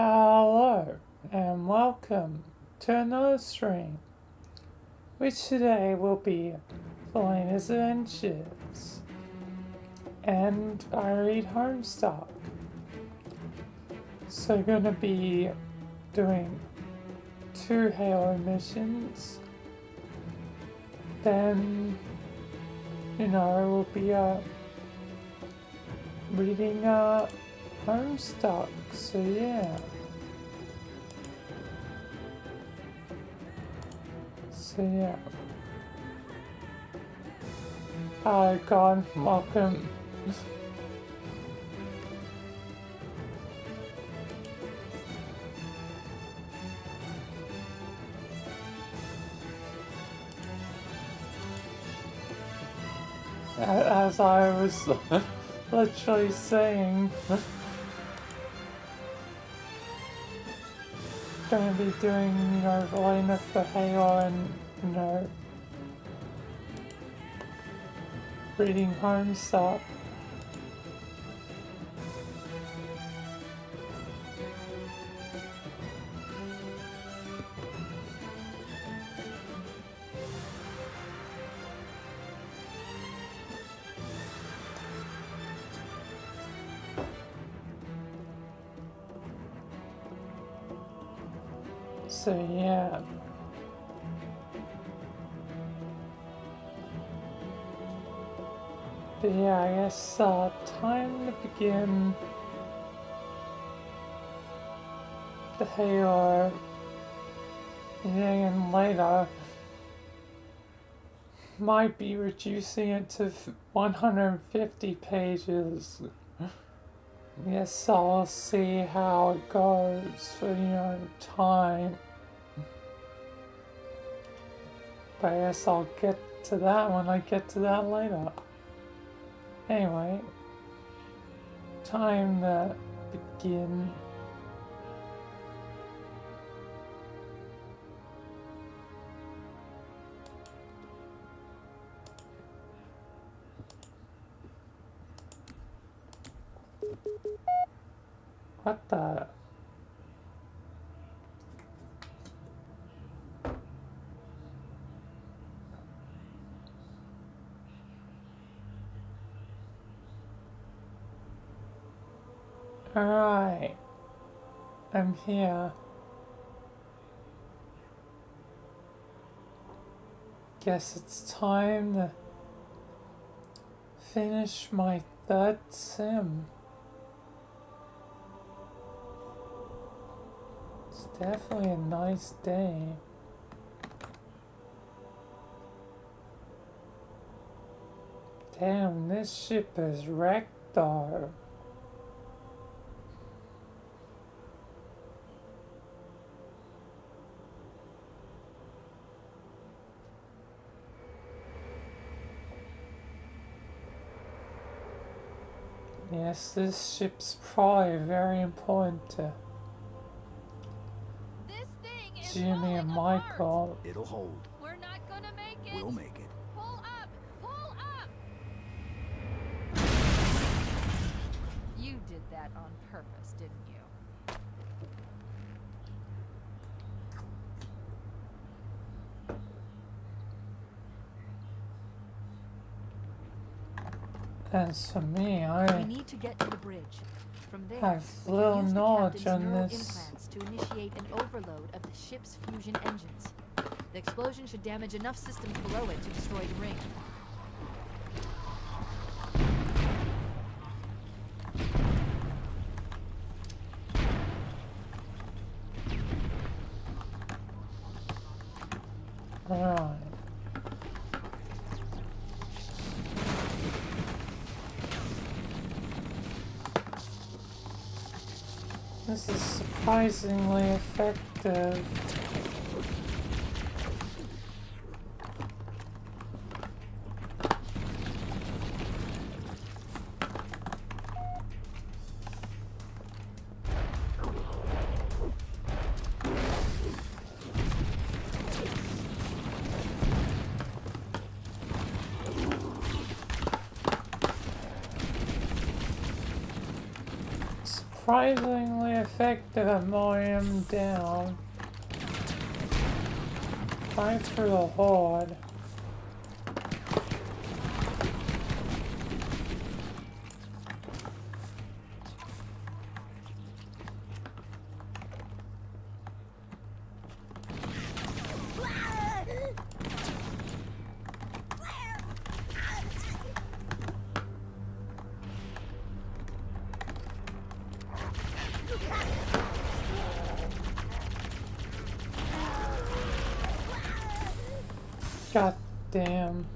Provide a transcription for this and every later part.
Hello and welcome to another stream, which today will be Vilayna's Adventures, and I read Homestuck. So gonna be doing 2 Halo missions, then, we'll be reading Homestuck, so yeah. Hi God, welcome. As I was literally saying, gonna be doing Vilayna for Halo and reading Homestuck. So yeah. But yeah, I guess time to begin the Halo, and later might be reducing it to 150 pages. Yes, I'll see how it goes for, time. But I guess I'll get to that when I get to that later. Anyway, time to begin. What the? Alright, I'm here. Guess it's time to finish my 3rd sim. It's definitely a nice day. Damn, this ship is wrecked though. Yes, this ship's probably very important to Jimmy and Michael. It'll hold. We're not gonna make it. We'll make it. Pull up! Pull up! You did that on purpose, didn't you? As for me, We I need to get to the bridge. From there, have we little can use the knowledge captain's on neural this. implants to initiate an overload of the ship's fusion engines. The explosion should damage enough systems below it to destroy the ring. Alright. This is surprisingly effective. surprisingly effective at mowing him down. Thanks for the horde. God damn.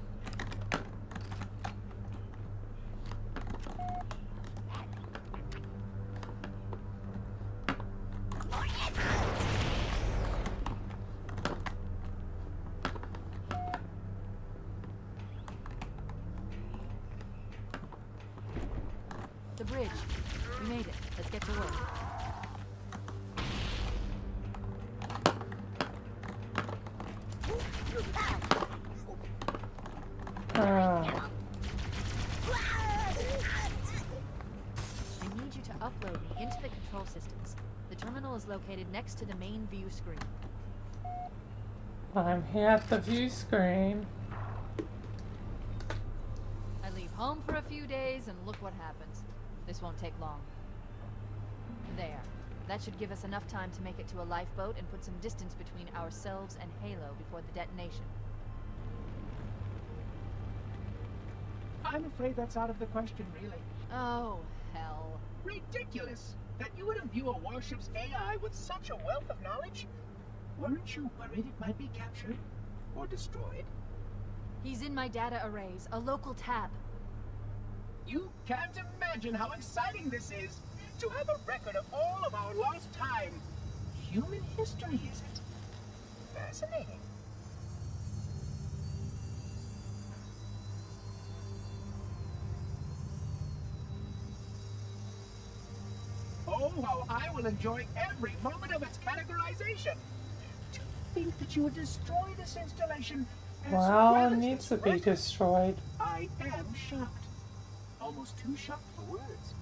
The bridge. We made it. Let's get to work. I need you to upload me into the control systems. The terminal is located next to the main view screen. I'm here at the view screen. I leave home for a few days and look what happens. This won't take long. There. That should give us enough time to make it to a lifeboat and put some distance between ourselves and Halo before the detonation. I'm afraid that's out of the question, really. Oh, hell. Ridiculous! That you would imbue a warship's AI with such a wealth of knowledge? Weren't you worried it might be captured? Or destroyed? He's in my data arrays, a local tab. You can't imagine how exciting this is! To have a record of all of our lost time! Human history, is it? Fascinating. Oh, how I will enjoy every moment of its categorization! To think that you would destroy this installation as Well, well it as needs this to be record. destroyed. I am shocked. Almost too shocked for words.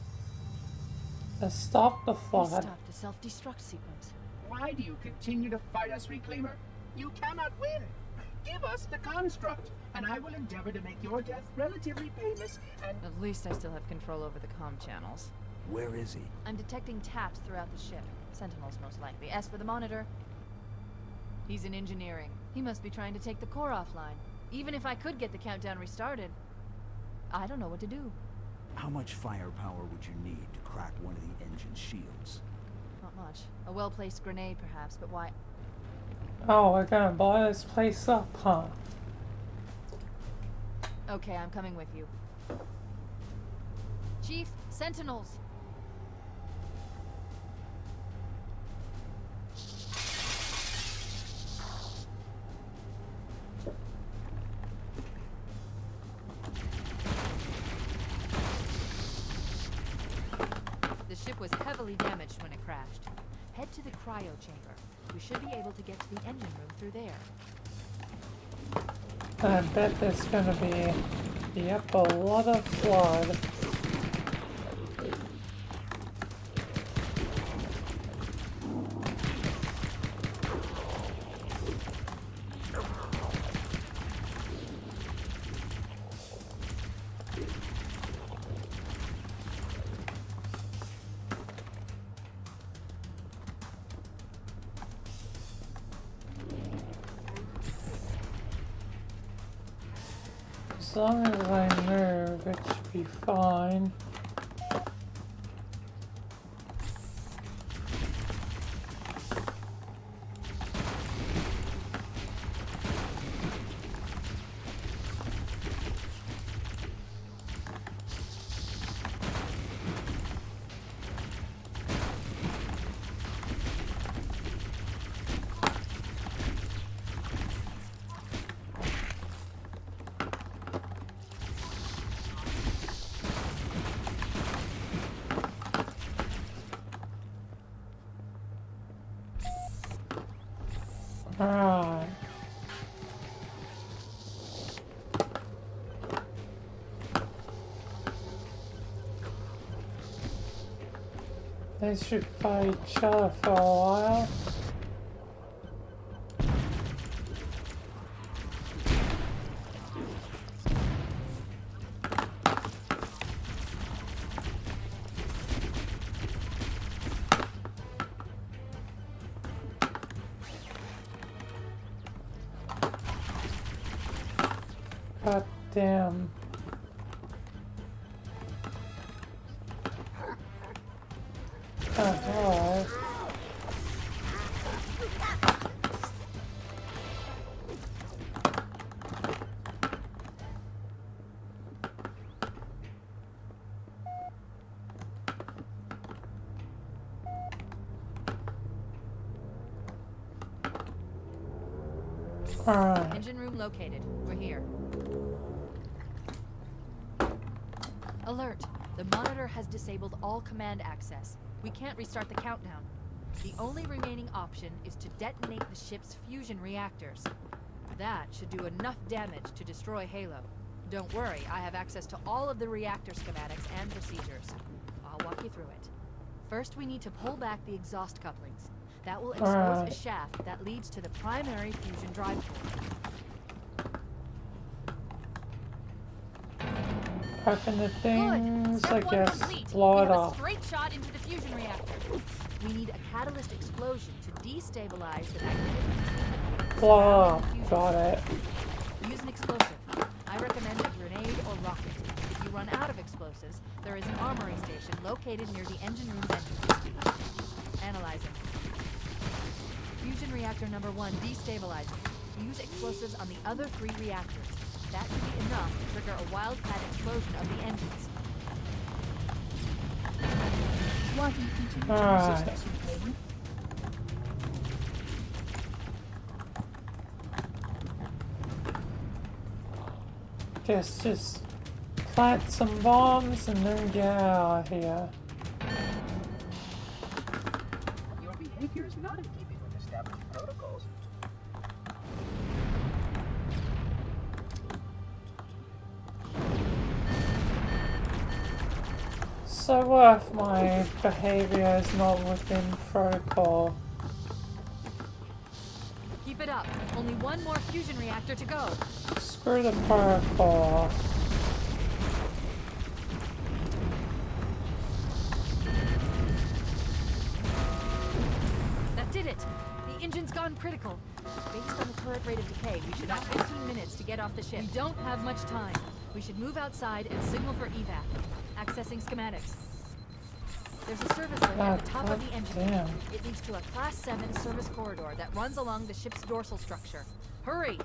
Let's stop the He flood. stopped the self-destruct sequence. Why do you continue to fight us, Reclaimer? You cannot win. Give us the construct, and I will endeavor to make your death relatively painless and... At least I still have control over the comm channels. Where is he? I'm detecting taps throughout the ship. Sentinels, most likely. As for the monitor, he's in engineering. He must be trying to take the core offline. Even if I could get the countdown restarted, I don't know what to do. How much firepower would you need to crack one of the engine shields? Not much. A well-placed grenade, perhaps, but why? Oh, we're gonna blow this place up, huh? Okay, I'm coming with you. Chief, Sentinels! The ship was heavily damaged when it crashed. Head to the cryo chamber. We should be able to get to the engine room through there. I bet there's gonna be, yep, a lot of flood. As long as I move, it should be fine. Alright. They should fight each other for a while. God damn. Alright. Alright. Engine room located. We're here. Alert! The monitor has disabled all command access. We can't restart the countdown. The only remaining option is to detonate the ship's fusion reactors. That should do enough damage to destroy Halo. Don't worry, I have access to all of the reactor schematics and procedures. I'll walk you through it. First, we need to pull back the exhaust couplings. That will expose a shaft that leads to the primary fusion drive core. Open the things, Step I one guess, complete. blow We it have a off. straight shot into the fusion reactor. We need a catalyst explosion to destabilize the magnetic Blow up. Got it. Use an explosive. I recommend a grenade or rocket. If you run out of explosives, there is an armory station located near the engine room's entrance. Analyzing. Fusion reactor number 1 destabilizing. Use explosives on the other 3 reactors. That should be enough to trigger a wildcat explosion of the engines. Why do you continue to Alright. resist us, Vilayna? Guess just plant some bombs and then get out of here. Your behavior is not in keeping with established protocols. So what if my behavior is not within protocol? Keep it up. Only one more fusion reactor to go. Screw the protocol. That did it. The engine's gone critical. Based on the current rate of decay, we should have 15 minutes to get off the ship. We don't have much time. We should move outside and signal for evac. Accessing schematics. There's a service lane at the top of the engine. Damn. It leads to a Class 7 service corridor that runs along the ship's dorsal structure. Hurry!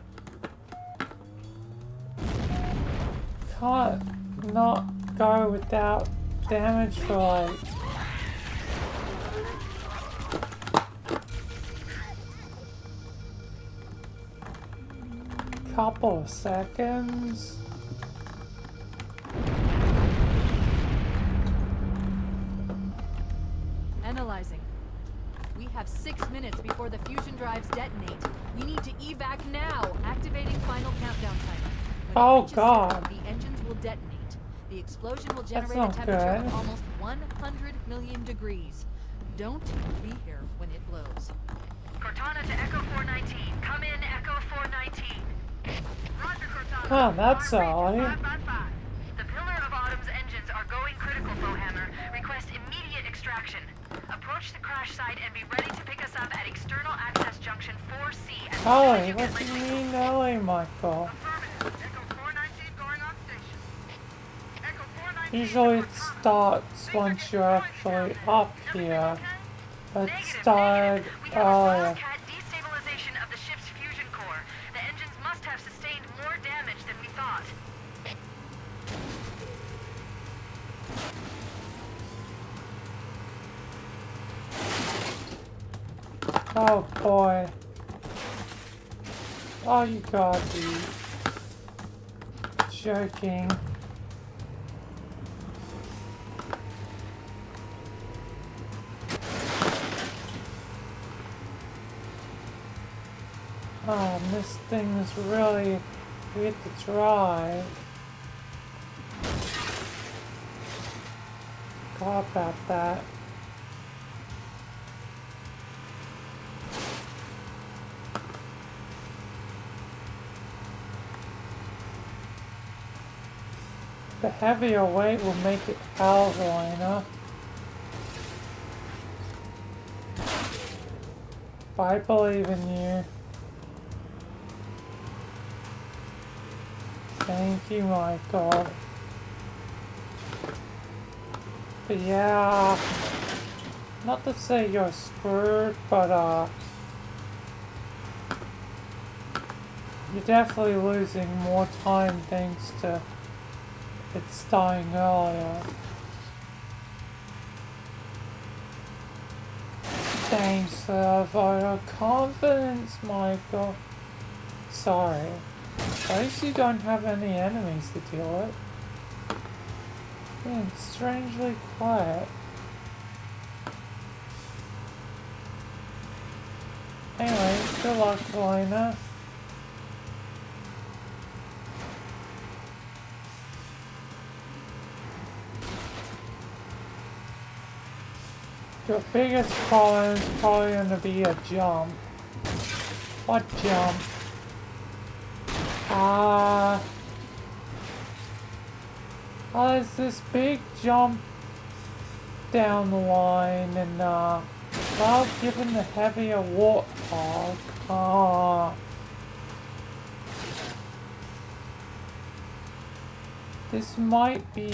Can't not go without damage for like couple of seconds. Analyzing. We have 6 minutes before the fusion drives detonate. We need to evac now. Activating final countdown timer. When it Oh, reaches God. zero, the engines will detonate. The explosion will generate a not temperature good. of almost 100 million degrees. Don't be here when it blows. Cortana to Echo 419. Come in, Echo 419. Roger, Cortana. Oh, that's all. 555. The Pillar of Autumn's engines are going critical, Bowhammer. Request immediate extraction. Approach the crash site and be ready to pick us up at External Access Junction 4C as soon as Ollie, you what get do you ready. mean, Ollie, Michael? Affirmative. Echo 419 going on station. Echo 419. Usually it starts once you're actually up here. But it started We have a earlier. wildcat destabilization of the ship's fusion core. The engines must have sustained more damage than we thought. Oh boy. Oh, you gotta be joking. Oh, and this thing's really weird to drive. Forgot about that. heavier weight will make it out, Vilayna. I believe in you. Thank you, Michael. But yeah, not to say you're screwed, but you're definitely losing more time thanks to it's dying earlier. Thanks for that vote of confidence, Michael. Sorry. At least you don't have any enemies to deal with. Being strangely quiet. Anyway, good luck, Vilayna. Your biggest problem is probably going to be a jump. What jump? There's this big jump down the line, and well, given the heavier warthog, this might be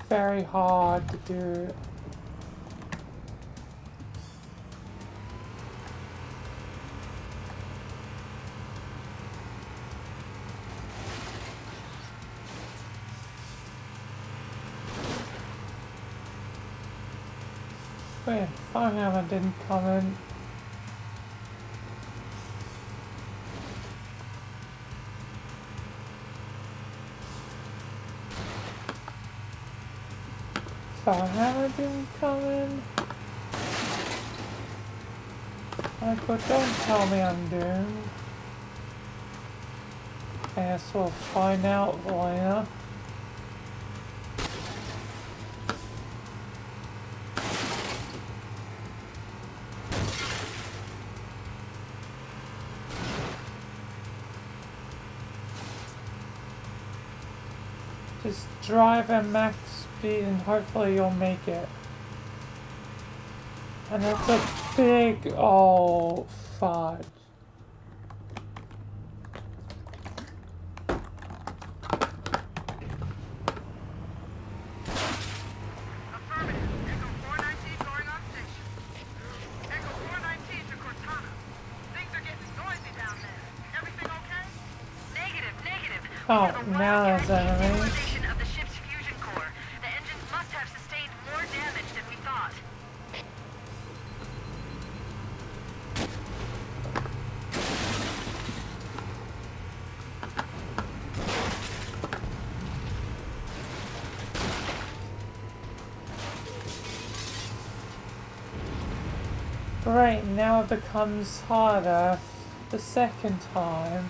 very hard to do. Wait, Firehammer didn't come in. Firehammer didn't come in? Michael, don't tell me I'm doomed. I guess we'll find out, Vilayna. Just drive at max speed and hopefully you'll make it. And that's a big, oh, fudge. Affirmative. Echo 419 going on station. Echo 419 to Cortana. Things are getting noisy down there. Everything okay? Negative, negative. Oh, now there's enemies. Stabilization of the ship's fusion core. The engines must have sustained more damage than we thought. Great, now it becomes harder the second time.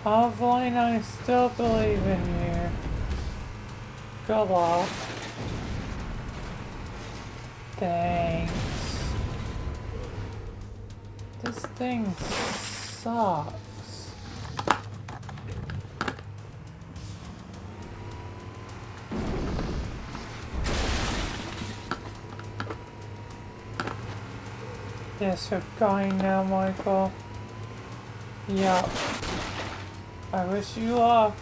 Oh, Vilayna, I still believe in you. Good luck. Thanks. This thing sucks. Yes, you're going now, Michael. Yup. I wish you luck.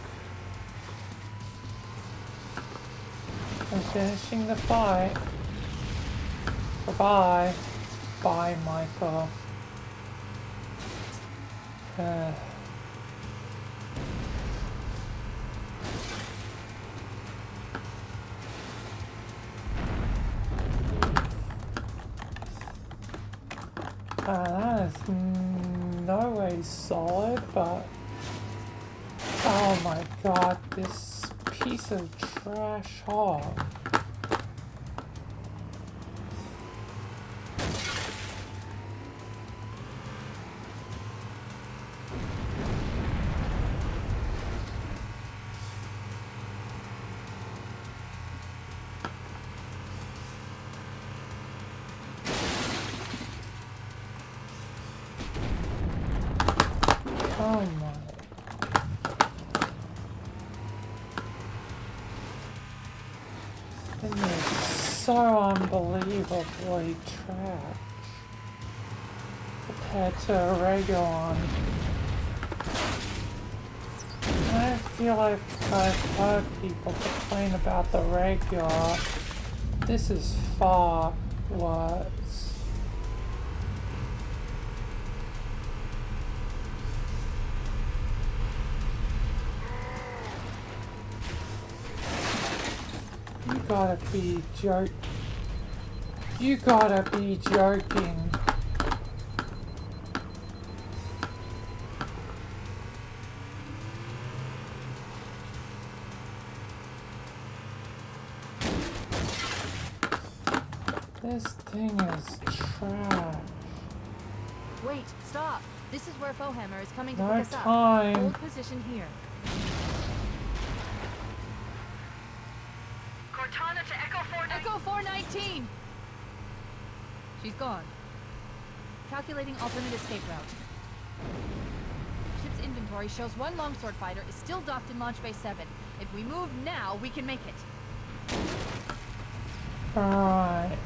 I'm finishing the fight. Bye-bye. Bye, Michael. That is no way solid, but oh my god, this piece of trash hog. Oh my. This is so unbelievably trash compared to a regular one. I feel like I've heard people complain about the regular. This is far worse. You gotta be You gotta be joking. This thing is trash. Wait, stop! This is where Foehammer is coming to No pick us up. time. Hold position here. Cortana to Echo 4. Echo 419! She's gone. Calculating alternate escape route. Ship's inventory shows one longsword fighter is still docked in Launch Bay 7. If we move now, we can make it. Alright.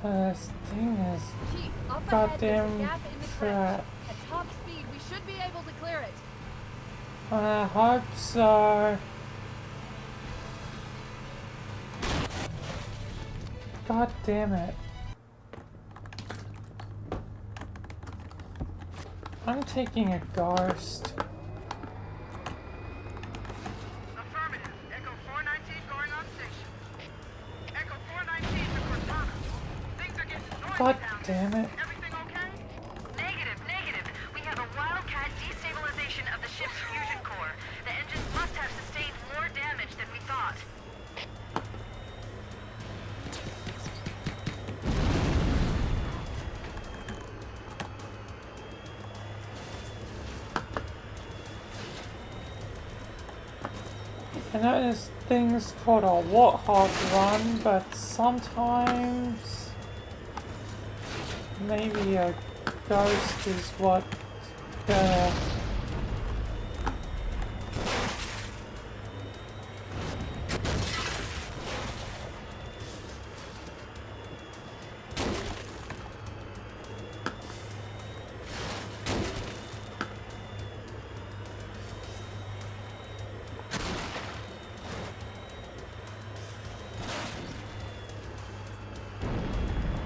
This thing is Chief, up ahead, there's a goddamn gap in the trash. trench. At top speed, we should be able to clear it. I hope so. God damn it. I'm taking a ghost. Affirmative. Echo 419 going on station. Echo 419 to Cortana. Things are getting noisy God down damn there. it. Everything okay? Negative, negative. We have a wildcat destabilization of the ship's fusion core. The engines must have sustained more damage than we thought. I know this thing's called a warthog run, but sometimes maybe a ghost is what's better.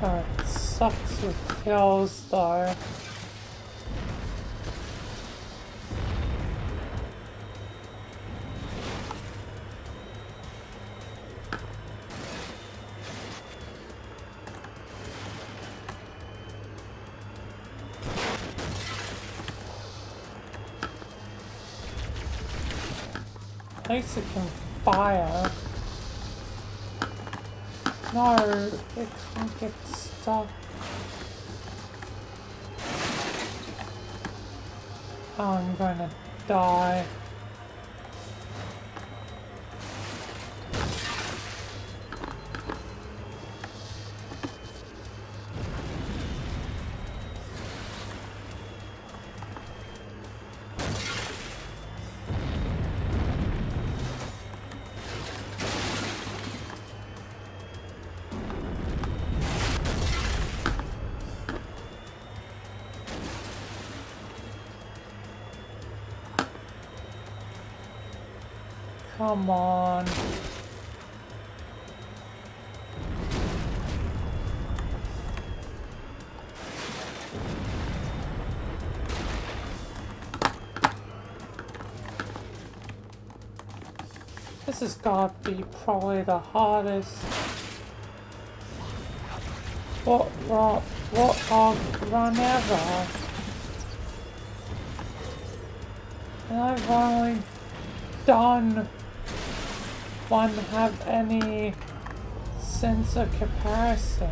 Oh, it sucks with kills though. At least it can fire. No, it can't get stuck. Oh, I'm gonna die. Come on. This has got to be probably the hardest what run ever. And I've only done one have any sense of comparison.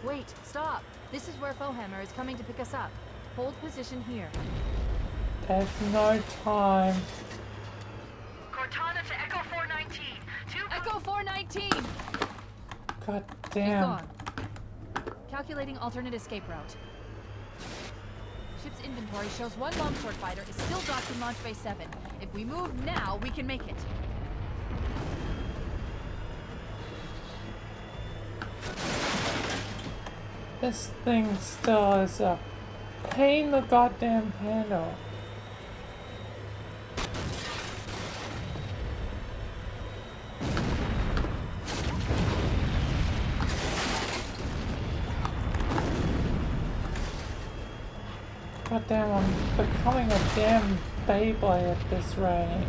Wait, stop! This is where Foehammer is coming to pick us up. Hold position here. There's no time. Cortana to Echo 419. Echo 419! God He's damn. gone. Calculating alternate escape route. Ship's inventory shows one longsword fighter is still docked in Launch Bay 7. If we move now, we can make it. This thing still is a pain in the goddamn handle. God damn, I'm becoming a damn Beyblade at this rate.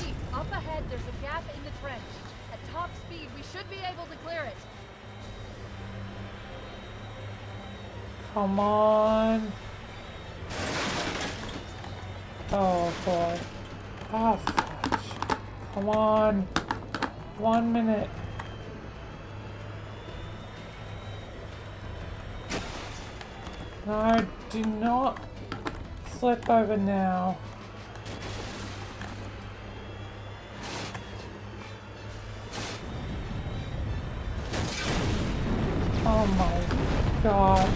Chief, up ahead there's a gap in the trench. At top speed, we should be able to clear it. Come on. Oh boy. Oh fudge. Come on. 1 minute. No, do not flip over now. Oh my god.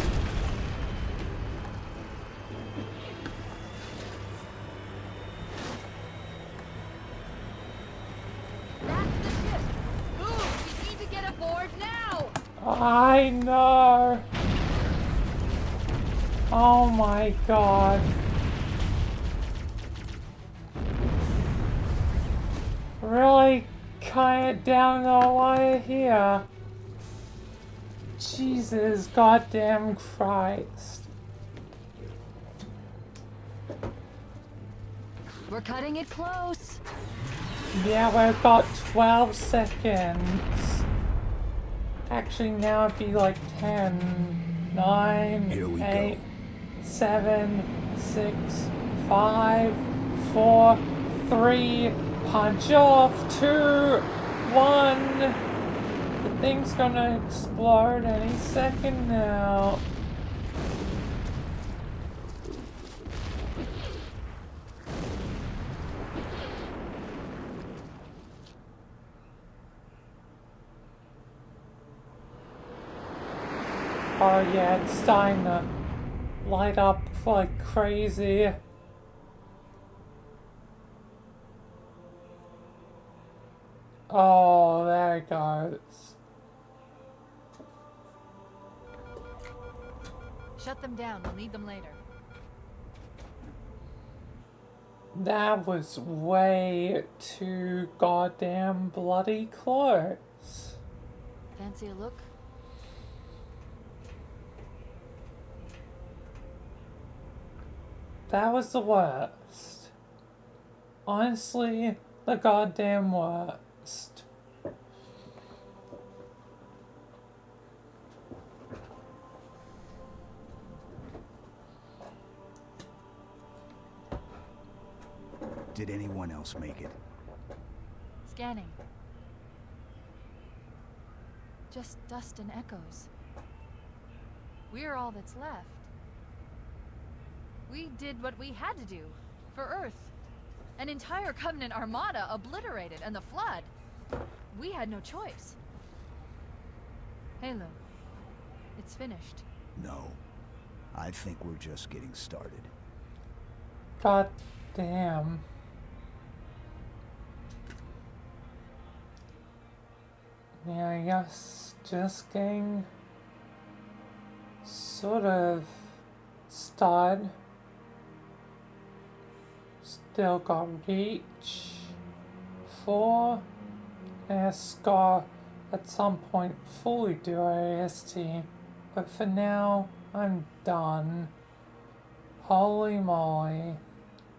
That's the ship! Move! We need to get aboard now! I know. Oh my god. Really cut it down the wire here. Jesus goddamn Christ. We're cutting it close. Yeah, we've got 12 seconds. Actually, now it'd be like 10, 9, Here we 8, go. 7, 6, 5, 4, 3, punch off, 2, 1. The thing's gonna explode any second now. Oh yeah, it's starting to light up like crazy. Oh, there it goes. Shut them down. We'll need them later. That was way too goddamn bloody close. Fancy a look? That was the worst. Honestly, the goddamn worst. Did anyone else make it? Scanning. Just dust and echoes. We're all that's left. We did what we had to do for Earth. An entire Covenant armada obliterated, and the Flood. We had no choice. Halo, it's finished. No. I think we're just getting started. God damn. Yeah, I guess just getting sort of started. Still got Reach 4, and it's got at some point fully do AST, but for now, I'm done. Holy moly.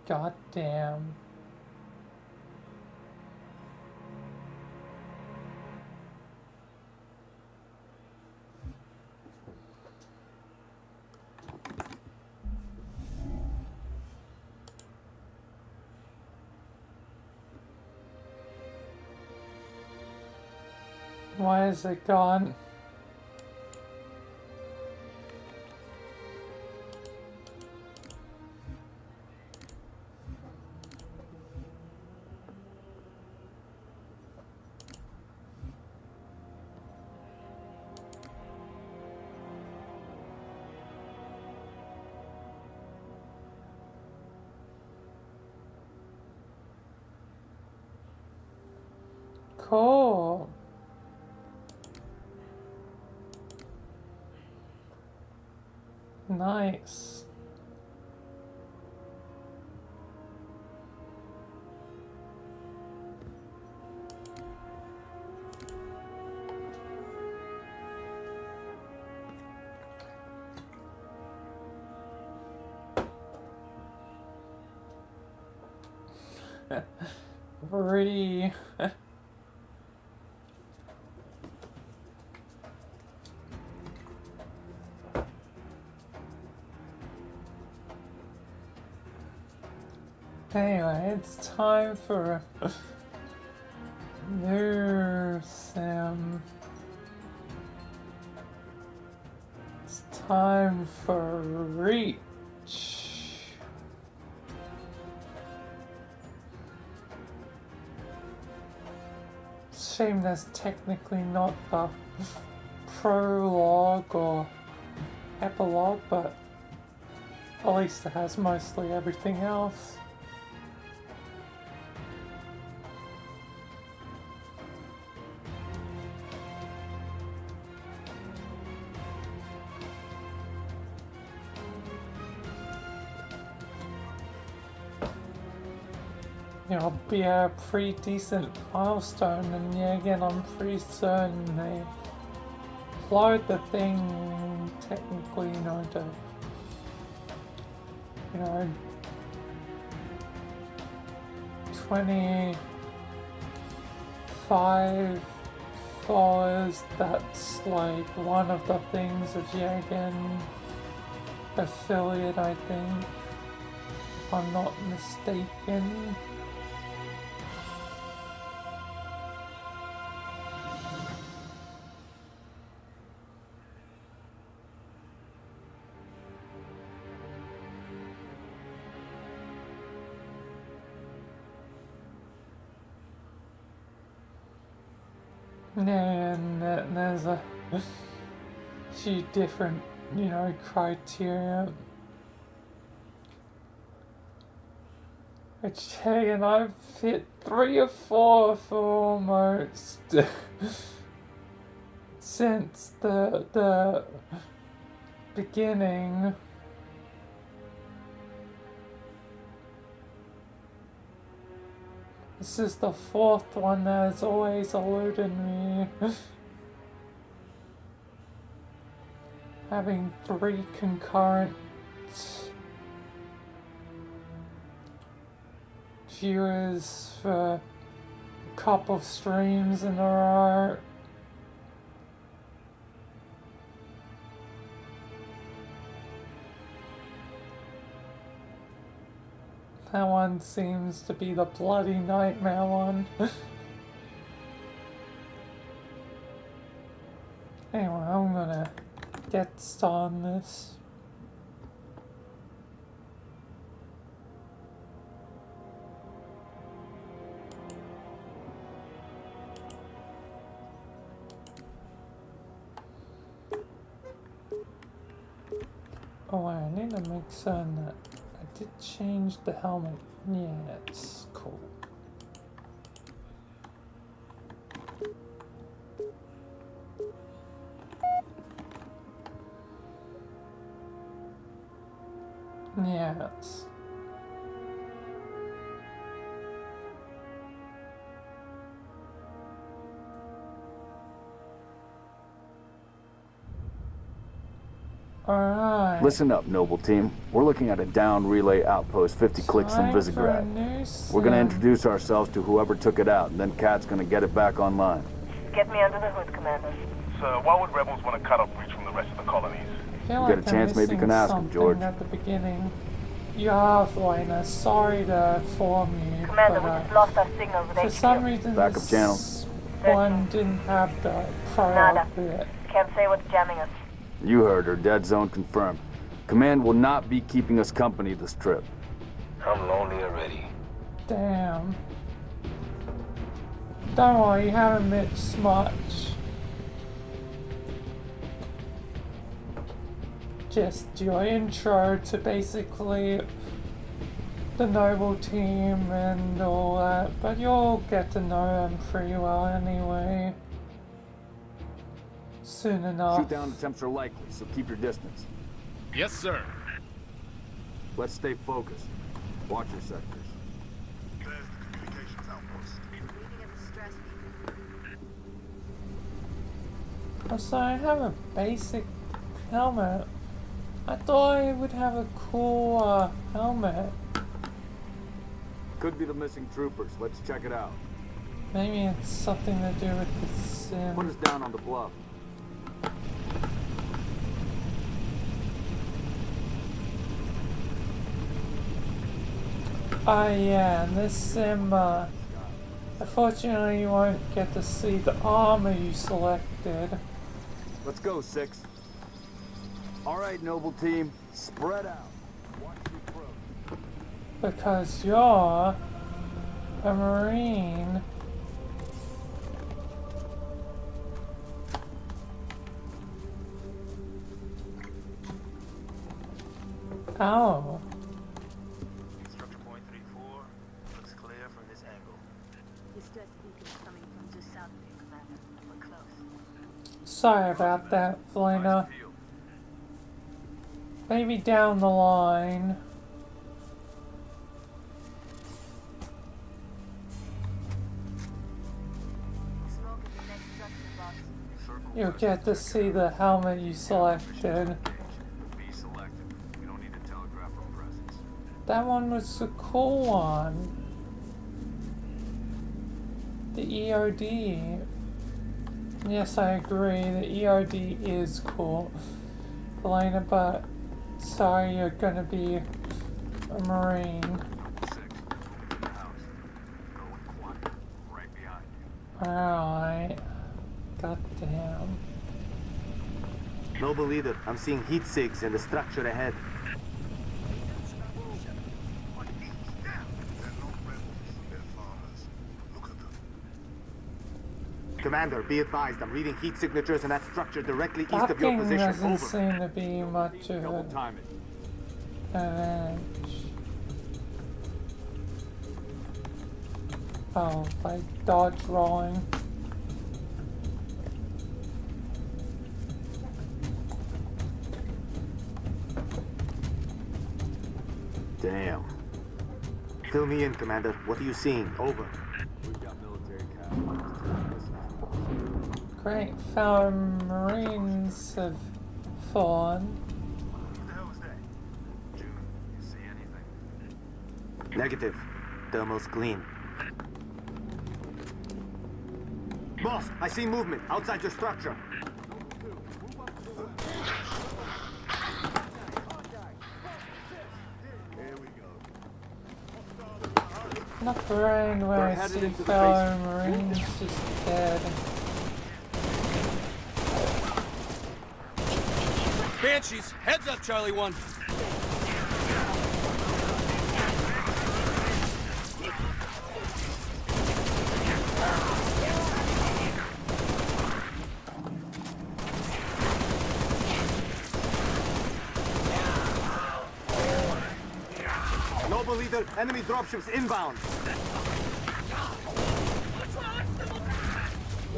God damn. Why is it gone? Cool. Nice. Pretty. Anyway, it's time for a new sim. It's time for Reach. Shame that's technically not the prologue or epilogue, but at least it has mostly everything else. You know, be a pretty decent milestone, and yeah, again, I'm pretty certain they load the thing technically, you know, to, you know, 25 followers. That's like one of the things of Yagan affiliate, I think, if I'm not mistaken. And there's a few different, you know, criteria. Which, hey, and I've hit 3 or 4 for almost since the beginning. This is the 4th one that has always eluded me. Having 3 concurrent viewers for a couple of streams in a row. That one seems to be the bloody nightmare one. Anyway, I'm gonna get started on this. Oh wait, I need to make certain that I did change the helmet. Yes, cool. Yes. Alright. Listen up, noble team. We're looking at a downed relay outpost 50 clicks from Time for a Visegrad. new We're gonna sim. introduce ourselves to whoever took it out, and then Kat's gonna get it back online. Get me under the hood, Commander. Sir, why would rebels want to cut off breach from the rest of the colonies? I feel You get like a chance, I'm maybe you can missing ask him, something George. at the beginning. Yeah, Vilayna, sorry to inform you, Commander, but we just lost our signal with for HQ. some reason Backup this channels. one didn't have the pro Nada. bit. Can't say what's jamming us. You heard her. Dead zone confirmed. Command will not be keeping us company this trip. I'm lonely already. Damn. Don't worry, you haven't missed much. Just your intro to basically the Noble team and all that, but you'll get to know them pretty well anyway. Soon enough. Shoot down attempts are likely, so keep your distance. Yes, sir. Let's stay focused. Watch your sectors. There's the communications outpost. So I have a basic helmet. I thought I would have a cool helmet. Could be the missing troopers. Let's check it out. Maybe it's something to do with the Put sim. us down on the bluff. Oh yeah, and this sim, unfortunately you won't get to see the armor you selected. Let's go, 6. All right, noble team. Spread out. Watch your approach. Because you're a Marine. Oh. Structure point 34 looks clear from this angle. Distress beacon coming from just south of you, Commander. We're close. Sorry about that, Vilayna. Maybe down the line. Smoke is the next structure, boss. You'll get to see the helmet you selected. Be selective. We don't need to telegraph our presence. That one was the cool one. The EOD. Yes, I agree. The EOD is cool. Vilayna, but sorry, you're gonna be a Marine. 6. In the house. Go and quiet. Right behind you. Alright. Goddamn. Noble leader, I'm seeing heat sigs in the structure ahead. Commander, be advised, I'm reading heat signatures in that structure directly east That of your thing position. doesn't Over. seem to be much of Double an time it. advantage. Oh, by dodge rolling. Damn. Fill me in, Commander. What are you seeing? Over. We've got military casualties. Great, fellow Marines have fallen. What the hell was that? June, you see anything? Negative. Thermal's clean. Boss, I see movement outside your structure. Not the rain where They're I headed see into the fellow Marines just dead. Banshees, heads up, Charlie 1. Noble leader, enemy dropships inbound.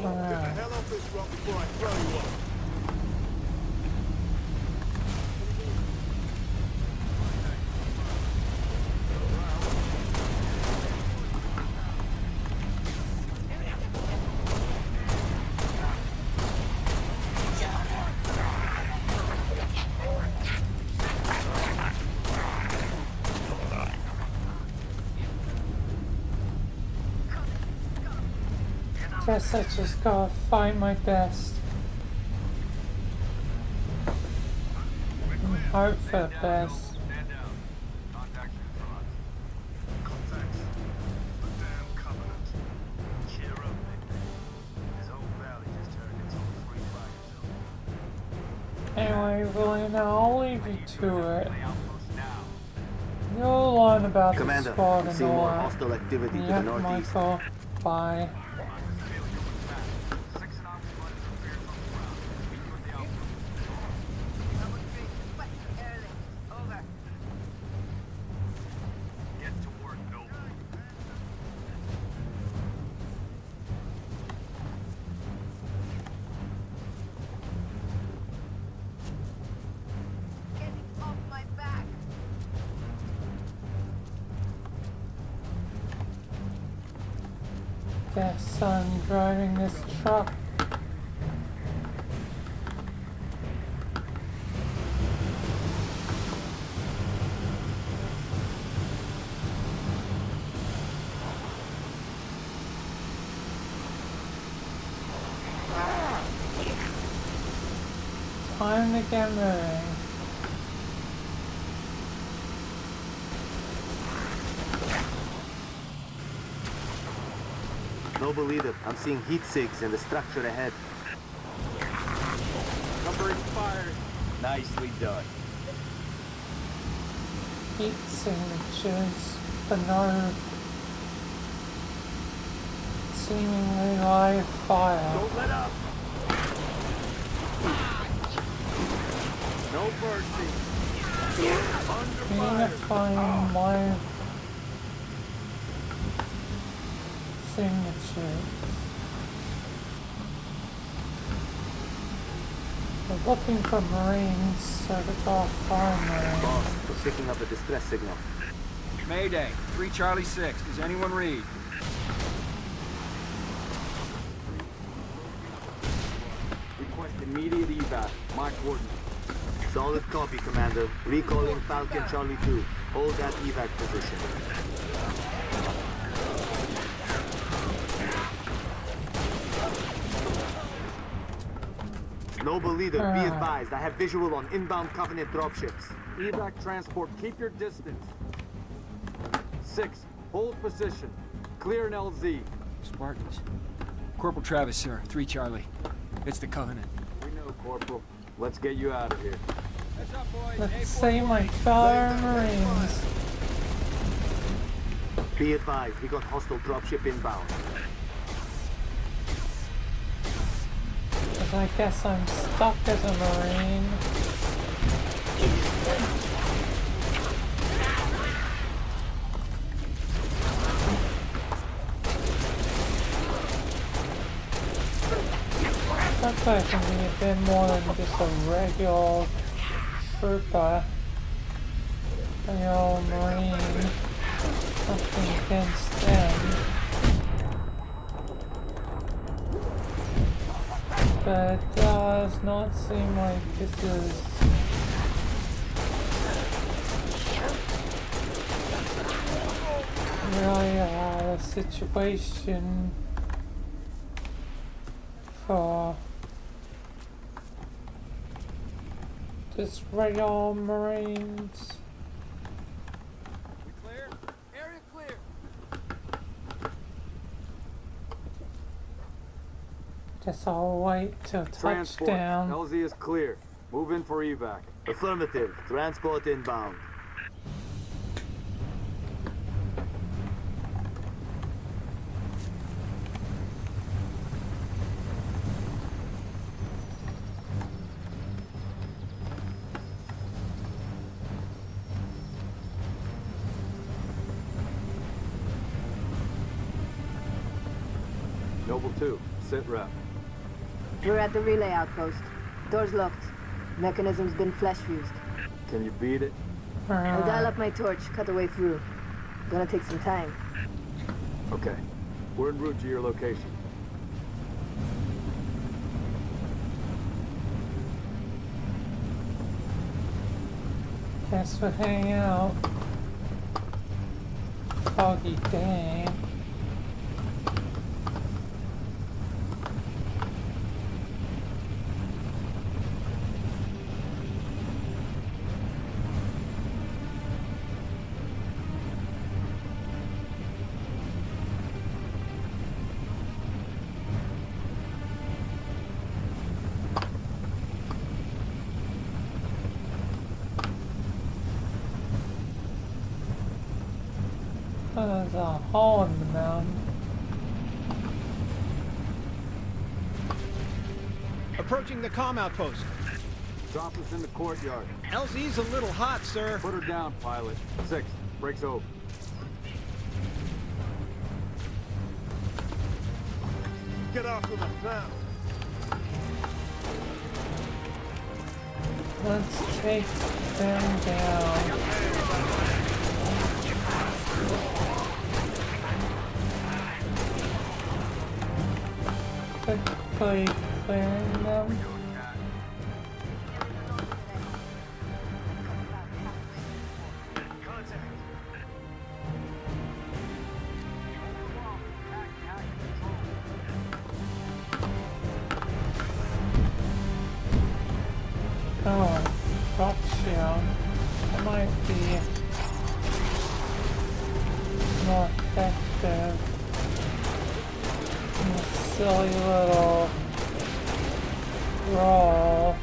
Hell off this rock before I throw you up. Guess I just gotta find my best. And hope for the best. Stand down. Contact your thoughts. Contacts. The damn Covenant. Cheer up, baby. This whole valley just turned into a free fire zone. Anyway, Vilayna, I'll leave you to it. Lay outpost now. You'll learn about the Commander, squad I'm and seeing all more that. hostile activity to the Yep, northeast. Michael. Bye. Get to work, Noble. Guess I'm driving this truck. Time to get moving. Noble leader, I'm seeing heat sigs in the structure ahead. Covering fire. Nicely done. Heat signatures, but no seemingly live fire. Don't let up. No mercy. Under We need to fire. find live signatures. We're looking for Marines, so to go find Marines. Boss, we're picking up a distress signal. Mayday. 3 Charlie 6. Does anyone read? Request immediate evac. My coordinates. Solid copy, Commander. Recalling Falcon Charlie 2. Hold that evac position. Noble leader, be advised. I have visual on inbound Covenant dropships. Evac transport. Keep your distance. 6. Hold position. Clear an LZ. Spartans. Corporal Travis, sir. 3 Charlie. It's the Covenant. We know, Corporal. Let's get you out of here. Heads up, boys. Let's save my fellow Marines. Be advised, we got hostile dropship inbound. Because I guess I'm stuck as a Marine. Looks like I can be a bit more than just a regular trooper. Regular old Marine. Nothing against them. But it does not seem like this is really a situation for just regular Marines. We clear? Area clear. Guess I'll wait till Transport. touchdown. LZ is clear. Move in for evac. Affirmative. Transport inbound. Noble 2. Sit rep. We're at the relay outpost. Door's locked. Mechanism's been flash fused. Can you beat it? I'll dial up my torch, cut the way through. Gonna take some time. Okay. We're en route to your location. Guess we'll hang out. Foggy day. there's a hole in the mountain. Approaching the comm outpost. Drop us in the courtyard. LZ's a little hot, sir. Put her down, pilot. 6, breaks over. Get off of them now. Let's take them down. Quickly clearing them. Oh, drop shield. That might be more effective than the silly little roll.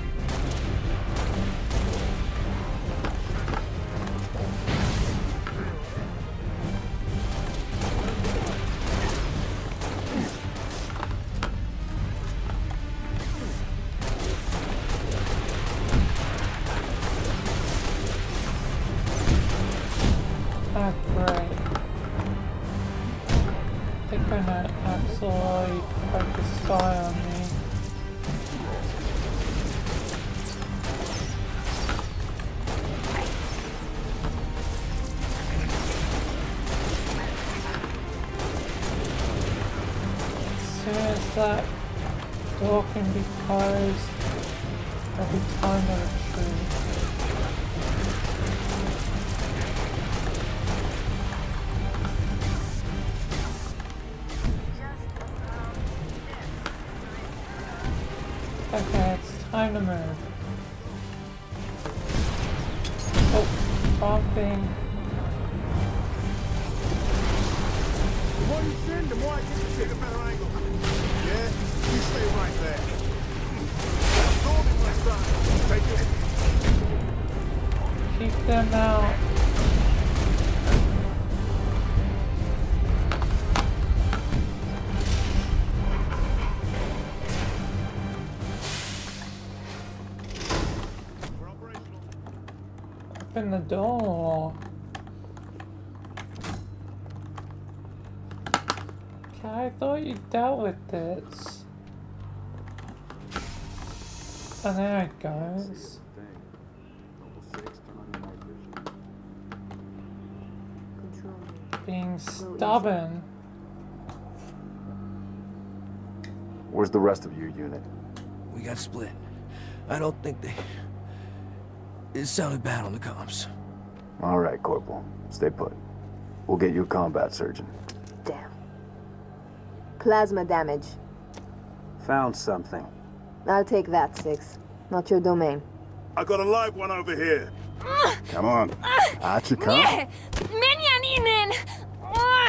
Ah, great. They're gonna absolutely focus fire on me. As soon as that door can be closed, there'll be time to retreat. Okay, it's time to move. Oh, wrong thing. The more you send, the more I get a better angle. Yeah? You stay right there. Storming my side. Take it. Keep them out. We're operational. Open the door. Okay, I thought you dealt with this. Oh, there it goes. Being stubborn. Where's the rest of your unit? We got split. I don't think they... It sounded bad on the comms. All right, Corporal. Stay put. We'll get you a combat surgeon. Damn. Plasma damage. Found something. I'll take that, 6. Not your domain. I got a live one over here. Come on. Out you come.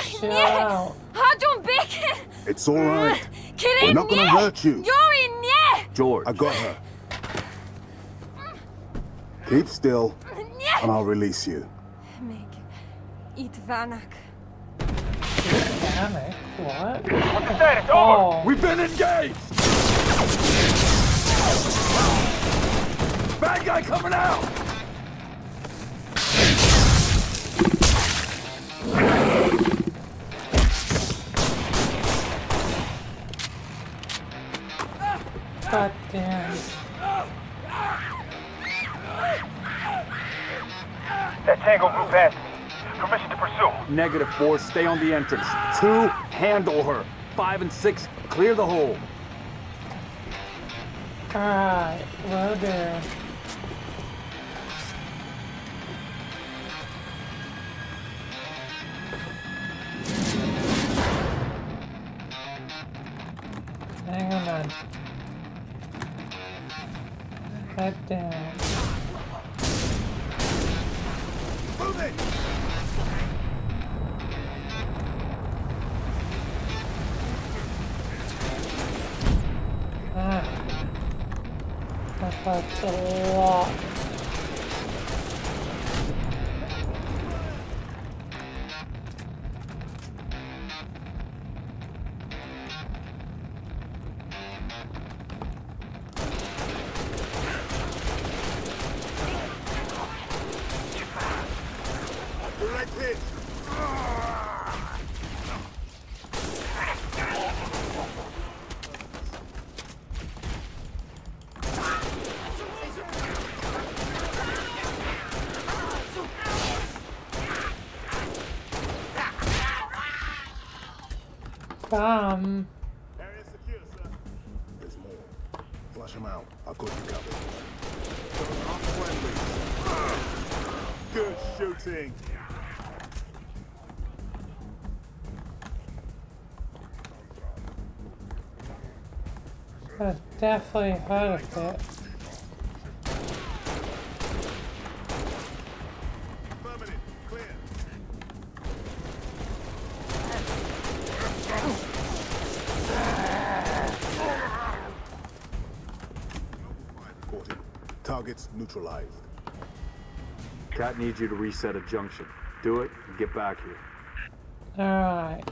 Chill out. It's all right. We're not gonna hurt you. George. I got her. Keep still, and I'll release you. Panic? What? What's the status? Oh. We've been engaged! Bad guy coming out! God damn. That Tango moved past me. Permission to pursue. -4, stay on the entrance. 2, handle her. 5 and 6, clear the hole. Alright, will do. Hang on. Head down. Move it! Ah. That's a lot. it! Bam. Area secure, sir. There's more. Flush them out. I've got you covered. Not friendly. Good shooting. I've definitely heard of it. Affirmative. Clear. Reporting. Targets neutralized. Cat needs you to reset a junction. Do it and get back here. Alright.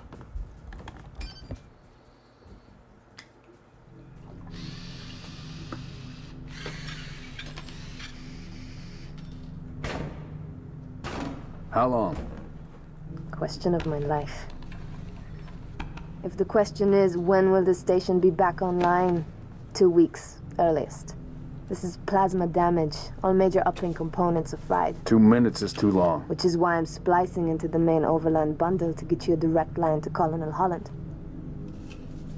How long? Question of my life. If the question is, when will the station be back online? 2 weeks, earliest. This is plasma damage. All major uplink components are fried. 2 minutes is too long. Which is why I'm splicing into the main overland bundle to get you a direct line to Colonel Holland.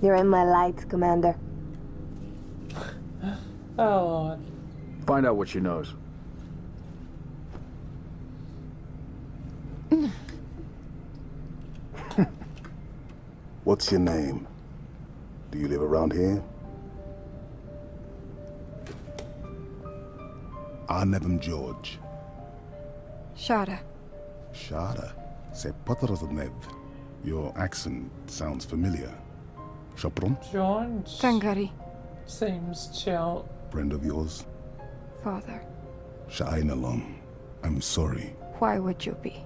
You're in my light, Commander. Oh Lord. Find out what she knows. What's your name? Do you live around here? Arnevim George. Shara. Shara. C'est Nev. Your accent sounds familiar. Chopron? George. Tangari. Seems chill. Friend of yours? Father. Sha'ainalom. I'm sorry. Why would you be?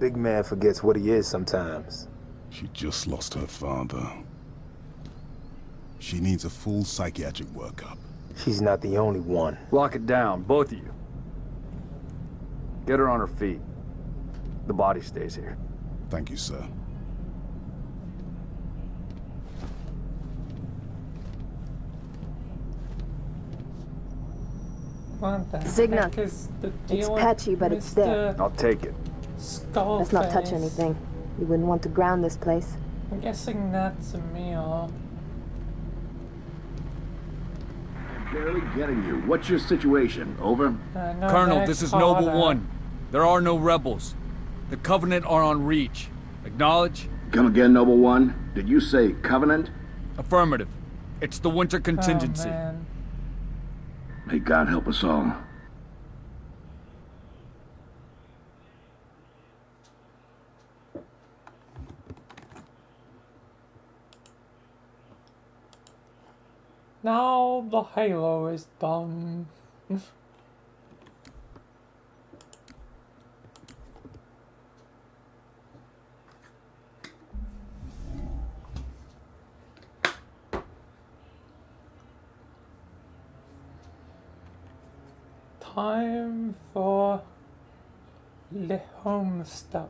Big man forgets what he is sometimes. She just lost her father. She needs a full psychiatric workup. She's not the only one. Lock it down, both of you. Get her on her feet. The body stays here. Thank you, sir. What the Signal. heck is the It's deal with patchy, but it's there. I'll take it. Skullface? Let's not touch anything. You wouldn't want to ground this place. I'm guessing that's a meal. Barely getting you. What's your situation? Over? No, Colonel, this is Noble Carter. 1. There are no rebels. The Covenant are on Reach. Acknowledge? Come again, Noble 1. Did you say Covenant? Affirmative. It's the winter contingency. Oh, man. May God help us all. Now the halo is done. Time for the homestuck.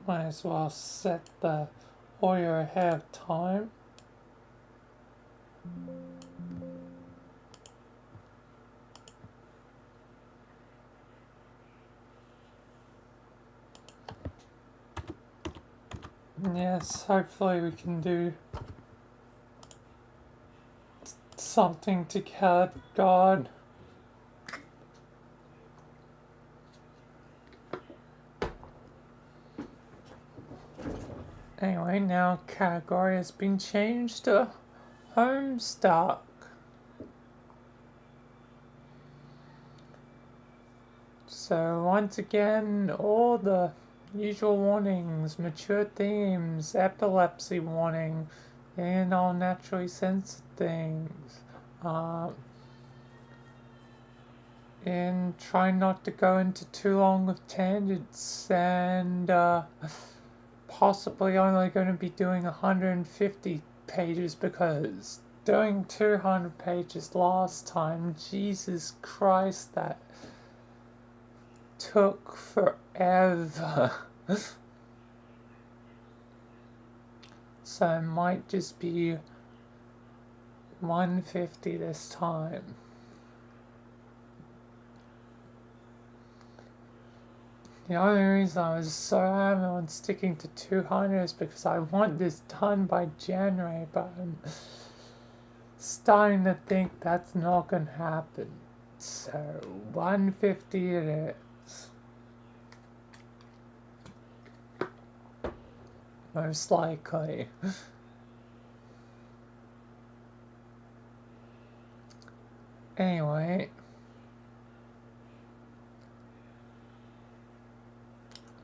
Might as well set the order ahead of time. Yes, hopefully we can do something to cut God. Anyway, now category has been changed to homestuck. So once again, all the Usual warnings, mature themes, epilepsy warning, and all naturally sensitive things. And try not to go into too long of tangents, and possibly only going to be doing 150 pages because doing 200 pages last time, Jesus Christ, that took forever. So it might just be 150 this time. The only reason I was so adamant on sticking to 200 is because I want this done by January, but I'm starting to think that's not going to happen. So 150 it is. Most likely. Anyway.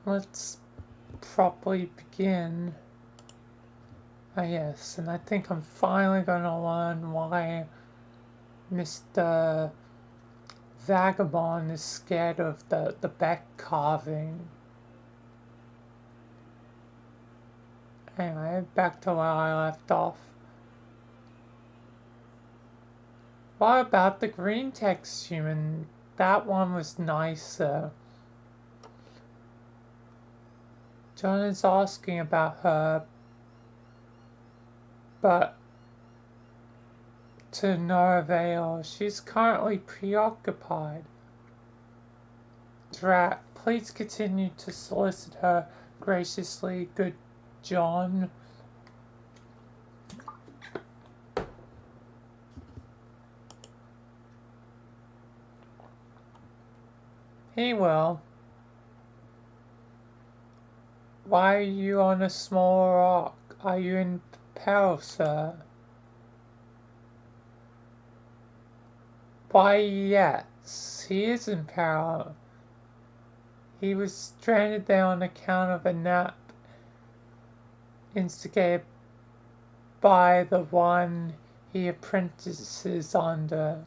Let's properly begin. Yes, and I think I'm finally going to learn why Mr. Vagabond is scared of the back carving. Anyway, back to where I left off. What about the green text human? That one was nicer. John is asking about her, but to no avail. She's currently preoccupied. Drat, please continue to solicit her graciously, good John. He will. Why are you on a small rock? Are you in peril, sir? Why, yes, he is in peril. He was stranded there on account of a nap instigated by the one he apprentices under,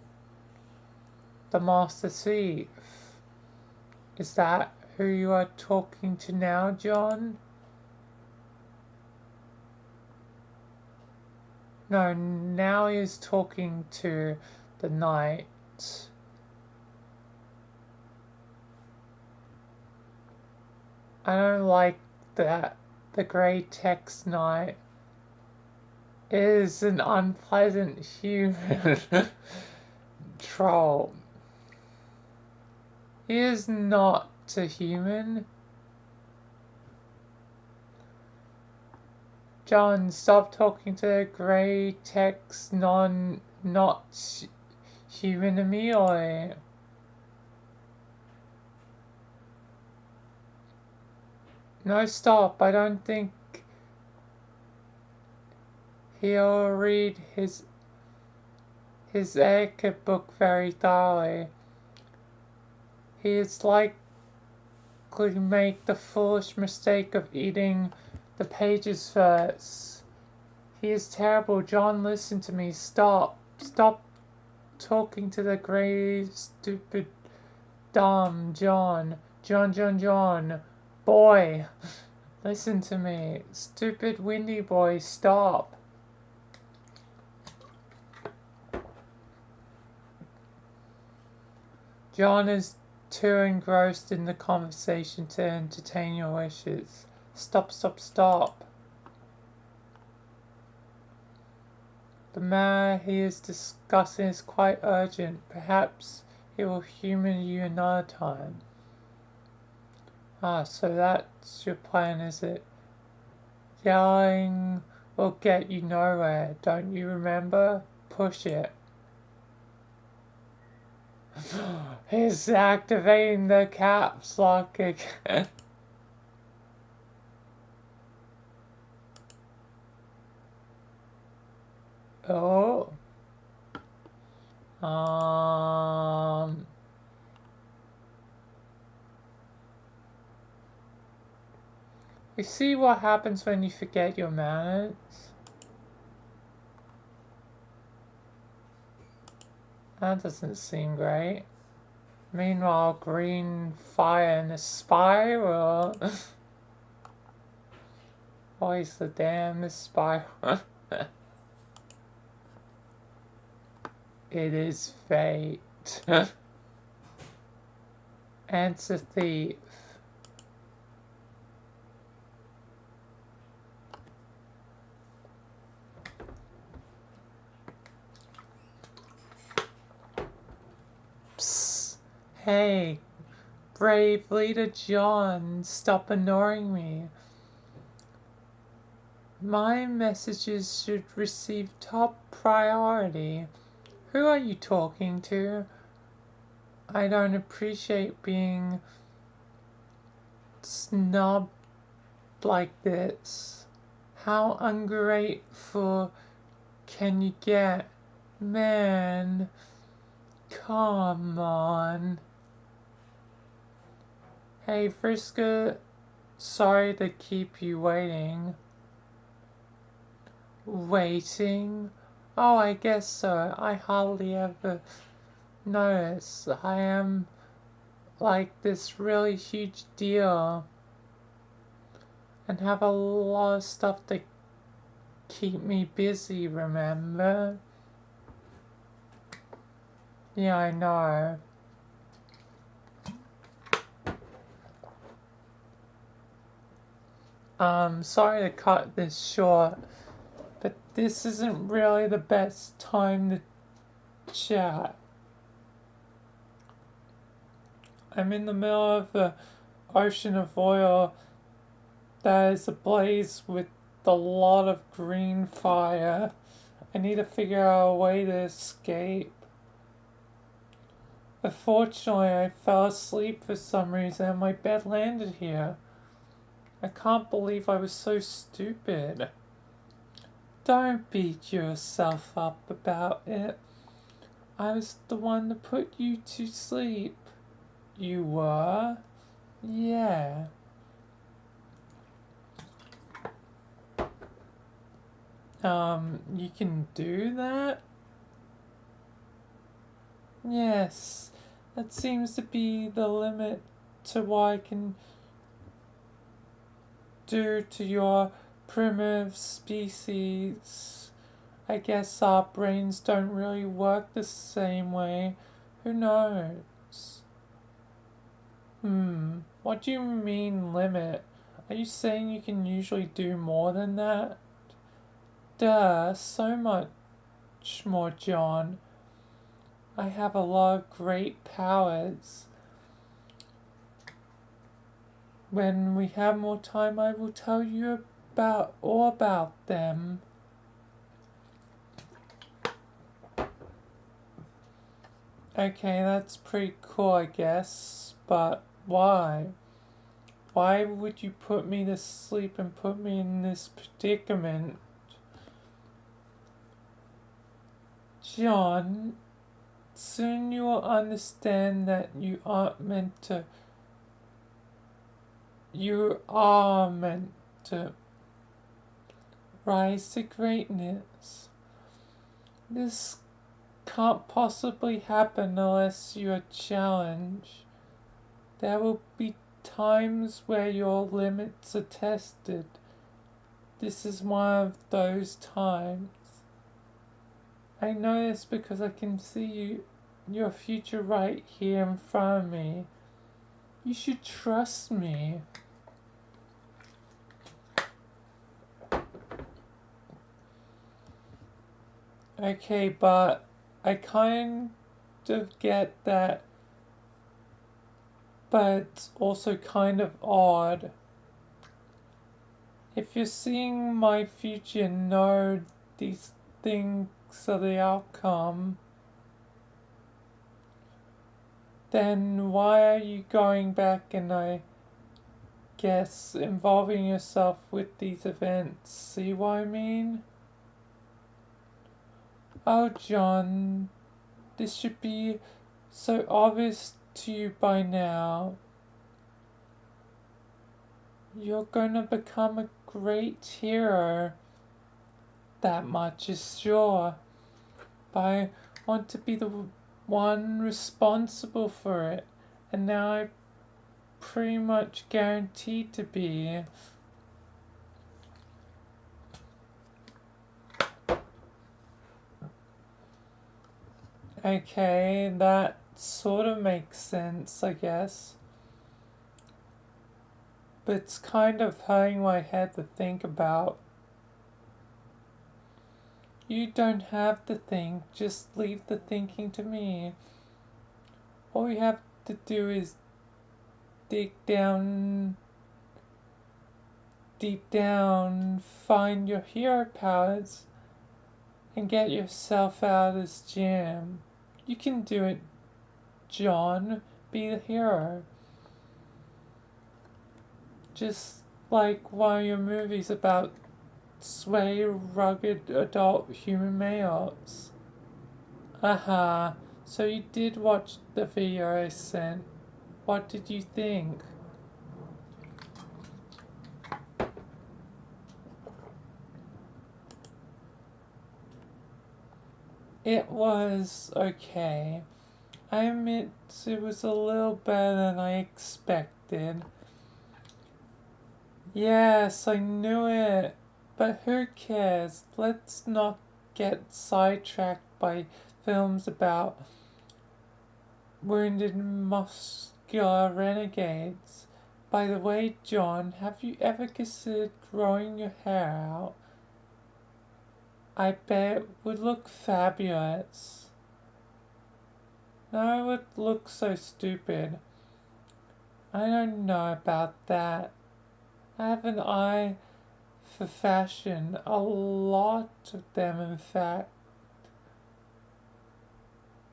the Master Thief. Is that who you are talking to now, John? No, now he is talking to the knight. I don't like that. The grey text knight is an unpleasant human troll. He is not a human. John, stop talking to the grey text not human immediately. No, stop. I don't think he'll read his etiquette book very thoroughly. He is likely to make the foolish mistake of eating the pages first. He is terrible. John, listen to me. Stop. Stop talking to the grey, stupid, dumb John. John. Boy, listen to me. Stupid, windy boy, stop. John is too engrossed in the conversation to entertain your wishes. Stop. The matter he is discussing is quite urgent. Perhaps he will humor you another time. Ah, so that's your plan, is it? Yelling will get you nowhere, don't you remember? Push it. He's activating the caps lock again. Oh. You see what happens when you forget your manners? That doesn't seem great. Meanwhile, green fire in a spiral. Always the damn spiral. It is fate. Answer thief. Psst. Hey, brave leader John, stop ignoring me. My messages should receive top priority. Who are you talking to? I don't appreciate being snubbed like this. How ungrateful can you get? Man, come on. Hey, Frisker, sorry to keep you waiting. Waiting? Oh, I guess so. I hardly ever notice. I am like this really huge deal and have a lot of stuff to keep me busy, remember? Yeah, I know. Sorry to cut this short, but this isn't really the best time to chat. I'm in the middle of the ocean of oil that is ablaze with a lot of green fire. I need to figure out a way to escape. Unfortunately, I fell asleep for some reason and my bed landed here. I can't believe I was so stupid. Don't beat yourself up about it. I was the one to put you to sleep. You were? Yeah. You can do that? Yes. That seems to be the limit to what I can do to your primitive species. I guess our brains don't really work the same way. Who knows? What do you mean limit? Are you saying you can usually do more than that? Duh, so much more, John. I have a lot of great powers. When we have more time, I will tell you all about them. Okay, that's pretty cool, I guess, but why? Why would you put me to sleep and put me in this predicament? John, soon you will understand that you are meant to rise to greatness. This can't possibly happen unless you are challenged. There will be times where your limits are tested. This is one of those times. I know this because I can see your future right here in front of me. You should trust me. Okay, but I kind of get that, but it's also kind of odd. If you're seeing my future, know these things are the outcome, then why are you going back and I guess involving yourself with these events? See what I mean? Oh, John, this should be so obvious to you by now. you're gonna become a great hero. That much is sure. But I want to be the one responsible for it. And now I'm pretty much guaranteed to be. Okay, that sort of makes sense, I guess. But it's kind of hurting my head to think about. You don't have to think, just leave the thinking to me. All you have to do is dig down, deep down, find your hero powers, and get yourself out of this jam. You can do it, John. Be the hero. Just like one of your movies about sweaty, rugged adult human males. Aha, so you did watch the video I sent. What did you think? It was okay. I admit it was a little better than I expected. Yes, I knew it. But who cares? Let's not get sidetracked by films about wounded muscular renegades. By the way, John, have you ever considered growing your hair out? I bet it would look fabulous. No, it would look so stupid. I don't know about that. I have an eye for fashion, a lot of them in fact.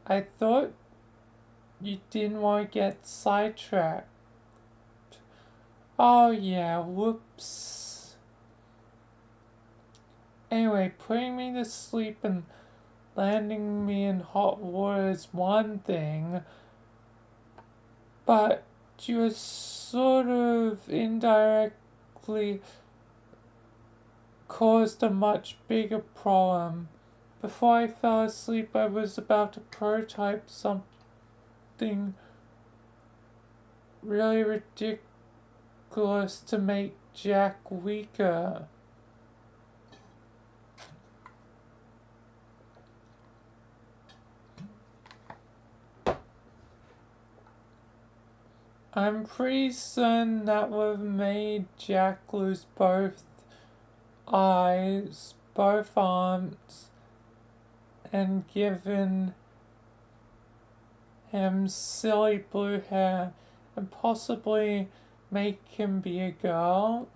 I thought you didn't want to get sidetracked. Oh yeah, whoops. Anyway, putting me to sleep and landing me in hot water is one thing, but you were sort of indirectly caused a much bigger problem. Before I fell asleep, I was about to prototype something really ridiculous to make Jack weaker. I'm pretty certain that would have made Jack lose both eyes, both arms, and given him silly blue hair, and possibly make him be a girl.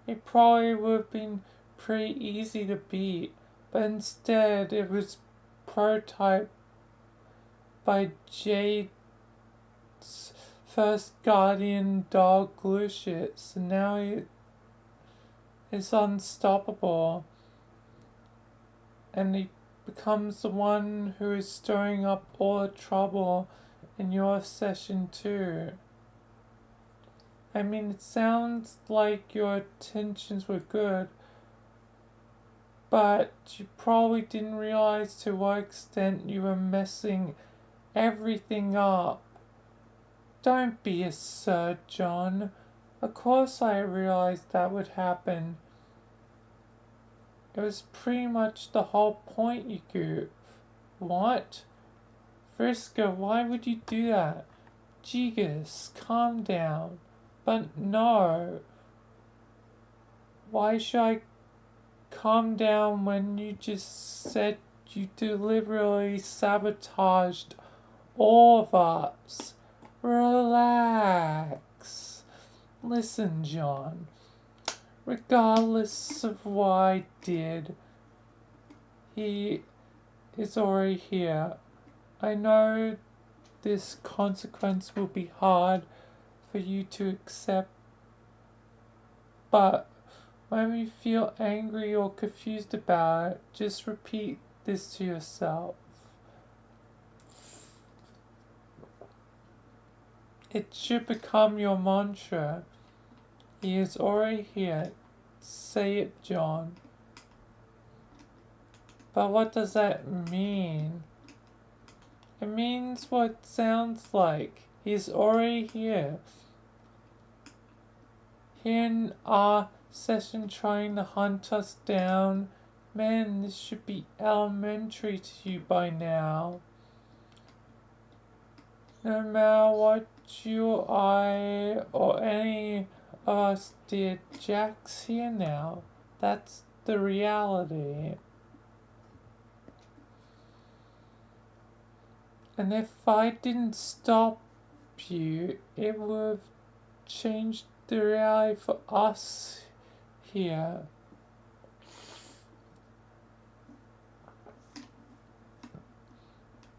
It probably would have been pretty easy to beat, but instead it was prototyped by Jade's first guardian dog Lucius, and now he is unstoppable. And he becomes the one who is stirring up all the trouble in your session too. I mean, it sounds like your intentions were good, but you probably didn't realize to what extent you were messing everything up. Don't be absurd, John. Of course I realized that would happen. It was pretty much the whole point, you goof. What? Friska, why would you do that? Jigus, calm down. But no. Why should I calm down when you just said you deliberately sabotaged all of us? Relax. Listen, John. Regardless of what I did, he is already here. I know this consequence will be hard for you to accept, but when you feel angry or confused about it, just repeat this to yourself. It should become your mantra. He is already here. Say it, John. But what does that mean? It means what it sounds like. He's already here. Here in our session trying to hunt us down. Man, this should be elementary to you by now. No matter what you, I, or any of us did, Jack's here now. That's the reality. And if I didn't stop you, it would have changed the reality for us here.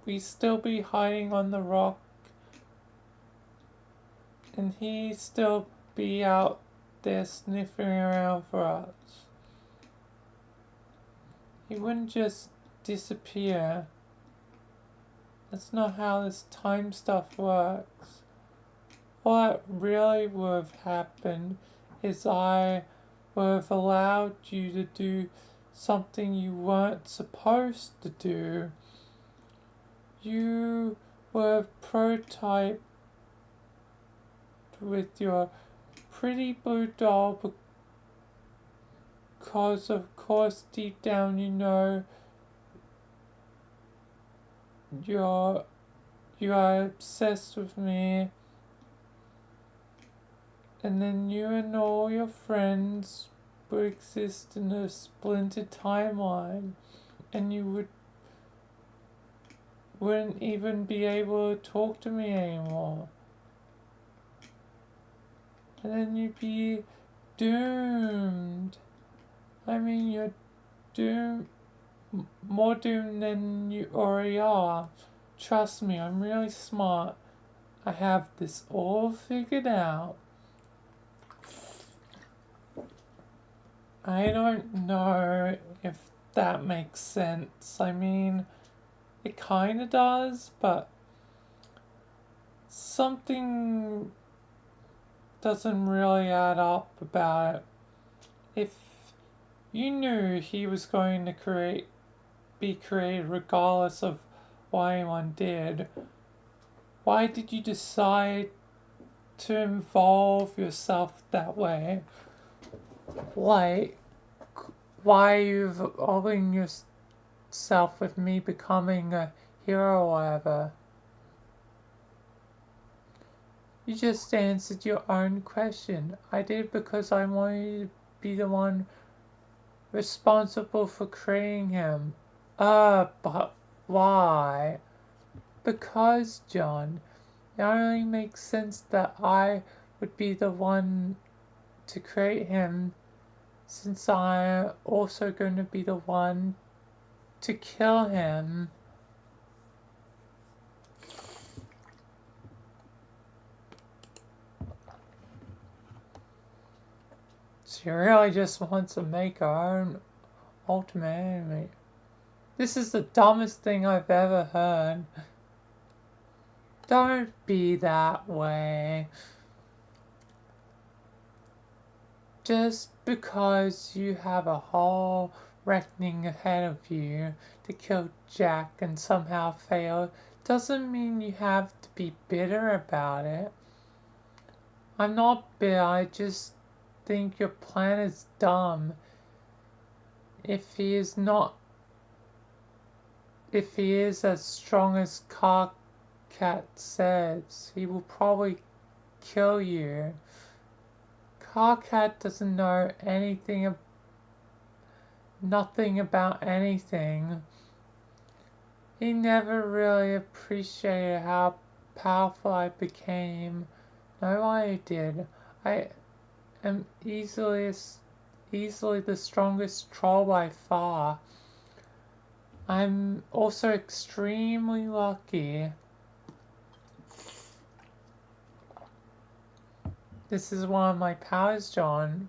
We'd still be hiding on the rock, and he'd still be out there sniffing around for us. He wouldn't just disappear. That's not how this time stuff works. All that really would have happened is I would have allowed you to do something you weren't supposed to do. You were prototyped with your pretty blue doll because of course deep down you know you are obsessed with me, and then you and all your friends would exist in a splintered timeline, and you wouldn't even be able to talk to me anymore. And then you'd be doomed. I mean, you're doomed. More doomed than you already are. Trust me, I'm really smart. I have this all figured out. I don't know if that makes sense. I mean, it kinda does, but something doesn't really add up about it. If you knew he was going to be created regardless of what anyone did, why did you decide to involve yourself that way? Like, why are you involving yourself with me becoming a hero or whatever? You just answered your own question. I did because I wanted you to be the one responsible for creating him. But why? Because, John, it only makes sense that I would be the one to create him, since I'm also going to be the one to kill him. She really just wants to make her own ultimate enemy. This is the dumbest thing I've ever heard. Don't be that way. Just because you have a whole reckoning ahead of you to kill Jack and somehow fail doesn't mean you have to be bitter about it. I'm not bitter, I just think your plan is dumb. If he is as strong as Carcat says, he will probably kill you. Carcat doesn't know nothing about anything. He never really appreciated how powerful I became. Nobody did. I am easily the strongest troll by far. I'm also extremely lucky. This is one of my powers, John.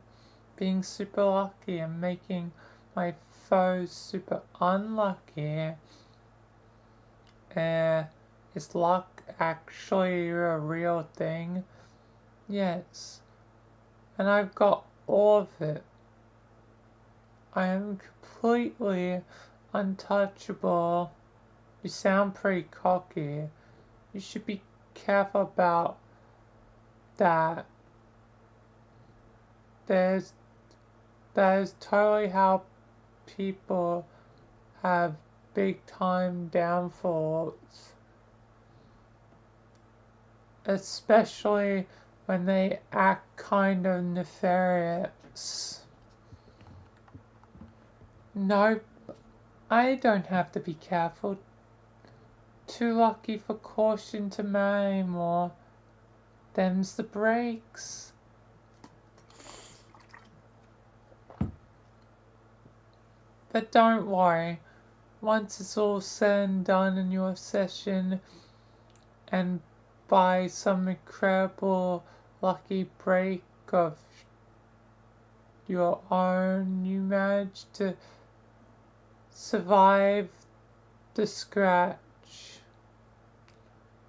Being super lucky and making my foes super unlucky. Is luck actually a real thing? Yes. and I've got all of it. I am completely untouchable. You sound pretty cocky. You should be careful about that. That is totally how people have big time downfalls. Especially when they act kind of nefarious. Nope, I don't have to be careful. Too lucky for caution to marry more. Them's the breaks. But don't worry, once it's all said and done in your session, and by some incredible lucky break of your own, you manage to survive the scratch,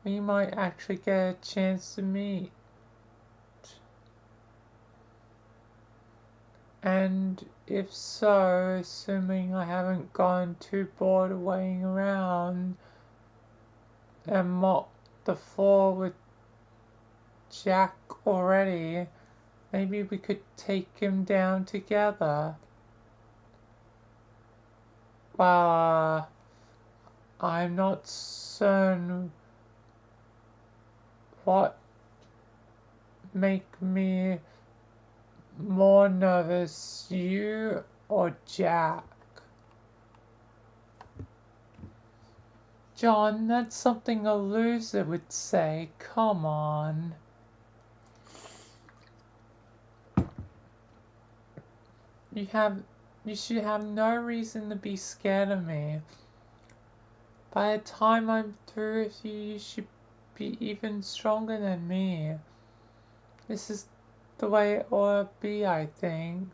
we might actually get a chance to meet. And if so, assuming I haven't gone too bored of waiting around and mopped the floor with Jack already, maybe we could take him down together. Well, I'm not certain what make me more nervous, you or Jack? John, that's something a loser would say. Come on. You should have no reason to be scared of me. By the time I'm through with you, you should be even stronger than me. This is the way it ought to be, I think.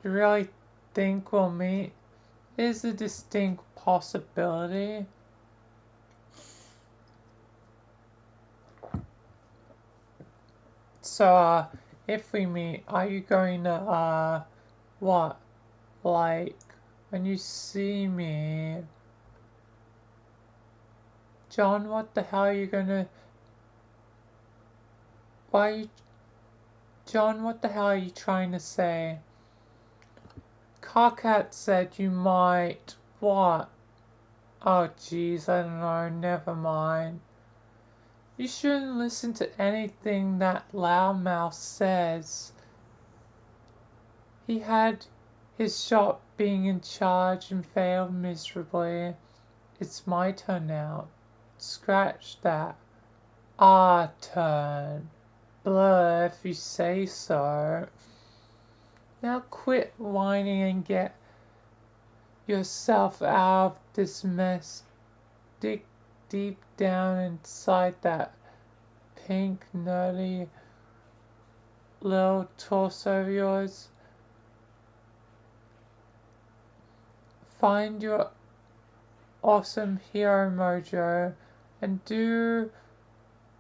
You really think we'll meet? Is a distinct possibility. So, if we meet, are you going to, what? Like, when you see me, John, what the hell are you gonna, John, what the hell are you trying to say? Carcat said you might, what? Oh jeez, I don't know, never mind. You shouldn't listen to anything that loudmouth says. He had his shot being in charge and failed miserably. It's my turn now. Scratch that. Our turn. Blur if you say so. Now quit whining and get yourself out of this mess. Dig deep down inside that pink, nerdy little torso of yours. Find your awesome hero mojo and do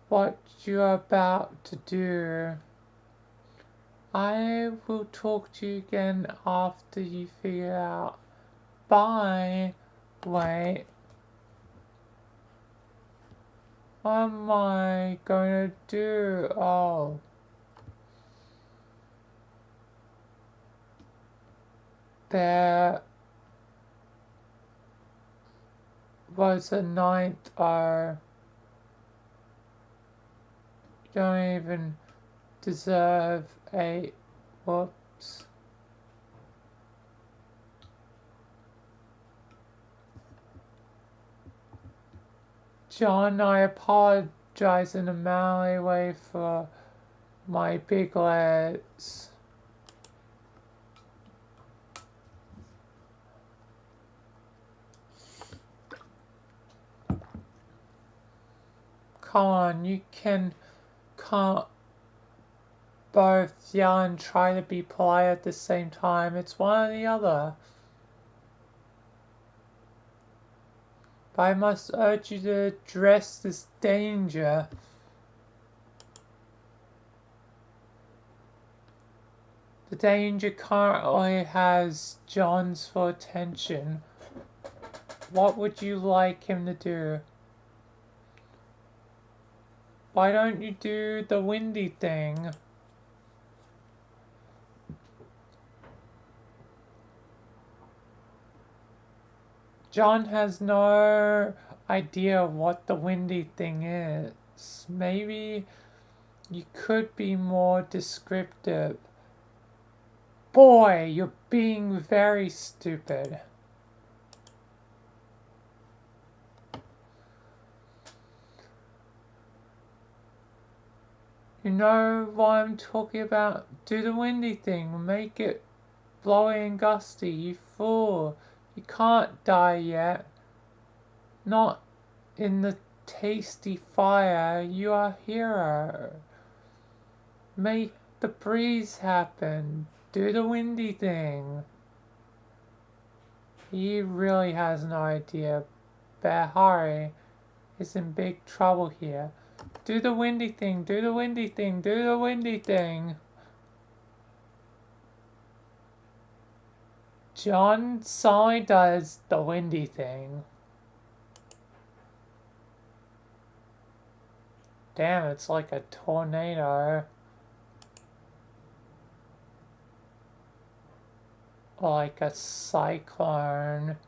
what you're about to do. I will talk to you again after you figure out. Bye. Wait. What am I going to do? Oh. There was a ninth R. You don't even deserve a whoops. John, I apologize in a manly way for my big legs. Come on, you can't both yell and try to be polite at the same time. It's one or the other. But I must urge you to address this danger. The danger currently has John's full attention. What would you like him to do? Why don't you do the windy thing? John has no idea what the windy thing is. Maybe you could be more descriptive. Boy, you're being very stupid. You know what I'm talking about? Do the windy thing. Make it blowy and gusty. You fool. You can't die yet. Not in the tasty fire. You are a hero. Make the breeze happen. Do the windy thing. He really has no idea. Bahari is in big trouble here. Do the windy thing. Do the windy thing. Do the windy thing. John suddenly does the windy thing. Damn, it's like a tornado. Or like a cyclone.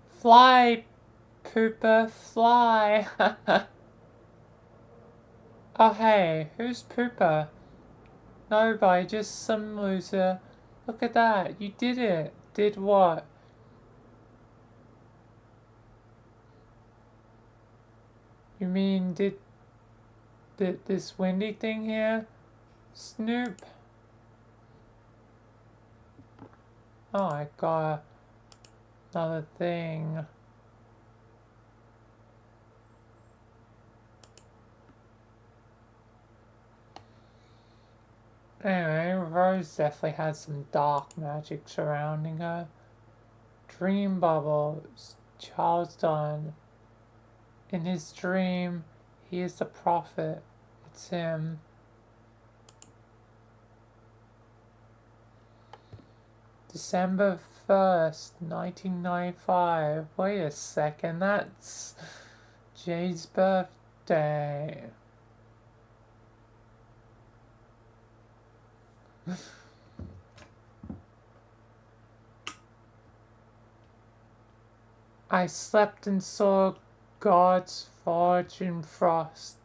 Fly, Pooper, fly. Oh hey, who's Pooper? Nobody, just some loser. Look at that, you did it. Did what? You mean did this windy thing here? Snoop? Oh, I got another thing. Anyway, Rose definitely has some dark magic surrounding her. Dream bubbles. Charleston. In his dream, he is the prophet. It's him. December 1st, 1995. Wait a second, that's Jay's birthday. I slept and saw God's fortune frost.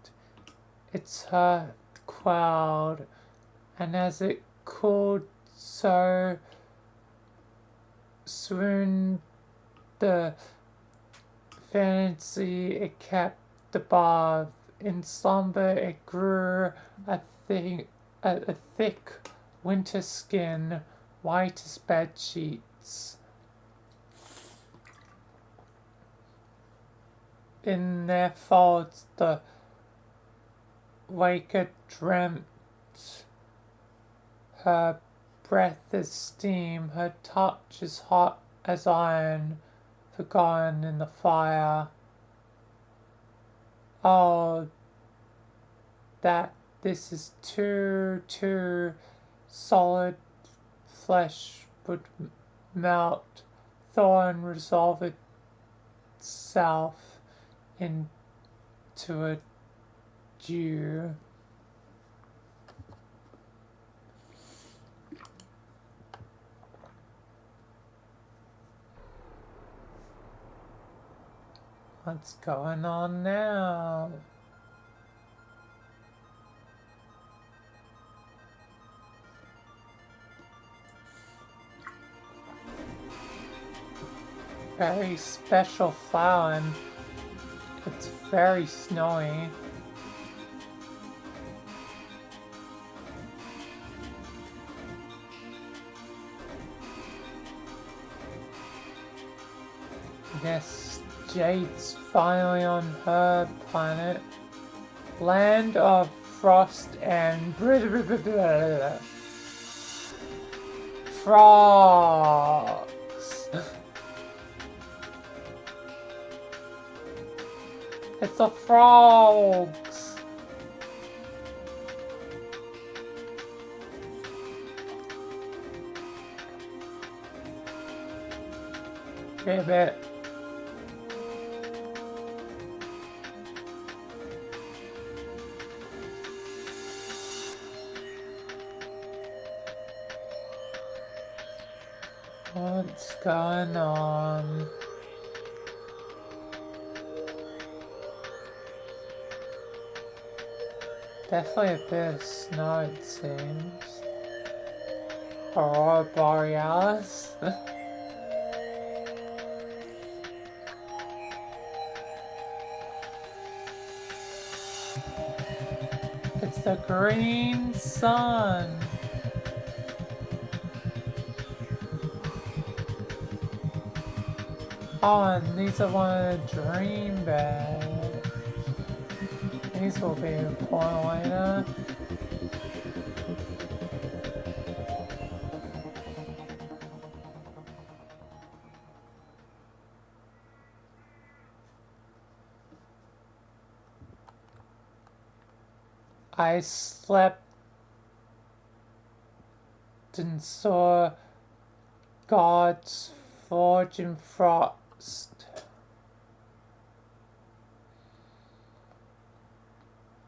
Its hurt quelled, and as it cooled, so swooned the fancy it kept above. In slumber it grew a thick winter skin, white as bed sheets. In their folds the waker dreamt, her breath is steam, her touch is hot as iron, forgotten in the fire. Oh, that this is too solid flesh would melt, thorn resolve itself into a dew. What's going on now? Very special flower, and it's very snowy. Yes, Jade's finally on her planet. Land of frost and frogs. It's the frogs. Ribbit. What's going on? Definitely a bit of snow, it seems. Aurora Borealis. It's the green sun. Oh, and these are one of the dream bags. These will be important later. I slept and saw God's forge and frost.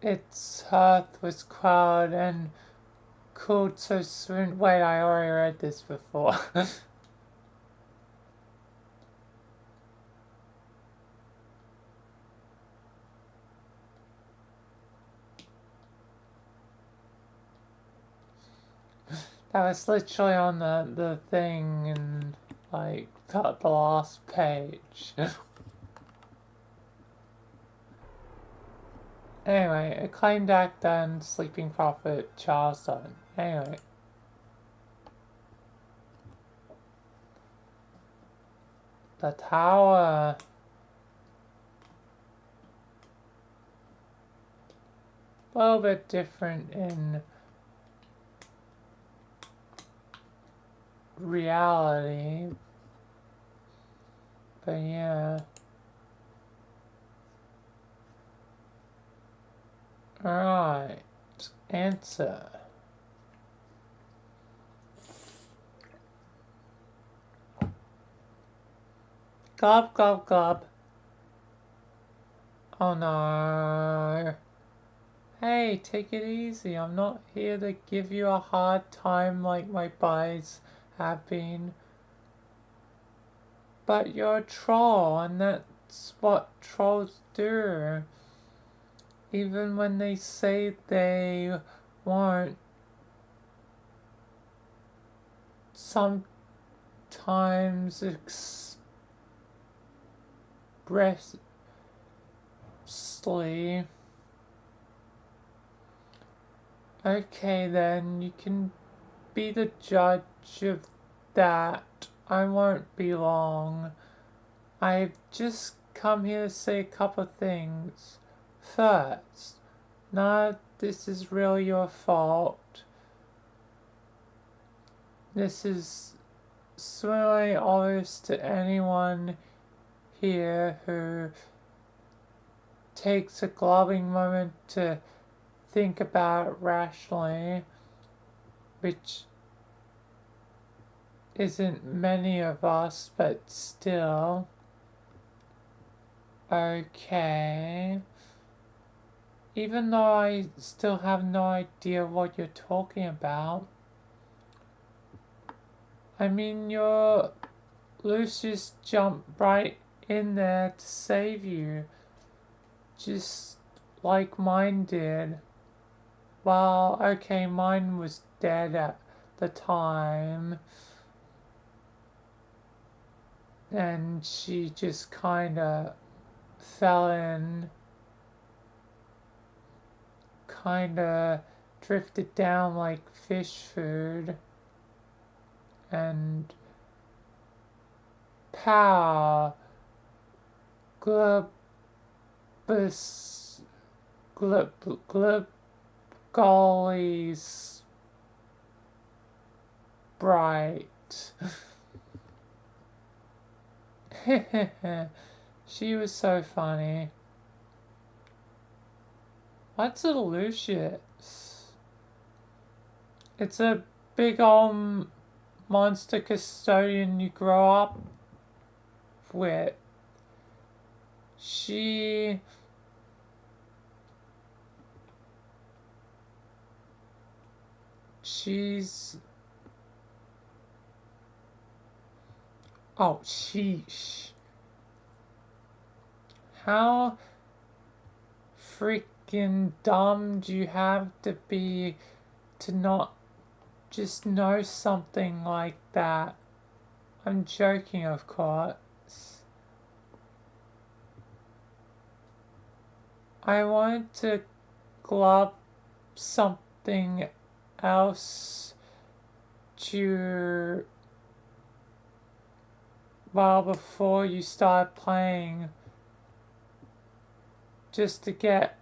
Its hearth was cold and cooled so soon. Wait, I already read this before. That was literally on the thing in, like, the last page. Anyway, acclaimed actor and sleeping prophet Charleston. Anyway. The tower. A little bit different in reality. But yeah. Alright. Answer. Gob, gob, gob. Oh no. Hey, take it easy. I'm not here to give you a hard time like my buddies have been. But you're a troll, and that's what trolls do. Even when they say they won't, sometimes expressly. Okay then, you can be the judge of that. I won't be long. I've just come here to say a couple of things. First, none of this is really your fault. This is certainly obvious to anyone here who takes a glowing moment to think about it rationally, which isn't many of us, but still. Okay. Even though I still have no idea what you're talking about. I mean, your Lucius jumped right in there to save you. Just like mine did. Well, okay, mine was dead at the time. And she just kinda fell in. Kinda drifted down like fish food. And pow, gollies, Right. She was so funny. What's a Lucius? It's a big old monster custodian you grow up with. She's oh, sheesh. How freaking dumb do you have to be to not just know something like that? I'm joking, of course. I wanted to glub something else to, well, before you start playing, just to get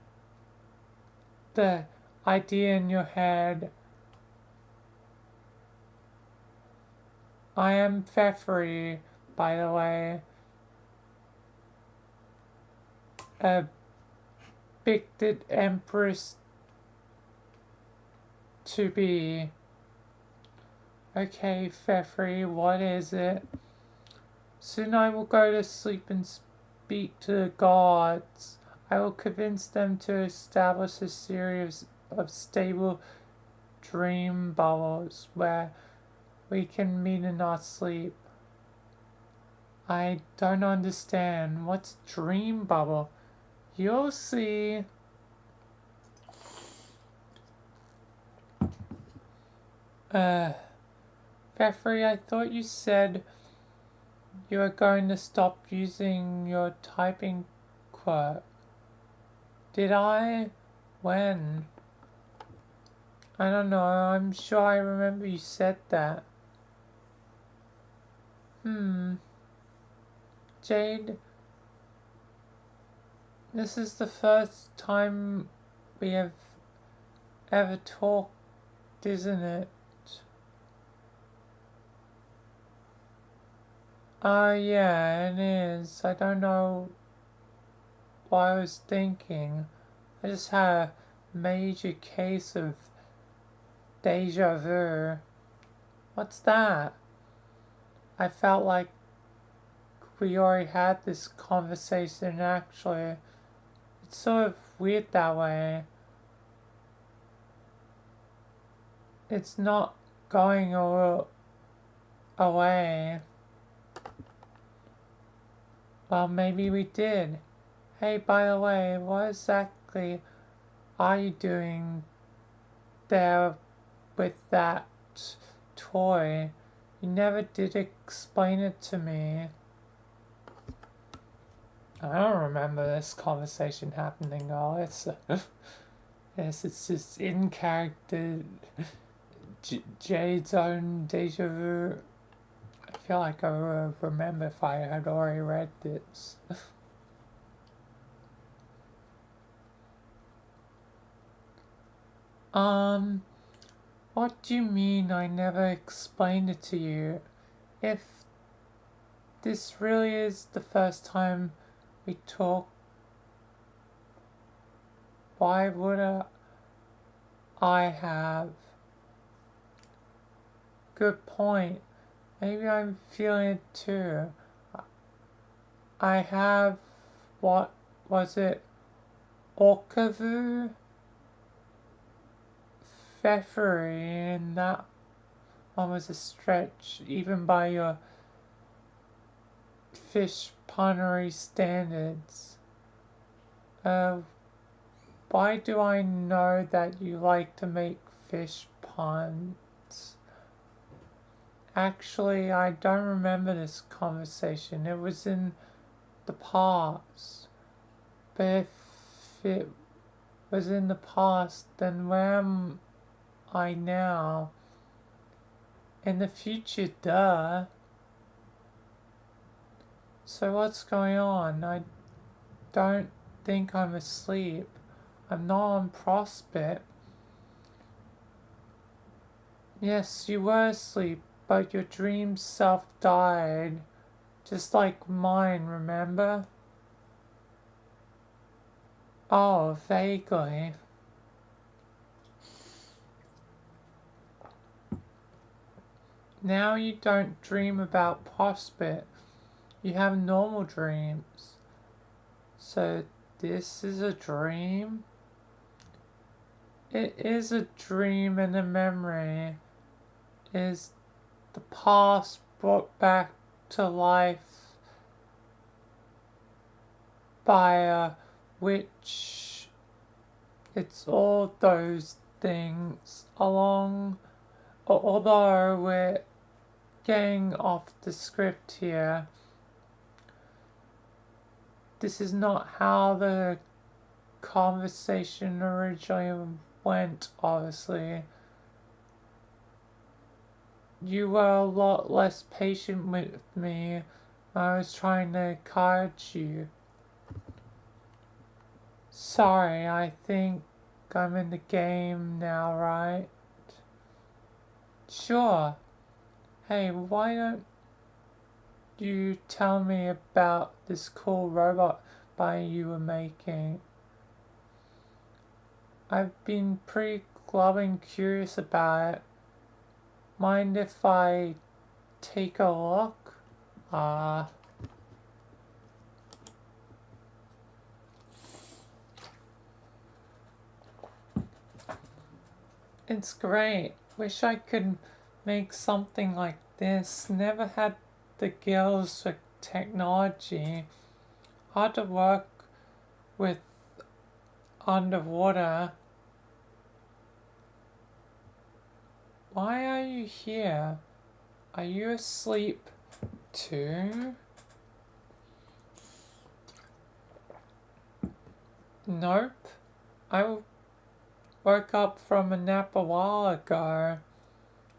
the idea in your head. I am Pfeffery, by the way. A Victed Empress to be. Okay, Pfeffery, what is it? Soon I will go to sleep and speak to the gods. I will convince them to establish a series of stable dream bubbles where we can meet in our sleep. I don't understand. What's dream bubble? You'll see. Pfeffery, I thought you said you were going to stop using your typing quirk. Did I? When? I don't know. I'm sure I remember you said that. Jade, this is the first time we have ever talked, isn't it? Yeah, it is. I don't know what I was thinking. I just had a major case of deja vu. What's that? I felt like we already had this conversation, actually. It's sort of weird that way. It's not going away. Well, maybe we did. Hey, by the way, what exactly are you doing there with that toy? You never did explain it to me. I don't remember this conversation happening, all. It's just in character. Jade's own deja vu. I feel like I would remember if I had already read this. What do you mean I never explained it to you? If this really is the first time we talk, why would I have? Good point. Maybe I'm feeling it too. I have, what was it? Orcavu? Pfeffery, and that one was a stretch, even by your fish punnery standards. Why do I know that you like to make fish puns? Actually, I don't remember this conversation. It was in the past. But if it was in the past, then where am I now? In the future, duh. So what's going on? I don't think I'm asleep. I'm not on prospect. Yes, you were asleep. but your dream self died, just like mine, remember? Oh, vaguely. Now you don't dream about Prospect. You have normal dreams. So this is a dream? It is a dream and a memory. Is the past brought back to life by a witch? It's all those things although we're getting off the script here. This is not how the conversation originally went, obviously. You were a lot less patient with me. I was trying to encourage you. Sorry, I think I'm in the game now, right? Sure. Hey, why don't you tell me about this cool robot you were making? I've been pretty glowing curious about it. Mind if I take a look? It's great. Wish I could make something like this. Never had the skills for technology. Hard to work with underwater. Why are you here? Are you asleep too? Nope. I woke up from a nap a while ago.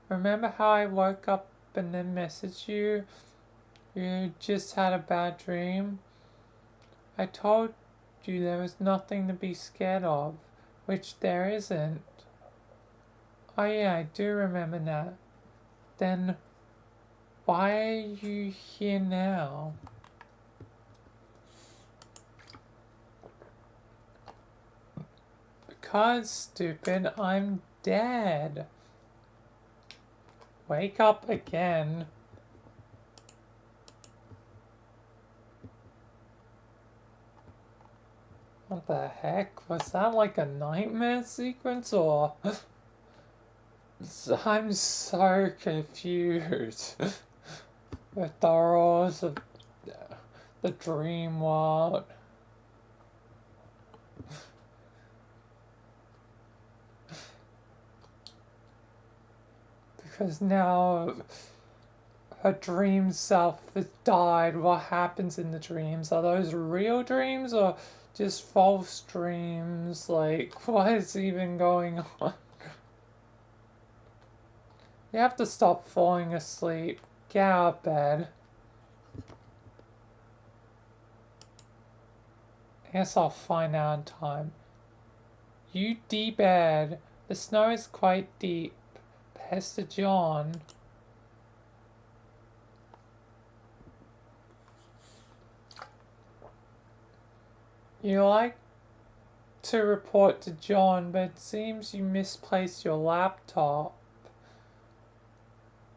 Remember how I woke up and then messaged you? You just had a bad dream? I told you there was nothing to be scared of, which there isn't. Oh yeah, I do remember that. Then why are you here now? Because, stupid, I'm dead. Wake up again. What the heck? Was that like a nightmare sequence or... I'm so confused with the rules of the dream world. Because now her dream self has died. What happens in the dreams? Are those real dreams or just false dreams? Like, what is even going on? You have to stop falling asleep. Get out of bed. I guess I'll find out in time. You D-bed. The snow is quite deep. Pastor John. You like to report to John, but it seems you misplaced your laptop.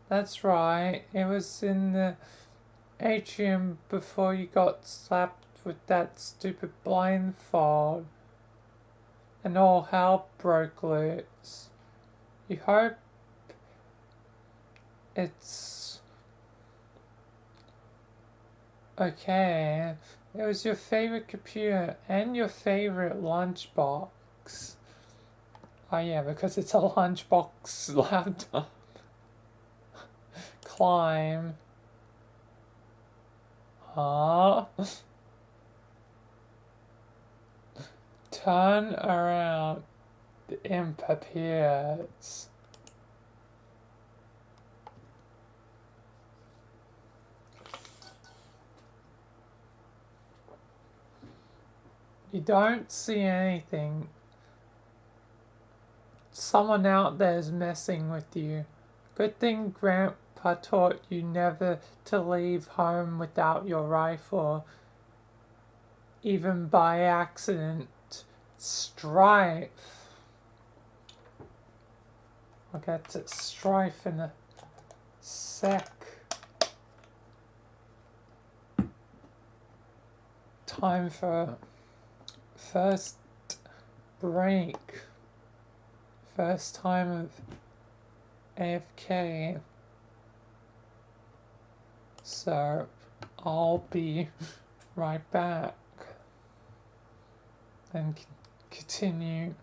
That's right. It was in the atrium before you got slapped with that stupid blindfold. And all hell broke loose. You hope it's okay. It was your favorite computer and your favorite lunchbox. Oh yeah, because it's a lunchbox laptop. Climb. Huh? Turn around. The imp appears. You don't see anything. Someone out there is messing with you. Good thing Grandpa Grandpa taught you never to leave home without your rifle, even by accident. Strife. I'll get to strife in a sec. Time for first break. First time of AFK. So I'll be right back and continue.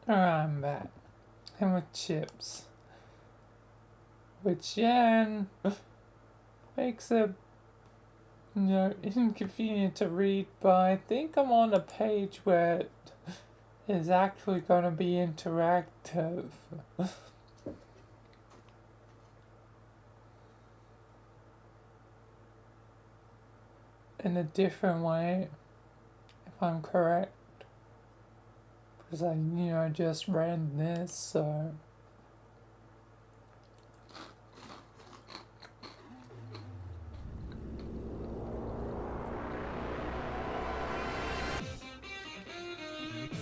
I'm back. And with chips. Which, yeah, makes it, you know, inconvenient to read, but I think I'm on a page where it is actually going to be interactive. In a different way, if I'm correct. Because I, you know, just read this, so...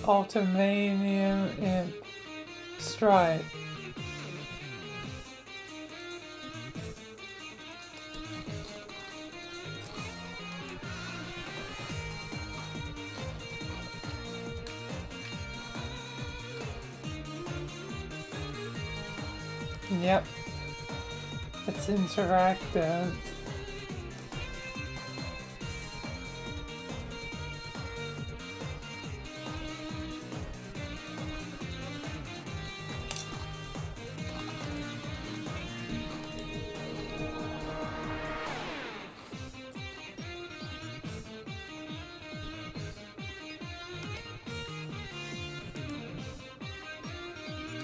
Ultimanium and Strike. Yep. It's interactive.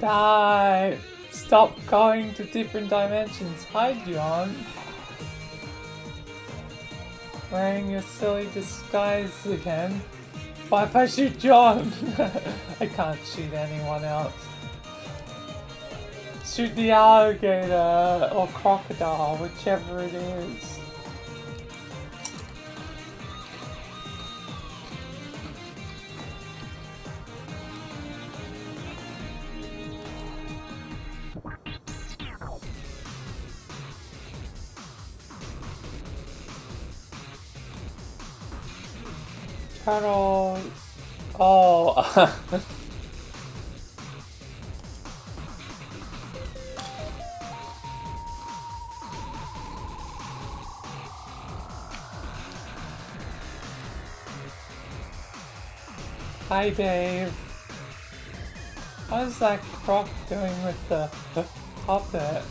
Die! Stop going to different dimensions. Hi, John. Wearing your silly disguise again. What if I shoot John? I can't shoot anyone else. Shoot the alligator or crocodile, whichever it is. Turtles. Oh. Hi, Dave. How's that croc doing with the puppet?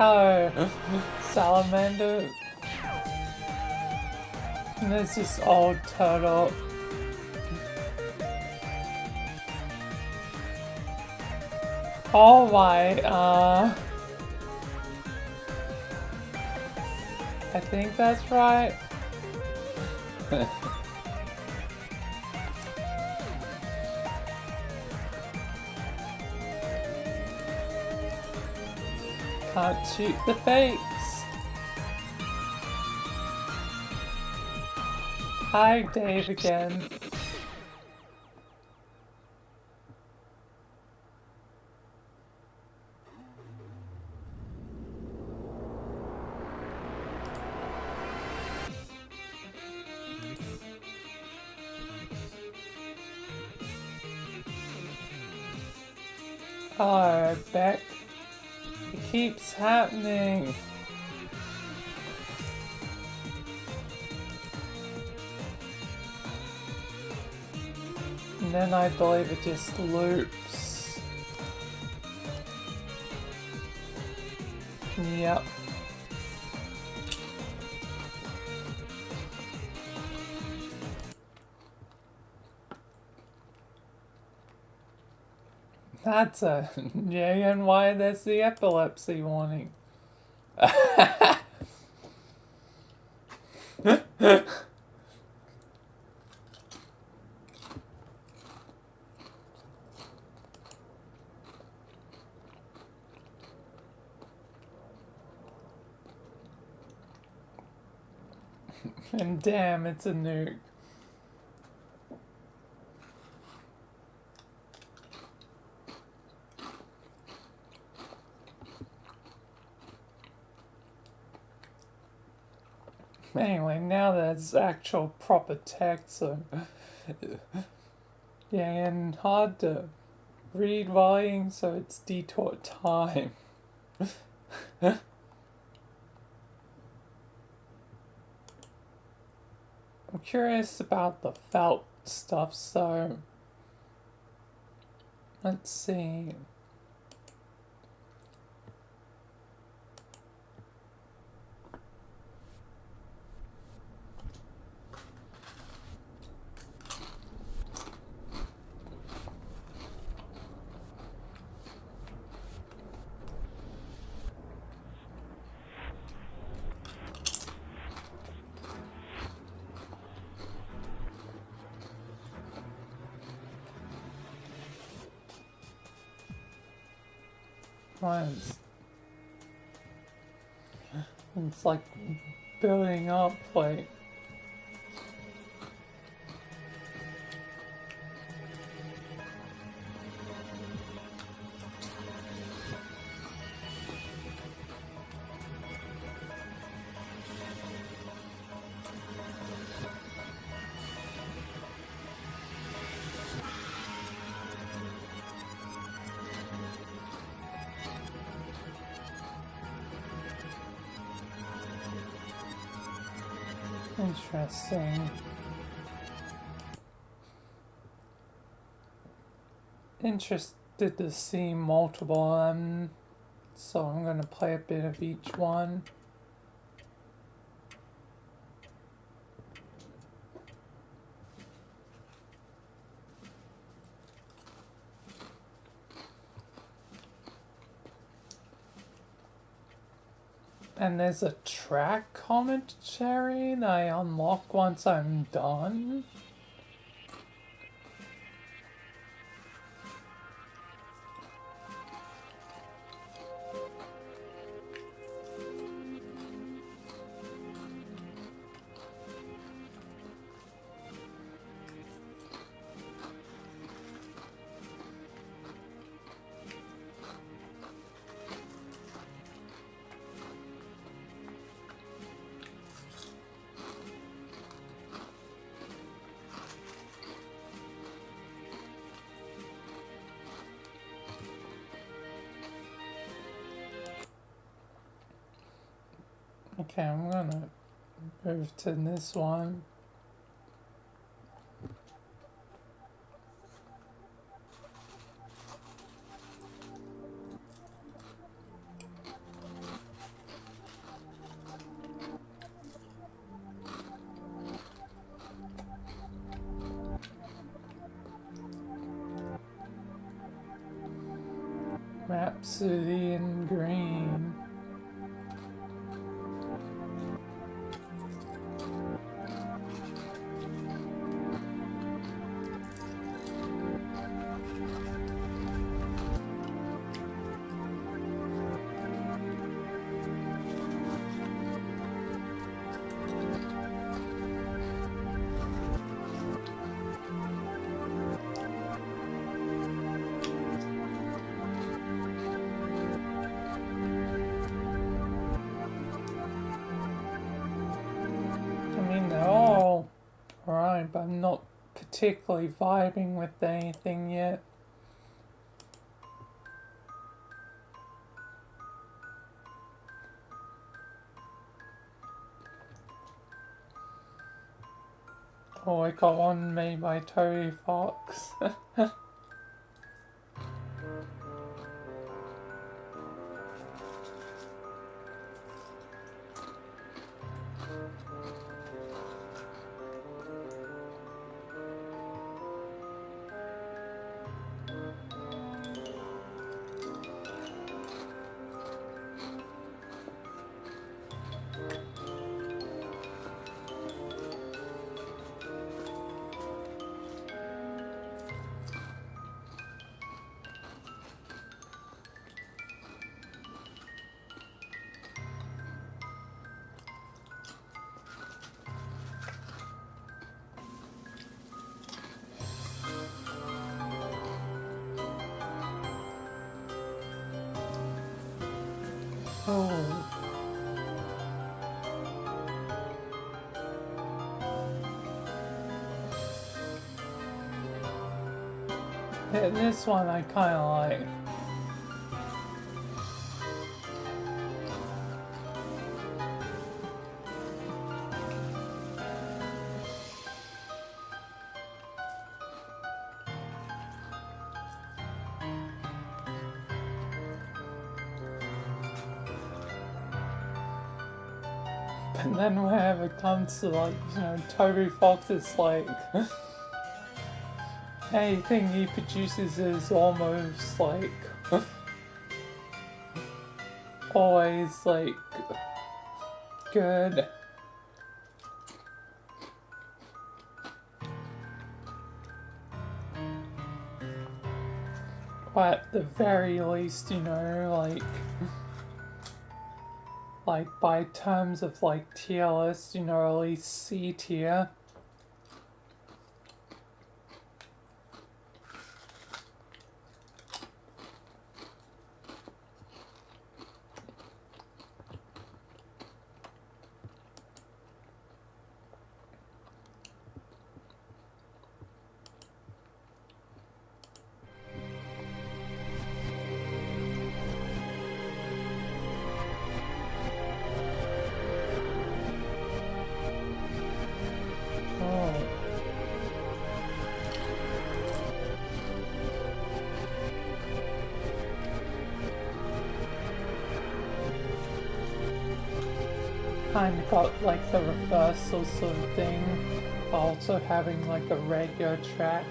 Oh, salamander. And there's this old turtle. Oh my, I think that's right. Can't shoot the fakes. Hi, Dave again. Oh, Beck. It keeps happening. And then I believe it just loops. Yep. That's a... yeah, and why there's the epilepsy warning. And damn, it's a nuke. Anyway, now there's actual proper text, so yeah, and hard to read volume, so it's detour time. I'm curious about the felt stuff, so let's see. It's like building up, like. Interesting. Interested to see multiple of them, so I'm gonna play a bit of each one. And there's a track commentary that I unlock once I'm done. Okay, I'm gonna move to this one. Rhapsody in Green. But I'm not particularly vibing with anything yet. Oh, I got one made by Toby Fox. Oh. This one I kind of like. And then whenever it comes to, like, you know, Toby Fox is like anything he produces is almost like always like good. Or at the very least, you know, like by terms of like tier list, you know, at least C tier. Kind of got like the reversal sort of thing, also having like a radio track.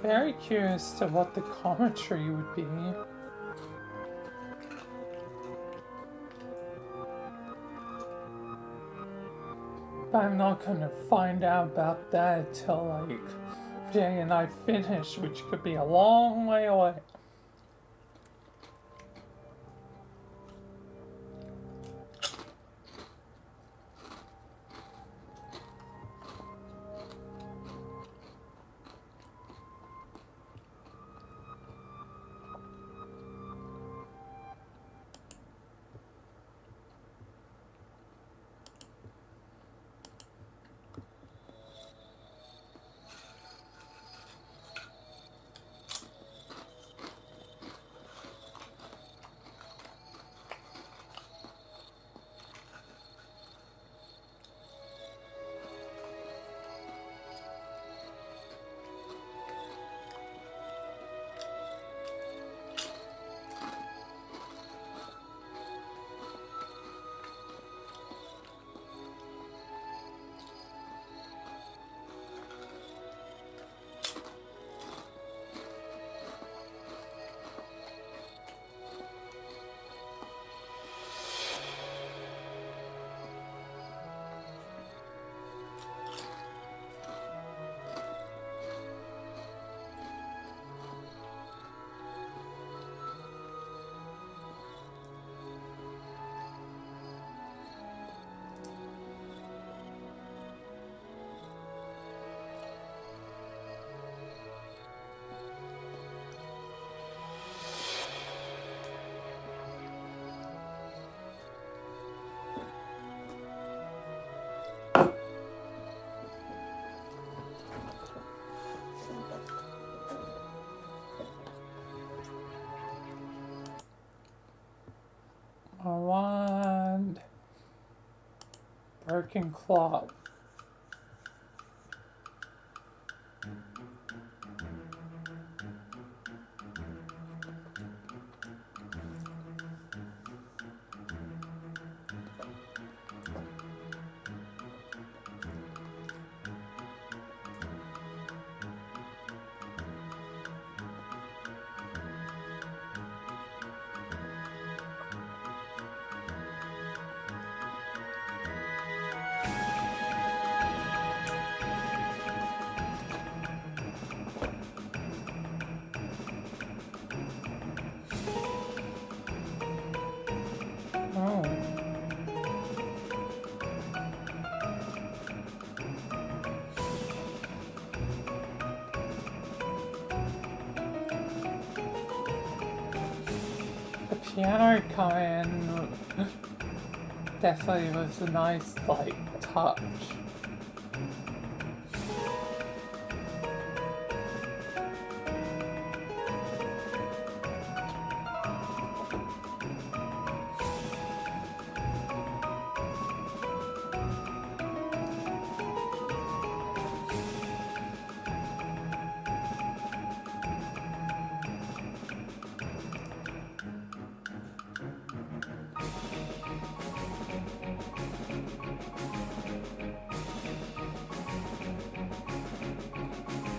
Very curious to what the commentary would be. But I'm not gonna find out about that till like Jay and I finish, which could be a long way away. Wand. Broken clock. piano coming definitely was a nice, like, touch.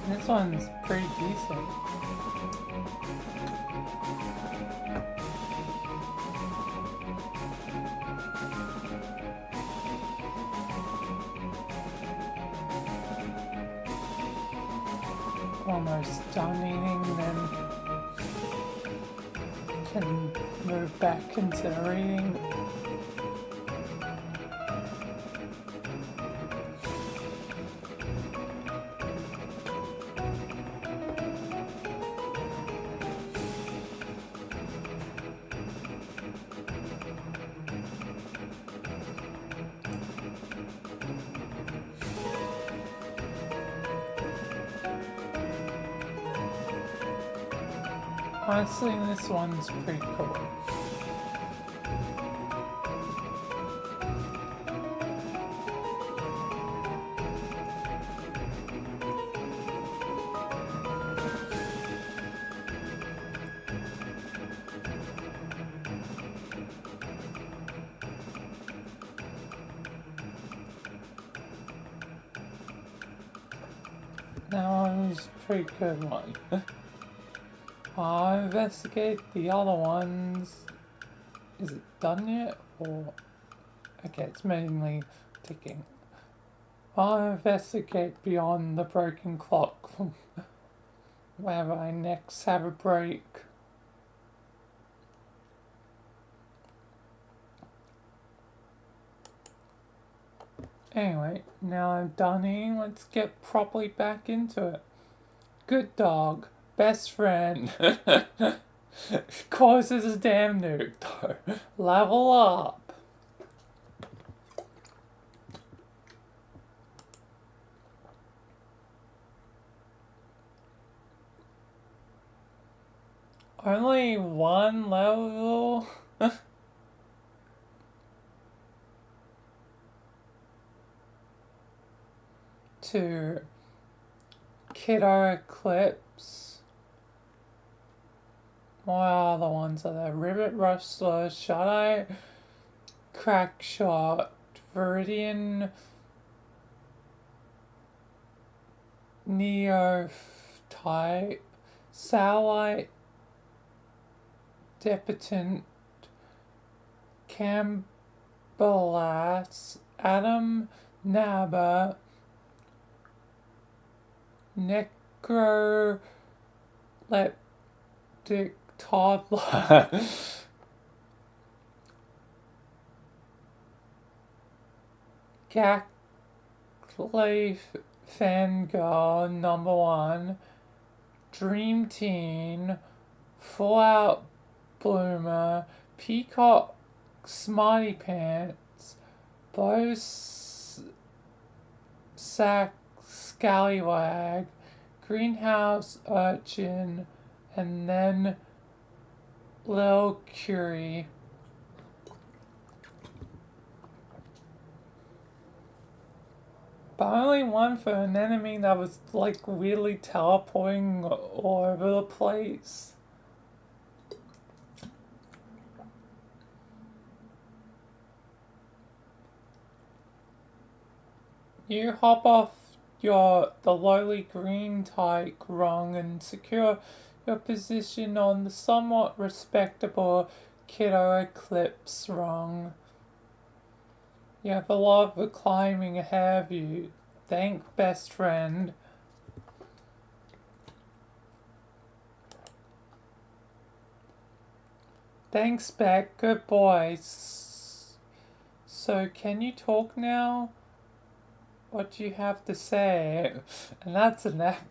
This one's pretty decent. Almost done eating, then can move back into reading. Honestly, this one's pretty cool. That one's a pretty good one. I'll investigate the other ones. Is it done yet? Or okay, it's mainly ticking. I'll investigate beyond the broken clock from wherever I next have a break. Anyway, now I'm done eating, let's get properly back into it. Good dog. Best friend. Causes a damn nuke though. Level up. Only one level? To Kiddo Eclipse. What are the ones are there? Rivet Rustler, Shut-Eye, Crackshot, Viridian, Neophyte, Satellite, Depetent, Cambalas, Adam, Naba, Necroleptic Toddler, Gackley Fangirl number 1, Dream Teen, Fallout Bloomer, Peacock Smarty Pants, Bose Sack Scallywag, Greenhouse Urchin, and then Lil Curie. But only one for an enemy that was like weirdly teleporting all over the place. You hop off the lowly green tyke rung and secure your position on the somewhat respectable Kiddo Eclipse rung. You have a lot of climbing ahead of you. Thank best friend. Thanks, Beck. Good boy. So, can you talk now? What do you have to say? And that's enough.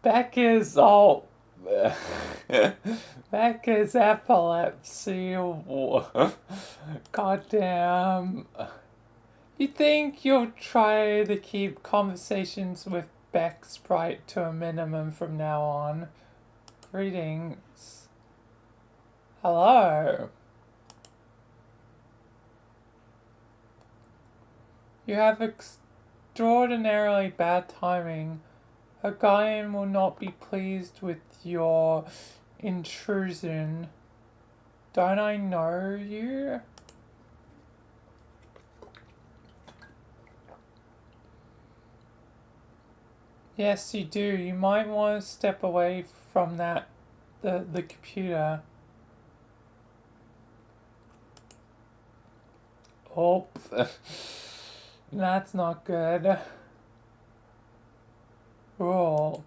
Beck is all Becca's epilepsy. Goddamn. You think you'll try to keep conversations with Beck Sprite to a minimum from now on? Greetings. Hello. You have extraordinarily bad timing. A guardian will not be pleased with your intrusion. Don't I know you? Yes, you do. You might want to step away from the computer. Oh, that's not good. Roll.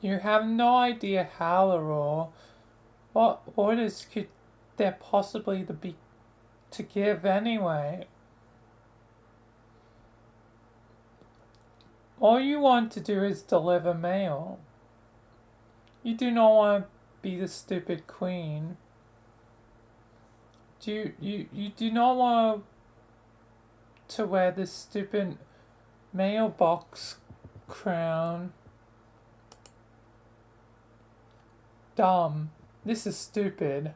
You have no idea how to roll. What orders could there possibly be to give anyway? All you want to do is deliver mail. You do not want to be the stupid queen. You do not want to wear this stupid mailbox crown. Dumb. This is stupid.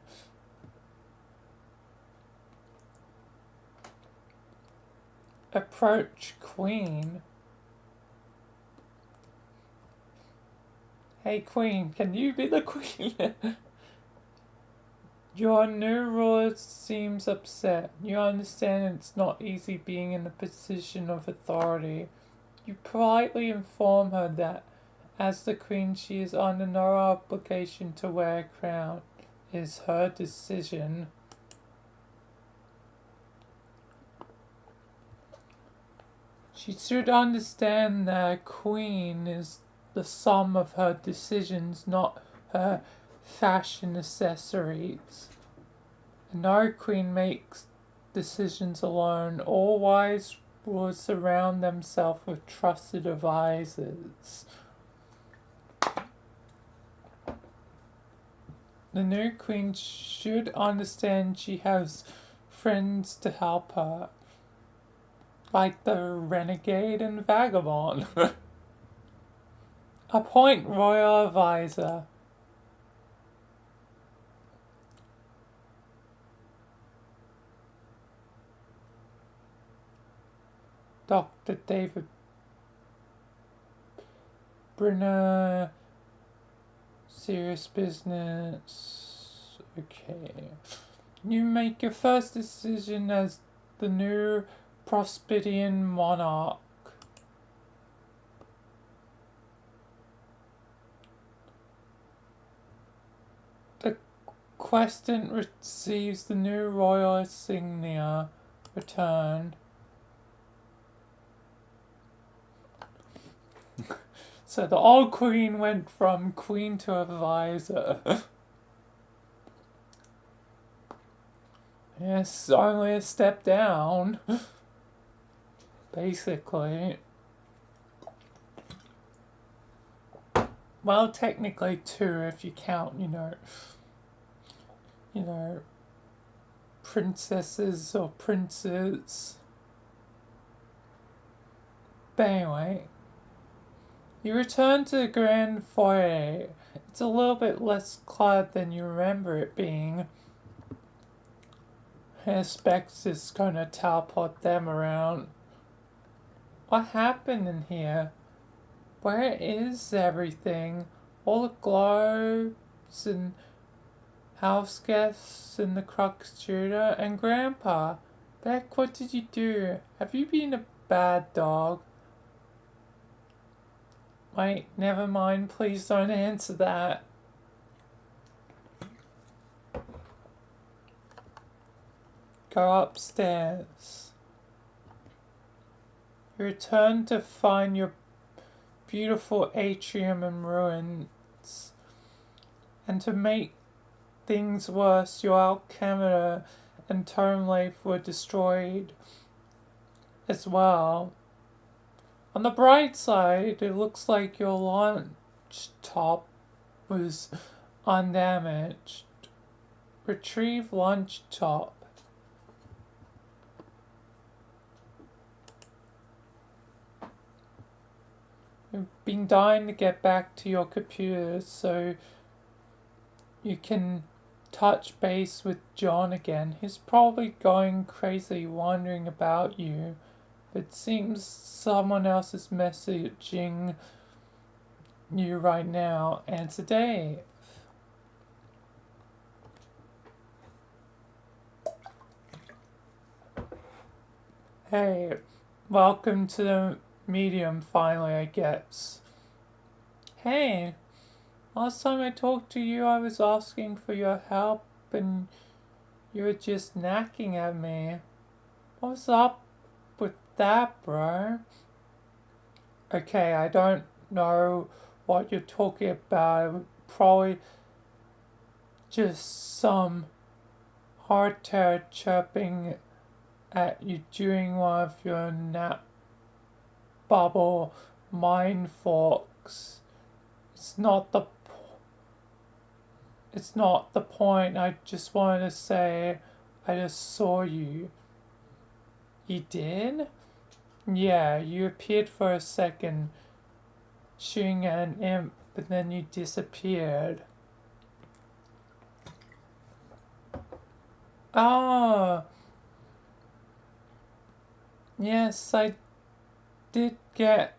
Approach queen. Hey queen, can you be the queen? Your new ruler seems upset. You understand it's not easy being in a position of authority. You politely inform her that as the queen she is under no obligation to wear a crown. It is her decision. She should understand that a queen is the sum of her decisions, not her fashion accessories. No queen makes decisions alone. All wise rulers surround themselves with trusted advisors. The new queen should understand she has friends to help her, like the renegade and vagabond. Appoint royal advisor. Dr. David Brenner. Serious business. Okay. You make your first decision as the new Prosperian monarch. The questant receives the new royal insignia. Return. So the old queen went from queen to advisor. Yes, only a step down. Basically. Well, technically two if you count, princesses or princes. But anyway. You return to the grand foyer. It's a little bit less cluttered than you remember it being. I expect it's gonna teleport them around. What happened in here? Where is everything? All the globes and house guests and the crux shooter and Grandpa. Beck, what did you do? Have you been a bad dog? Wait, never mind. Please don't answer that. Go upstairs. You return to find your beautiful atrium in ruins, and to make things worse, your altimeter and term life were destroyed as well. On the bright side, it looks like your launch top was undamaged. Retrieve launch top. I've been dying to get back to your computer so you can touch base with John again. He's probably going crazy wondering about you. But it seems someone else is messaging you right now. Answer Dave. Hey, welcome to the medium finally, I guess. Hey, last time I talked to you, I was asking for your help and you were just nagging at me. What's up with that, bro? Okay, I don't know what you're talking about. Probably just some hardtail chirping at you during one of your nap bubble mind forks. It's not the point. I just wanted to say I just saw you. You did? Yeah, you appeared for a second shooting at an imp, but then you disappeared. Oh, yes, I did get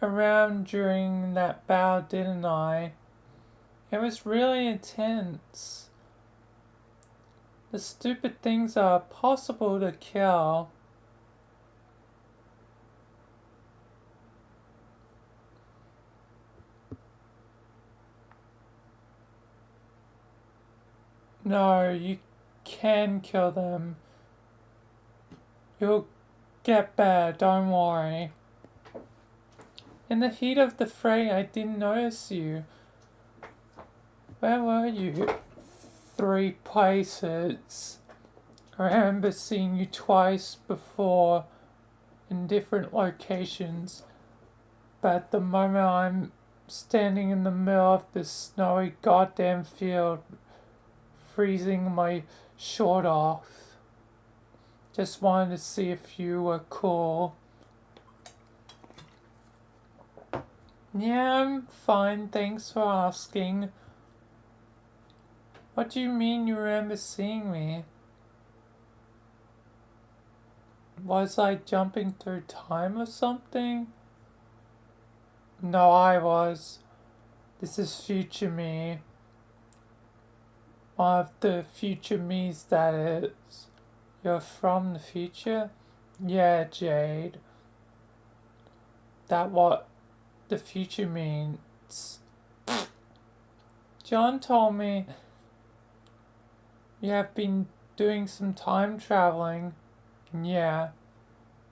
around during that battle, didn't I? It was really intense. The stupid things are possible to kill. No, you can kill them. You'll get better, don't worry. In the heat of the fray, I didn't notice you. Where were you? 3 places. I remember seeing you twice before in different locations, but at the moment I'm standing in the middle of this snowy goddamn field, freezing my short off. Just wanted to see if you were cool. Yeah, I'm fine, thanks for asking. What do you mean you remember seeing me? Was I jumping through time or something? No, I was. This is future me. One of the future me's, that is. You're from the future? Yeah, Jade. That what the future means. John told me you have been doing some time traveling. Yeah.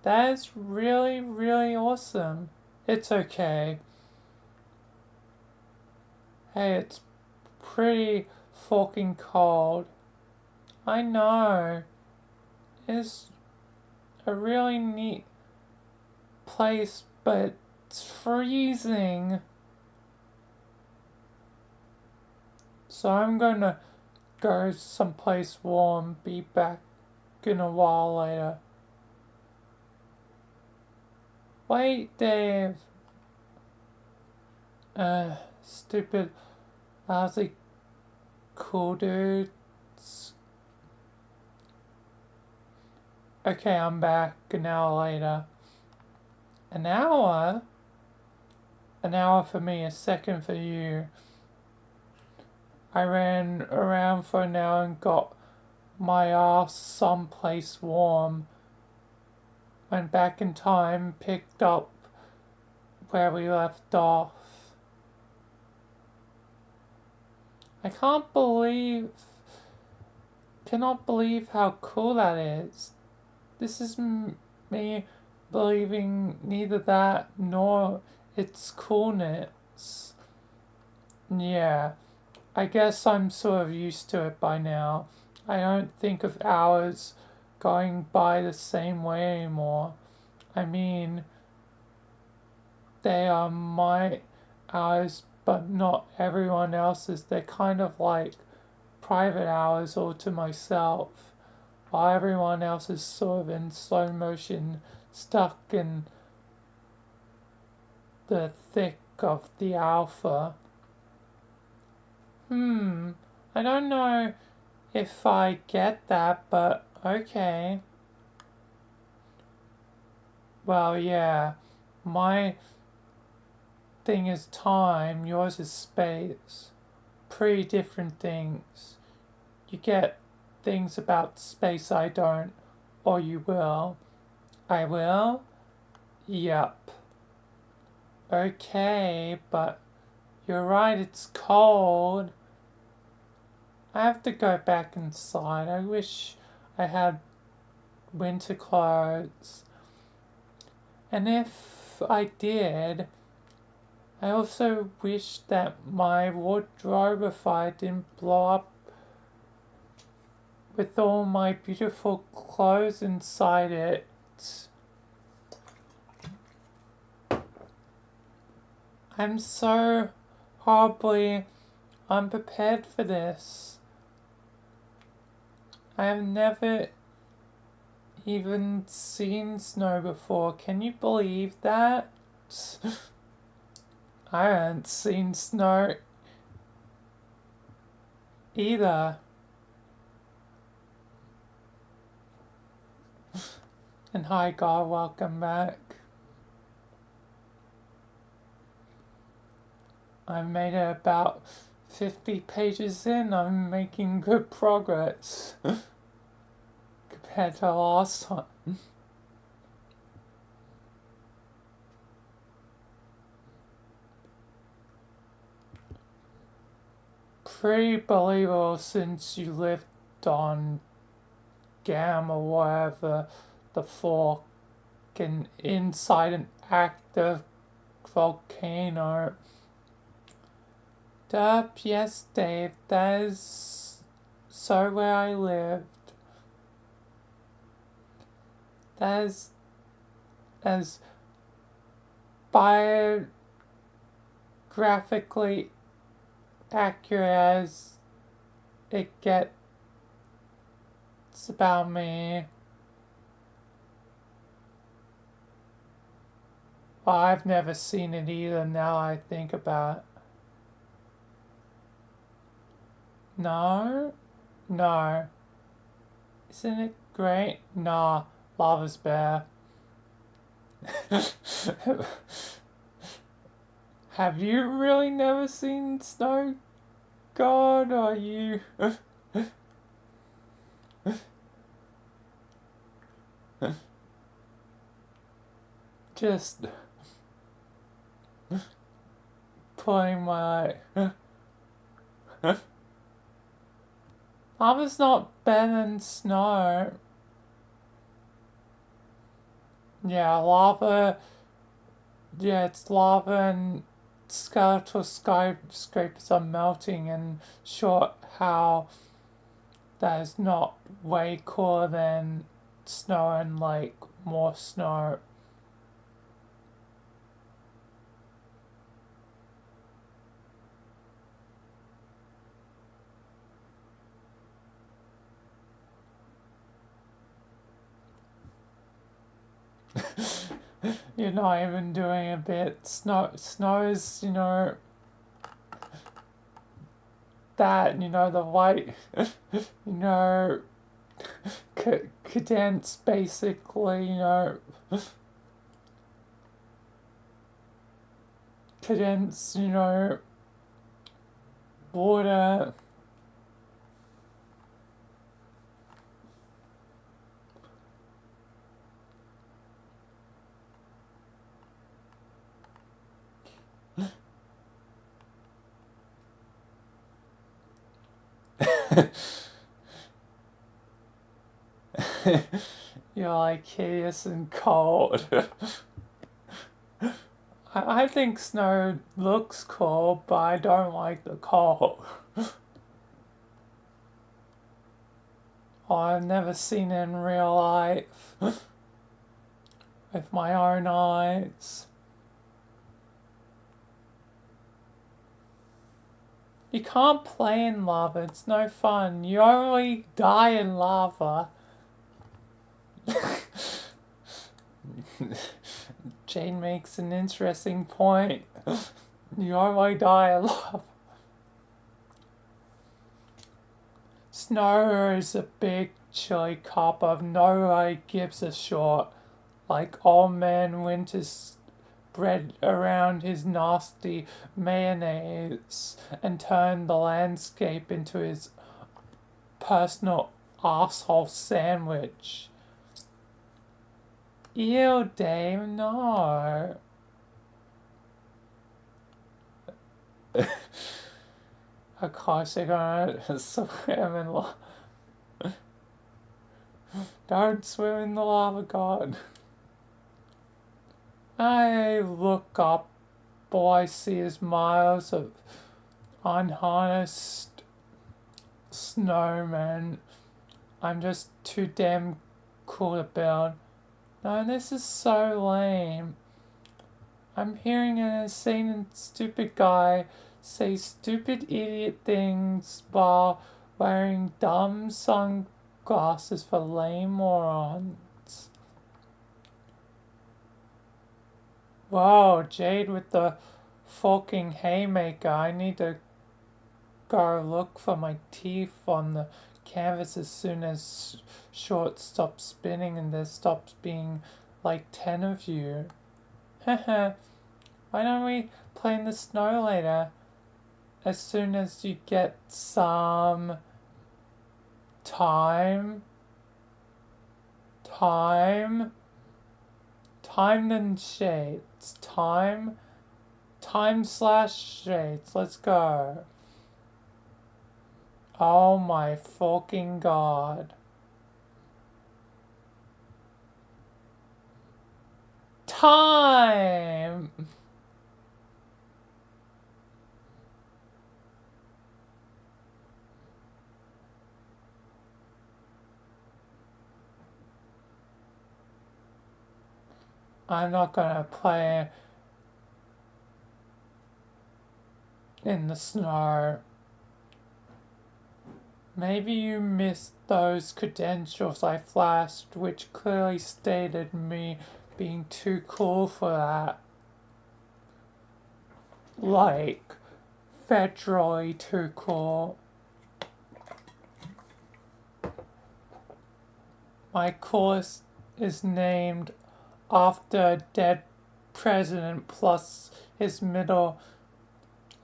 That is really, really awesome. It's okay. Hey, it's pretty fucking cold. I know. It's a really neat place, but it's freezing. So I'm gonna go someplace warm, be back in a while later. Wait, Dave. Stupid, lousy, cool dudes. Okay, I'm back an hour later. An hour? An hour for me, a second for you. I ran around for an hour and got my ass someplace warm. Went back in time, picked up where we left off. I cannot believe how cool that is. This is me believing neither that nor its coolness. Yeah, I guess I'm sort of used to it by now. I don't think of hours going by the same way anymore. I mean, they are my hours, but not everyone else's. They're kind of like private hours all to myself, while everyone else is sort of in slow motion, stuck in the thick of the alpha. I don't know if I get that, but okay. Well, yeah, my thing is time, yours is space. Pretty different things. You get things about space I don't, or you will. I will? Yup. Okay, but you're right, it's cold. I have to go back inside. I wish I had winter clothes. And if I did, I also wish that my wardrobe, if I didn't blow up with all my beautiful clothes inside it. I'm so horribly unprepared for this. I have never even seen snow before. Can you believe that? I haven't seen snow either. And hi God, welcome back. I made it about 50 pages in. I'm making good progress compared to the last one. Pretty believable since you lived on Gam or whatever the fork and inside an active volcano. Yes, Dave, that is so where I lived. That is as biographically accurate as it gets about me. Well, I've never seen it either now I think about it. No? No. Isn't it great? Nah, lava's bear. Have you really never seen Snow God? Are you... Just... putting my... Lava's not better than snow. Yeah, lava... Yeah, it's lava and skeletal skyscrapers are melting, and sure, how that is not way cooler than snow and like more snow. You're not even doing a bit. Snow is, you know, that, you know, the white, you know, condense basically, you know, condense, you know, water. You're like hideous and cold. I think snow looks cool, but I don't like the cold. I've never seen it in real life with my own eyes. You can't play in lava, it's no fun. You only die in lava. Jane makes an interesting point. You only die in lava. Snow is a big chili copper. Nobody gives a short. Like old man Winter's spread around his nasty mayonnaise and turned the landscape into his personal asshole sandwich. Ew, Dave, no. Of course you're gonna swim in lava. Don't swim in the lava, God. I look up, all I see is miles of unharnessed snowmen. I'm just too damn cool to build. No, this is so lame. I'm hearing an insane stupid guy say stupid idiot things while wearing dumb sunglasses for lame morons. Whoa, Jade with the fucking haymaker. I need to go look for my teeth on the canvas as soon as short stops spinning and there stops being like 10 of you. Haha. Why don't we play in the snow later? As soon as you get some time and shades. Time / shades. Let's go. Oh my fucking God. Time! I'm not gonna play in the snow. Maybe you missed those credentials I flashed, which clearly stated me being too cool for that. Like, federally too cool. My course is named after a dead president plus his middle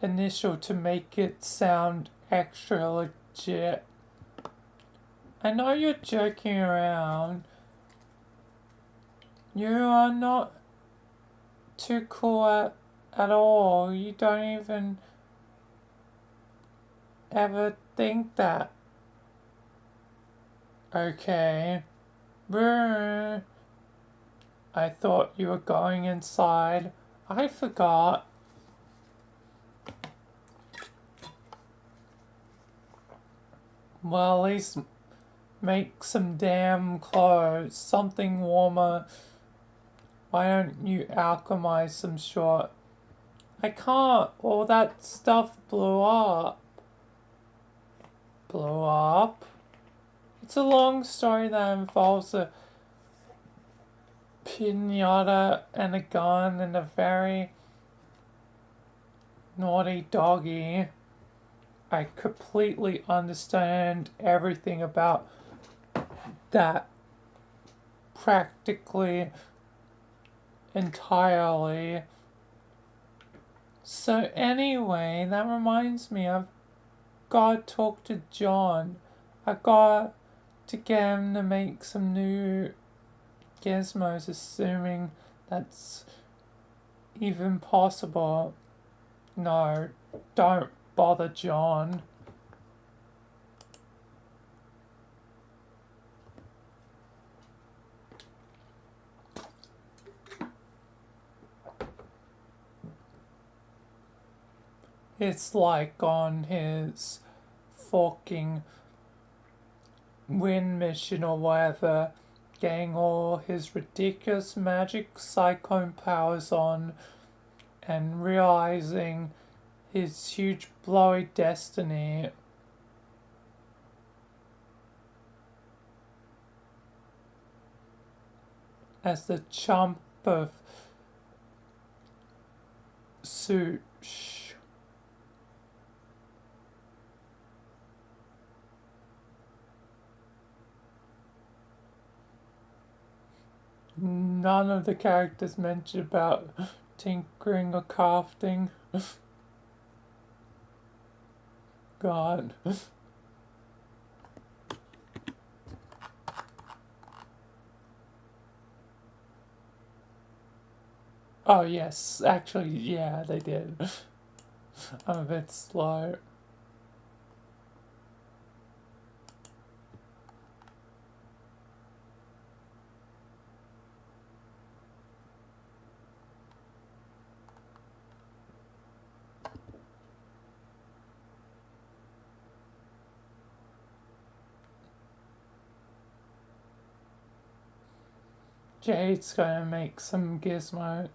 initial to make it sound extra legit. I know you're joking around. You are not too cool at all. You don't even ever think that. Okay. Brr. I thought you were going inside. I forgot. Well, at least make some damn clothes. Something warmer. Why don't you alchemize some short? I can't. All that stuff blew up. Blew up? It's a long story that involves a pinata and a gun and a very naughty doggy. I completely understand everything about that practically entirely. So anyway, that reminds me, I've got to talk to John. I got to get him to make some new gizmos, assuming that's even possible. No, don't bother John. it's like on his fucking win mission or whatever, getting all his ridiculous magic cyclone powers on and realizing his huge blowy destiny. As the chump of Sush. None of the characters mentioned about tinkering or crafting. God. Oh yes, actually, yeah, they did. I'm a bit slow. Jade's gonna make some gizmos.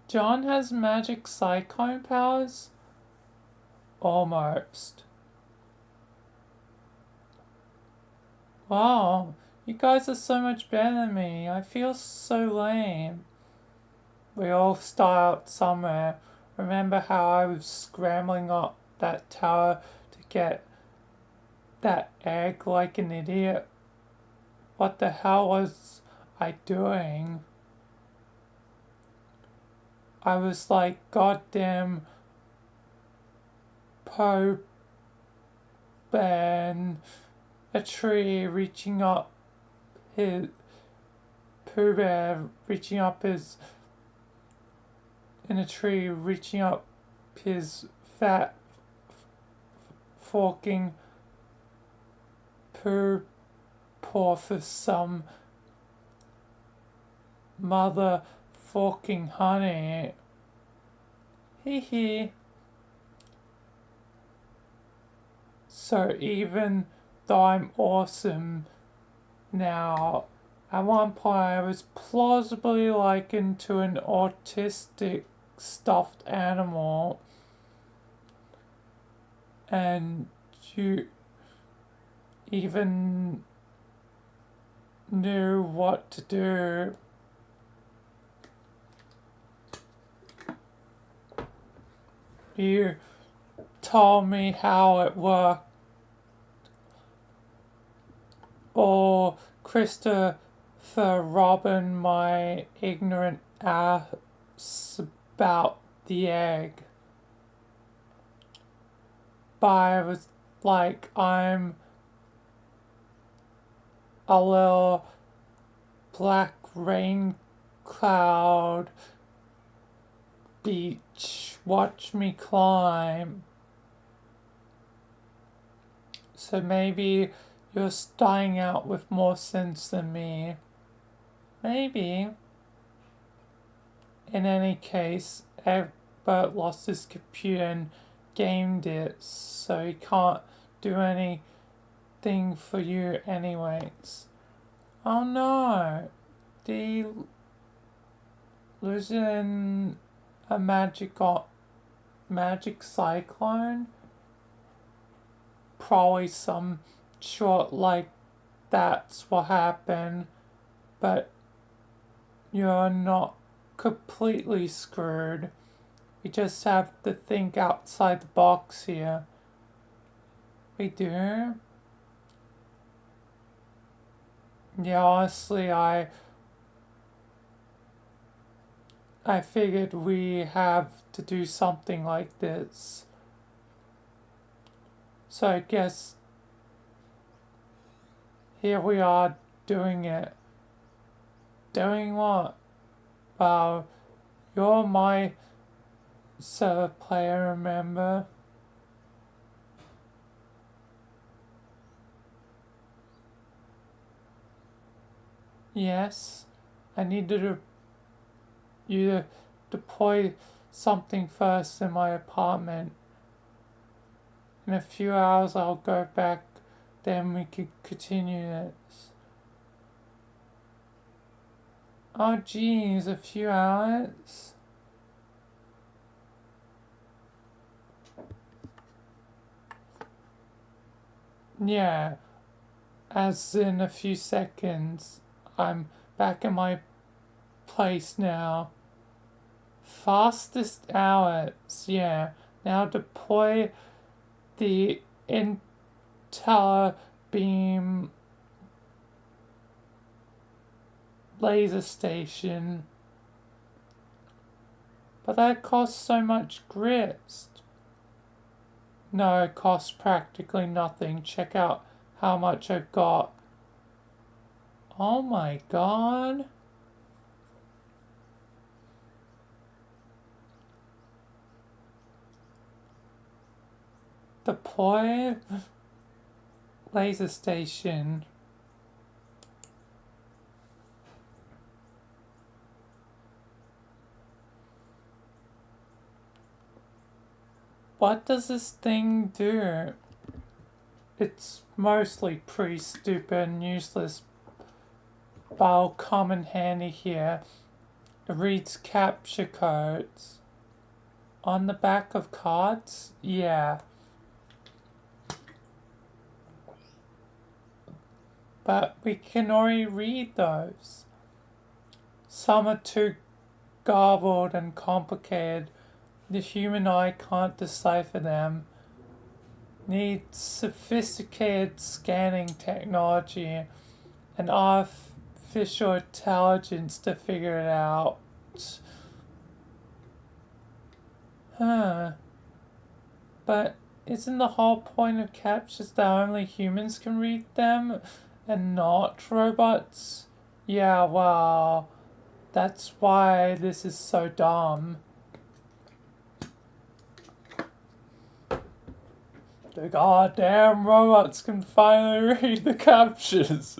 John has magic cyclone powers? Almost. Wow, you guys are so much better than me. I feel so lame. We all start out somewhere. Remember how I was scrambling up that tower to get that egg like an idiot? What the hell was I doing? I was like goddamn Pope and a tree reaching up his Pooh Bear reaching up his in a tree reaching up his fat forking poo paw for some motherfucking honey. Hee hee. So even though I'm awesome now, at one point I was plausibly likened to an autistic stuffed animal, and you even knew what to do. You told me how it worked. Or Christopher Robin, my ignorant ass about the egg. But I was like, I'm a little black rain cloud beach, watch me climb. So maybe you're starting out with more sense than me. Maybe. In any case, Egbert lost his computer and gamed it, so he can't do anything for you anyways. Oh no! Did he lose it in a magic cyclone? Probably some short like that's what happened, but you're not completely screwed. We just have to think outside the box here. We do? Yeah, honestly, I figured we have to do something like this. So I guess here we are doing it. Doing what? Well, you're my server player, remember? Yes, I needed you to deploy something first in my apartment. In a few hours I'll go back, then we could continue this. Oh geez, a few hours? Yeah, as in a few seconds. I'm back in my place now. Fastest hours, yeah. Now deploy the beam laser station. But that costs so much grist. No, it costs practically nothing. Check out how much I've got. Oh my god. Deploy laser station. What does this thing do? It's mostly pretty stupid and useless, but I'll come in handy here. It reads capture codes. On the back of cards? Yeah. But we can already read those. Some are too garbled and complicated. The human eye can't decipher them. Needs sophisticated scanning technology and artificial intelligence to figure it out. Huh. But isn't the whole point of captures that only humans can read them and not robots? Yeah, well, that's why this is so dumb. The goddamn robots can finally read the captures.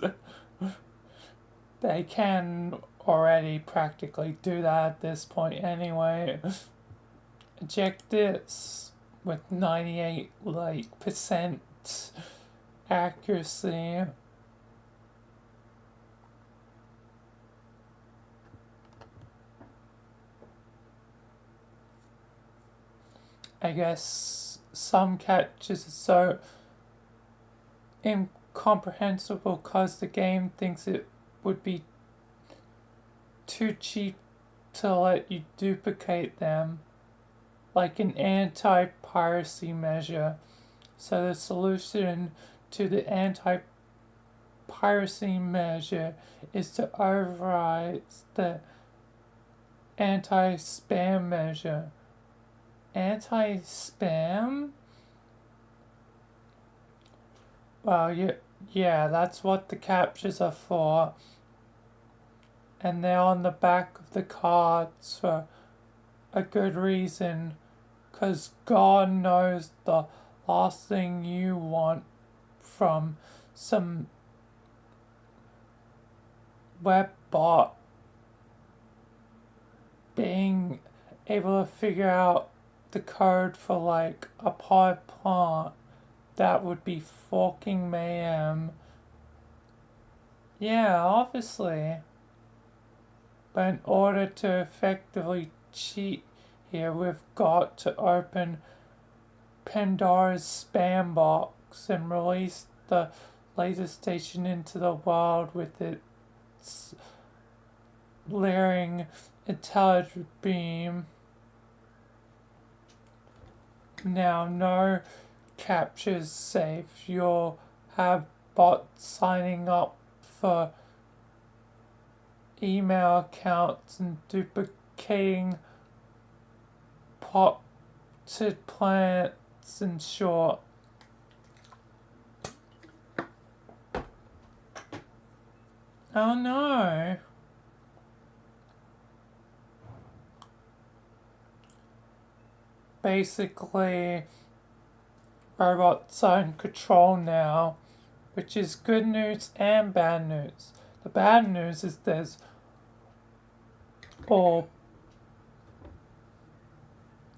They can already practically do that at this point anyway. Eject this with 98% accuracy. I guess some captures are so incomprehensible because the game thinks it would be too cheap to let you duplicate them, like an anti-piracy measure. So the solution to the anti-piracy measure is to override the anti-spam measure. Anti-spam? Well, yeah, that's what the captures are for. And they're on the back of the cards for a good reason. 'Cause God knows the last thing you want from some web bot being able to figure out the code for like a pot plant. That would be fucking mayhem. Yeah, obviously. But in order to effectively cheat here, we've got to open Pandora's spam box and release the laser station into the world with its leering intelligent beam. Now, no capture's safe. You'll have bots signing up for email accounts and duplicating potted plants in short. Oh no. Basically, robots are in control now, which is good news and bad news. The bad news is there's or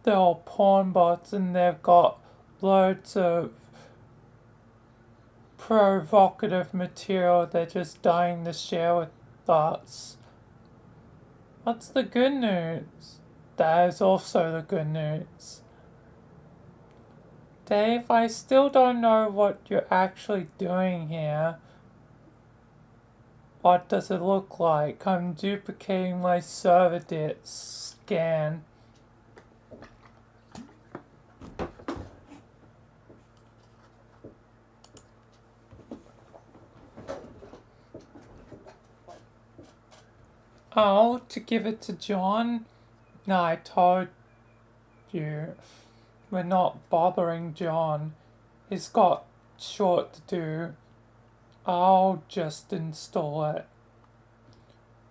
they're all porn bots and they've got loads of provocative material they're just dying to share with us. What's the good news? That is also the good news. Dave, I still don't know what you're actually doing here. What does it look like? I'm duplicating my server disk scan. Oh, to give it to John? No, I told you. We're not bothering John. He's got short to do. I'll just install it.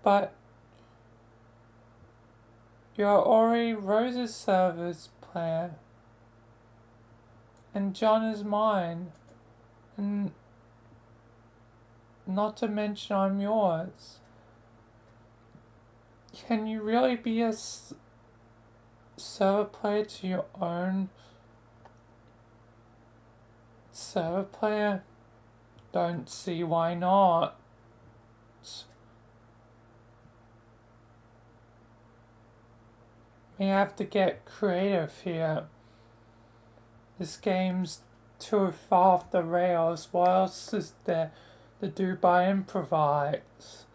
But you're already Rose's server's player. And John is mine. And not to mention I'm yours. Can you really be a server player to your own server player? Don't see why not. We have to get creative here. This game's too far off the rails. What else is there to do by improvise?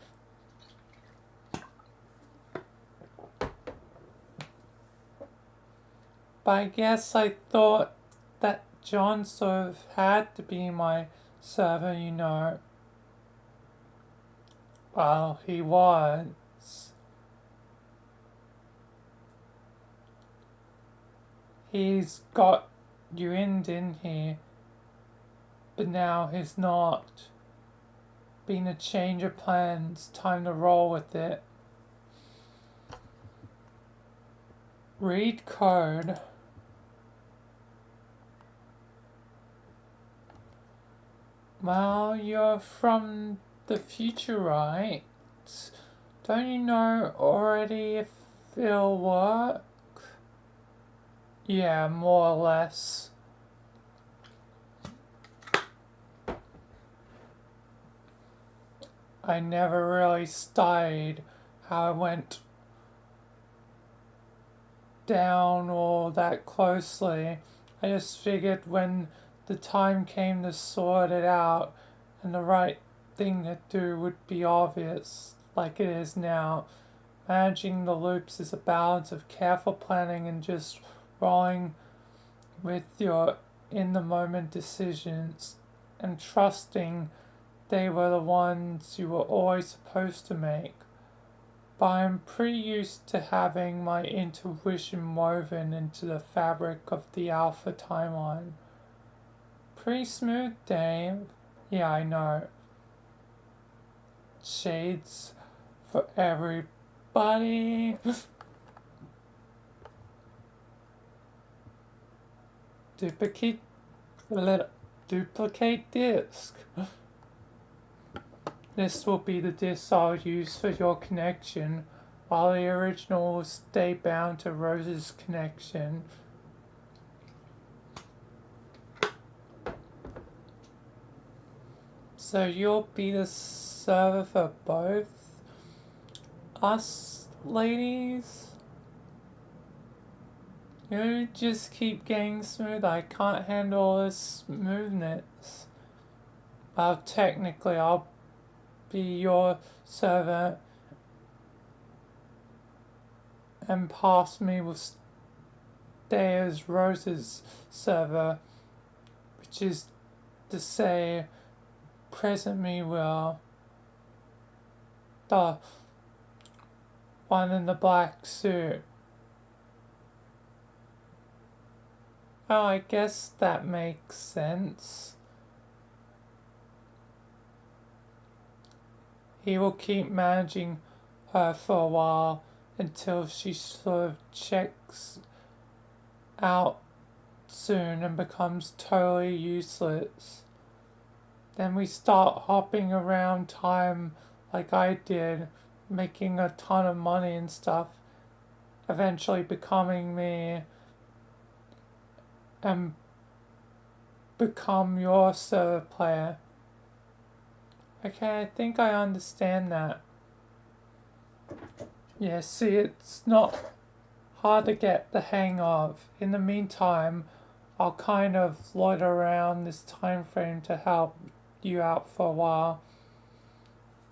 But I guess I thought that John sort of had to be my server, you know. Well, he was. He's got you in, didn't he? But now he's not. Been a change of plans, time to roll with it. Read code. Well, you're from the future, right? Don't you know already if it'll work? Yeah, more or less. I never really studied how it went down all that closely. I just figured when the time came to sort it out and the right thing to do would be obvious, like it is now. Managing the loops is a balance of careful planning and just rolling with your in-the-moment decisions and trusting they were the ones you were always supposed to make. But I'm pretty used to having my intuition woven into the fabric of the Alpha timeline. Pretty smooth, Dave. Yeah, I know. Shades for everybody. Duplicate disk. This will be the disk I'll use for your connection, while the original will stay bound to Rose's connection. So you'll be the server for both us ladies? You just keep getting smooth. I can't handle this smoothness. Well, technically I'll be your server and past me will stay as Rose's server, which is to say present me will. The one in the black suit. Oh, I guess that makes sense. He will keep managing her for a while until she sort of checks out soon and becomes totally useless. Then we start hopping around time like I did, making a ton of money and stuff, eventually becoming me and become your server player. Okay, I think I understand that. Yeah, see, it's not hard to get the hang of. In the meantime, I'll kind of loiter around this time frame to help you out for a while.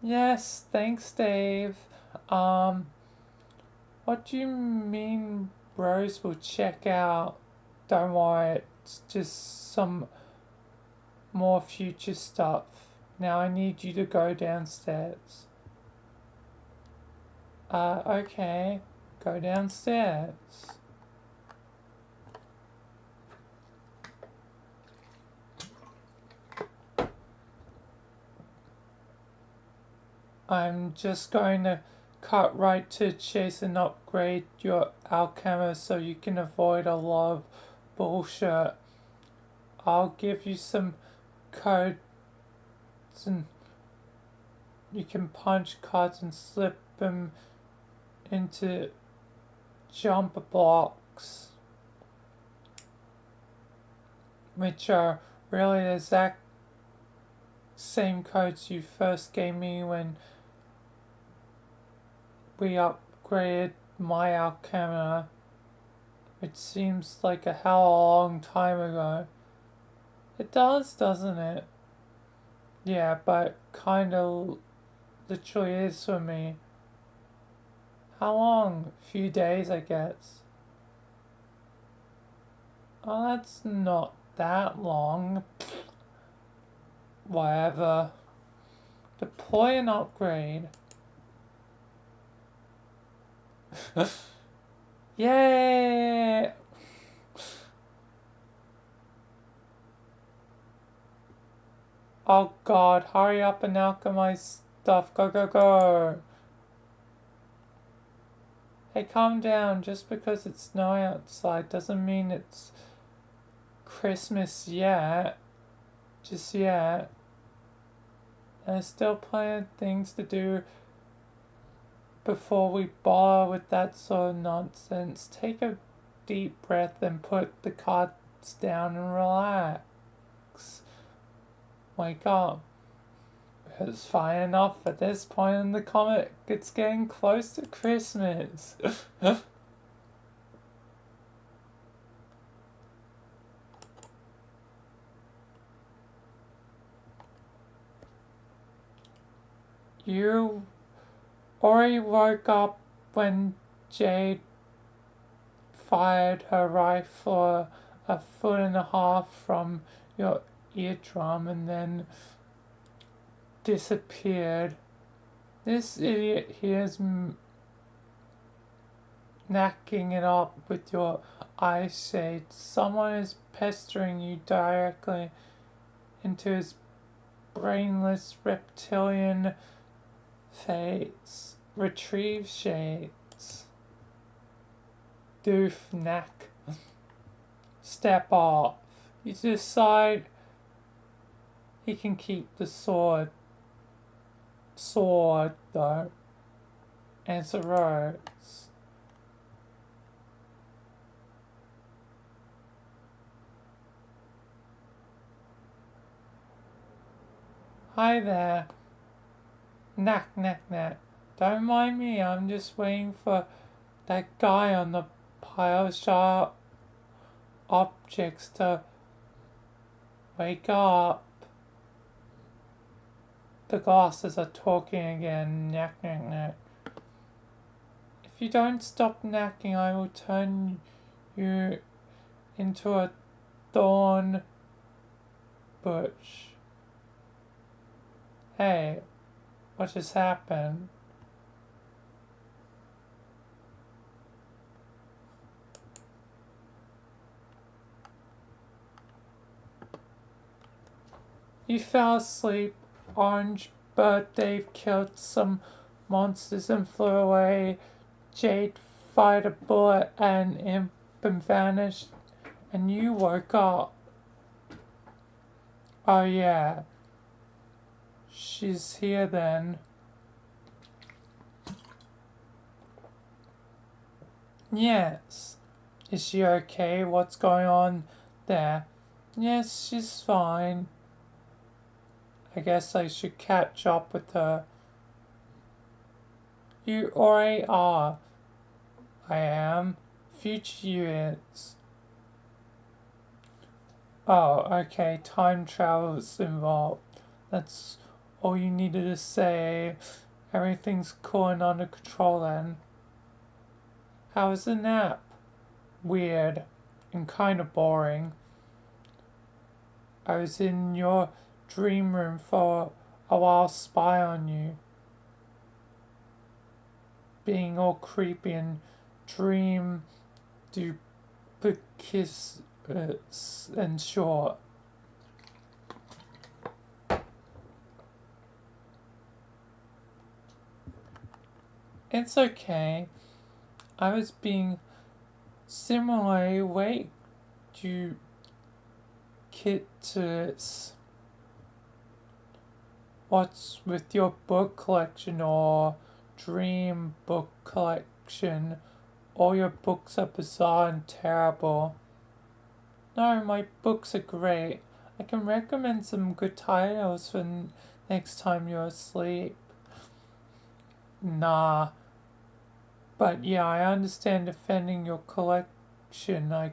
Yes, thanks, Dave. What do you mean Rose will check out? Don't worry, it's just some more future stuff. Now I need you to go downstairs. Okay. Go downstairs. I'm just going to cut right to chase and upgrade your alchemy so you can avoid a lot of bullshit. I'll give you some codes and you can punch cards and slip them into jump blocks, which are really the exact same codes you first gave me when we upgraded my alchemy, which seems like a hell of a long time ago. It does, doesn't it? Yeah, but kinda literally is for me. How long? A few days, I guess. Oh, that's not that long. Whatever. Deploy and upgrade. Yay! Oh god, hurry up and alchemize stuff. Go, go, go. Hey, calm down. Just because it's snowing outside doesn't mean it's Christmas yet. Just yet. There's still plenty of things to do before we bother with that sort of nonsense. Take a deep breath and put the cards down and relax. Wake up. It's fine enough at this point in the comic. It's getting close to Christmas. You already woke up when Jade fired her rifle a foot and a half from your eardrum and then disappeared. This idiot here is knacking it up with your eyeshade. Someone is pestering you directly into his brainless reptilian face. Retrieve shades. Doof knack. Step off. You decide he can keep the sword. Sword, though. Answer Rose. Hi there. Knack, knack, knack. Don't mind me, I'm just waiting for that guy on the pile of sharp objects to wake up. The glasses are talking again. Knack, knack, knack. If you don't stop knacking, I will turn you into a thorn bush. Hey, what just happened? You fell asleep, orange bird. Dave killed some monsters and flew away. Jade fired a bullet and imp and vanished, and you woke up. Oh yeah. She's here then. Yes. Is she okay? What's going on there? Yes, she's fine. I guess I should catch up with her. You already are. I am. Future you is. Oh, okay. Time travel is involved. That's all you needed to say. Everything's cool and under control then. How was the nap? Weird and kind of boring. I was in your dream room for a while, spy on you. Being all creepy and dream duplicitous and short. It's okay. I was being similarly awake to kittens. What's with your book collection or dream book collection? All your books are bizarre and terrible. No, my books are great. I can recommend some good titles for next time you're asleep. Nah. But yeah, I understand defending your collection. I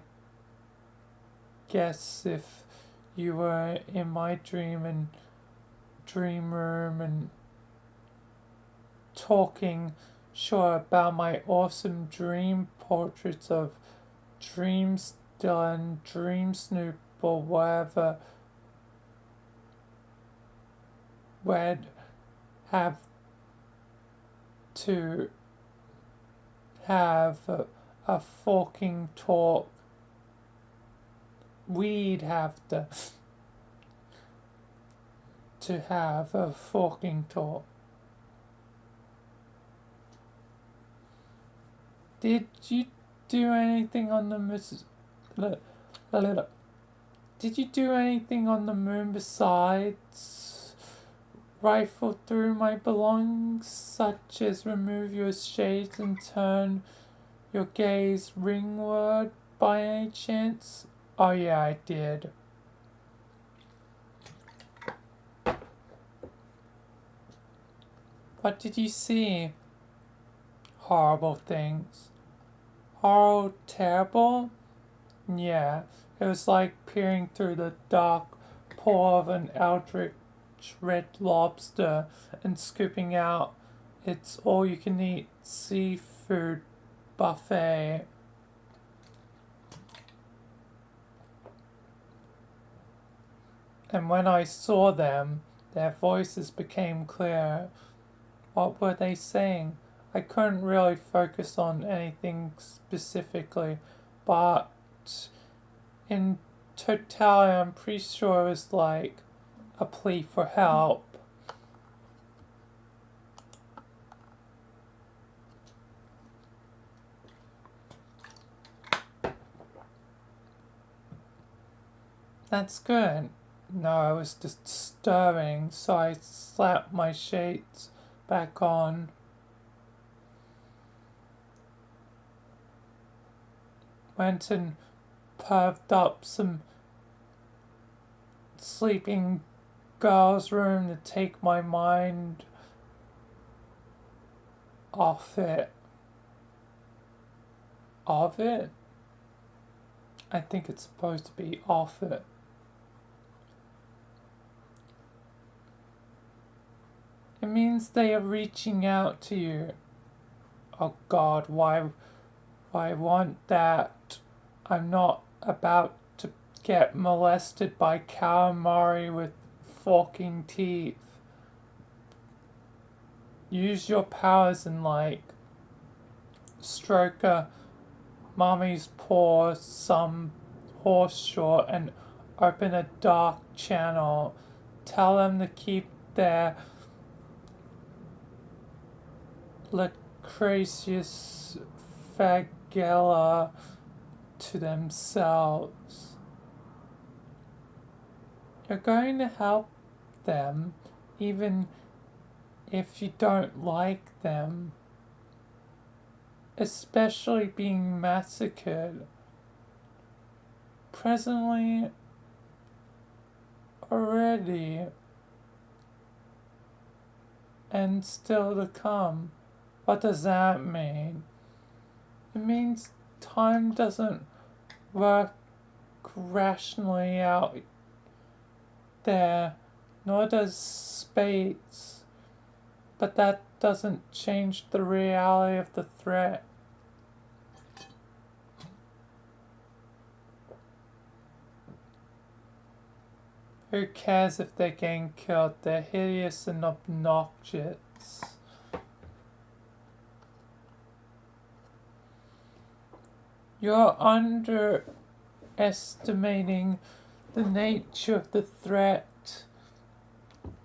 guess if you were in my dream room and talking sure about my awesome dream portraits of Dream Still and Dream Snoop or whatever would have to have a fucking talk. We'd have to have a fucking talk. Did you do anything on the Did you do anything on the moon besides rifle through my belongings, such as remove your shades and turn your gaze ringward by any chance? Oh yeah, I did. What did you see? Horrible things. Horrible, terrible? Yeah, it was like peering through the dark paw of an eldritch red lobster and scooping out its all-you-can-eat seafood buffet. And when I saw them, their voices became clear. What were they saying? I couldn't really focus on anything specifically, but in totality, I'm pretty sure it was like a plea for help. That's good. No, it was disturbing, so I slapped my shades back on. Went and perved up some sleeping girl's room to take my mind off it. Of it? I think it's supposed to be off it. It means they are reaching out to you. Oh God, why want that? I'm not about to get molested by calamari with forking teeth. Use your powers and like stroke a mommy's paw some horse short and open a dark channel. Tell them to keep their Lucretius Fagella to themselves. You're going to help them even if you don't like them. especially being massacred. Presently, already, and still to come. What does that mean? It means time doesn't work rationally out there, nor does space, but that doesn't change the reality of the threat. Who cares if they're getting killed? They're hideous and obnoxious. You're underestimating the nature of the threat.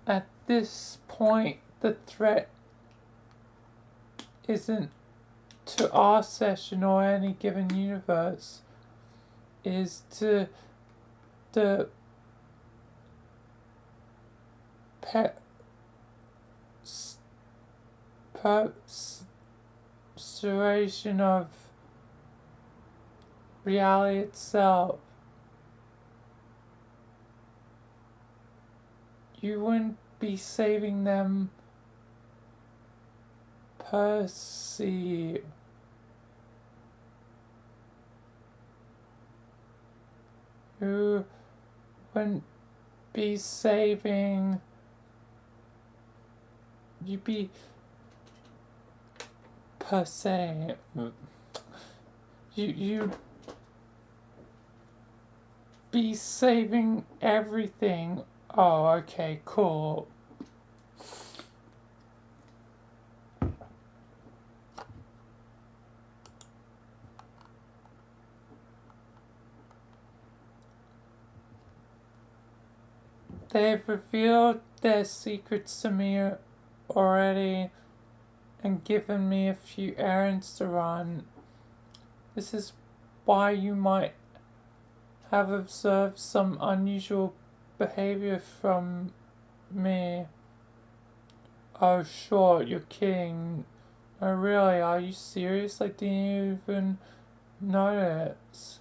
At this point, the threat isn't to our session or any given universe. It is to the perpetuation of reality itself. You wouldn't be saving them per se. You wouldn't be saving. You'd be per se. You'd be saving everything. Oh, okay, cool. They've revealed their secrets to me already and given me a few errands to run. This is why you might have observed some unusual behavior from me. Oh, sure, you're kidding. No, really, are you serious? I didn't even notice.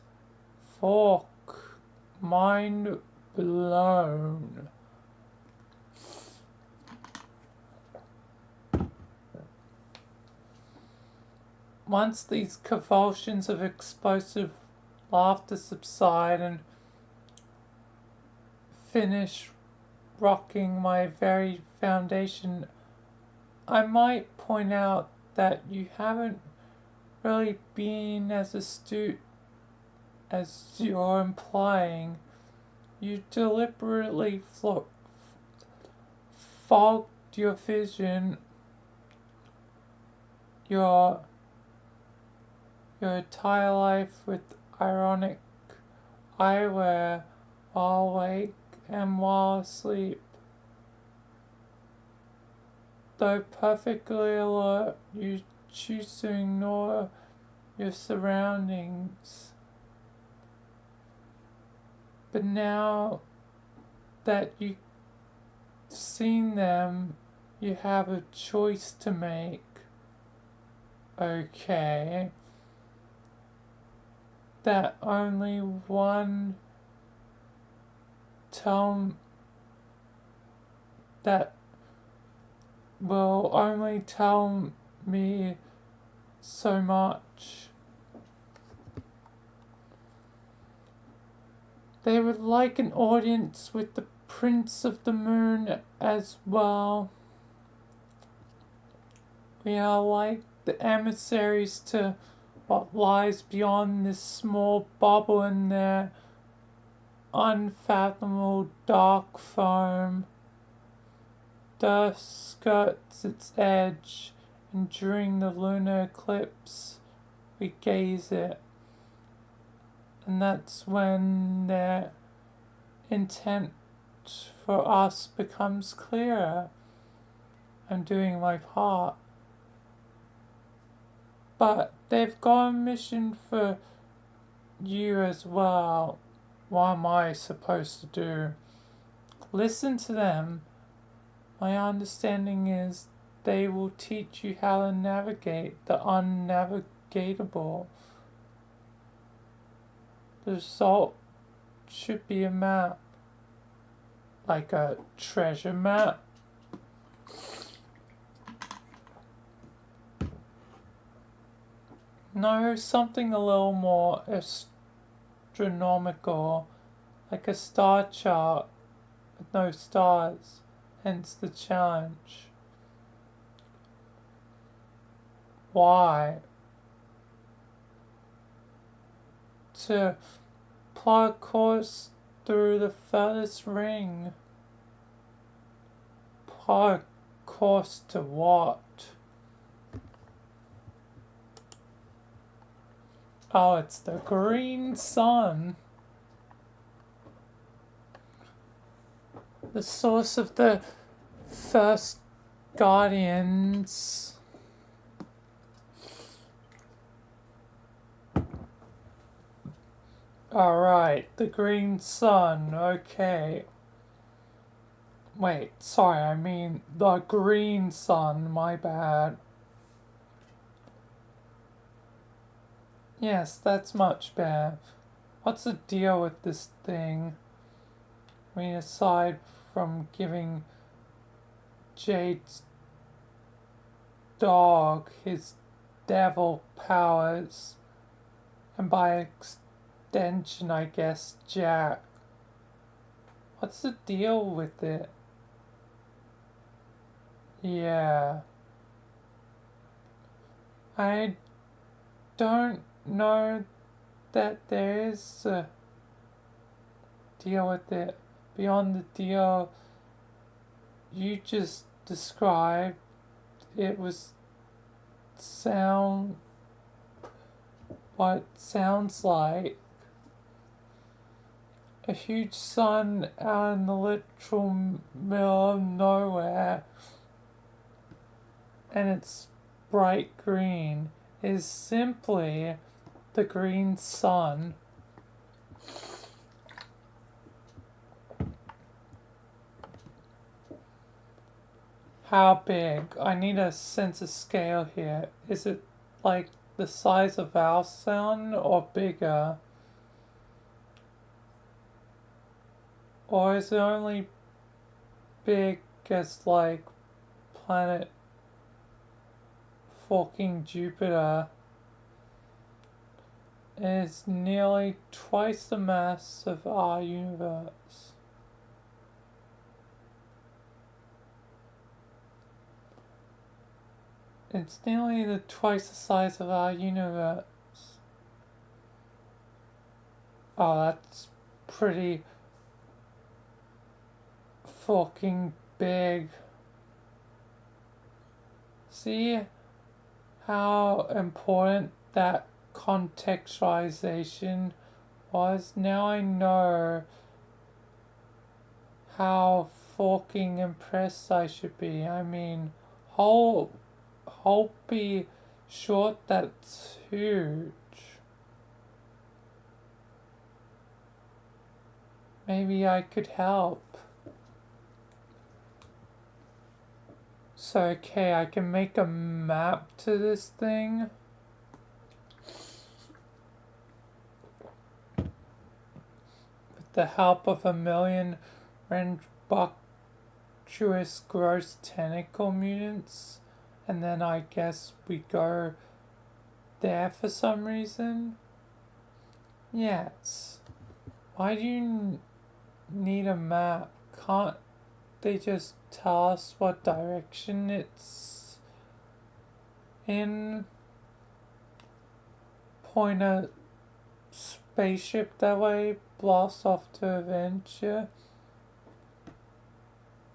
Fork. Mind blown. Once these convulsions of explosive laughter subside and finish rocking my very foundation, I might point out that you haven't really been as astute as you're implying. You deliberately fogged your vision, your entire life with ironic eyewear while awake and while asleep. Though perfectly alert, you choose to ignore your surroundings. But now that you've seen them, you have a choice to make. Okay. That only one that will only tell me so much. They would like an audience with the Prince of the Moon as well. We are like the emissaries to what lies beyond this small bubble in their unfathomable dark foam. Dust skirts its edge, and during the lunar eclipse we gaze it. And that's when their intent for us becomes clearer. I'm doing my part. But they've got a mission for you as well. What am I supposed to do? Listen to them. My understanding is they will teach you how to navigate the navigatable. The result should be a map. Like a treasure map. No, something a little more astronomical. Like a star chart with no stars. Hence the challenge. Why? To plot a course through the furthest ring. Plot a course to what? Oh, it's the green sun. The source of the first Guardians. Alright, the green sun, okay. Wait, sorry, I mean the green sun, my bad. Yes, that's much better. What's the deal with this thing? I mean, aside from giving Jade's dog his devil powers, and by extension, I guess, Jack. What's the deal with it? Yeah. I don't know that there is a deal with it. Beyond the deal you just described, it was what it sounds like. A huge sun out in the literal middle of nowhere, and it's bright green, is simply the green sun. How big? I need a sense of scale here. Is it like the size of our sun or bigger? Or is it only big as like planet fucking Jupiter? It's nearly twice the mass of our universe. It's nearly twice the size of our universe. Oh, that's pretty fucking big. See how important that contextualization was? Now I know how fucking impressed I should be. I mean, be short, that's huge. Maybe I could help. So, okay, I can make a map to this thing. With the help of 1,000,000 rambunctious gross tentacle mutants. And then I guess we go there for some reason. Yes. Why do you need a map? Can't they just tell us what direction it's in? Point a spaceship that way, blast off to adventure.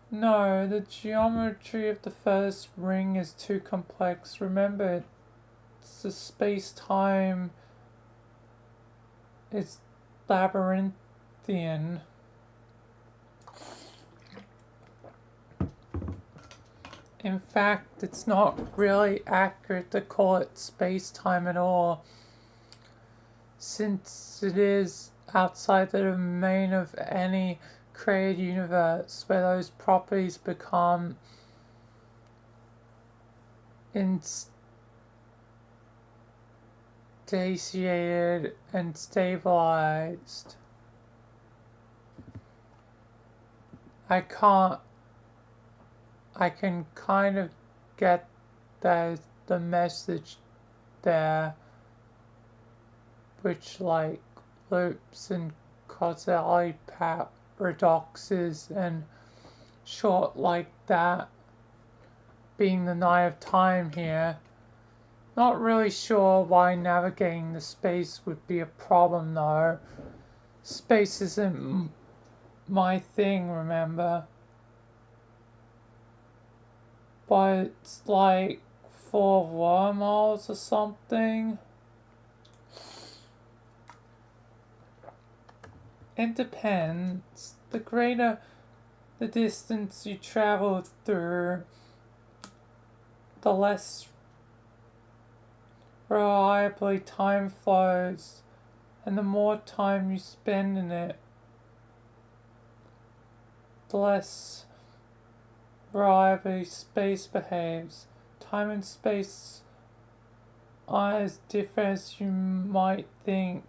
No, the geometry of the first ring is too complex. Remember, it's the space-time. It's labyrinthian. In fact, it's not really accurate to call it space-time at all, since it is outside the domain of any created universe where those properties become emaciated and stabilized. I can kind of get the message there, which like loops and causality paradoxes and short like that being the Night of Time here. Not really sure why navigating the space would be a problem though. Space isn't my thing, remember? But it's like 4 wormholes or something. It depends. The greater the distance you travel through, the less reliably time flows, and the more time you spend in it, the less reliably space behaves. Time and space aren't as different as you might think.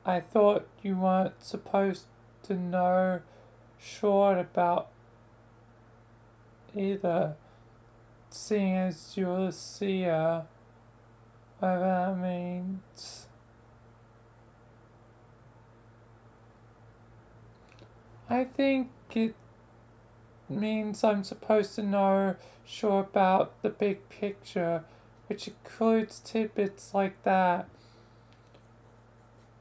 I thought you weren't supposed to know short about either, seeing as you're the seer, whatever that means. I think it means I'm supposed to know sure about the big picture, which includes tidbits like that.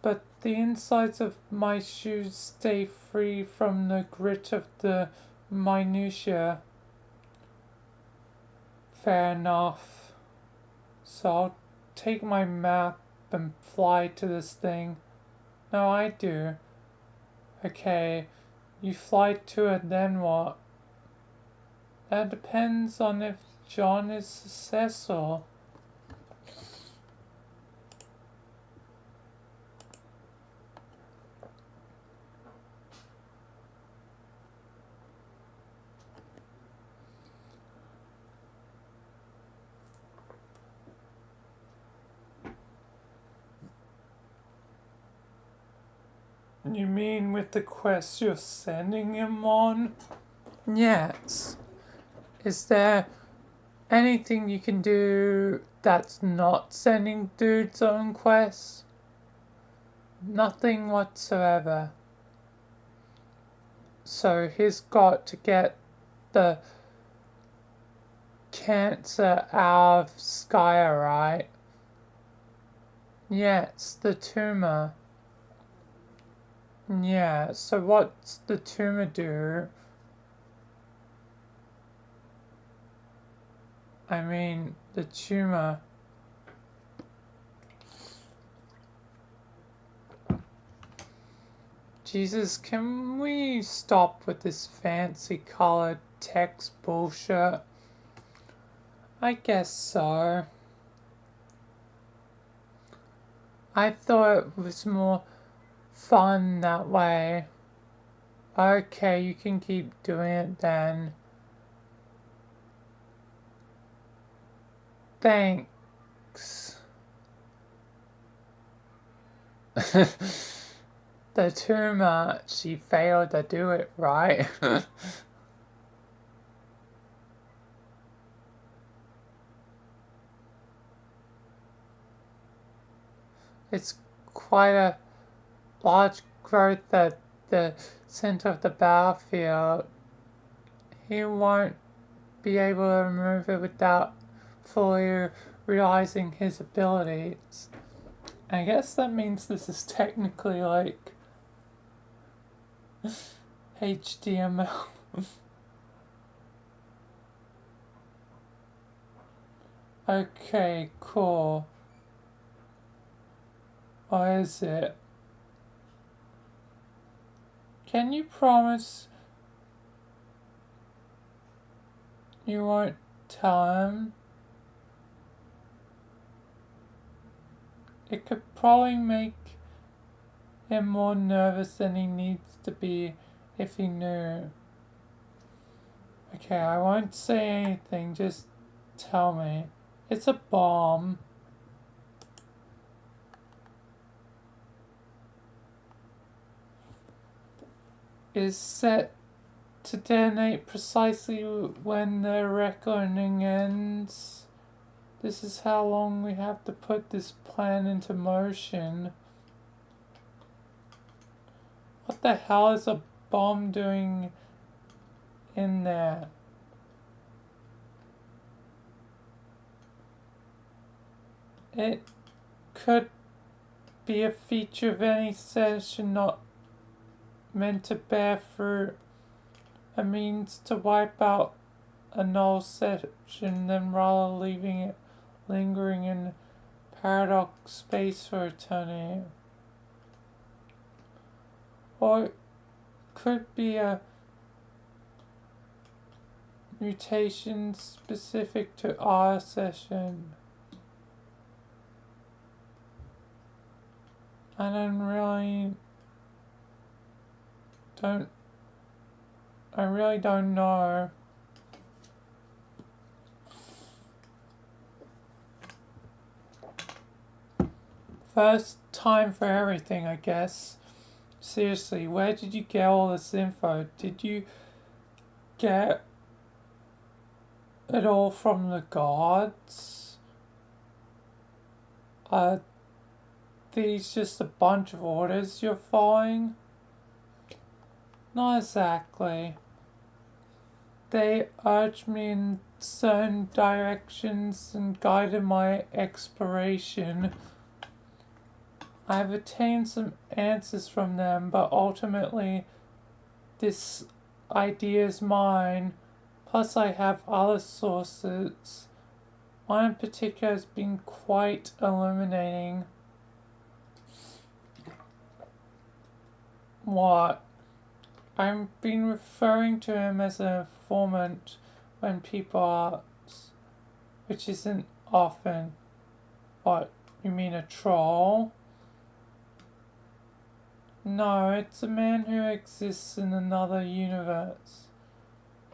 But the insides of my shoes stay free from the grit of the minutiae. Fair enough. So I'll take my map and fly to this thing. No, I do. Okay, you fly to it, then what? That depends on if John is successful. You mean with the quest you're sending him on? Yes. Is there anything you can do that's not sending dudes on quests? Nothing whatsoever. So he's got to get the cancer out of Skya, right? Yes, the tumor. Yeah, so what's the tumor do? I mean, the tumor. Jesus, can we stop with this fancy colored text bullshit? I guess so. I thought it was more fun that way. Okay, you can keep doing it then. Thanks. The tumor, she failed to do it right. It's quite a large growth at the center of the battlefield. He won't be able to remove it without fully realizing his abilities. I guess that means this is technically like HTML. Okay, cool. What is it? Can you promise you won't tell him? It could probably make him more nervous than he needs to be if he knew. Okay, I won't say anything, just tell me. It's a bomb. is set to detonate precisely when the reckoning ends. This is how long we have to put this plan into motion. What the hell is a bomb doing in there? It could be a feature of any session not meant to bear fruit. A means to wipe out a null session, then rather leaving it lingering in paradox space for eternity. Or it could be a mutation specific to our session. I really don't know. First time for everything, I guess. Seriously, where did you get all this info? Did you get it all from the gods? Are these just a bunch of orders you're following? Not exactly. They urged me in certain directions and guided my exploration. I've attained some answers from them, but ultimately this idea is mine. Plus I have other sources. One in particular has been quite illuminating. What? I've been referring to him as an informant when people ask, which isn't often. What, you mean a troll? No, it's a man who exists in another universe.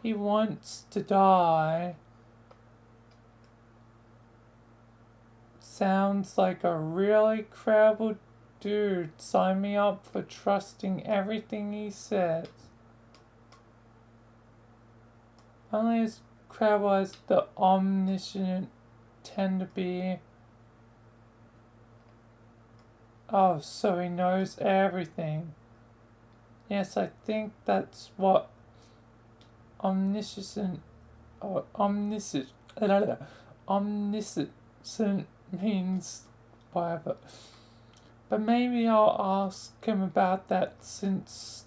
He wants to die. Sounds like a really credible dude. Sign me up for trusting everything he says. Only as credible as the omniscient tend to be. Oh, so he knows everything. Yes, I think that's what omniscient means, whatever. But maybe I'll ask him about that since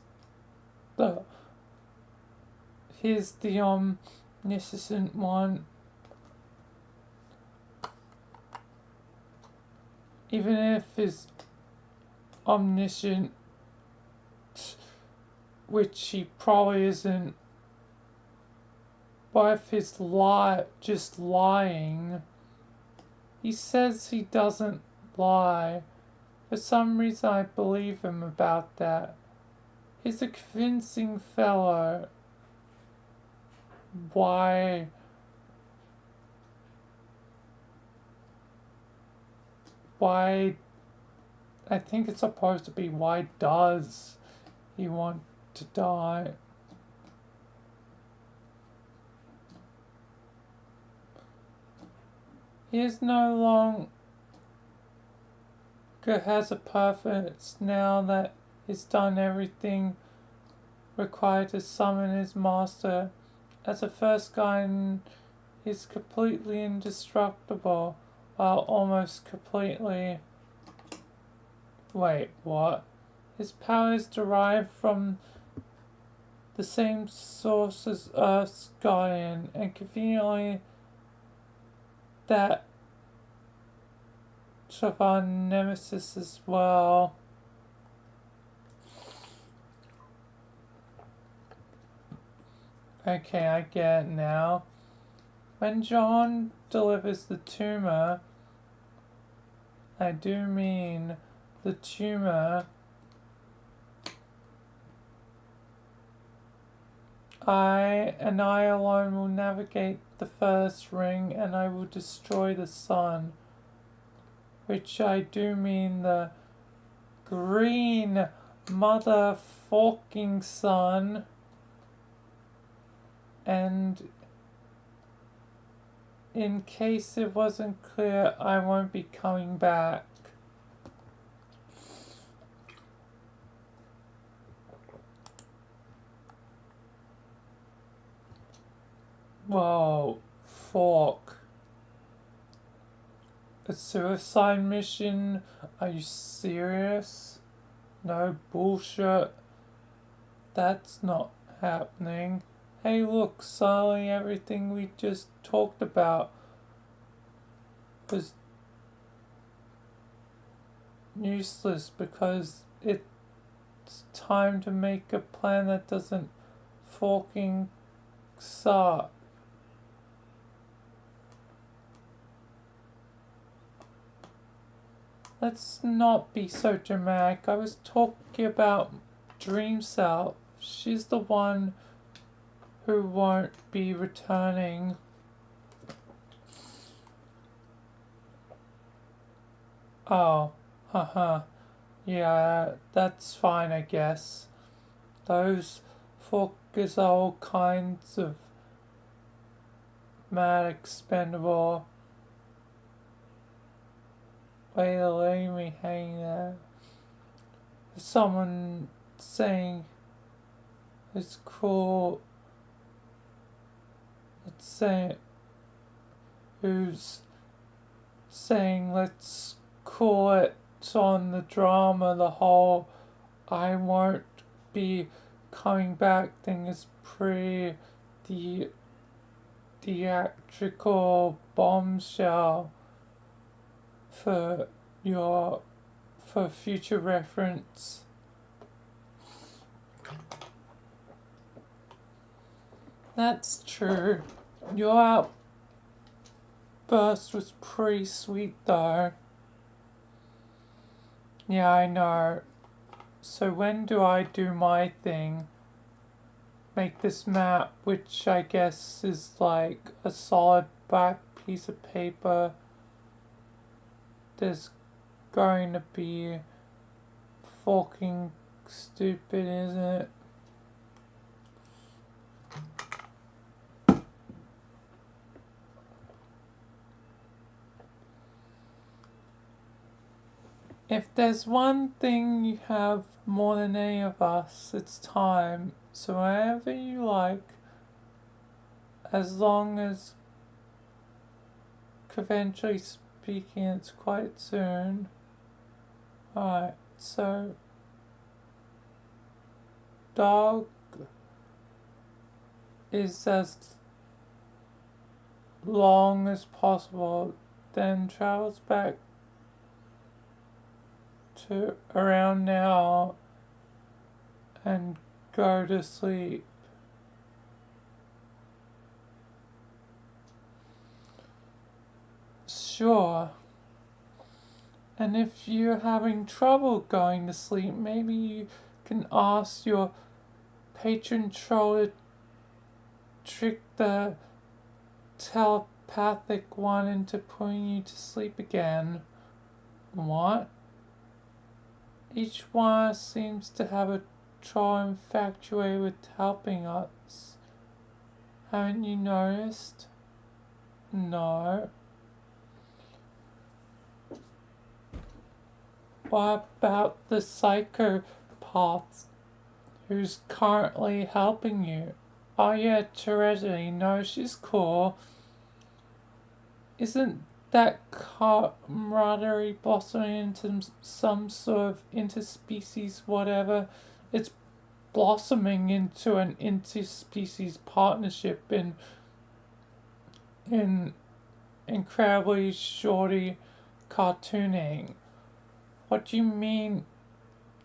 he's the omniscient one. Even if his omniscient, which he probably isn't, but if he's just lying, he says he doesn't lie. For some reason I believe him about that. He's a convincing fellow. Why? I think it's supposed to be, why does he want to die? He is no longer has a purpose now that he's done everything required to summon his master. As a first guy, he's completely indestructible, while almost completely... Wait, what? His power is derived from the same source as Earth's guardian, and conveniently that of our nemesis as well. Okay, I get it now. When John delivers the tumor, I do mean the tumor, I alone will navigate the first ring, and I will destroy the sun. Which I do mean the green motherfucking son. And in case it wasn't clear, I won't be coming back. Whoa, fuck. A suicide mission? Are you serious? No bullshit. That's not happening. Hey look, suddenly everything we just talked about was useless because it's time to make a plan that doesn't fucking suck. Let's not be so dramatic. I was talking about Dream Self. She's the one who won't be returning. Oh, haha. Yeah, that's fine, I guess. Those fuckers are all kinds of mad expendable. Way to leave me hanging there. Someone saying it's cool. Let's say who's saying let's call it on the drama. The whole I won't be coming back thing is pretty the theatrical bombshell for future reference. That's true. Your outburst was pretty sweet though. Yeah, I know. So when do I do my thing? Make this map, which I guess is like a solid black piece of paper. There's going to be fucking stupid, isn't it? If there's one thing you have more than any of us, it's time. So whenever you like, as long as conventionally speaking it's quite soon. Alright, so dog is as long as possible, then travels back to around now and go to sleep. Sure. And if you're having trouble going to sleep, maybe you can ask your patron troll to trick the telepathic one into putting you to sleep again. What? Each one of us seems to have a troll infatuated with helping us. Haven't you noticed? No. What about the psychopath who's currently helping you? Oh yeah, Teresa, no, she's cool. Isn't that camaraderie blossoming into some sort of interspecies whatever? It's blossoming into an interspecies partnership in incredibly shorty cartooning. What do you mean,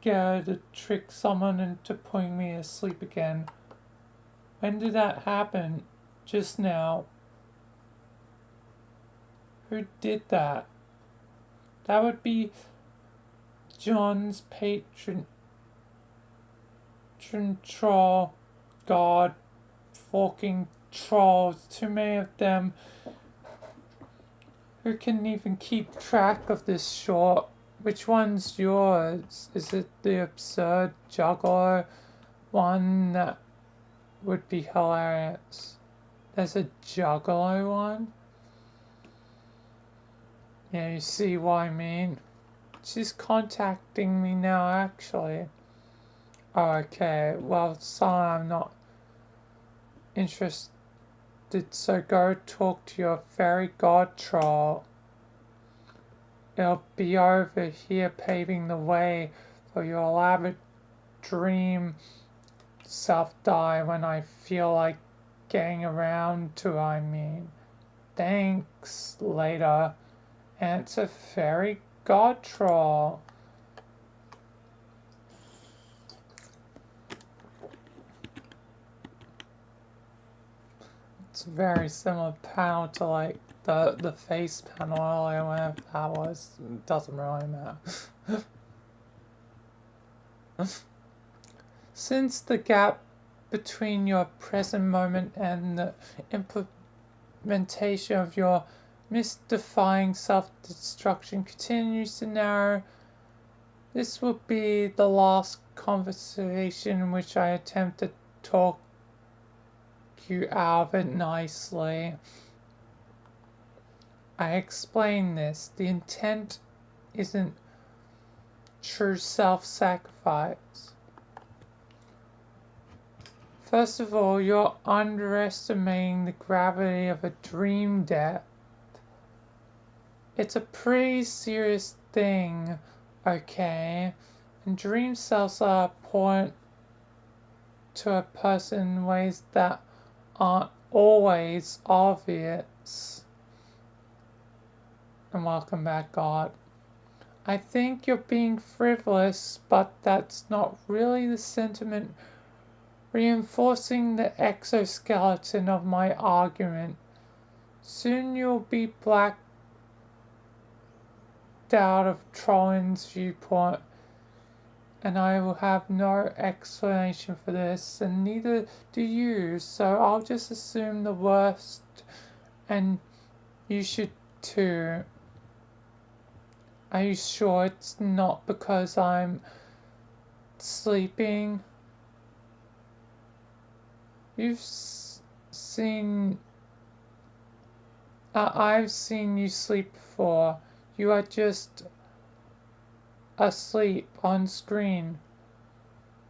get her to trick someone into putting me to sleep again? When did that happen? Just now. Who did that? That would be John's patron troll. God, fucking trolls. Too many of them. Who can even keep track of this short? Which one's yours? Is it the absurd juggler one? That would be hilarious. There's a juggalo one? Yeah, you see what I mean? She's contacting me now, actually. Oh, okay. Well, sorry, I'm not interested, so go talk to your fairy god troll. It'll be over here paving the way for your elaborate dream self-die when I feel like getting around to, I mean. Thanks, later. And it's a fairy god troll. It's a very similar panel to like the face panel or whatever that was. It doesn't really matter. Since the gap between your present moment and the implementation of your mystifying self-destruction continues to narrow, this will be the last conversation in which I attempt to talk you out of it nicely. I explain this. The intent isn't true self-sacrifice. First of all, you're underestimating the gravity of a dream death. It's a pretty serious thing, okay? And dream cells are important to a person in ways that aren't always obvious. And welcome back, God. I think you're being frivolous, but that's not really the sentiment reinforcing the exoskeleton of my argument. Soon you'll be blacked out of Trolling's viewpoint, and I will have no explanation for this, and neither do you, so I'll just assume the worst, and you should too. Are you sure it's not because I'm sleeping? You've seen... I've seen you sleep before. You are just asleep on screen.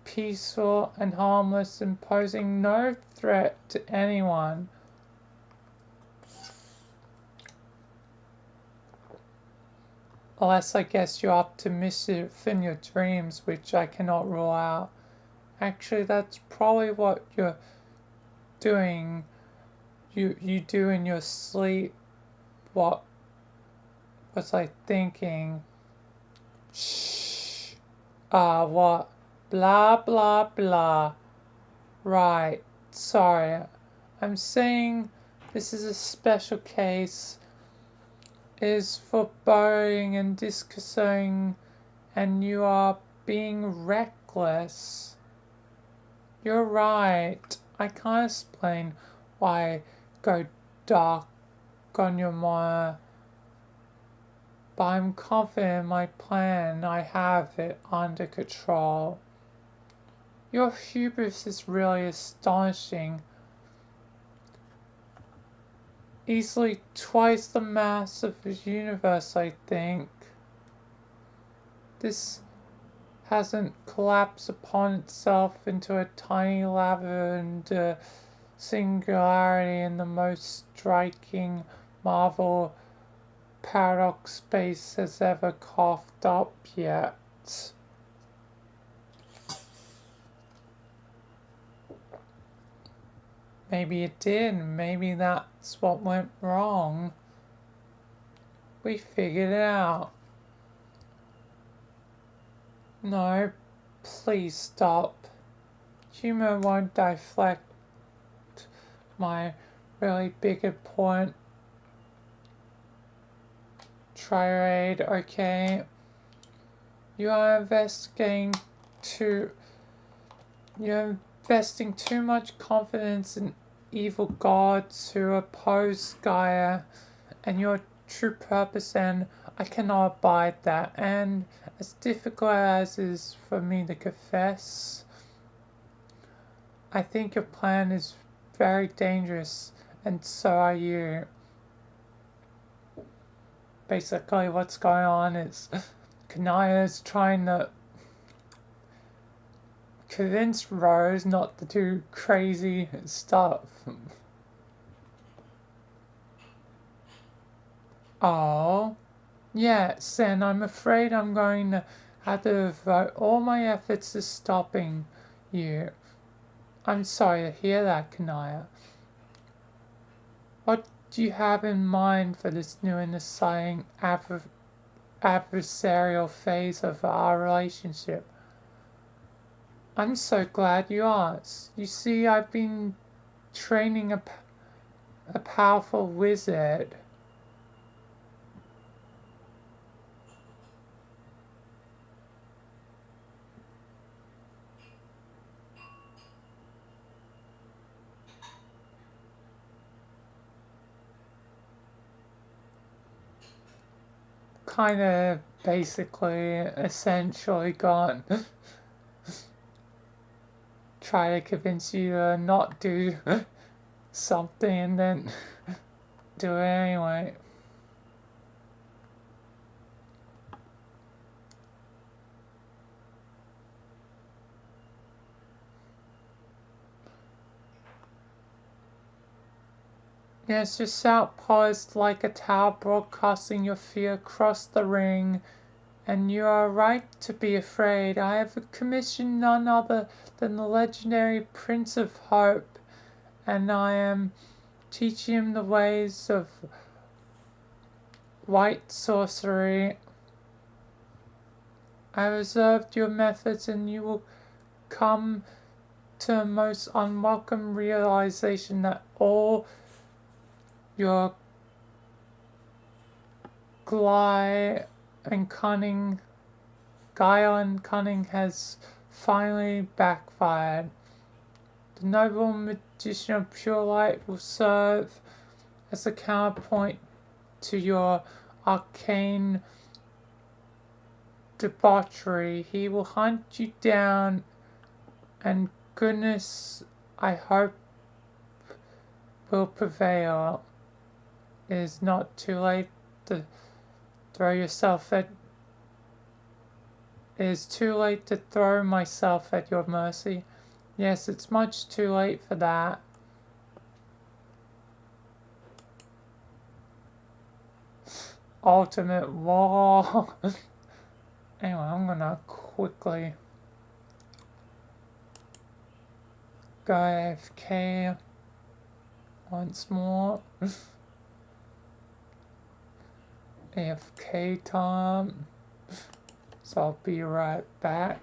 Peaceful and harmless and posing no threat to anyone. Unless I guess you're up to mischief in your dreams, which I cannot rule out. Actually, that's probably what you're doing. You do in your sleep. What was I thinking? Shh. What? Blah, blah, blah. Right. Sorry. I'm saying this is a special case. Is for borrowing and discussing, and you are being reckless. You're right. I can't explain why I go dark on your monitor, but I'm confident in my plan. I have it under control. Your hubris is really astonishing. Easily twice the mass of the universe, I think. This hasn't collapsed upon itself into a tiny lavender singularity in the most striking marvel paradox space has ever coughed up yet. Maybe it did, maybe that's what went wrong. We figured it out. No, please stop. Humor won't deflect my really bigger point. Tirade, okay? You are investing too much confidence in evil gods who oppose Gaia, and you're true purpose, and I cannot abide that. And as difficult as it is for me to confess, I think your plan is very dangerous, and so are you. Basically, what's going on is Kanaya is trying to convince Rose not to do crazy stuff. Oh, yes, and I'm afraid I'm going to have to devote all my efforts to stopping you. I'm sorry to hear that, Kanaya. What do you have in mind for this new and exciting adversarial phase of our relationship? I'm so glad you asked. You see, I've been training a powerful wizard. Kind of basically, essentially gone. Try to convince you to not do something and then do it anyway. Yes, your shout poised like a tower broadcasting your fear across the ring, and you are right to be afraid. I have commissioned none other than the legendary Prince of Hope, and I am teaching him the ways of white sorcery. I reserved your methods, and you will come to a most unwelcome realization that all your guile and cunning has finally backfired. The noble magician of pure light will serve as a counterpoint to your arcane debauchery. He will hunt you down, and goodness, I hope, will prevail. It is not too late to throw yourself at. It is too late to throw myself at your mercy. Yes, it's much too late for that. Ultimate War. Anyway, I'm gonna quickly go AFK once more. AFK time. So I'll be right back.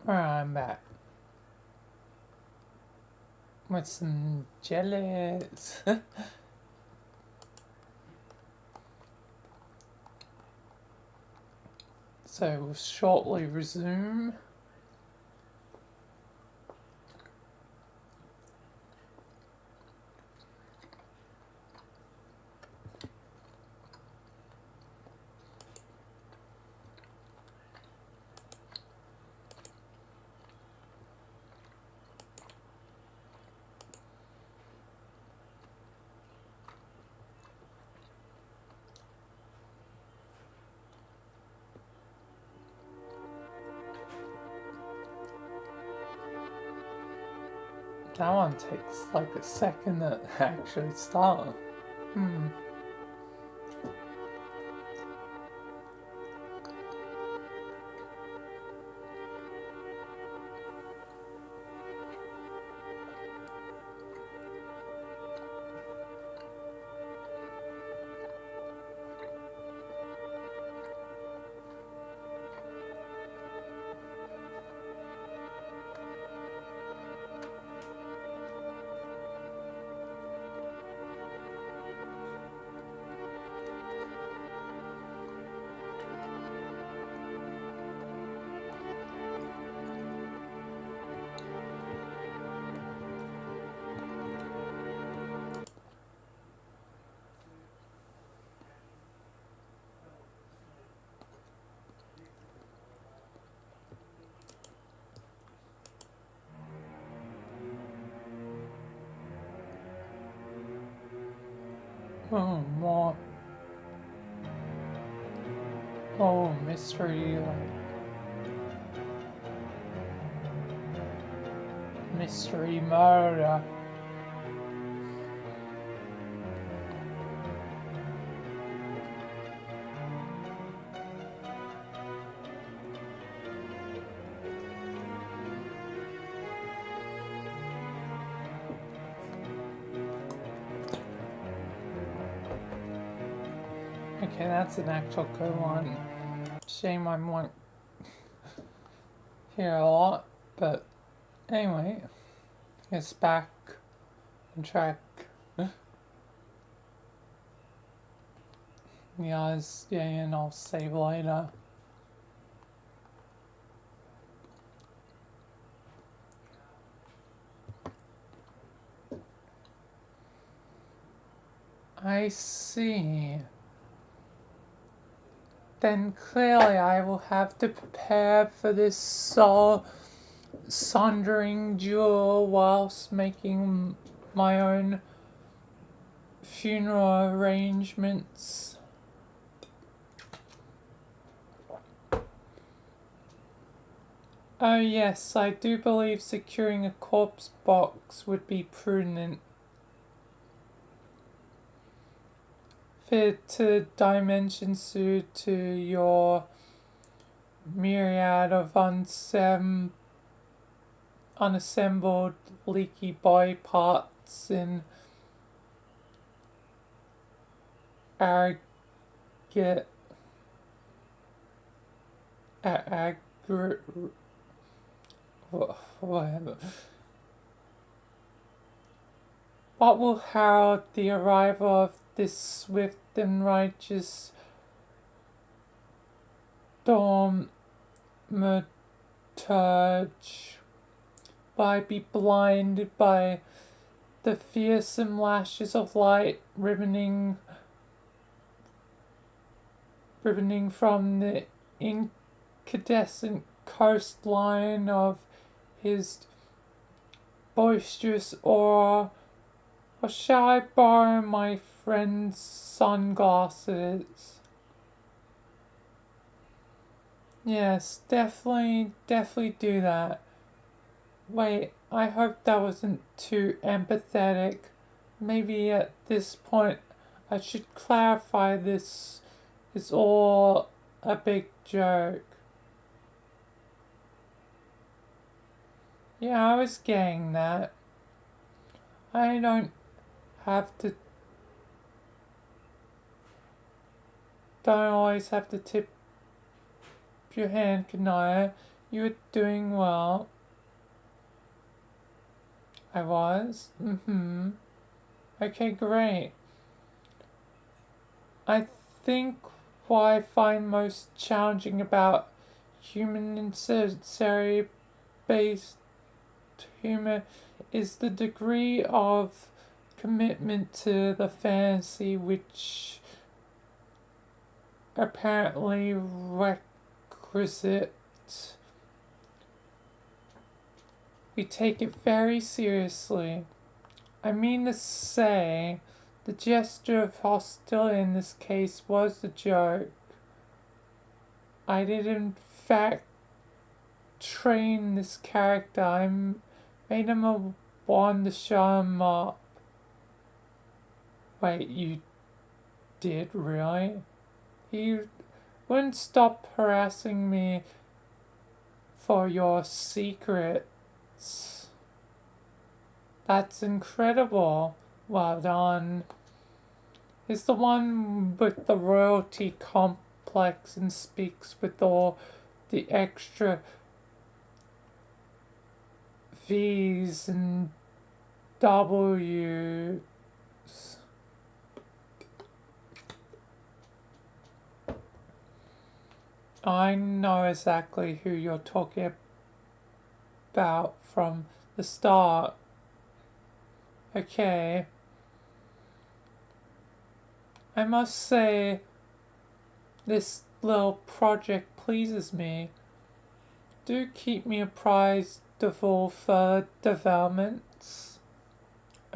Alright, I'm back. With some jellies. So we'll shortly resume. That one takes like a second to actually start. Oh, more. Oh, mystery. Mystery murder. Okay, that's an actual good one. Shame I won't hear a lot, but anyway, it's back on track. Yeah, and I'll save later. I see. Then clearly I will have to prepare for this soul sundering duel whilst making my own funeral arrangements. Oh yes, I do believe securing a corpse box would be prudent. Fit to dimension suit to your myriad of unassembled leaky body parts in aggregate whatever. What will herald the arrival of this swift and righteous thaumaturge? Will I be blinded by the fearsome lashes of light ribboning from the incandescent coastline of his boisterous aura? Or shall I borrow my friend's sunglasses? Yes, definitely do that. Wait, I hope that wasn't too empathetic. Maybe at this point I should clarify this is all a big joke. Yeah, I was getting that. I don't always have to tip your hand, can I? You were doing well. I was? Mm-hmm. Okay, great. I think what I find most challenging about human necessary based humor is the degree of commitment to the fantasy which apparently requisite. We take it very seriously. I mean to say, the gesture of hostility in this case was a joke. I did in fact train this character. I made him a wand to show him up. Wait, you did really? He wouldn't stop harassing me for your secrets. That's incredible. Well done. He's the one with the royalty complex and speaks with all the extra V's and W's. I know exactly who you're talking about from the start. Okay. I must say, this little project pleases me. Do keep me apprised of all further developments.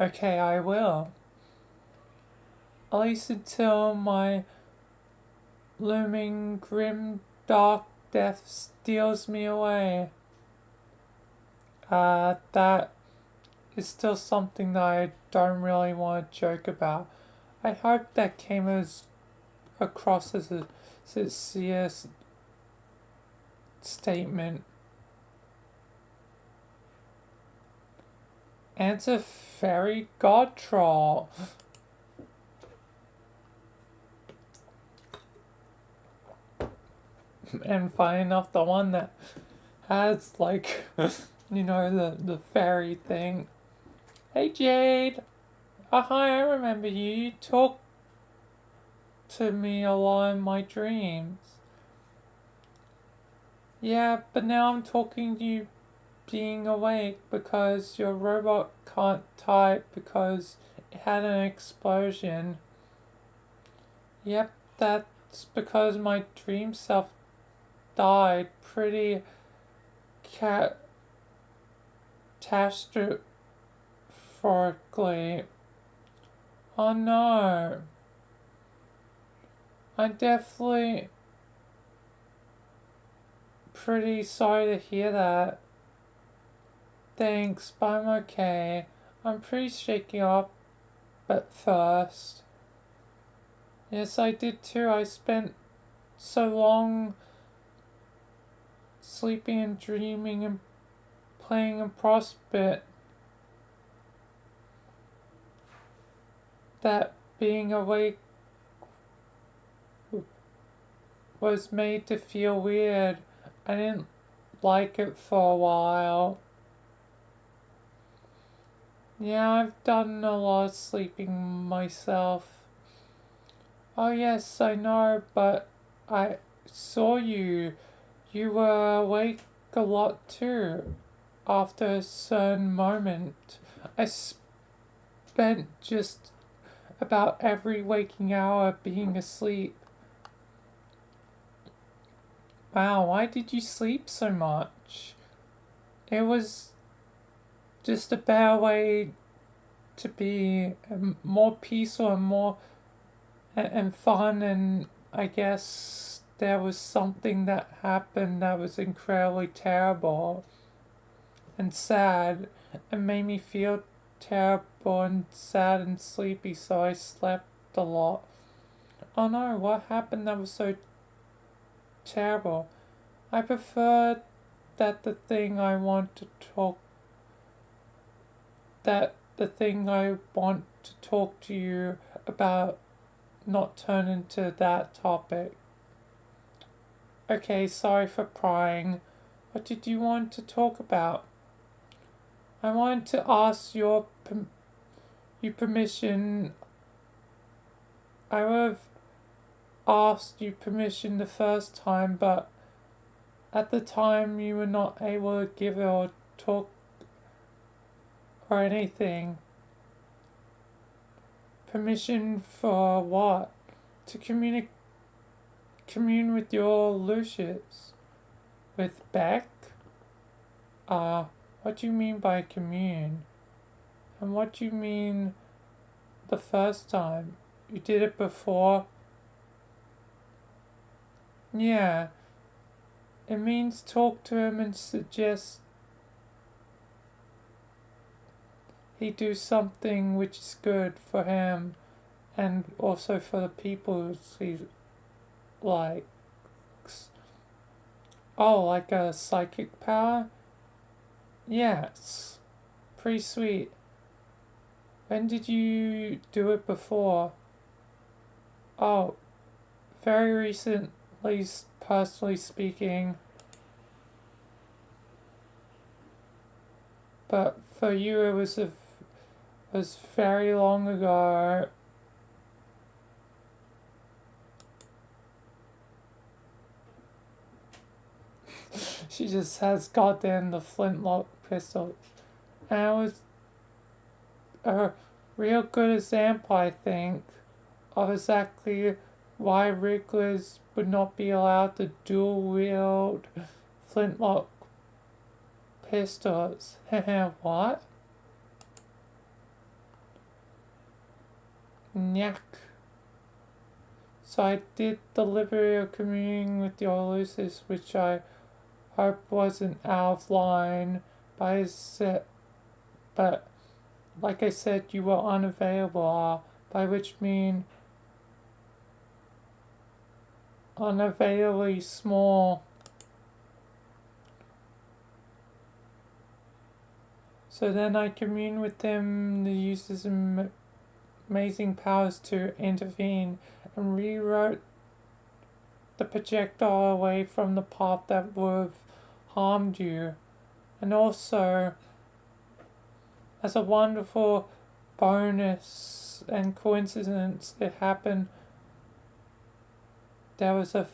Okay, I will. At least until my looming grim dark death steals me away. That is still something that I don't really want to joke about. I hope that came across as a sincere statement. Answer fairy god troll. And funny enough, the one that has like, the fairy thing. Hey Jade! Oh hi, I remember you. You talk to me a lot in my dreams. Yeah, but now I'm talking to you being awake because your robot can't type because it had an explosion. Yep, that's because my dream self died pretty catastrophically. Oh no. I'm definitely pretty sorry to hear that. Thanks, but I'm okay. I'm pretty shaken up at first. Yes, I did too. I spent so long sleeping and dreaming and playing in Prospect that being awake was made to feel weird. I didn't like it for a while. Yeah, I've done a lot of sleeping myself. Oh yes, I know, but I saw you. You were awake a lot too. After a certain moment, I spent just about every waking hour being asleep. Wow, why did you sleep so much? It was just a better way to be more peaceful and more and fun, and I guess there was something that happened that was incredibly terrible and sad and made me feel terrible and sad and sleepy, so I slept a lot. Oh no, what happened that was so terrible? I prefer that the thing I want to talk to you about not turn into that topic. Okay, sorry for prying. What did you want to talk about? I wanted to ask you permission. I would have asked you permission the first time, but at the time you were not able to give it or talk or anything. Permission for what? To commune with your Lucius. With Beck? What do you mean by commune? And what do you mean the first time? You did it before? Yeah. It means talk to him and suggest he do something which is good for him and also for the people he likes. Oh, like a psychic power? Yes. Pretty sweet. When did you do it before? Oh, very recently, personally speaking. But for you, it was very long ago. She just has goddamn the flintlock pistol. And it was a real good example, I think, of exactly why Wrigglers would not be allowed to dual wield flintlock pistols. What? Nyak. So I did the liberty of communing with your Lucis, which I hope wasn't out of line, but like I said, you were unavailable, by which mean unavailably small. So then I commune with them to use his amazing powers to intervene and rewrote the projectile away from the path that would have harmed you. And also, as a wonderful bonus and coincidence, it happened there was a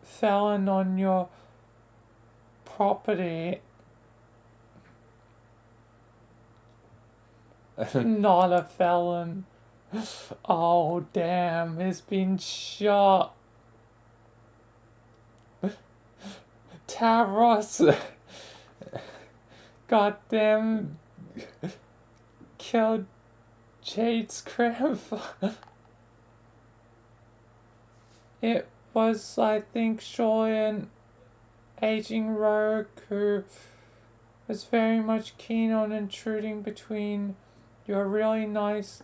felon on your property. Not a felon. Oh damn, he's been shot. Tavros goddamn killed Jade's grandfather. It was, I think, surely an aging rogue who was very much keen on intruding between your really nice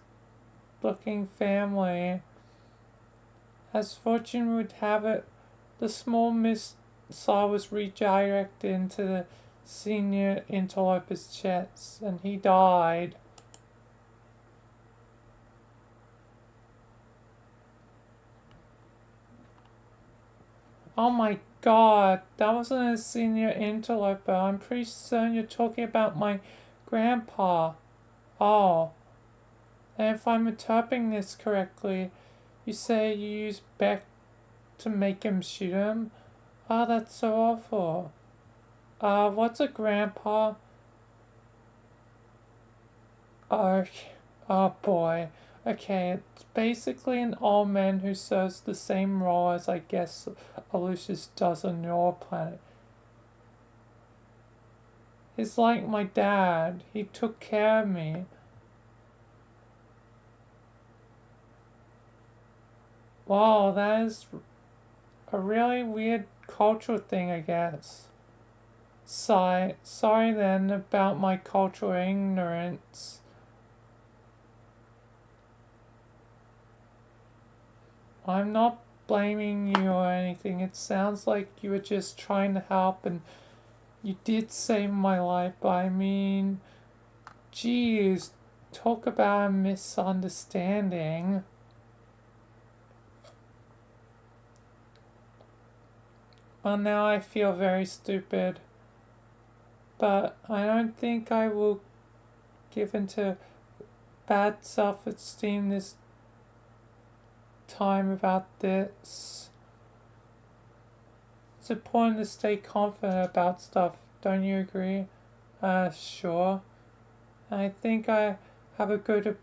looking family. As fortune would have it, the small missile was redirected into the senior interloper's chest, and he died. Oh my god, that wasn't a senior interloper. I'm pretty certain you're talking about my grandpa. Oh. And if I'm interpreting this correctly, you say you used Beck to make him shoot him? Oh, that's so awful. What's a grandpa? Oh boy. Okay, it's basically an old man who serves the same role as I guess Lucius does on your planet. He's like my dad. He took care of me. Wow, that is a really weird cultural thing, I guess. Sorry then about my cultural ignorance. I'm not blaming you or anything. It sounds like you were just trying to help and you did save my life, but I mean, geez, talk about a misunderstanding. Well, now I feel very stupid. But I don't think I will give into bad self-esteem this time about this. It's important to stay confident about stuff, don't you agree? Sure. I think I have a good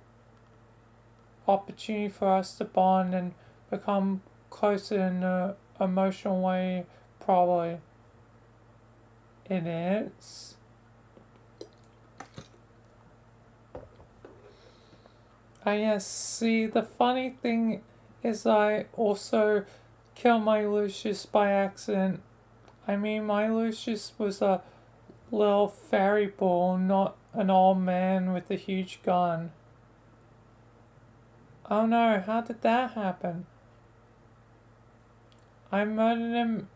opportunity for us to bond and become closer in an emotional way, probably. It is. Yes, see, the funny thing is I also killed my Lucius by accident. I mean, my Lucius was a little fairy ball, not an old man with a huge gun. Oh no, how did that happen? I murdered him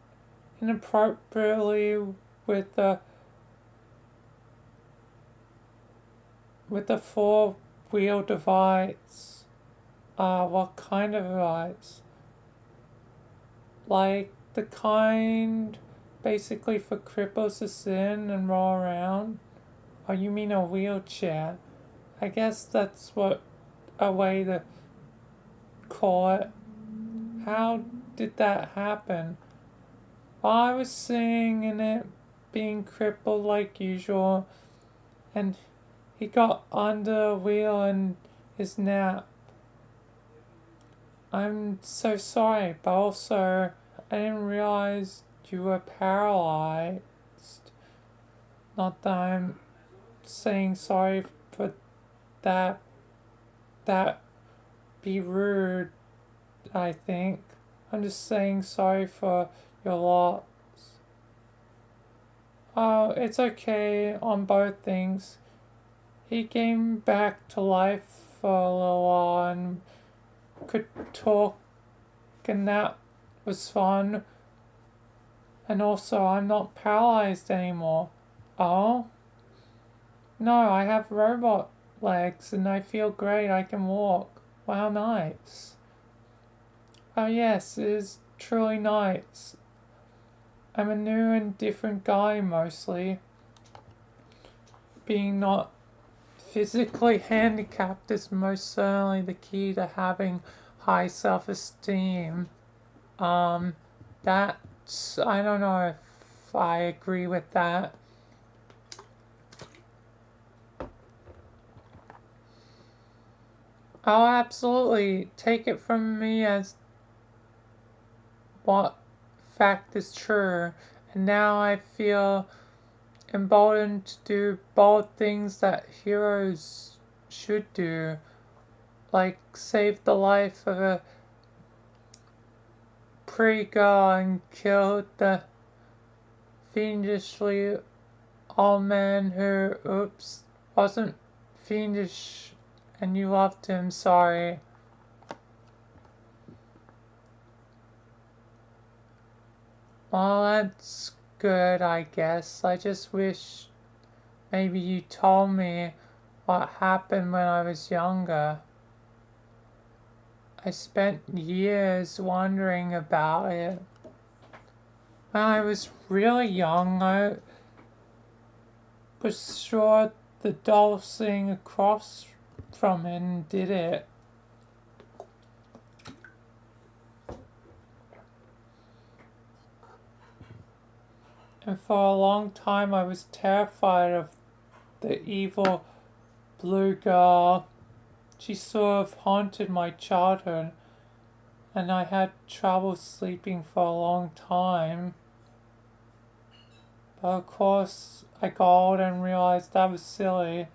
inappropriately with a four-wheel device. What kind of device? Like the kind basically for cripples to sit in and roll around? Oh, you mean a wheelchair? I guess that's what a way to call it. How did that happen? Well, I was sitting in it, being crippled like usual, and he got under a wheel in his nap. I'm so sorry, but also I didn't realize you were paralyzed. Not that I'm saying sorry for that. That be rude, I think. I'm just saying sorry for your loss. Oh, it's okay on both things. He came back to life for a little while and could talk, and that was fun. And also, I'm not paralyzed anymore. Oh? No, I have robot legs and I feel great. I can walk. Wow, nice. Oh yes, it is truly nice. I'm a new and different guy mostly. Being not physically handicapped is most certainly the key to having high self-esteem. That's, I don't know if I agree with that. Oh, absolutely. Take it from me as what fact is true. And now I feel emboldened to do bold things that heroes should do. Like save the life of a pretty girl and kill the fiendishly old man who, oops, wasn't fiendish and you loved him, sorry. Well, that's good, I guess. I just wish maybe you told me what happened when I was younger. I spent years wondering about it. When I was really young, I was sure the doll sitting across from him did it. And for a long time I was terrified of the evil blue girl. She sort of haunted my childhood, and I had trouble sleeping for a long time. But of course, I got old and realized that was silly.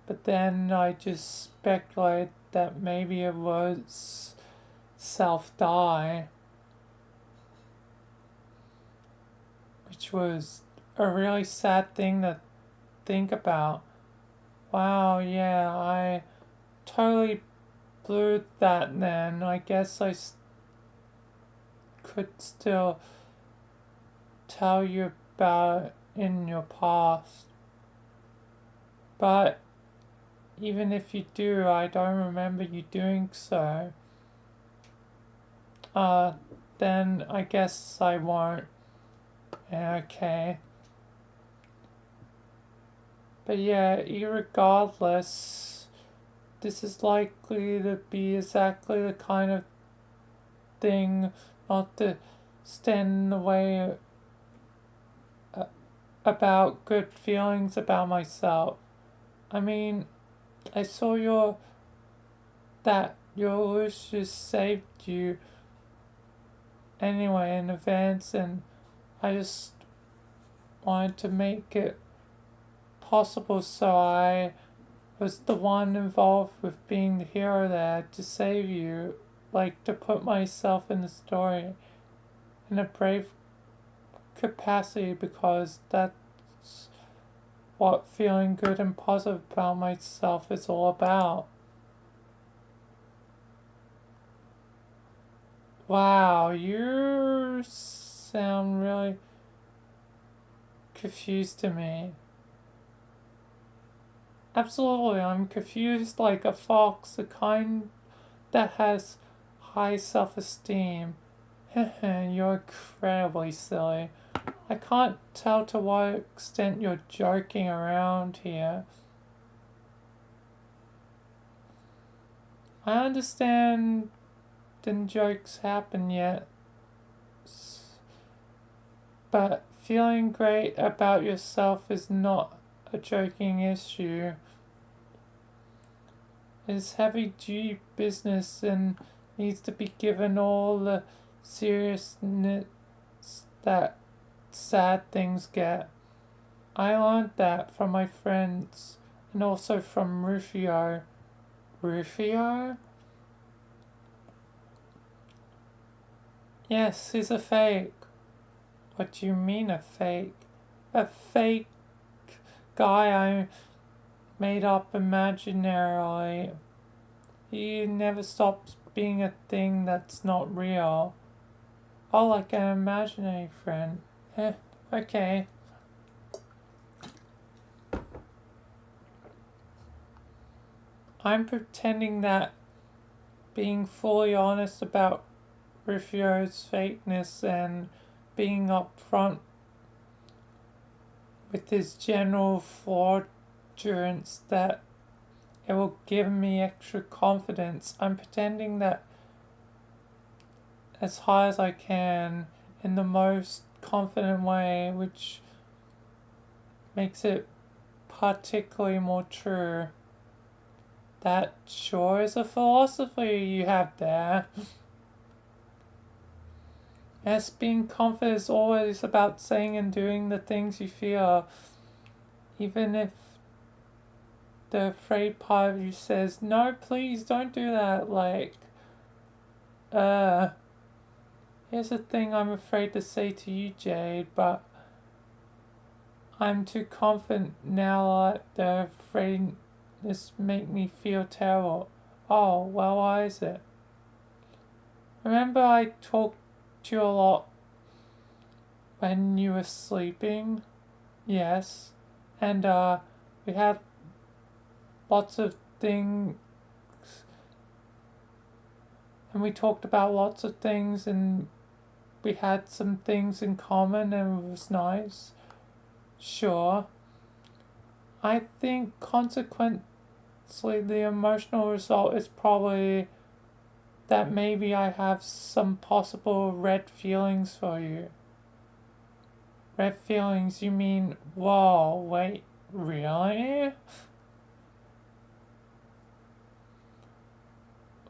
But then I just speculated that maybe it was self-die. Which was a really sad thing to think about. Wow, yeah, I totally blew that then. I guess I could still tell you about it in your past. But even if you do, I don't remember you doing so. Then I guess I won't. Okay. But yeah, irregardless, this is likely to be exactly the kind of thing not to stand in the way about good feelings about myself. I mean, I saw that your wishes saved you anyway in advance, and I just wanted to make it possible, so I was the one involved with being the hero there to save you, like to put myself in the story in a brave capacity, because that's what feeling good and positive about myself is all about. Wow, you sound really confused to me. Absolutely, I'm confused like a fox, the kind that has high self-esteem. You're incredibly silly. I can't tell to what extent you're joking around here. I understand didn't jokes happen yet, but feeling great about yourself is not a joking issue. It's heavy duty business and needs to be given all the seriousness that sad things get. I learned that from my friends and also from Rufio. Rufio? Yes, he's a fake. What do you mean a fake? A fake guy I made up imaginarily. He never stops being a thing that's not real. Oh, like an imaginary friend. Okay. I'm pretending that being fully honest about Rufio's fakeness and being upfront with his general fraudulence that it will give me extra confidence. I'm pretending that as high as I can in the most confident way, which makes it particularly more true. That sure is a philosophy you have there. Yes, being confident is always about saying and doing the things you feel, even if the afraid part of you says, no, please don't do that. Like, here's the thing I'm afraid to say to you, Jade, but I'm too confident now that the afraidness make me feel terrible. Oh, well, why is it? Remember I talked to you a lot when you were sleeping? Yes. And, we had lots of things, and we talked about lots of things, and we had some things in common, and it was nice. Sure. I think consequently the emotional result is probably that maybe I have some possible red feelings for you. Red feelings, you mean, whoa, wait, really?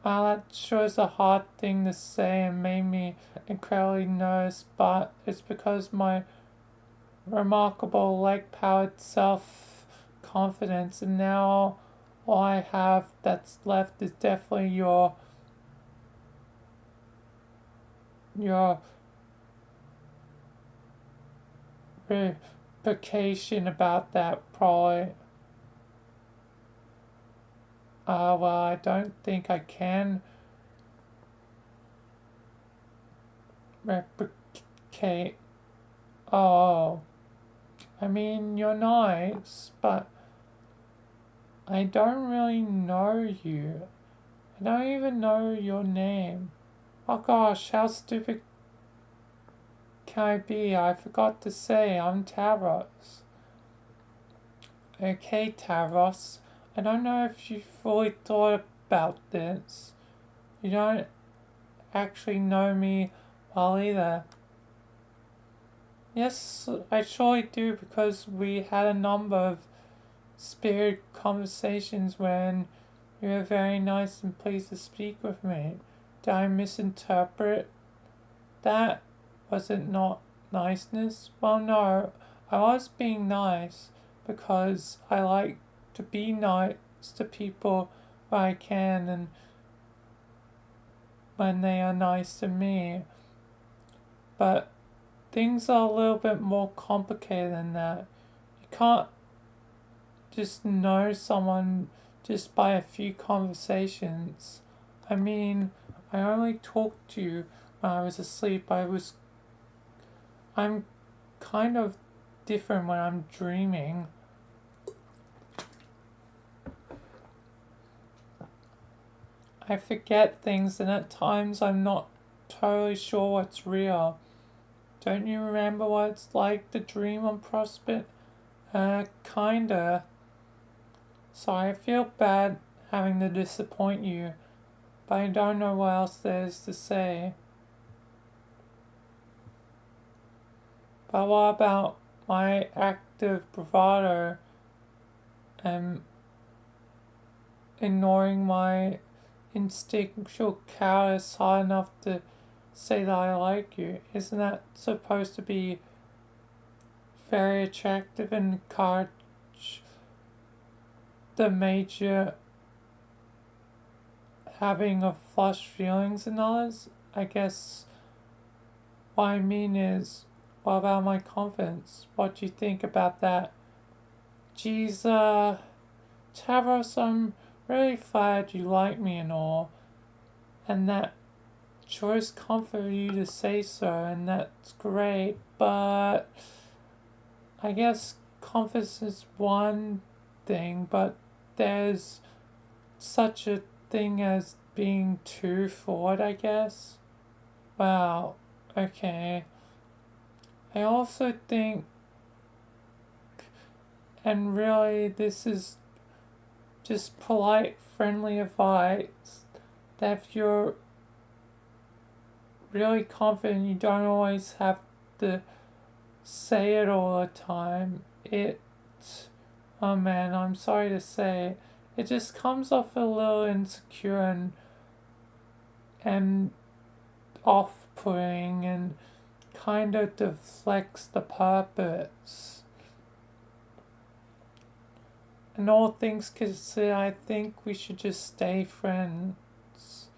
Well, that sure is a hard thing to say and made me incredibly nervous, but it's because my remarkable leg-powered self-confidence, and now all I have that's left is definitely your replication about that, probably. Well, I don't think I can replicate. Oh, I mean, you're nice, but I don't really know you. I don't even know your name. Oh gosh, how stupid can I be? I forgot to say, I'm Tavros. Okay, Tavros, I don't know if you fully thought about this. You don't actually know me well either. Yes, I surely do, because we had a number of spirited conversations when you were very nice and pleased to speak with me. Did I misinterpret that? Was it not niceness? Well, no, I was being nice because I like to be nice to people when I can and when they are nice to me. But things are a little bit more complicated than that. You can't just know someone just by a few conversations. I mean, I only talked to you when I was asleep. I'm kind of different when I'm dreaming. I forget things, and at times I'm not totally sure what's real. Don't you remember what it's like to dream on Prospect? Kinda. So I feel bad having to disappoint you, but I don't know what else there is to say. But what about my active bravado and ignoring my instinctual cowardice hard enough to say that I like you? Isn't that supposed to be very attractive and encourage the major having of flush feelings in others? I guess what I mean is, what about my confidence? What do you think about that? Geez, Tavros, I'm really glad you like me and all, and that sure is comfort for you to say so, and that's great, but I guess confidence is one thing, but there's such a thing as being too forward, I guess. Wow, okay. I also think, and really this is just polite, friendly advice, that if you're really confident, you don't always have to say it all the time. Oh man, I'm sorry to say, it just comes off a little insecure and off-putting and kind of deflects the purpose. And all things considered, I think we should just stay friends.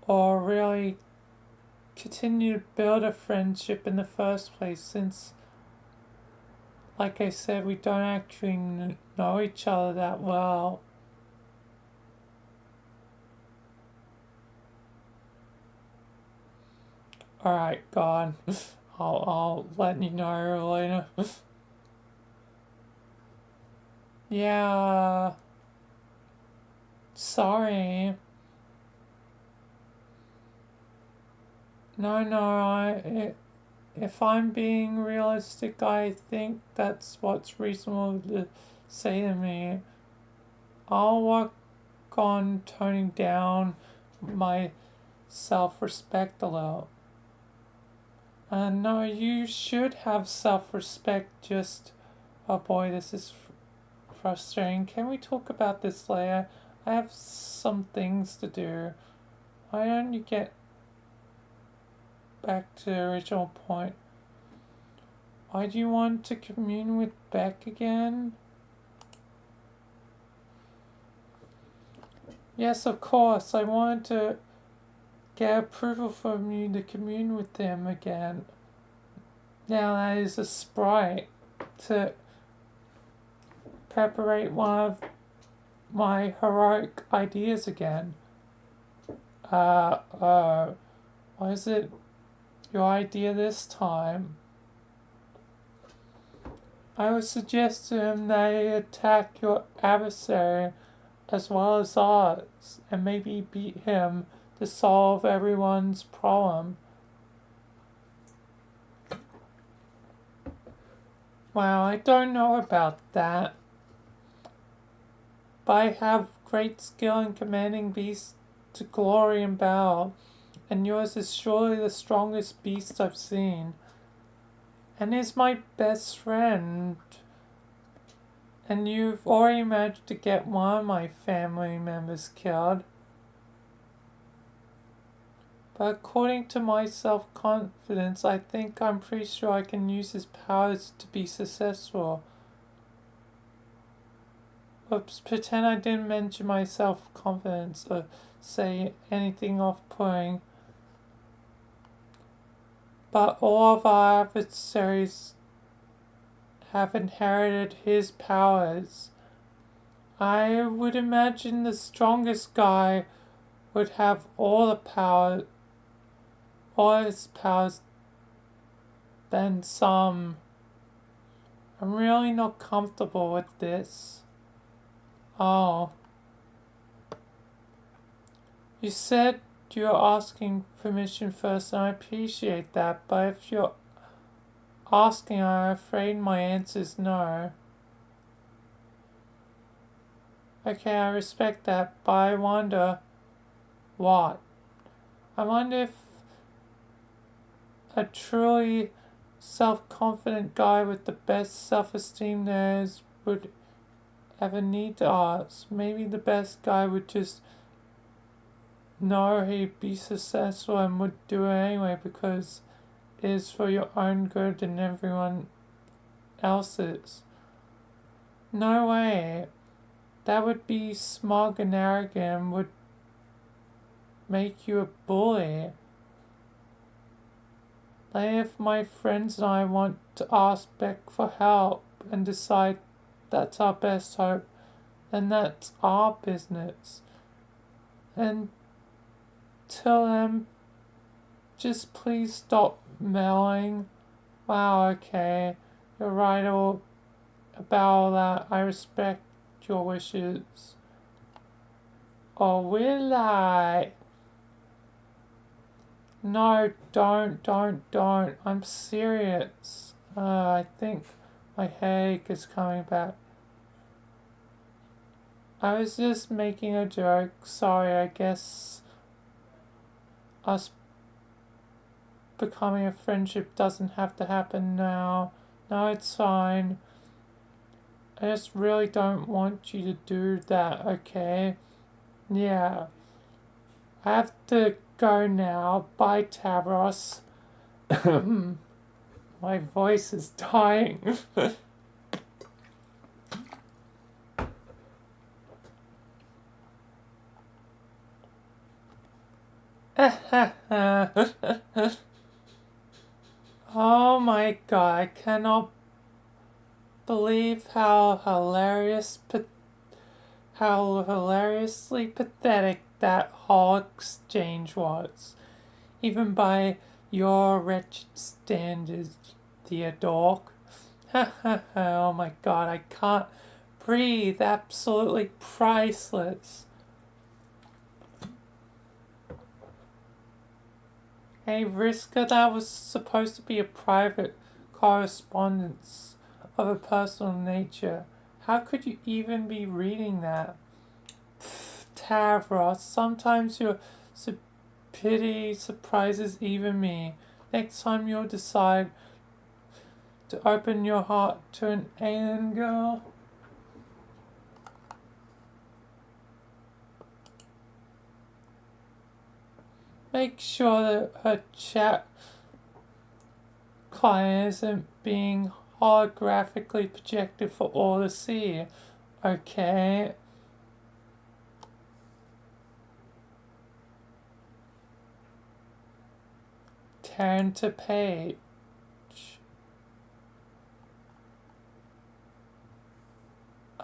Or really continue to build a friendship in the first place, since, like I said, we don't actually know each other that well. Alright, God. I'll let you know later. Yeah. Sorry. No, if I'm being realistic, I think that's what's reasonable to say to me. I'll work on toning down my self-respect a little. No, you should have self-respect, just... Oh boy, this is frustrating. Can we talk about this later? I have some things to do. Why don't you get back to the original point? Why do you want to commune with Beck again? Yes, of course. I wanted to get approval from you to commune with them again. Now that is a sprite to perpetrate one of my heroic ideas again. What is it your idea this time? I would suggest to him that he attack your adversary as well as ours, and maybe beat him to solve everyone's problem. Wow, I don't know about that. But I have great skill in commanding beasts to glory and battle, and yours is surely the strongest beast I've seen, and is my best friend. And you've already managed to get one of my family members killed. But according to my self-confidence, I think I'm pretty sure I can use his powers to be successful. Oops, pretend I didn't mention my self-confidence or say anything off-putting. But all of our adversaries have inherited his powers. I would imagine the strongest guy would have all his powers, than some. I'm really not comfortable with this. Oh. You said you're asking permission first, and I appreciate that, but if you're asking, I'm afraid my answer is no. Okay, I respect that, but I wonder what? I wonder if a truly self-confident guy with the best self-esteem there is would ever need to ask. Maybe the best guy would just know he'd be successful and would do it anyway because it is for your own good and everyone else's. No way. That would be smug and arrogant and would make you a bully. Like if my friends and I want to ask Beck for help and decide that's our best hope, then that's our business. And till then, just please stop meddling. Wow, okay, you're right all about all that. I respect your wishes. Or will I? No, don't. I'm serious. I think my headache is coming back. I was just making a joke. Sorry, I guess us becoming a friendship doesn't have to happen now. No, it's fine. I just really don't want you to do that, okay? Yeah. I have to go now. Bye, Tavros. My voice is dying. Oh my god, I cannot believe how hilariously pathetic that whole exchange was. Even by your wretched standards, Theodore. Oh my god, I can't breathe. Absolutely priceless. Hey, Vriska, that was supposed to be a private correspondence of a personal nature. How could you even be reading that? Tavros, sometimes your stupidity surprises even me. Next time you'll decide to open your heart to an alien girl, make sure that her chat client isn't being holographically projected for all to see. Okay? Turn to page.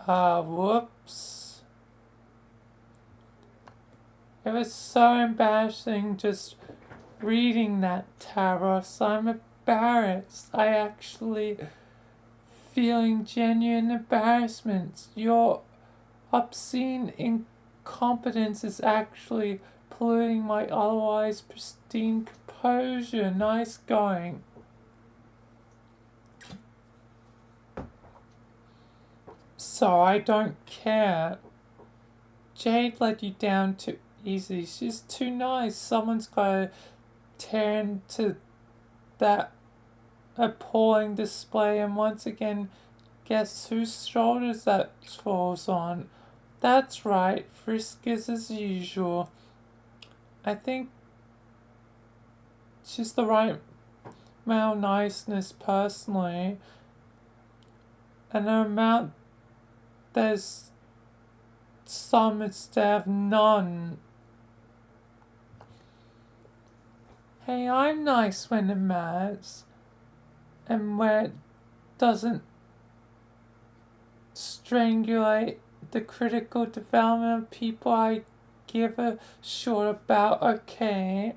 Whoops. It was so embarrassing just reading that, Taros. I'm embarrassed. I actually feeling genuine embarrassment. Your obscene incompetence is actually polluting my otherwise pristine composure. Nice going. So I don't care. Jade let you down too easy. She's too nice. Someone's gotta tear into that appalling display, and once again, guess whose shoulders that falls on? That's right, Friskers as usual. I think she's the right amount of niceness personally, and the amount there's some instead of none. Hey, I'm nice when it matters, and when it doesn't strangulate the critical development of people I give a short about, okay?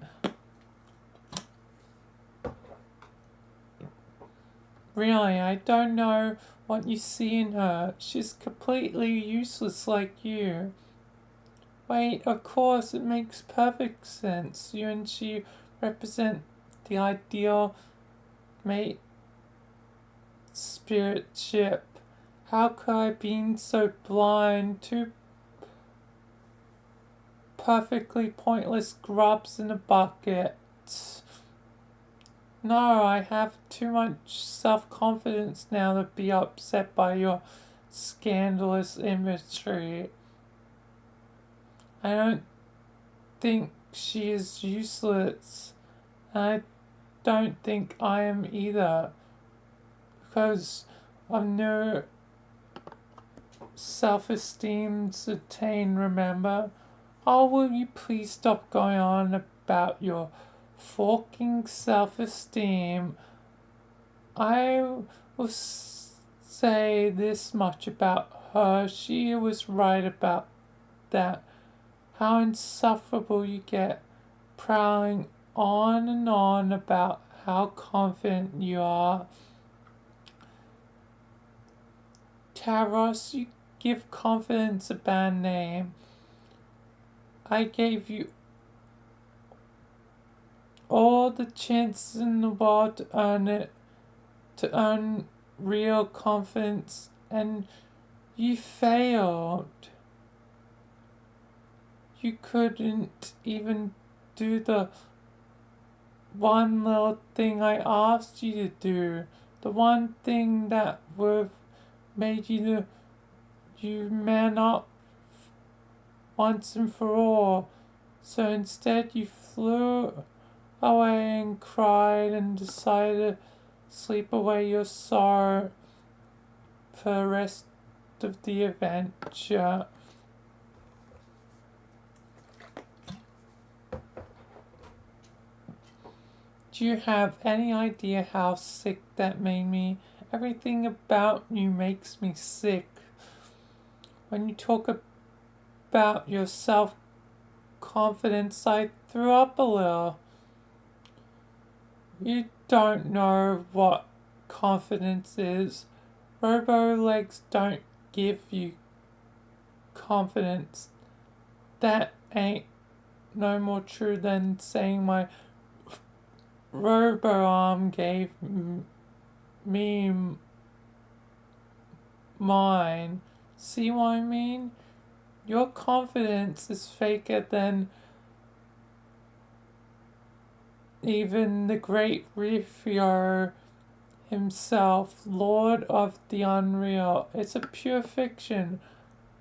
Really, I don't know what you see in her. She's completely useless like you. Wait, of course, it makes perfect sense. You and she represent the ideal mate spirit ship. How could I be so blind? Two perfectly pointless grubs in a bucket. No, I have too much self-confidence now to be upset by your scandalous imagery. I don't think she is useless. I don't think I am either. Because of no self-esteem to attain, remember? Oh, will you please stop going on about your fucking self-esteem? I will say this much about her. She was right about that. How insufferable you get prowling on and on about how confident you are. Taros, you give confidence a bad name. I gave you all the chances in the world to earn it, to earn real confidence, and you failed. You couldn't even do the one little thing I asked you to do. The one thing that would have made you man up once and for all. So instead you flew away and cried and decided to sleep away your sorrow for the rest of the adventure. Do you have any idea how sick that made me? Everything about you makes me sick. When you talk about your self-confidence, I threw up a little. You don't know what confidence is. Robo legs don't give you confidence. That ain't no more true than saying my robo arm gave me mine. See what I mean? Your confidence is faker than even the great Riffier himself, Lord of the Unreal. It's a pure fiction,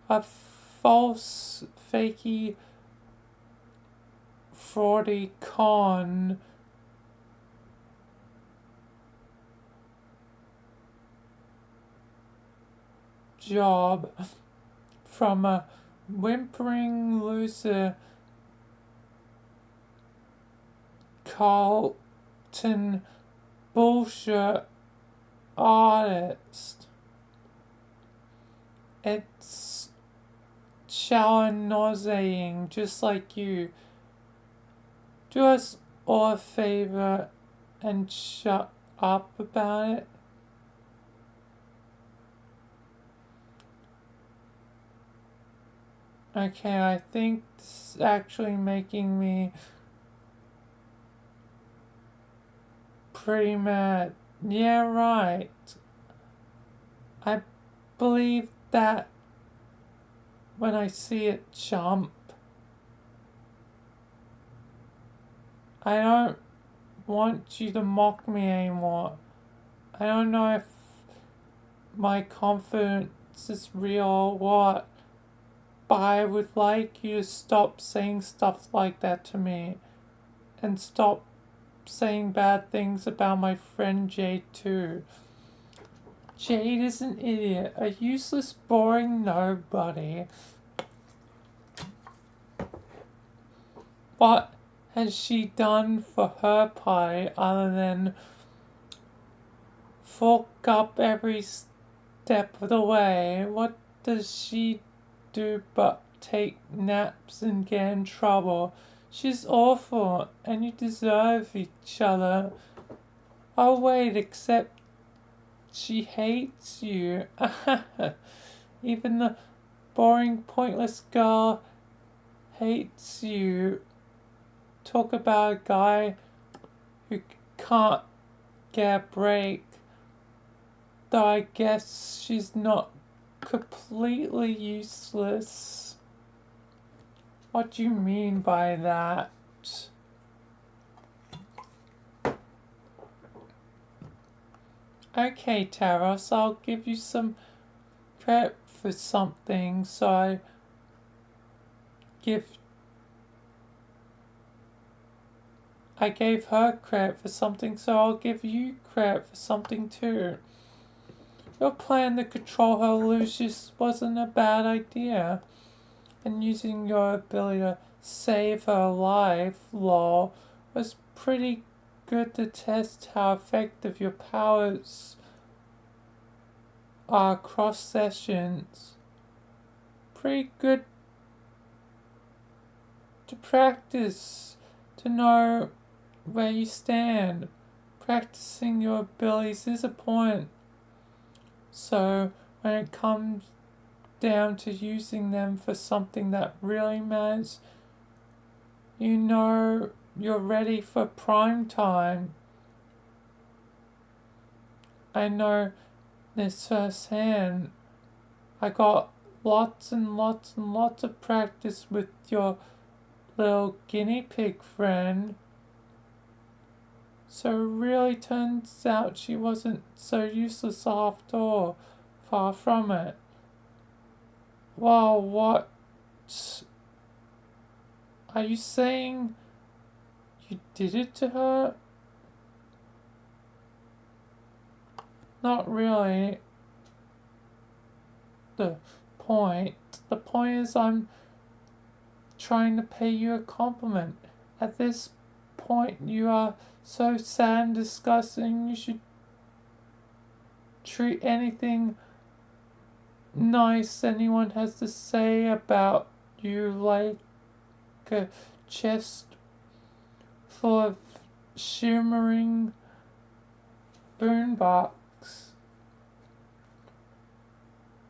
a false, fakey, fraudy con. Job from a whimpering loser Carlton bullshit artist. It's shower nauseating, just like you. Do us all a favor and shut up about it. Okay, I think this is actually making me pretty mad. Yeah, right. I believe that when I see it jump. I don't want you to mock me anymore. I don't know if my confidence is real or what, but I would like you to stop saying stuff like that to me and stop saying bad things about my friend Jade too. Jade is an idiot, a useless, boring nobody. What has she done for her party other than fuck up every step of the way? What does she do but take naps and get in trouble? She's awful, and you deserve each other. Oh wait, except she hates you. Even the boring, pointless girl hates you. Talk about a guy who can't get a break. Though I guess she's not completely useless. What do you mean by that? Okay, Taros, I'll give you some credit for something, so I gave her credit for something, so I'll give you credit for something too. Your plan to control her Lucius wasn't a bad idea, and using your ability to save her life, lol, was pretty good to test how effective your powers are across sessions. Pretty good to practice, to know where you stand. Practicing your abilities is a point. So when it comes down to using them for something that really matters, you know you're ready for prime time. I know this firsthand. I got lots and lots and lots of practice with your little guinea pig friend. So it really turns out she wasn't so useless after all. Far from it. Well, what? Are you saying you did it to her? Not really. The point is I'm trying to pay you a compliment. At this point you are so sad and disgusting you should treat anything nice anyone has to say about you like a chest full of shimmering boombox.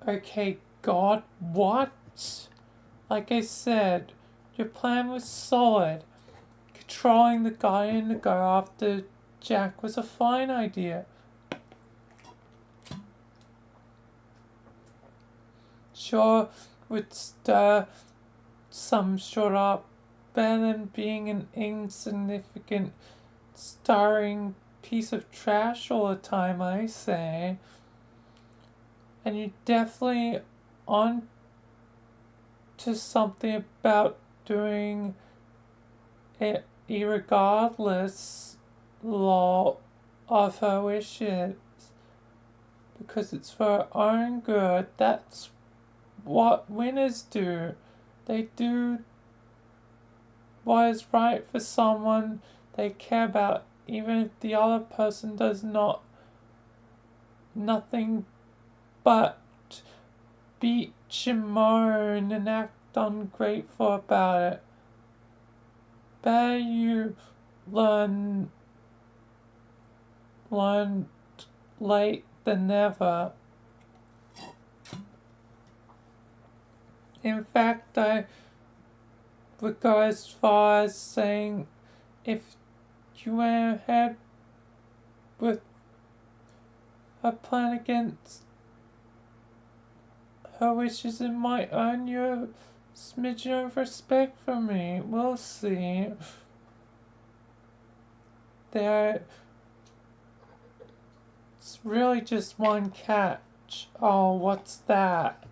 Okay, God, what? Like I said, your plan was solid. Controlling the guy in the go after Jack was a fine idea. Sure, would stir some short up, better than being an insignificant, starring piece of trash all the time, I say. And you're definitely on to something about doing it irregardless law of her wishes. Because it's for her own good. That's what winners do. They do what is right for someone they care about, even if the other person does nothing but bitch and moan and act ungrateful about it. Better you learn late than never. In fact, I would go as far as saying if you went ahead with a plan against her wishes, it might earn you a smidgen of respect from me. We'll see. It's really just one catch. Oh, what's that?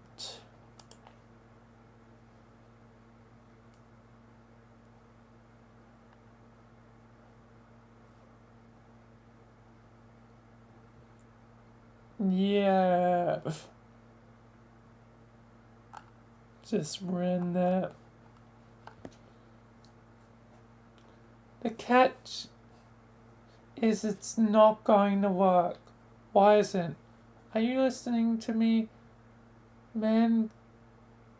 Yeah. Just ran that. The catch is it's not going to work. Why isn't? Are you listening to me? Man,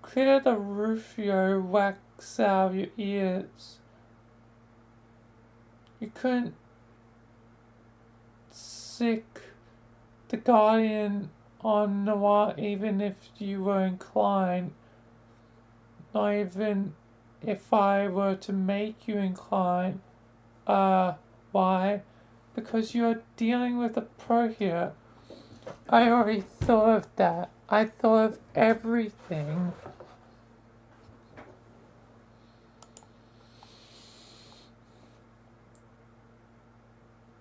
clear the Rufio wax out of your ears. You couldn't sick the Guardian on Noir even if you were inclined. Not even if I were to make you inclined. Why? Because you're dealing with a pro here. I already thought of that. I thought of everything.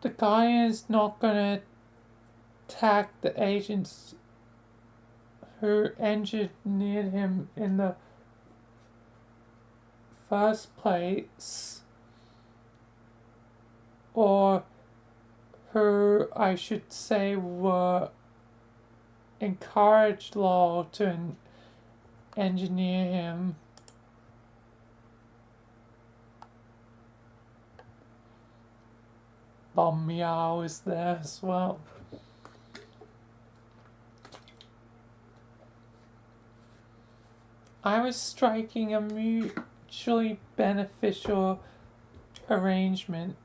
The guy is not gonna attack the agents who engineered him in the first place, or who I should say were encouraged Law to engineer him. Bum Meow is there as well. I was striking a mutually beneficial arrangement.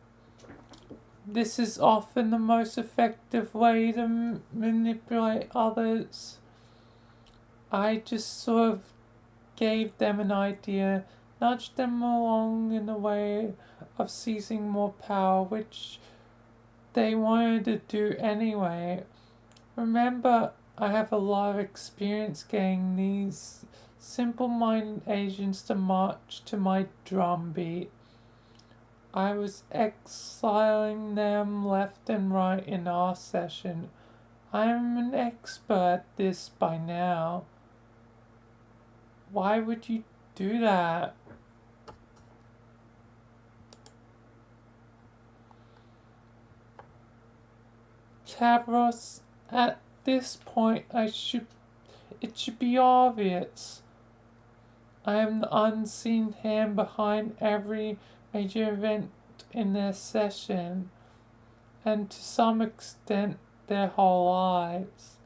This is often the most effective way to manipulate others. I just sort of gave them an idea, nudged them along in the way of seizing more power, which they wanted to do anyway. Remember, I have a lot of experience getting these simple-minded agents to march to my drumbeat. I was exiling them left and right in our session. I'm an expert at this by now. Why would you do that? Tavros, at this point it should be obvious. I am the unseen hand behind every major event in their session, and to some extent their whole lives.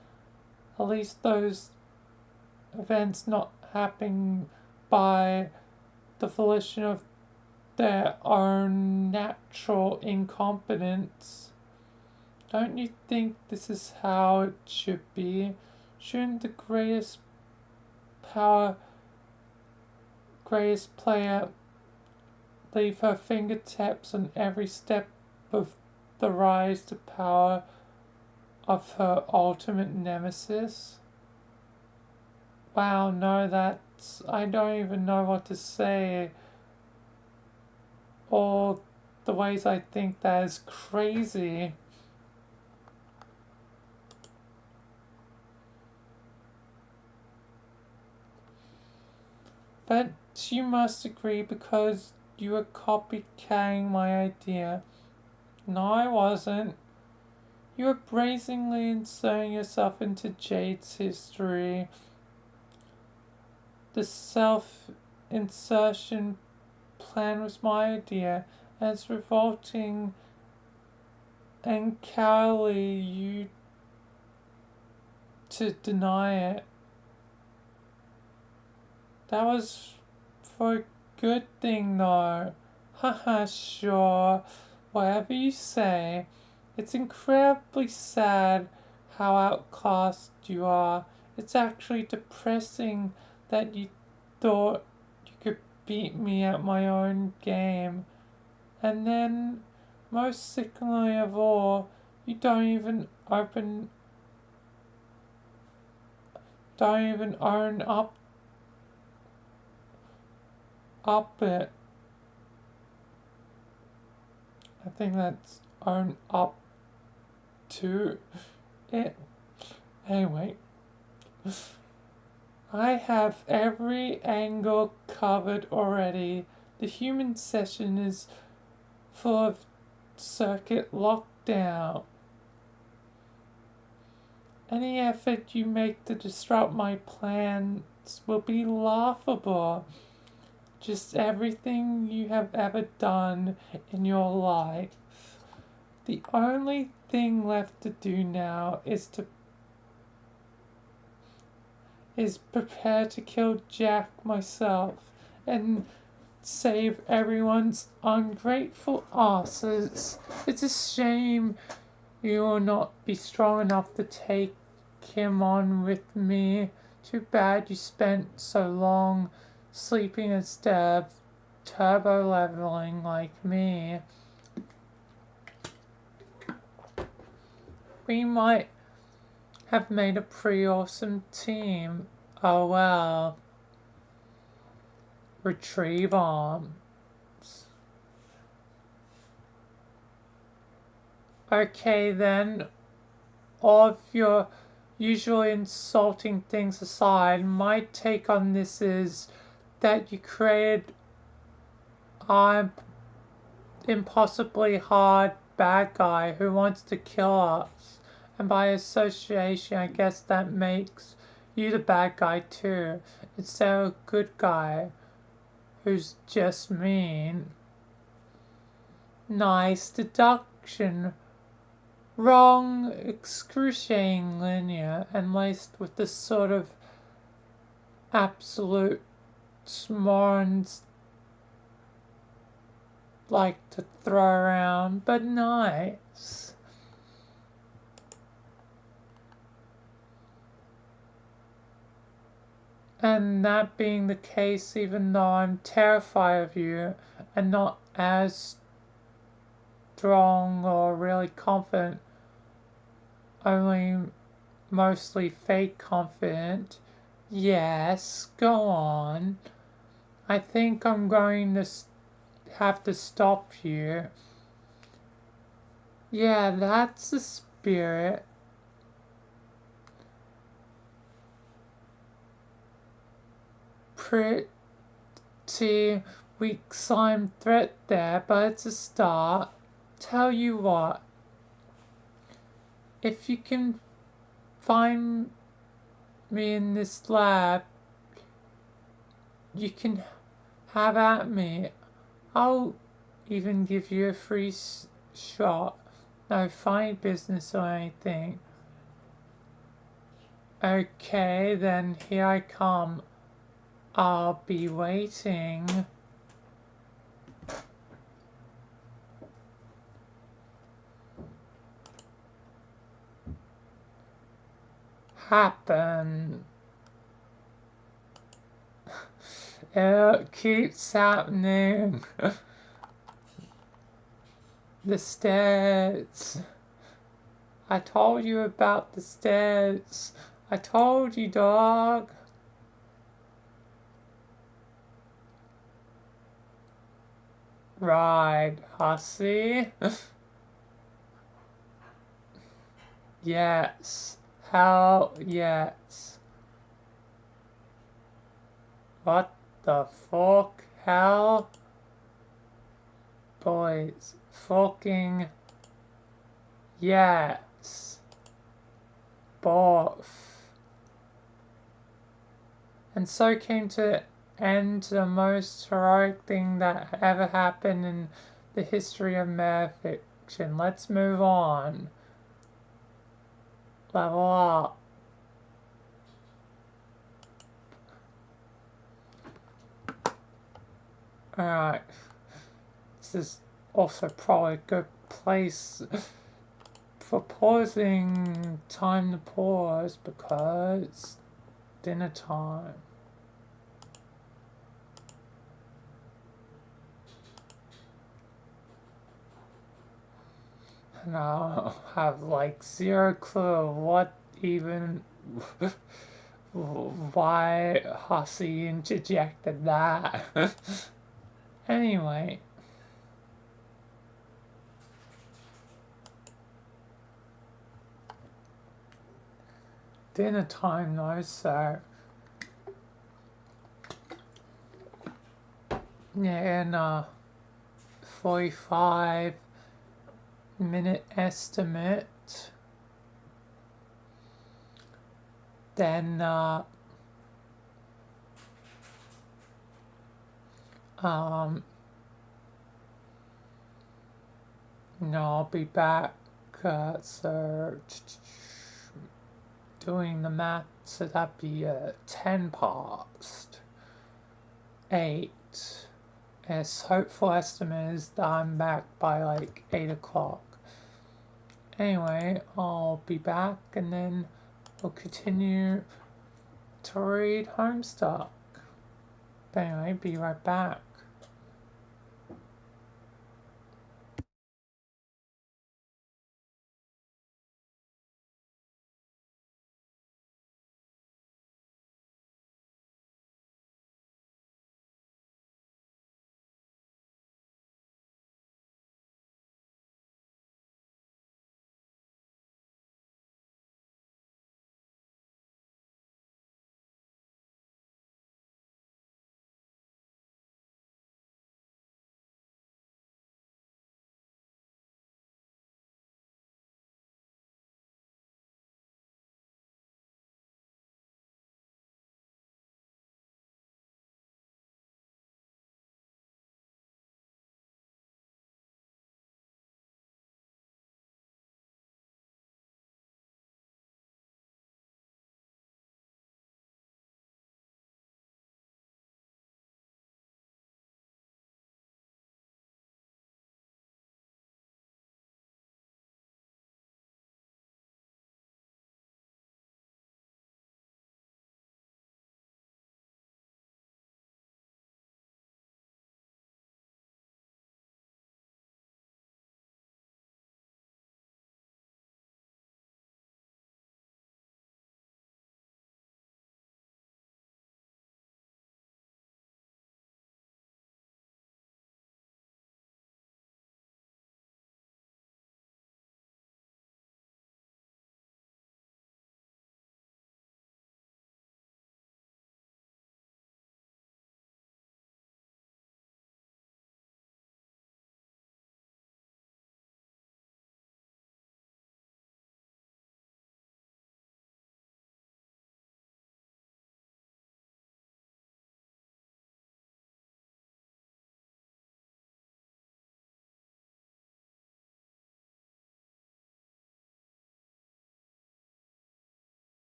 At least those events not happening by the volition of their own natural incompetence. Don't you think this is how it should be? Shouldn't the greatest player leave her fingertips on every step of the rise to power of her ultimate nemesis? Wow, no, I don't even know what to say. All the ways I think that is crazy. But you must agree because you were copycatting my idea. No, I wasn't. You were brazenly inserting yourself into Jade's history. The self-insertion plan was my idea, and it's revolting and cowardly you to deny it. That was for a good thing though. Haha, sure. Whatever you say. It's incredibly sad how outcast you are. It's actually depressing that you thought you could beat me at my own game. And then, most sickeningly of all, you don't even own up it. I think that's own up to it. Anyway, I have every angle covered already. The human session is full of circuit lockdown. Any effort you make to disrupt my plans will be laughable. Just everything you have ever done in your life. The only thing left to do now is prepare to kill Jack myself and save everyone's ungrateful asses. It's a shame you will not be strong enough to take him on with me. Too bad you spent so long sleeping instead of turbo leveling like me. We might have made a pretty awesome team. Oh well. Retrieve arms. Okay then, all of your usually insulting things aside, my take on this is that you created an impossibly hard bad guy who wants to kill us. And by association, I guess that makes you the bad guy too, instead of a good guy who's just mean. Nice deduction. Wrong, excruciating linear, and laced with the sort of absolute morons like to throw around, but nice. And that being the case, even though I'm terrified of you and not as strong or really confident, only mostly fake confident. Yes, go on. I think I'm going to have to stop you. Yeah, that's the spirit. Pretty weak slime threat there, but it's a start. Tell you what, if you can find me in this lab, you can have at me. I'll even give you a free shot. No funny business or anything. Okay, then here I come. I'll be waiting. Happen. It keeps happening. The stairs. I told you about the stairs. I told you, dog. Right, hussy. Yes. Hell yes. What the fuck? Hell? Boys, fucking yes. Both. And so came to end the most heroic thing that ever happened in the history of murder fiction. Let's move on. Level up. Alright. This is also probably a good place for pausing. Time to pause because dinner time. And I have like zero clue what even why Hussey interjected that. Anyway. Dinner time though, so yeah, and 45-minute estimate. Then I'll be back. So doing the math, so that'd be 10 past 8. Its hopeful estimate is that I'm back by like 8 o'clock. Anyway, I'll be back and then we'll continue to read Homestuck. But anyway, be right back.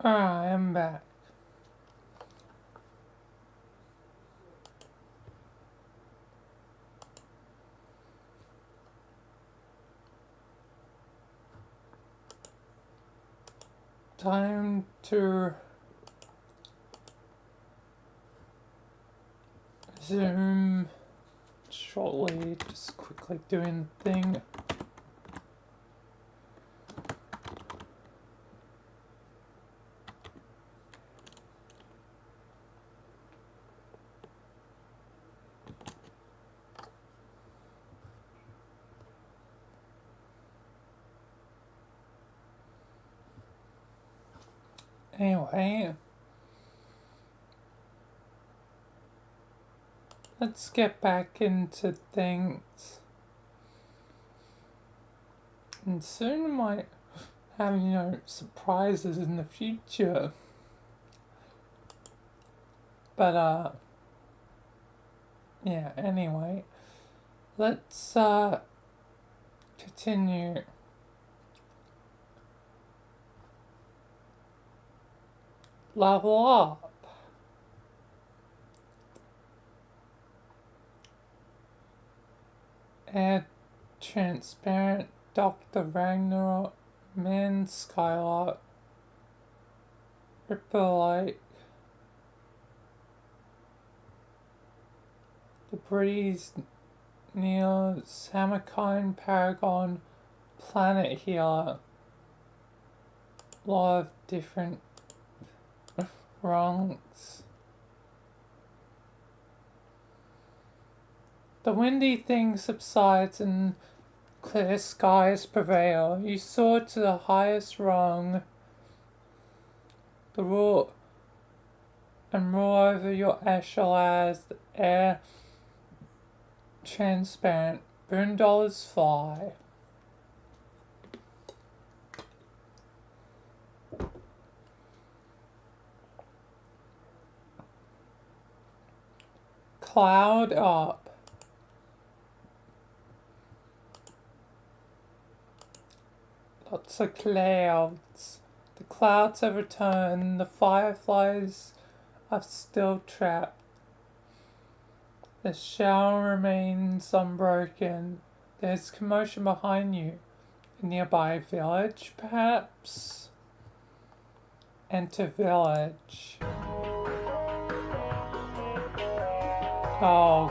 Alright, I'm back. Time to resume shortly, just quickly doing the thing. Anyway, let's get back into things. And soon I might have, surprises in the future. But, yeah, anyway, let's, continue. Level up. Add transparent Dr. Ragnarok, Man Skylark, Ripperlight, the Breeze, Neo, Samakine, Paragon, Planet Healer. A lot of different wrongs. The windy thing subsides and clear skies prevail. You soar to the highest rung, the rule, and rule over your eshel as the air transparent. Boondollars fly. Cloud up. Lots of clouds. The clouds have returned. The fireflies are still trapped. The shower remains unbroken. There's commotion behind you. A nearby village, perhaps? Enter village. Oh.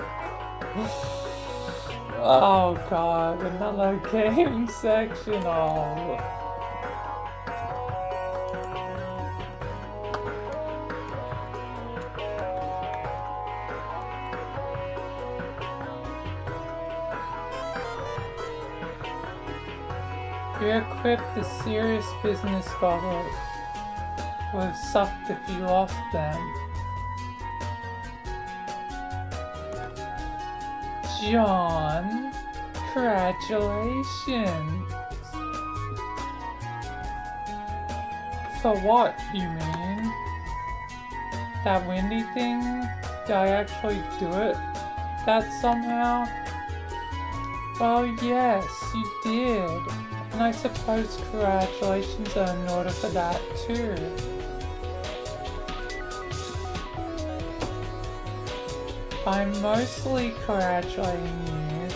Oh god, another game section. Oh. You equipped the serious business goggles. Would have sucked if you lost them. John, congratulations. For what, you mean? That windy thing? Did I actually do it? That somehow? Well, yes, you did. And I suppose congratulations are in order for that, too. I'm mostly congratulating you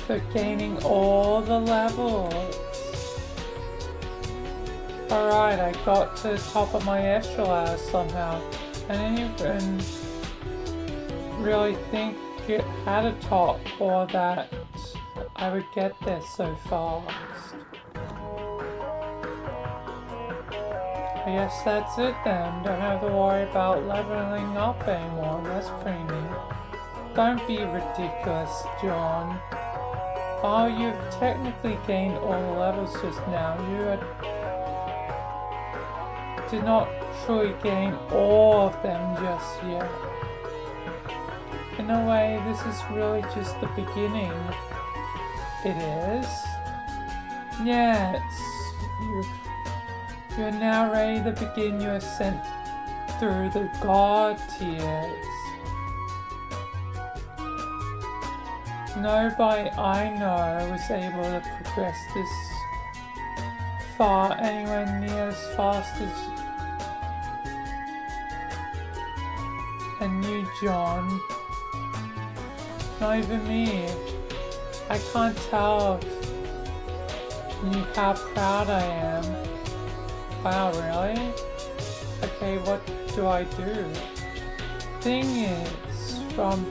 for gaining all the levels. Alright, I got to the top of my eshel somehow. I didn't even really think it had a top or that I would get there so fast. I guess that's it then. Don't have to worry about leveling up anymore. That's pretty neat. Don't be ridiculous, John. While you've technically gained all the levels just now, you did not truly gain all of them just yet. In a way, this is really just the beginning. It is? Yes. You're now ready to begin your ascent through the God tiers. Nobody I know was able to progress this far anywhere near as fast as and you, John. Not even me. I can't tell you how proud I am. Wow, really? Okay, what do I do? Thing is, from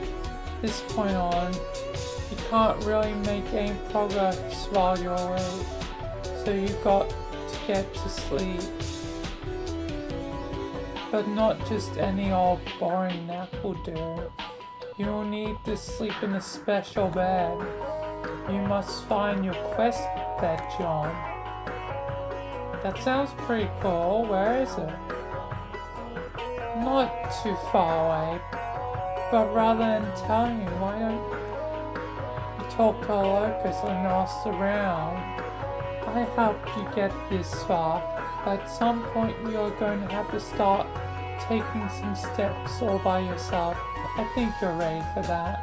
this point on, you can't really make any progress while you're awake. So you've got to get to sleep. But not just any old boring nap will do. You'll need to sleep in a special bed. You must find your quest bed, John. That sounds pretty cool. Where is it? Not too far away. But rather than telling you, why don't you talk to a locus and ask around? I helped you get this far. At some point you're going to have to start taking some steps all by yourself. I think you're ready for that.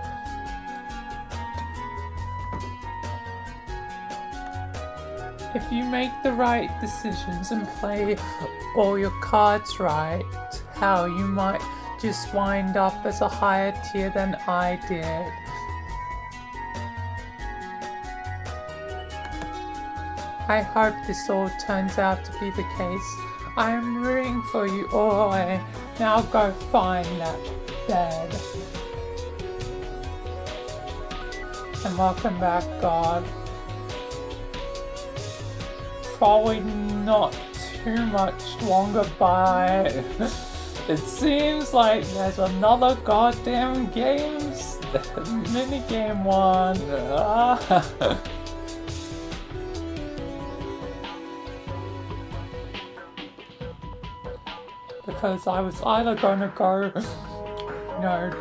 If you make the right decisions and play all your cards right, hell, you might just wind up as a higher tier than I did. I hope this all turns out to be the case. I am rooting for you all. Now go find that bed. And welcome back, God. Probably not too much longer, but it seems like there's another goddamn minigame one. Because I was either gonna go,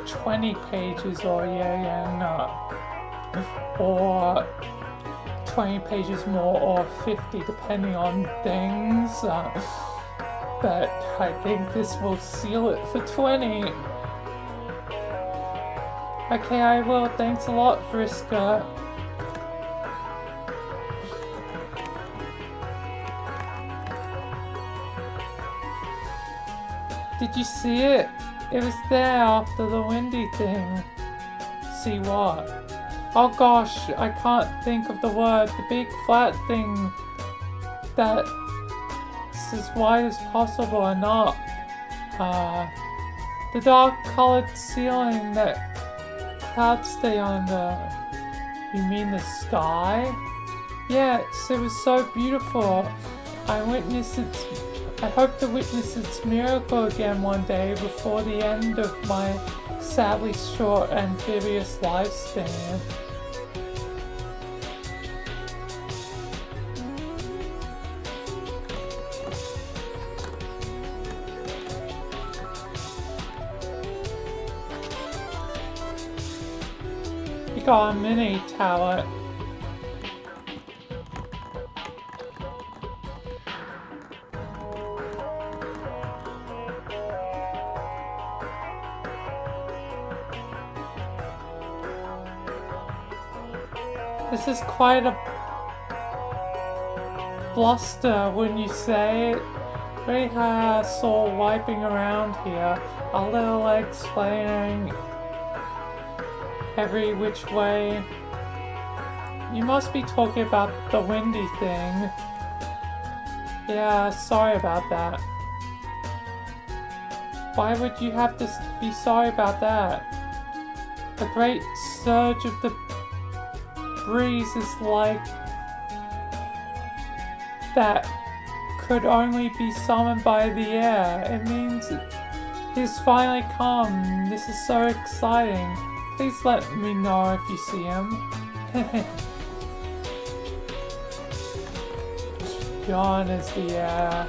20 pages or or 20 pages more or 50 depending on things. But I think this will seal it for 20. Okay, I will. Thanks a lot, Vriska. Did you see it? It was there after the windy thing. See what? Oh gosh, I can't think of the word. The big flat thing that's as wide as possible and up. The dark colored ceiling that clouds stay under. You mean the sky? Yes, it was so beautiful. I hope to witness its miracle again one day before the end of my sadly short amphibious lifespan. You got a mini tower. This is quite a bluster, wouldn't you say? Very high soul wiping around here, our little legs flaring every which way. You must be talking about the windy thing. Yeah, sorry about that. Why would you have to be sorry about that? The great surge of the breeze is like that could only be summoned by the air. It means he's finally come. This is so exciting. Please let me know if you see him. John is the air.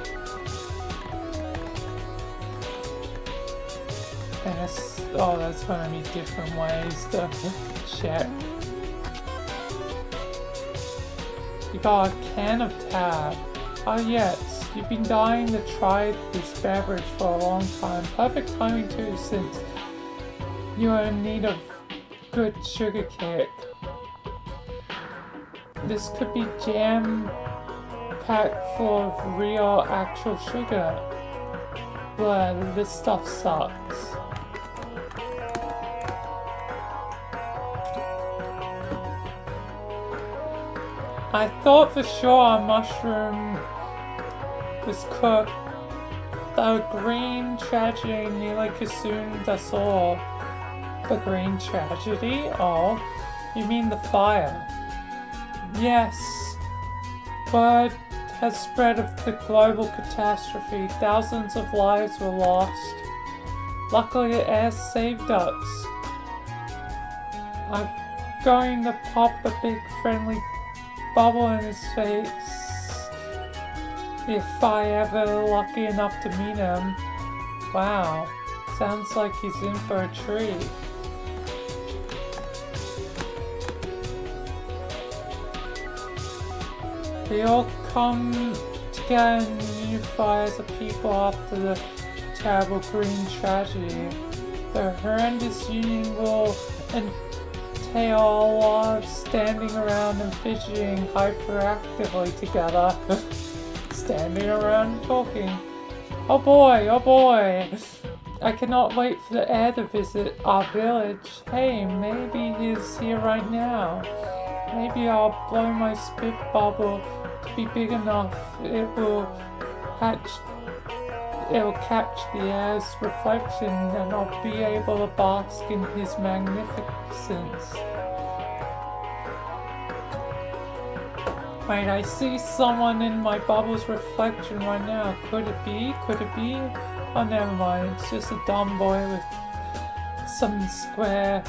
And there's gonna be different ways to check. You got a can of tab. Oh yes, you've been dying to try this beverage for a long time. Perfect timing too, since you're in need of good sugar kick. This could be jam pack full of real, actual sugar. But this stuff sucks. I thought for sure a mushroom was cooked. The green tragedy nearly consumed us all. The green tragedy? Oh, you mean the fire? Yes. Word has spread of the global catastrophe. Thousands of lives were lost. Luckily, the air saved us. I'm going to pop a big friendly bubble in his face if I ever lucky enough to meet him. Wow, sounds like he's in for a treat. They all come together and unify as a people after the terrible green tragedy. The horrendous union will entail a lot of standing around and fidgeting hyperactively together. Standing around and talking. Oh boy, I cannot wait for the air to visit our village. Hey, maybe he's here right now. Maybe I'll blow my spit bubble to be big enough. It will catch the air's reflection and I'll be able to bask in his magnificence. Wait, I see someone in my bubble's reflection right now. Could it be? Oh, never mind. It's just a dumb boy with some square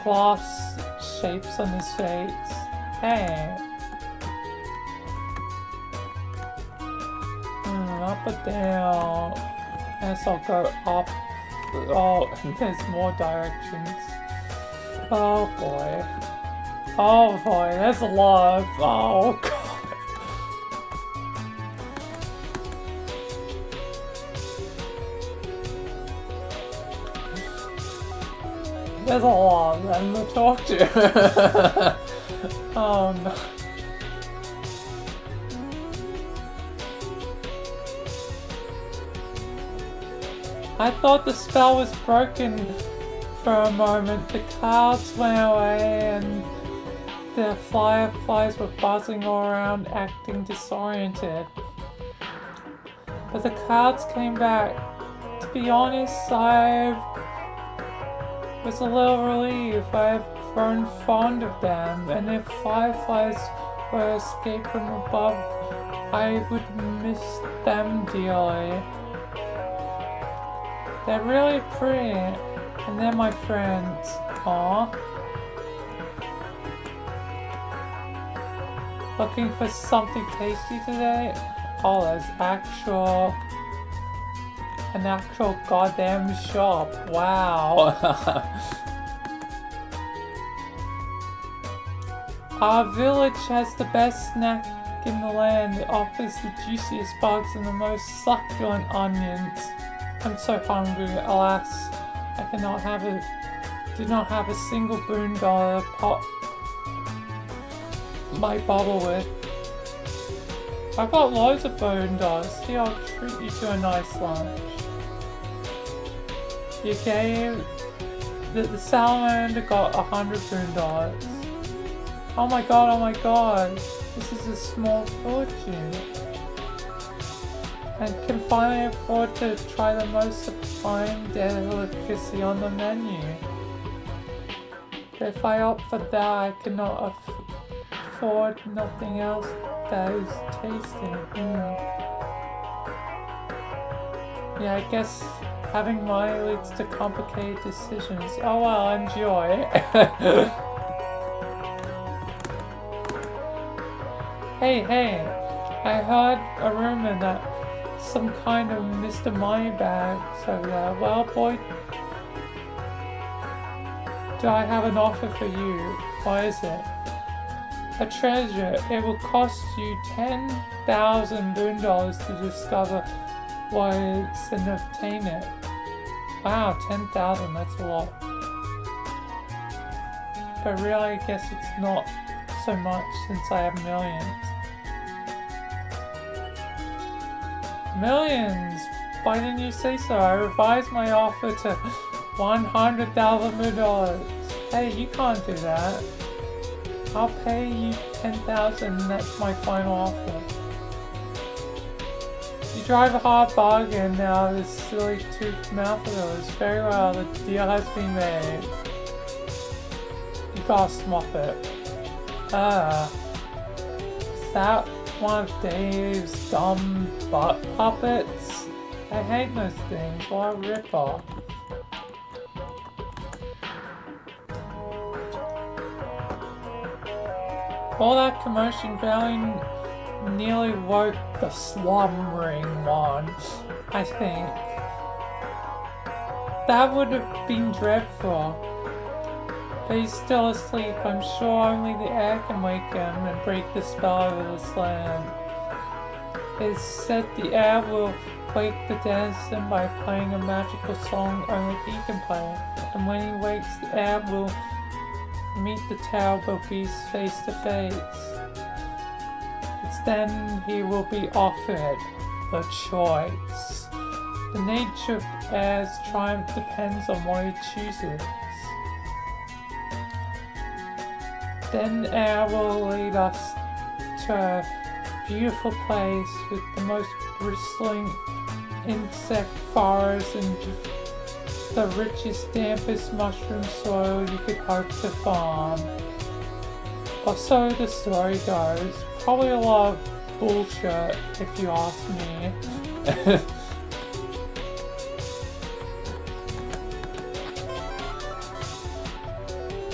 glass shapes on his face. Hey. Up or down? Guess I'll go up. Oh, there's more directions. Oh boy. Oh boy, there's a lot of... Oh god. There's a lot of them to talk to. Oh no. I thought the spell was broken for a moment. The clouds went away and the fireflies were buzzing all around, acting disoriented. But the clouds came back. To be honest, I was a little relieved. I've grown fond of them, and if fireflies were escaped from above, I would miss them dearly. They're really pretty, and they're my friends. Aww. Looking for something tasty today? Oh, there's an actual goddamn shop. Wow. Our village has the best snack in the land. It offers the juiciest bugs and the most succulent onions. I'm so hungry, alas. I do not have a single boondollar to pop my bubble with. I've got loads of boondollars. Here, I'll treat you to a nice lunch. You gave... The salamander got 100 boondollars. Oh my god. This is a small fortune. And can finally afford to try the most sublime delicacy on the menu. But if I opt for that, I cannot afford nothing else that is tasty. Yeah, I guess having money leads to complicated decisions. Oh well, enjoy. Hey, I heard a rumor that some kind of Mr. Moneybags over there. Well, boy, do I have an offer for you. What is it? A treasure. It will cost you 10,000 boondollars to discover what it is and obtain it. Wow, 10,000, that's a lot. But really, I guess it's not so much since I have millions. Millions! Why didn't you say so? I revised my offer to $100,000. Hey, you can't do that. I'll pay you $10,000 and that's my final offer. You drive a hard bargain now, this silly toothed mouth of yours. Very well, the deal has been made. You gotta swap it. Is that one of Dave's dumb butt puppets? I hate those things, what a rip-off. All that commotion nearly woke the slumbering one, I think. That would have been dreadful. But he's still asleep. I'm sure only the air can wake him and break the spell over this land. It is said the air will wake the denizen by playing a magical song only he can play. And when he wakes, the air will meet the terrible beast face to face. It's then he will be offered the choice. The nature of air's triumph depends on what he chooses. Then air will lead us to a beautiful place with the most bristling insect forests and the richest, dampest mushroom soil you could hope to farm. Or so the story goes. Probably a lot of bullshit, if you ask me.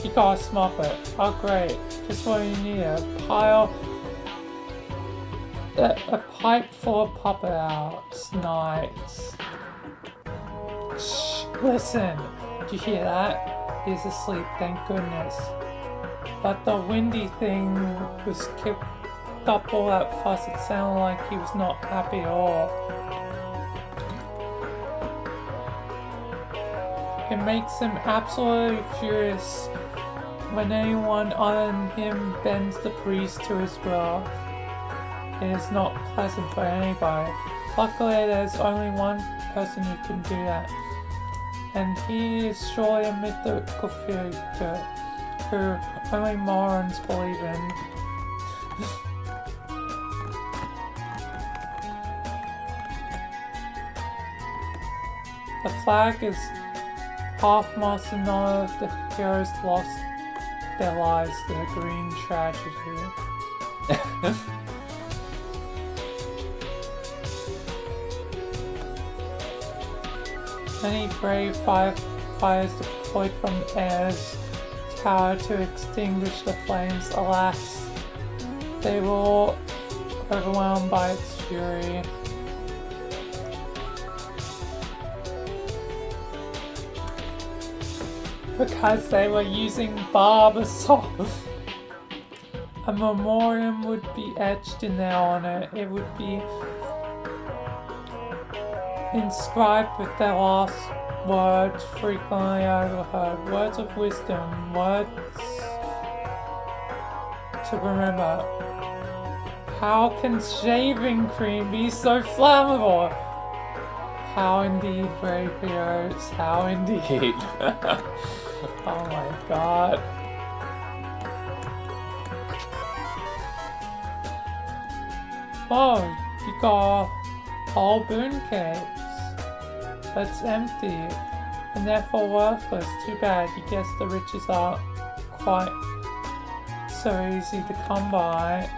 You gotta smop it. Oh great. Just what you need. A pipe full of puppet outs. Nice. Shh, listen. Did you hear that? He's asleep, thank goodness. But the windy thing was kept up all that fuss. It sounded like he was not happy at all. It makes him absolutely furious when anyone other than him bends the priest to his will. It is not pleasant for anybody. Luckily, there's only one person who can do that, and he is surely a mythical figure who only morons believe in. The flag is half-mast and none of the heroes lost their lives to the green tragedy. Many brave firefighters deployed from the air's tower to extinguish the flames. Alas, they were all overwhelmed by its fury. Because they were using barber saws. A memorial would be etched in their honor. It would be inscribed with their last words frequently overheard. Words of wisdom, words to remember. How can shaving cream be so flammable? How indeed, brave heroes, how indeed. Oh my god. Oh, you got whole boon cakes. That's empty and therefore worthless. Too bad. You guess the riches aren't quite so easy to come by.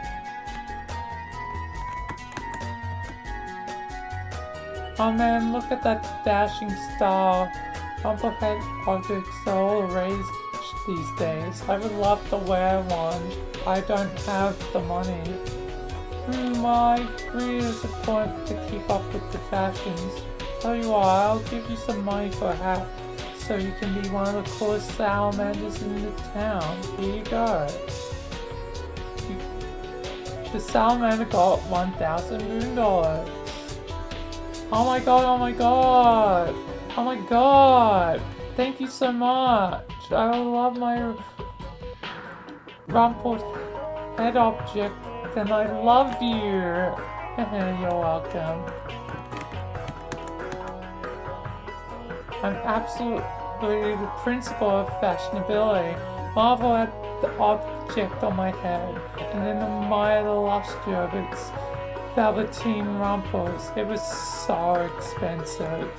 Oh man, look at that dashing star. Rumplehead objects are all the rage these days. I would love to wear one. I don't have the money. I agree it's important to keep up with the fashions. Tell you what, I'll give you some money for a hat so you can be one of the coolest salamanders in the town. Here you go. The salamander got 1,000 moon dollars. Oh my god, oh my god! Oh my god! Thank you so much! I love my rumpled head object, then I love you. You're welcome. I'm absolutely the principle of fashionability. Marvel at the object on my head, and then admire the luster of its velveteen rumples. It was so expensive.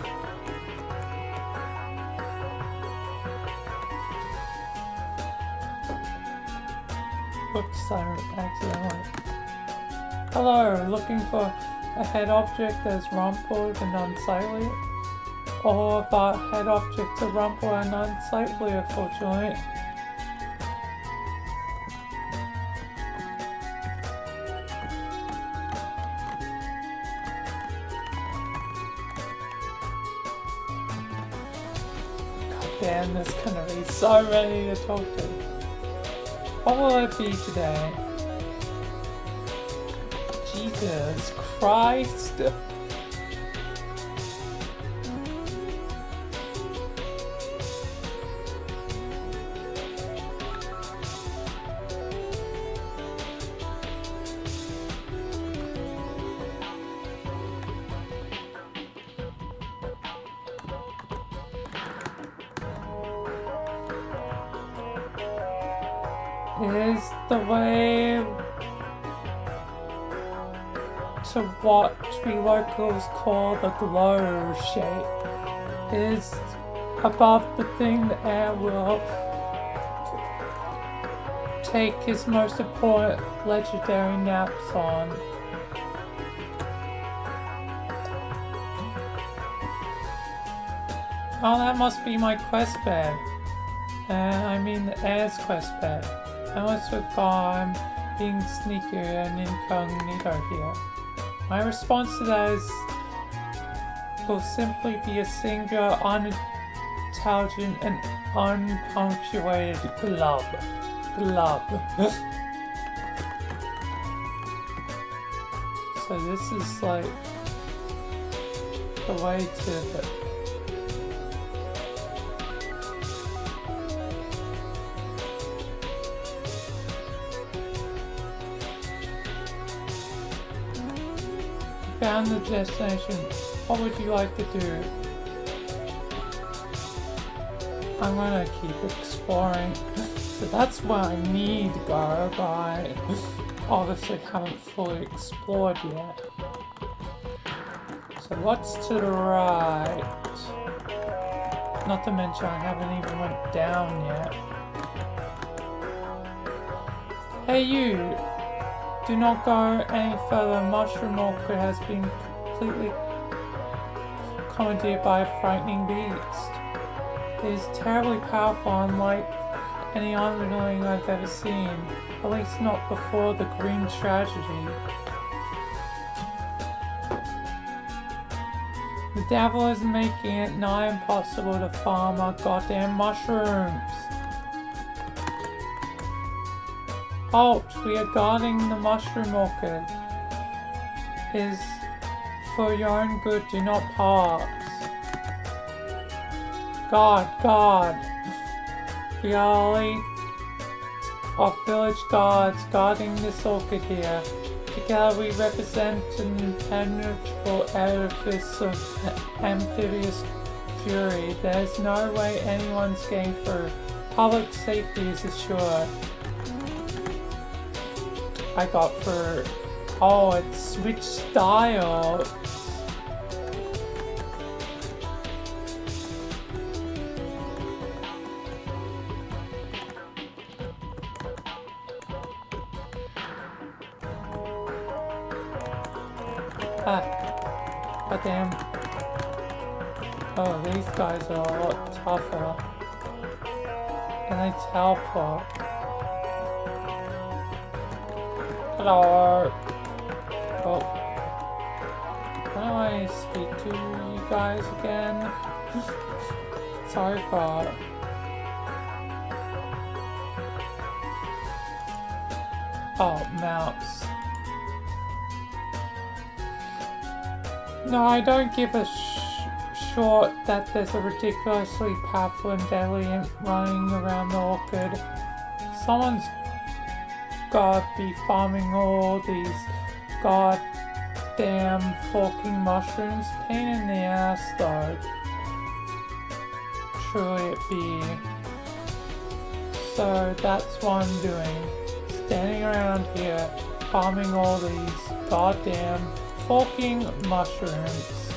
Oops, I accidentally. Hello, looking for a head object that's rumpled and unsightly? Or a head object to rumple and unsightly, unfortunately. Damn, there's gonna be so many to talk to. What will it be today? Jesus Christ! Is the way to what we locals call the glow shape. It is above the thing the air will take his most important legendary naps on. Oh, that must be my quest bed. I mean the air's quest bed. I almost forgot I'm being sneaky and incognito here. My response to that will simply be a singular, unintelligent, and unpunctuated glub. Glub. So this is like the way to found the destination. What would you like to do? I'm gonna keep exploring. So that's where I need to go, but I obviously haven't fully explored yet. So what's to the right? Not to mention I haven't even went down yet. Hey you! Do not go any further. Mushroom Orchid has been completely commandeered by a frightening beast. It is terribly powerful, unlike any underling I've ever seen. At least not before the Green Tragedy. The devil is making it nigh impossible to farm our goddamn mushrooms. Halt! We are guarding the mushroom orchid. It is for your own good. Do not pass. Guard! We are elite of village guards guarding this orchid here. Together we represent an impenetrable edifice of amphibious fury. There is no way anyone's getting through. Public safety is assured. I got for... Oh, it switched styles. Goddamn. Oh, these guys are a lot tougher. And they teleport. Hello. Oh. Can I speak to you guys again? Sorry for... Oh, mouse. No, I don't give a short that there's a ridiculously powerful and deadly imp running around the orchid. Someone's gotta be farming all these goddamn fucking mushrooms. Pain in the ass though. Truly it be. So that's what I'm doing. Standing around here farming all these goddamn fucking mushrooms.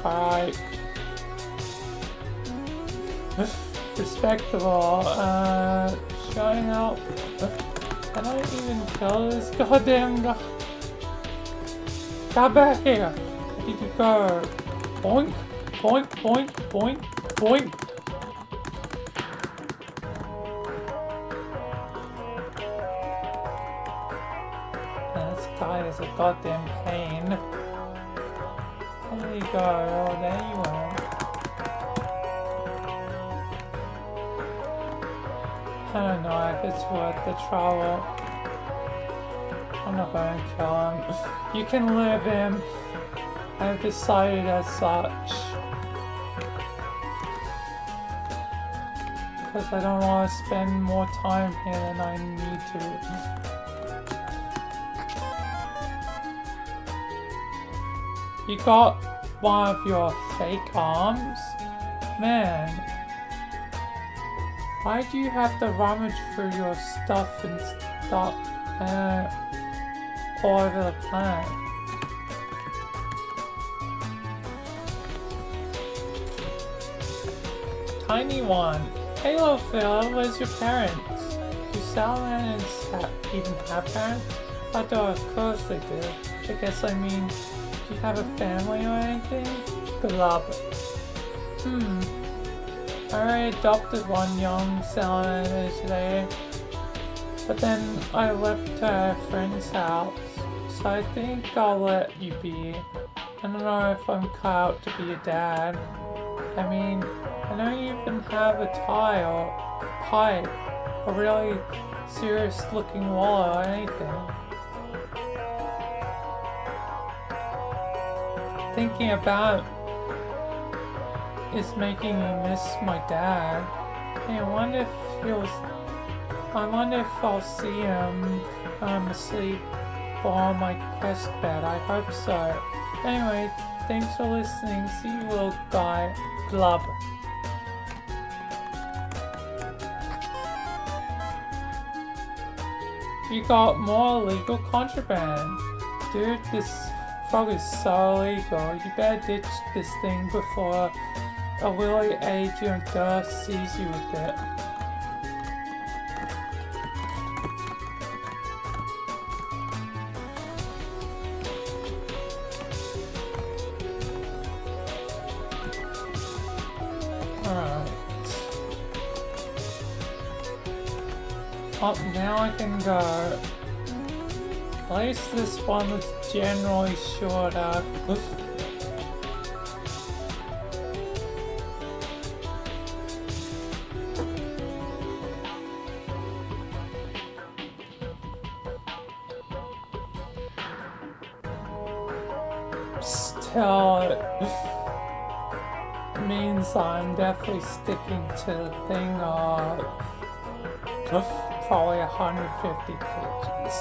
Alright. Respectable. Showing out. Can I even kill this goddamn guy? Come back here! I need to go. Boink, boink, boink, boink, boink. This guy is a goddamn pain. There you go. Oh, there you are. I don't know if it's worth the trouble. I'm not going to kill him. You can live him. I've decided as such. Because I don't want to spend more time here than I need to. You got one of your fake arms? Man. Why do you have to rummage through your stuff and stuff all over the planet? Tiny one. Hello Phil, where's your parents? Do salamanders even have parents? I don't, of course they do. I guess I mean, do you have a family or anything? Glub. I already adopted one young salamander today, but then I left to a friend's house, so I think I'll let you be. I don't know if I'm cut out to be a dad. I mean, I don't even have a tie or pipe, a really serious looking wallet or anything. Thinking about is making me miss my dad. Hey, I wonder if I'll see him asleep on my quest bed. I hope so. Anyway, thanks for listening. See you, little guy. Glub. You got more illegal contraband. Dude, this frog is so illegal. You better ditch this thing before a Willy Agent Durst sees you with it. Alright. Oh, now I can go. At least this one was generally shorter. Oof. Still, it means I'm definitely sticking to the thing of probably 150 pages.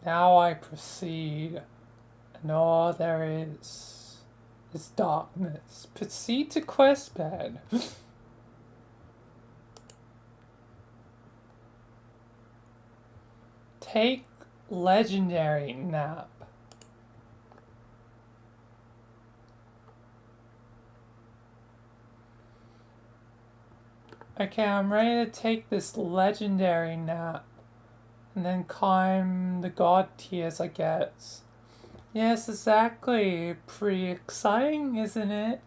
Now I proceed, and all there is darkness. Proceed to quest bed. Take legendary nap. Okay, I'm ready to take this legendary nap. And then climb the god tiers, I guess. Yes, exactly. Pretty exciting, isn't it?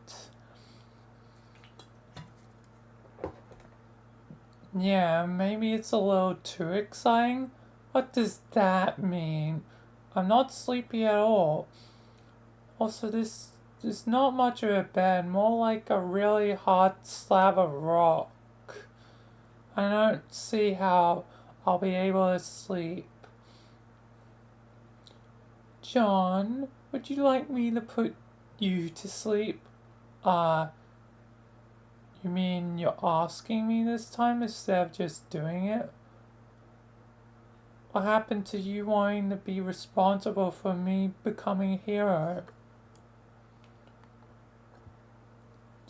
Yeah, maybe it's a little too exciting. What does that mean? I'm not sleepy at all. Also, this is not much of a bed, more like a really hard slab of rock. I don't see how I'll be able to sleep. John, would you like me to put you to sleep? You mean you're asking me this time instead of just doing it? What happened to you wanting to be responsible for me becoming a hero?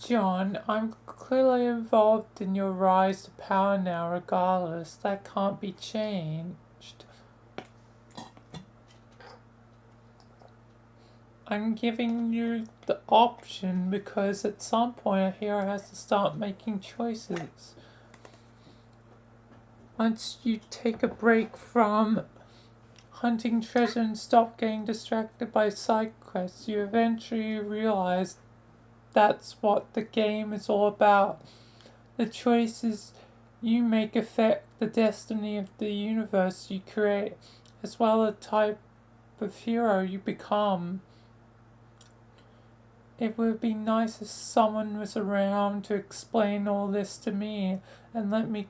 John, I'm clearly involved in your rise to power now regardless. That can't be changed. I'm giving you the option because at some point a hero has to start making choices. Once you take a break from hunting treasure and stop getting distracted by side quests, you eventually realize that's what the game is all about. The choices you make affect the destiny of the universe you create, as well as the type of hero you become. It would be nice if someone was around to explain all this to me and let me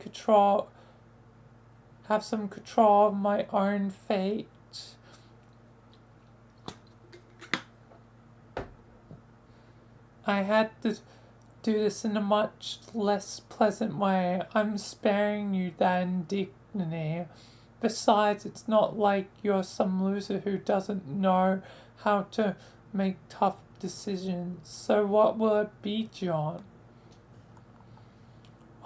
have some control of my own fate. I had to do this in a much less pleasant way. I'm sparing you that indignity. Besides, it's not like you're some loser who doesn't know how to make tough decisions. So what will it be, John?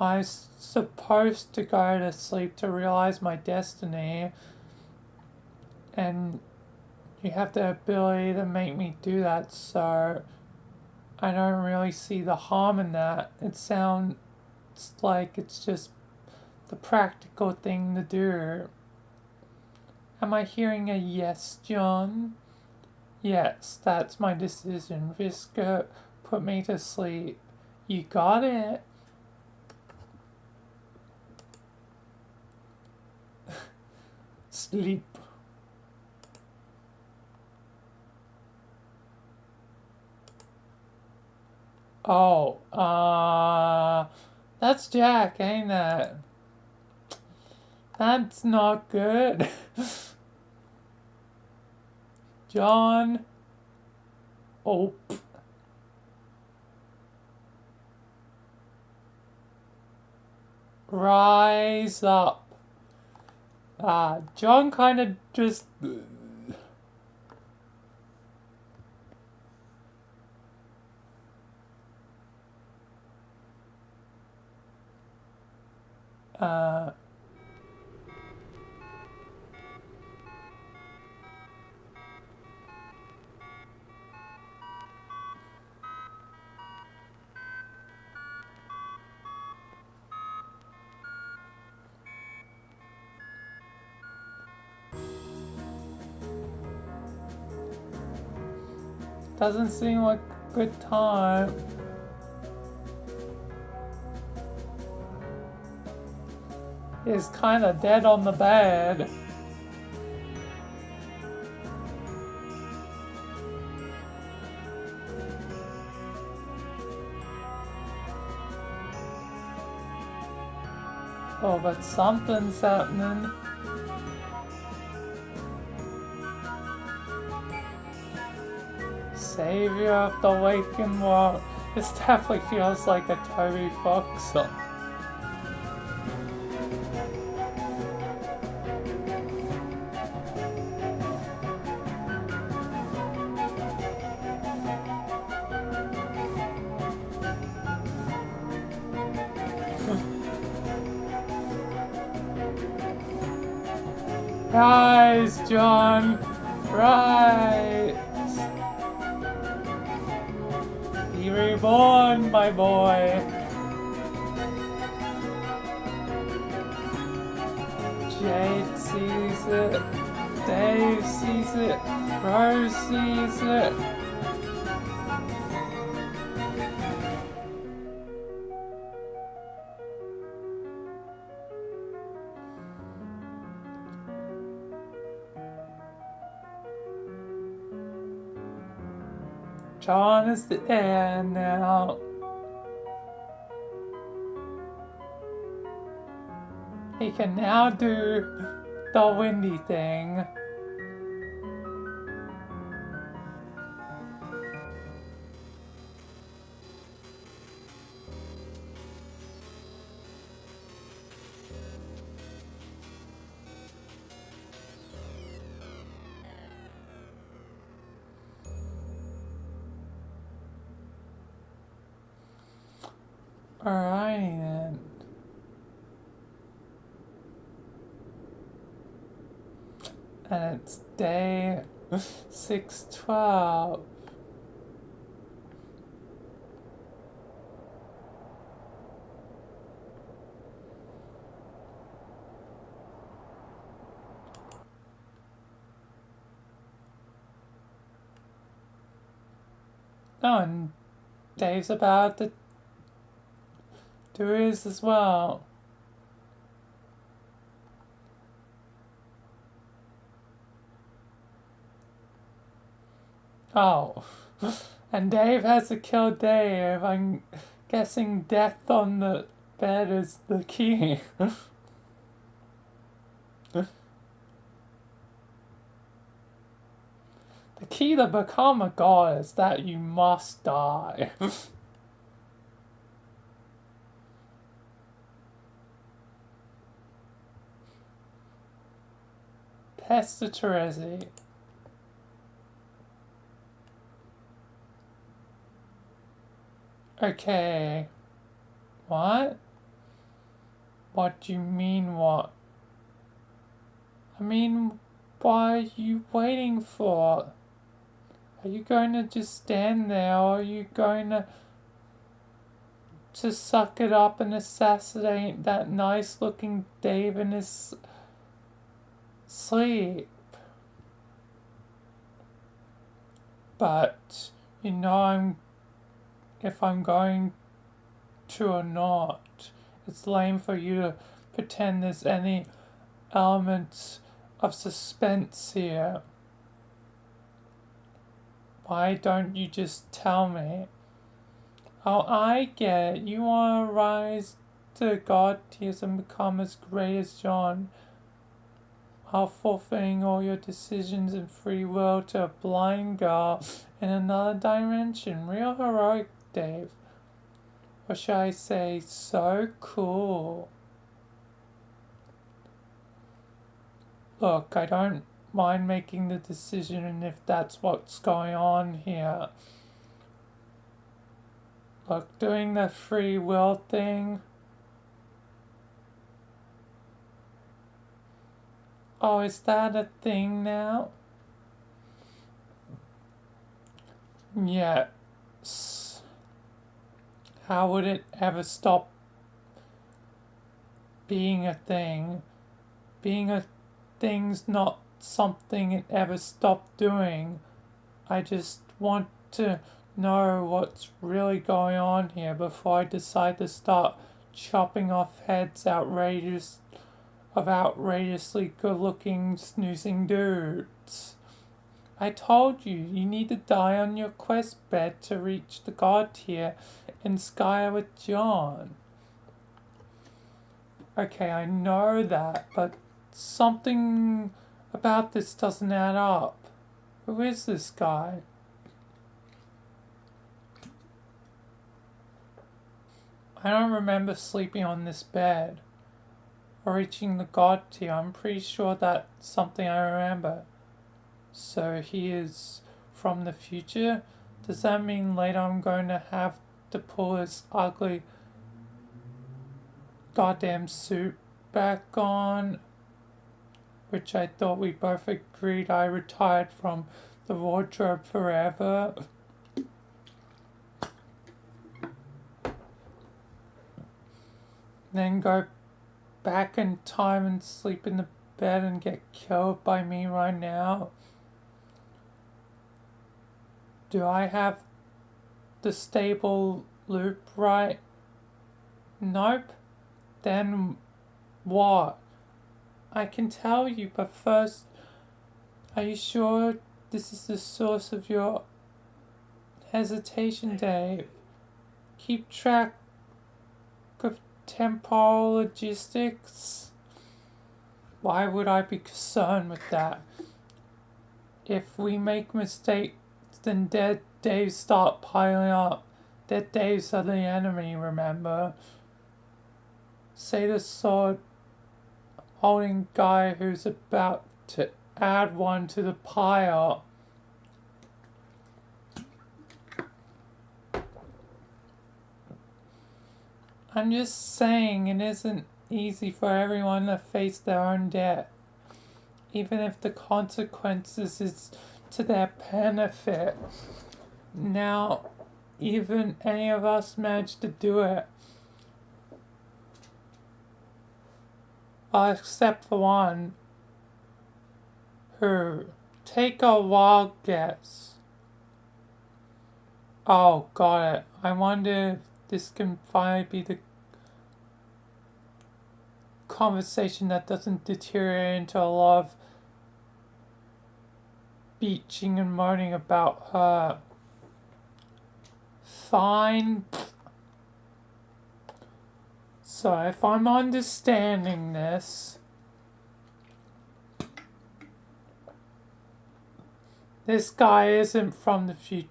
I'm supposed to go to sleep to realize my destiny, and you have the ability to make me do that, so I don't really see the harm in that. It sounds like it's just the practical thing to do. Am I hearing a yes, John? Yes, that's my decision. Visca, put me to sleep. You got it. Sleep. Oh, that's Jack, ain't that? That's not good. John. Oh. Rise up. John kind of just... doesn't seem like a good time. He's kind of dead on the bed. Oh, but something's happening. Savior of the Awakened World. This definitely feels like a Toby Fox song. Rise, John! Rise! Be reborn, my boy! Jade sees it. Dave sees it. Rose sees it. John is the heir now. He can now do the windy thing. Alright then. And it's day 612. Oh, and Dave's about to do his as well. Oh, and Dave has to kill Dave. I'm guessing death on the bed is the key. The key to become a god is that you must die. Pester Teresi. Okay. What? What do you mean, what? I mean, what are you waiting for? Are you going to just stand there, or are you going to suck it up and assassinate that nice-looking Dave in his sleep? But, you know, if I'm going to or not. It's lame for you to pretend there's any element of suspense here. Why don't you just tell me? Oh, I get it. You want to rise to God tiers and become as great as John, while fulfilling all your decisions and free will to a blind girl in another dimension. Real heroic, Dave. Or should I say, so cool. Look, I don't mind making the decision if that's what's going on here. Look, doing the free will thing. Oh, is that a thing now? Yes. How would it ever stop being a thing? Being a thing's not something it ever stopped doing. I just want to know what's really going on here before I decide to start chopping off heads of outrageously good-looking snoozing dudes. I told you, you need to die on your quest bed to reach the god tier in Sky with John. Okay, I know that, but something about this doesn't add up. Who is this guy? I don't remember sleeping on this bed or reaching the god tier. I'm pretty sure that's something I remember. So he is from the future? Does that mean later I'm going to have to pull this ugly goddamn suit back on? Which I thought we both agreed I retired from the wardrobe forever. Then go back in time and sleep in the bed and get killed by me right now. Do I have the stable loop right? Nope. Then what? I can tell you, but first, are you sure this is the source of your hesitation, Dave? Keep track of temporal logistics? Why would I be concerned with that? If we make mistakes, then dead days start piling up. Dead days are the enemy, remember? Say the sword holding guy who's about to add one to the pile. I'm just saying it isn't easy for everyone to face their own death, even if the consequences is to their benefit. Now, even any of us managed to do it. Well, except for one, who, take a wild guess. Oh, got it. I wonder if this can finally be the conversation that doesn't deteriorate into a lot of bitching and moaning about her. Fine. So if I'm understanding this, this guy isn't from the future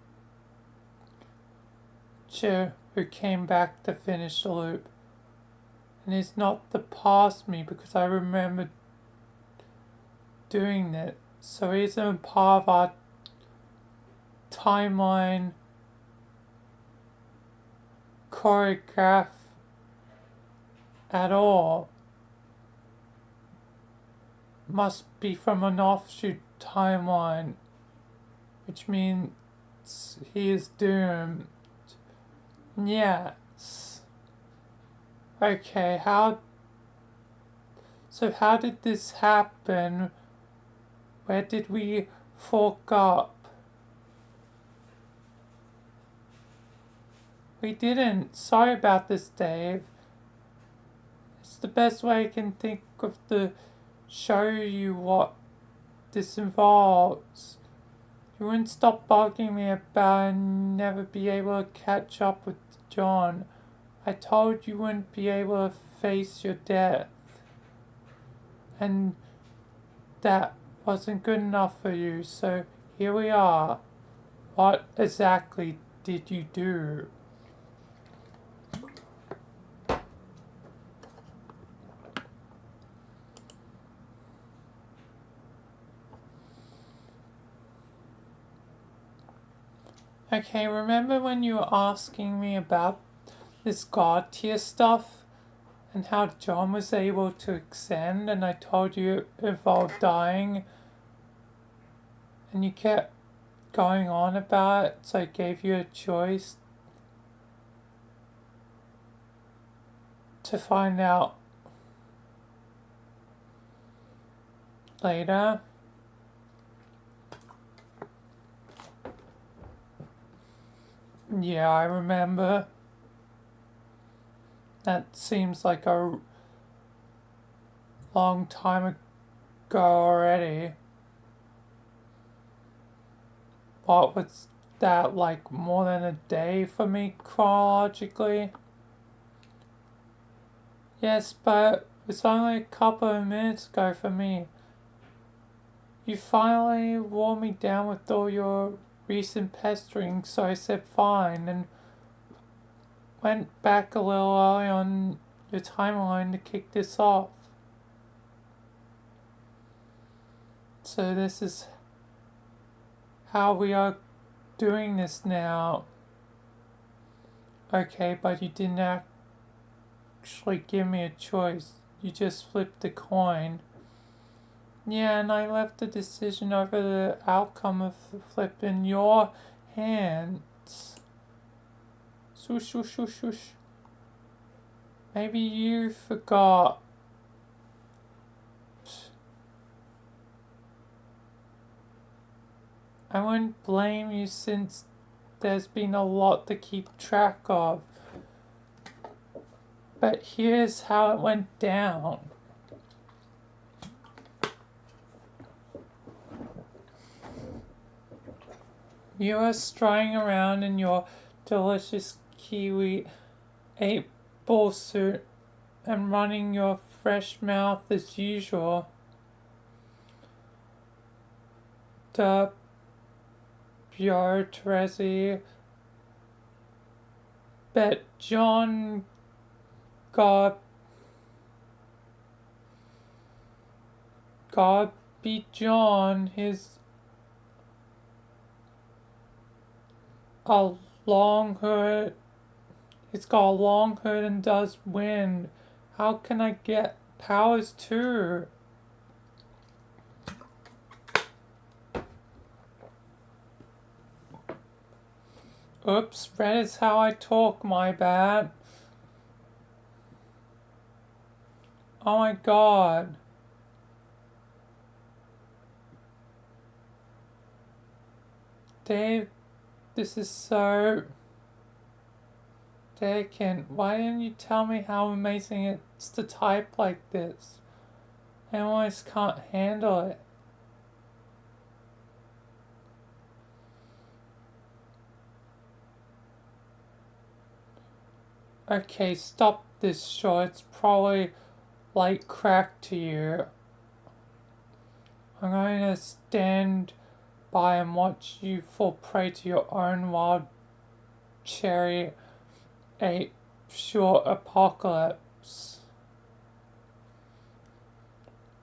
who came back to finish the loop. And it's not the past me because I remember doing it. So he isn't part of our timeline choreograph at all. Must be from an offshoot timeline, which means he is doomed. Yes. Okay, how did this happen? Where did we fork up? We didn't. Sorry about this, Dave. It's the best way I can think of to show you what this involves. You wouldn't stop bugging me about and never be able to catch up with John. I told you wouldn't be able to face your death. And that wasn't good enough for you, so here we are. What exactly did you do? Okay, remember when you were asking me about this God tier stuff and how John was able to extend, and I told you it involved dying, and you kept going on about it, so I gave you a choice to find out later. Yeah, I remember. That seems like a long time ago already. What was that, like more than a day for me chronologically? Yes, but it's only a couple of minutes ago for me. You finally wore me down with all your recent pestering, so I said fine, and went back a little early on your timeline to kick this off. So this is how we are doing this now. Okay, but you didn't actually give me a choice. You just flipped the coin. Yeah, and I left the decision over the outcome of the flip in your hands. Swoosh, swoosh, swoosh, swoosh. Maybe you forgot. I wouldn't blame you since there's been a lot to keep track of. But here's how it went down. You were straying around in your delicious kiwi eight-ball suit and running your fresh mouth as usual. The bureaucracy. Bet John God beat John his a long hood It's got a long hood and does wind. How can I get powers too? Oops, red is how I talk, my bad. Oh my god. Dave, this is so taken. Why didn't you tell me how amazing it's to type like this? I almost can't handle it. Okay, stop this show. It's probably like crack to you. I'm going to stand by and watch you fall prey to your own wild cherry ape short apocalypse.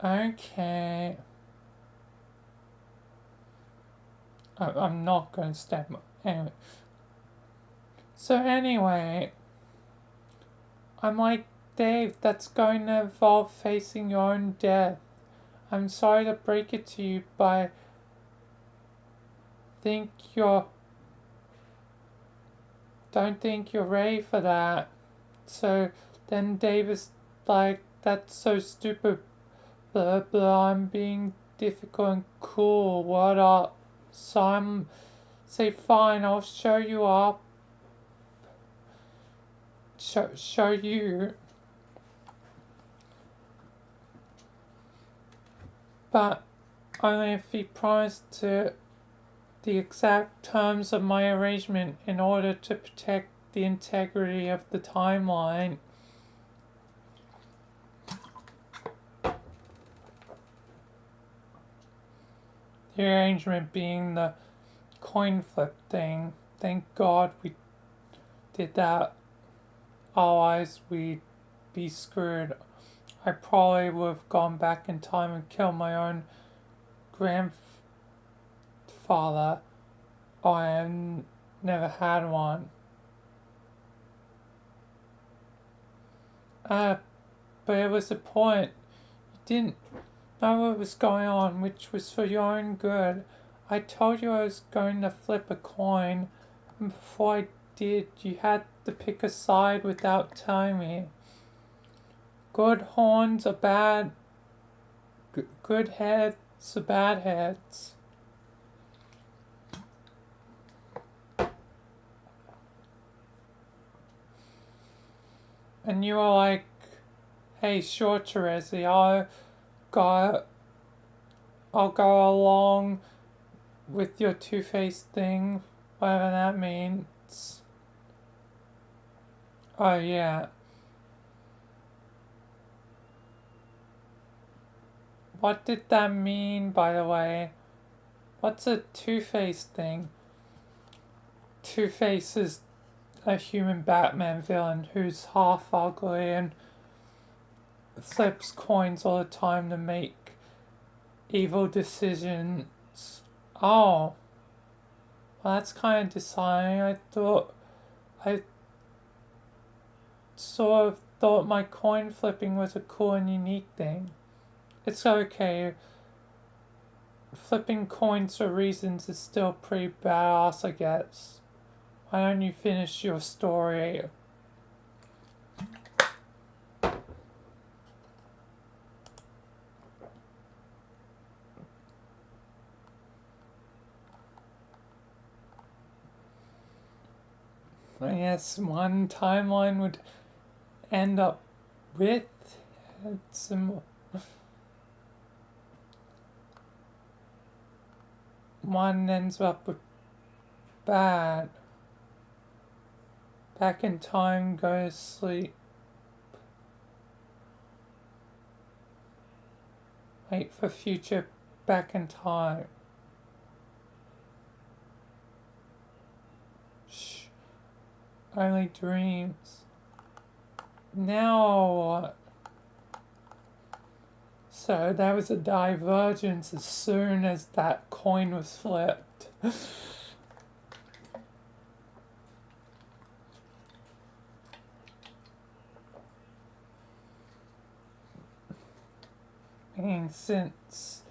Okay. I'm not going to stand by. Anyway. So anyway, I'm like, Dave, that's going to involve facing your own death. I'm sorry to break it to you, but I don't think you're ready for that. So then Dave is like, that's so stupid, blah blah, I'm being difficult and cool, what up? So I'm, say fine, I'll show you up. Show you. But only if he promised to the exact terms of my arrangement in order to protect the integrity of the timeline. The arrangement being the coin flip thing. Thank God we did that. Otherwise we'd be screwed. I probably would have gone back in time and killed my own grandfather. I never had one. But it was the point. You didn't know what was going on, which was for your own good. I told you I was going to flip a coin, and before I did, you had to pick a side without telling me. Good horns are bad. Good heads are bad heads. And you were like, hey, sure, Teresi, I'll go along with your two-faced thing, whatever that means. Oh, yeah. What did that mean, by the way? What's a two-faced thing? Two-Face is a human Batman villain who's half ugly and flips coins all the time to make evil decisions. Oh. Well, that's kind of disheartening. I sort of thought my coin flipping was a cool and unique thing. It's okay. Flipping coins for reasons is still pretty badass, I guess. Why don't you finish your story? I guess one timeline would end up with some. One ends up with bad. Back in time, go to sleep. Wait for future back in time. Shh. Only dreams. Now what? So there was a divergence as soon as that coin was flipped. saying, since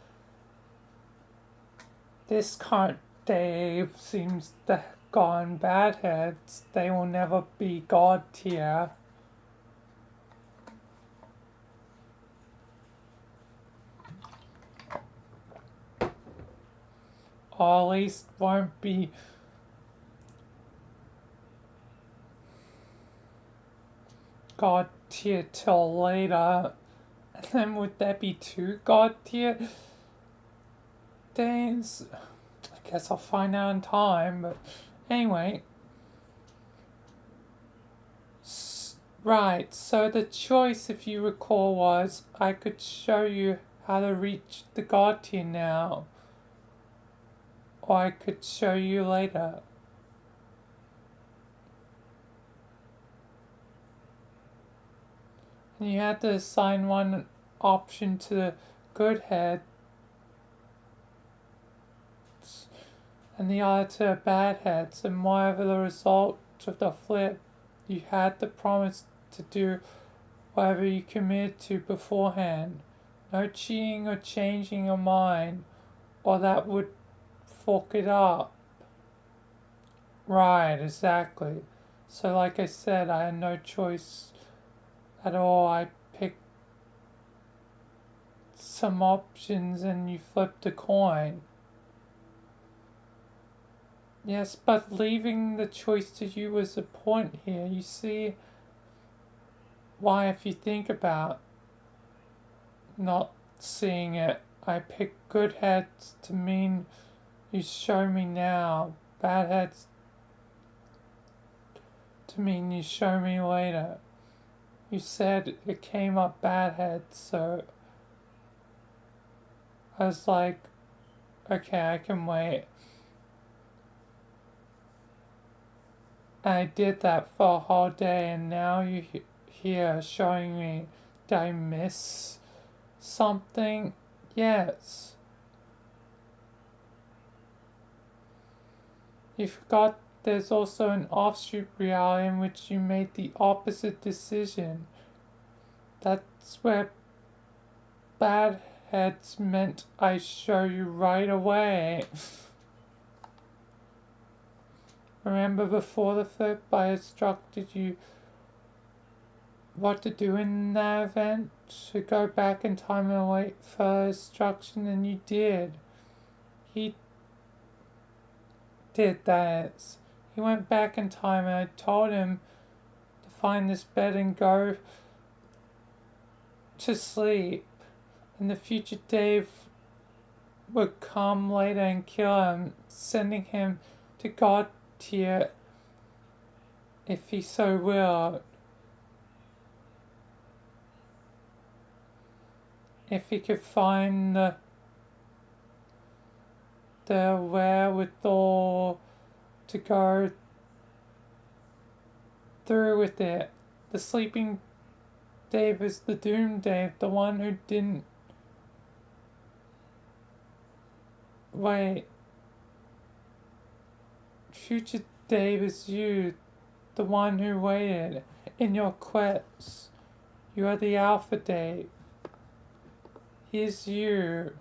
this current Dave seems to have gone bad heads, they will never be God tier. Or at least won't be God tier till later. And then would there be 2 God tier days? I guess I'll find out in time, but anyway. Right, so the choice, if you recall, was I could show you how to reach the God tier now, or I could show you later. And you had to assign one option to the good head and the other to the bad heads, and whatever the result of the flip, you had to promise to do whatever you committed to beforehand. No cheating or changing your mind, or that would fuck it up. Right, exactly. So like I said, I had no choice at all. I picked some options and you flipped a coin. Yes, but leaving the choice to you was the point here. You see why, if you think about not seeing it, I picked good heads to mean you show me now, bad heads to mean you show me later. You said it came up bad heads, so I was like, okay, I can wait. I did that for a whole day, and now you here showing me, did I miss something? Yes. You forgot there's also an offshoot reality in which you made the opposite decision. That's where bad heads meant I show you right away. Remember before the flip, I instructed you what to do in that event? To go back in time and wait for instruction, and you did. He did that. He went back in time and I told him to find this bed and go to sleep. And the future Dave would come later and kill him, sending him to God tier if he so willed. If he could find the wherewithal to go through with it. The sleeping Dave is the doomed Dave, the one who didn't wait. Future Dave is you, the one who waited in your quest. You are the Alpha Dave. He's you.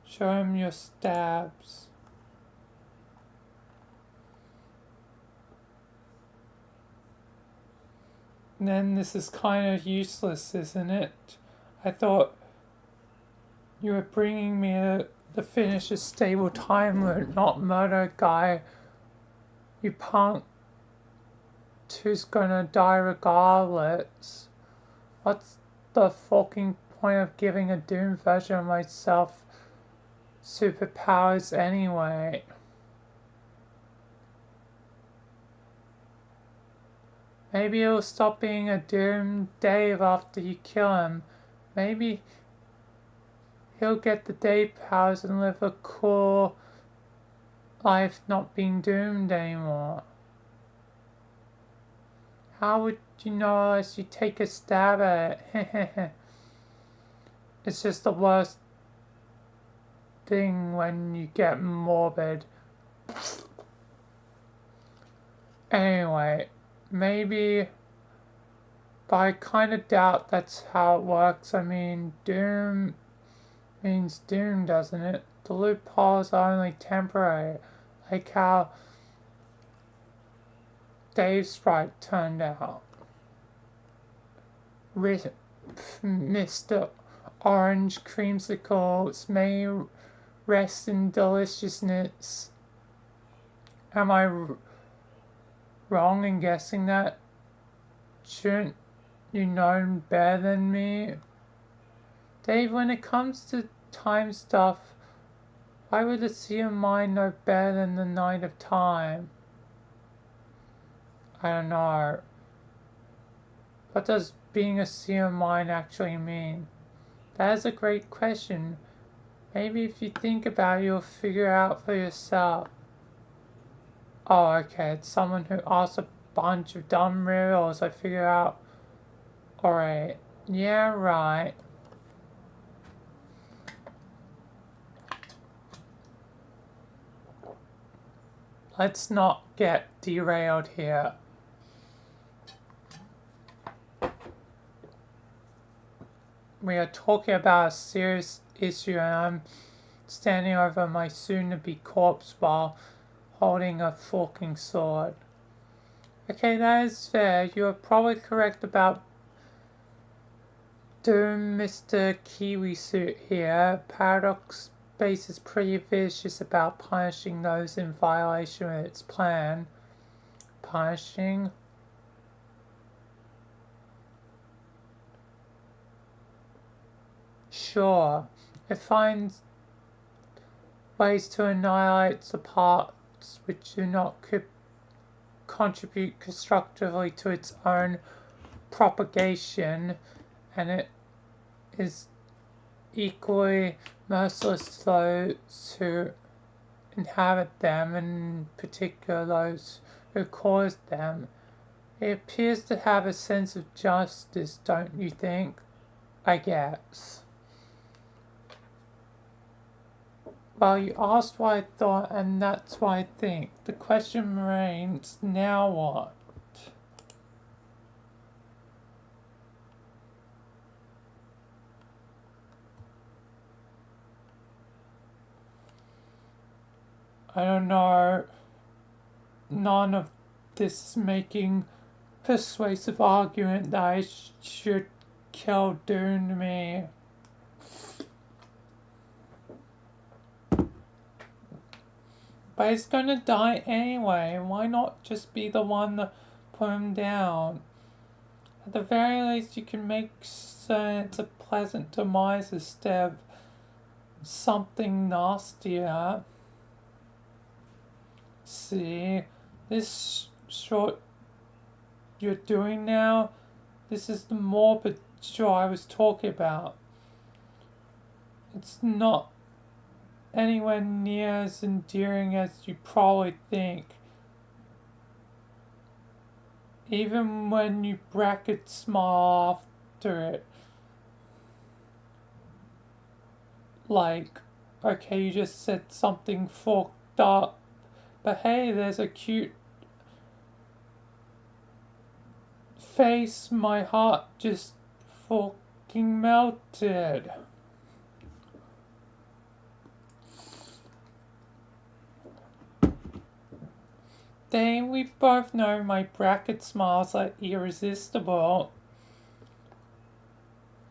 Show him your stabs. And then this is kind of useless, isn't it? I thought you were bringing me the finish a stable time limit, not murder guy. You punk who's gonna die regardless. What's the fucking point of giving a doomed version of myself superpowers anyway? Maybe he'll stop being a doomed Dave after you kill him. Maybe he'll get the Dave powers and live a cool life not being doomed anymore. How would you know unless you take a stab at it? It's just the worst thing when you get morbid. Anyway, maybe But I kind of doubt that's how it works. I mean, doom means doom, doesn't it? The loopholes are only temporary, like how Dave's sprite turned out. Mr. Orange Creamsicles may rest in deliciousness. Am I wrong in guessing that? Shouldn't you know better than me? Dave, when it comes to time stuff, why would a seer mind know better than the Night of Time? I don't know. What does being a seer mind actually mean? That is a great question. Maybe if you think about it, you'll figure it out for yourself. Oh, okay, it's someone who asks a bunch of dumb riddles. I figure out. Alright. Yeah, right. Let's not get derailed here. We are talking about a serious issue, and I'm standing over my soon-to-be corpse while holding a forking sword. Okay, that is fair. You are probably correct about Doom, Mr. Kiwi Suit here. Paradox Space is pretty vicious about punishing those in violation of its plan. Punishing? Sure. It finds ways to annihilate the parts which do not contribute constructively to its own propagation, and it is equally merciless to those who inhabit them, and in particular those who cause them. It appears to have a sense of justice, don't you think? I guess. Well, you asked what I thought, and that's what I think. The question remains, now what? I don't know. None of this is making persuasive argument that I should kill Dune to me. But he's gonna die anyway. Why not just be the one to put him down? At the very least, you can make certain it's a pleasant demise instead of something nastier. See, this short you're doing now, this is the morbid show I was talking about. It's not anywhere near as endearing as you probably think. Even when you bracket smile after it. Like, okay, you just said something fucked up, but hey, there's a cute face, my heart just fucking melted. Dang, we both know my bracket smiles are irresistible.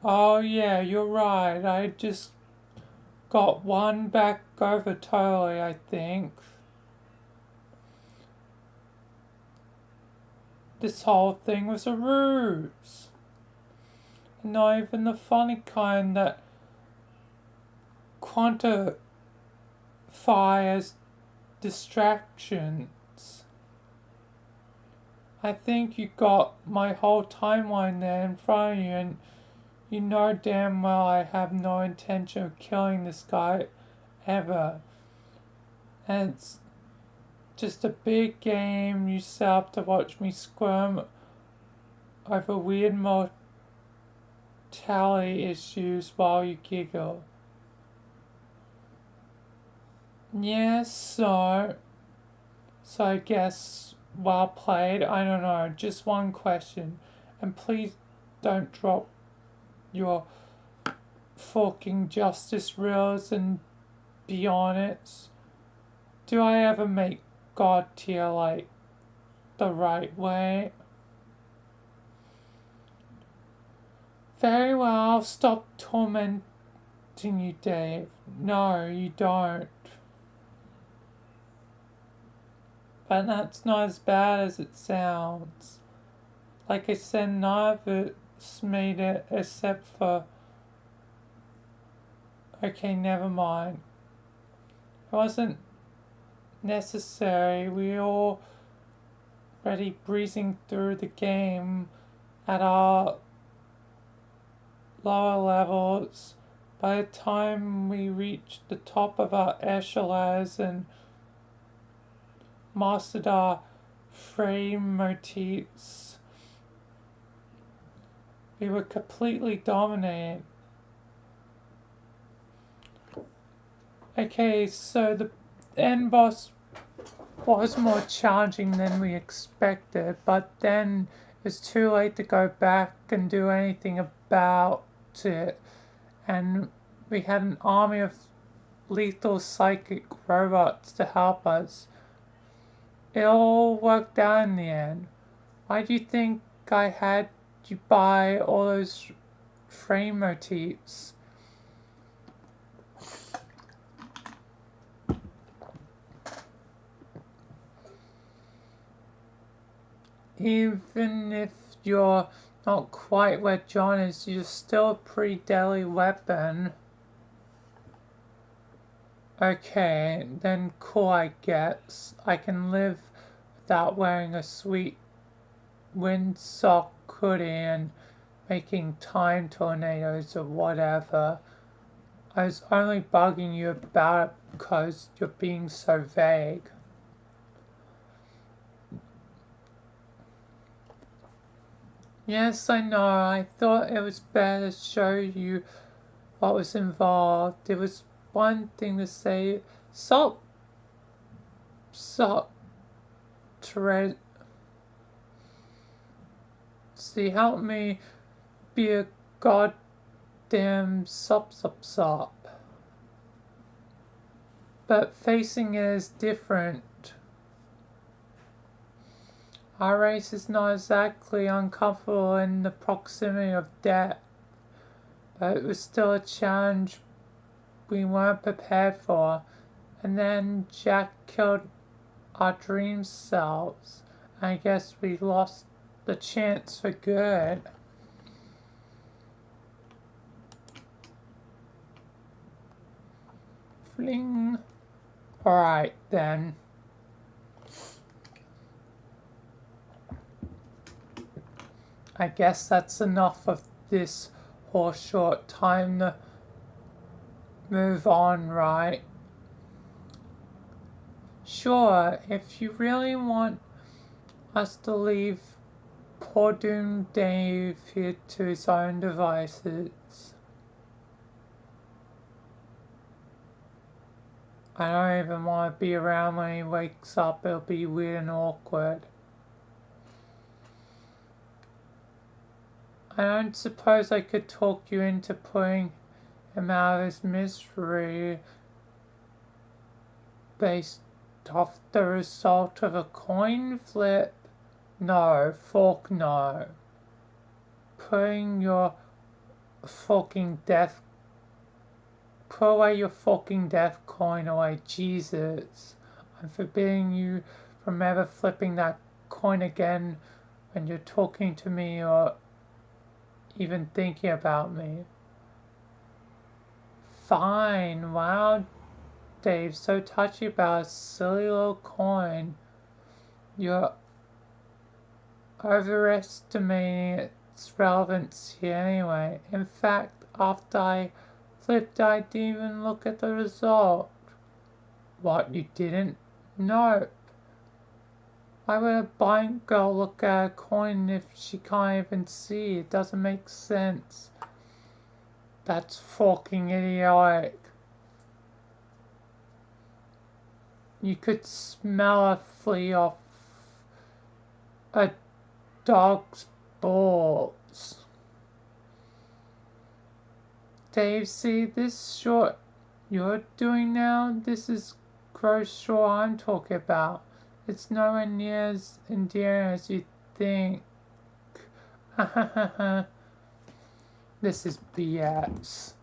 Oh yeah, you're right. I just got one back over totally, I think. This whole thing was a ruse. And not even the funny kind that quantify as distractions. I think you got my whole timeline there in front of you, and you know damn well I have no intention of killing this guy ever. And it's just a big game you set up to watch me squirm over weird mortality issues while you giggle. Yes, so I guess well played. I don't know, just one question. And please don't drop your fucking justice reels and be honest. Do I ever make God tier like the right way? Very well, I'll stop tormenting you, Dave. No, you don't. But that's not as bad as it sounds. Like I said, none of it's made it except for... Okay, never mind. It wasn't necessary. We all already breezing through the game at our lower levels. By the time we reached the top of our echelons and mastered our frame motifs, we were completely dominated. Okay, so the end boss was more challenging than we expected, but then it's too late to go back and do anything about it. And we had an army of lethal psychic robots to help us. It all worked out in the end. Why do you think I had you buy all those frame motifs? Even if you're not quite where John is, you're still a pretty deadly weapon. Okay, then cool, I guess. I can live without wearing a sweet windsock hoodie and making time tornadoes or whatever. I was only bugging you about it because you're being so vague. Yes, I know. I thought it was better to show you what was involved. It was one thing to say, salt, see, help me be a goddamn sop. But facing it is different. Our race is not exactly uncomfortable in the proximity of death, but it was still a challenge we weren't prepared for. And then Jack killed our dream selves. I guess we lost the chance for good. Fling. Alright then. I guess that's enough of this horse short. Time to move on, right? Sure, if you really want us to leave poor doomed Dave here to his own devices. I don't even want to be around when he wakes up. It'll be weird and awkward. I don't suppose I could talk you into putting him out of his misery based off the result of a coin flip? No, fork no. Putting your fucking death... Put away your fucking death coin away, Jesus. I'm forbidding you from ever flipping that coin again when you're talking to me or even thinking about me. Fine, wow, Dave, so touchy about a silly little coin. You're overestimating its relevance here anyway. In fact, after I flipped, I didn't even look at the result. What, you didn't? Nope. Why would a blind girl look at a coin if she can't even see? It doesn't make sense. That's fucking idiotic. You could smell a flea off a dog's balls. Dave, see this short you're doing now? This is gross short I'm talking about. It's nowhere near as endearing as you think. This is BS.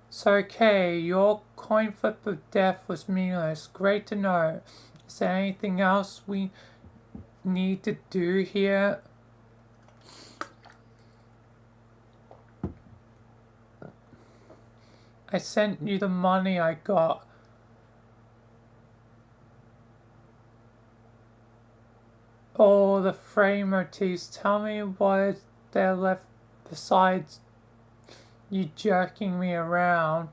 So, okay, your coin flip of death was meaningless. Great to know. Is there anything else we need to do here? I sent you the money I got. Oh, the frame motifs. Tell me what is there left besides you jerking me around.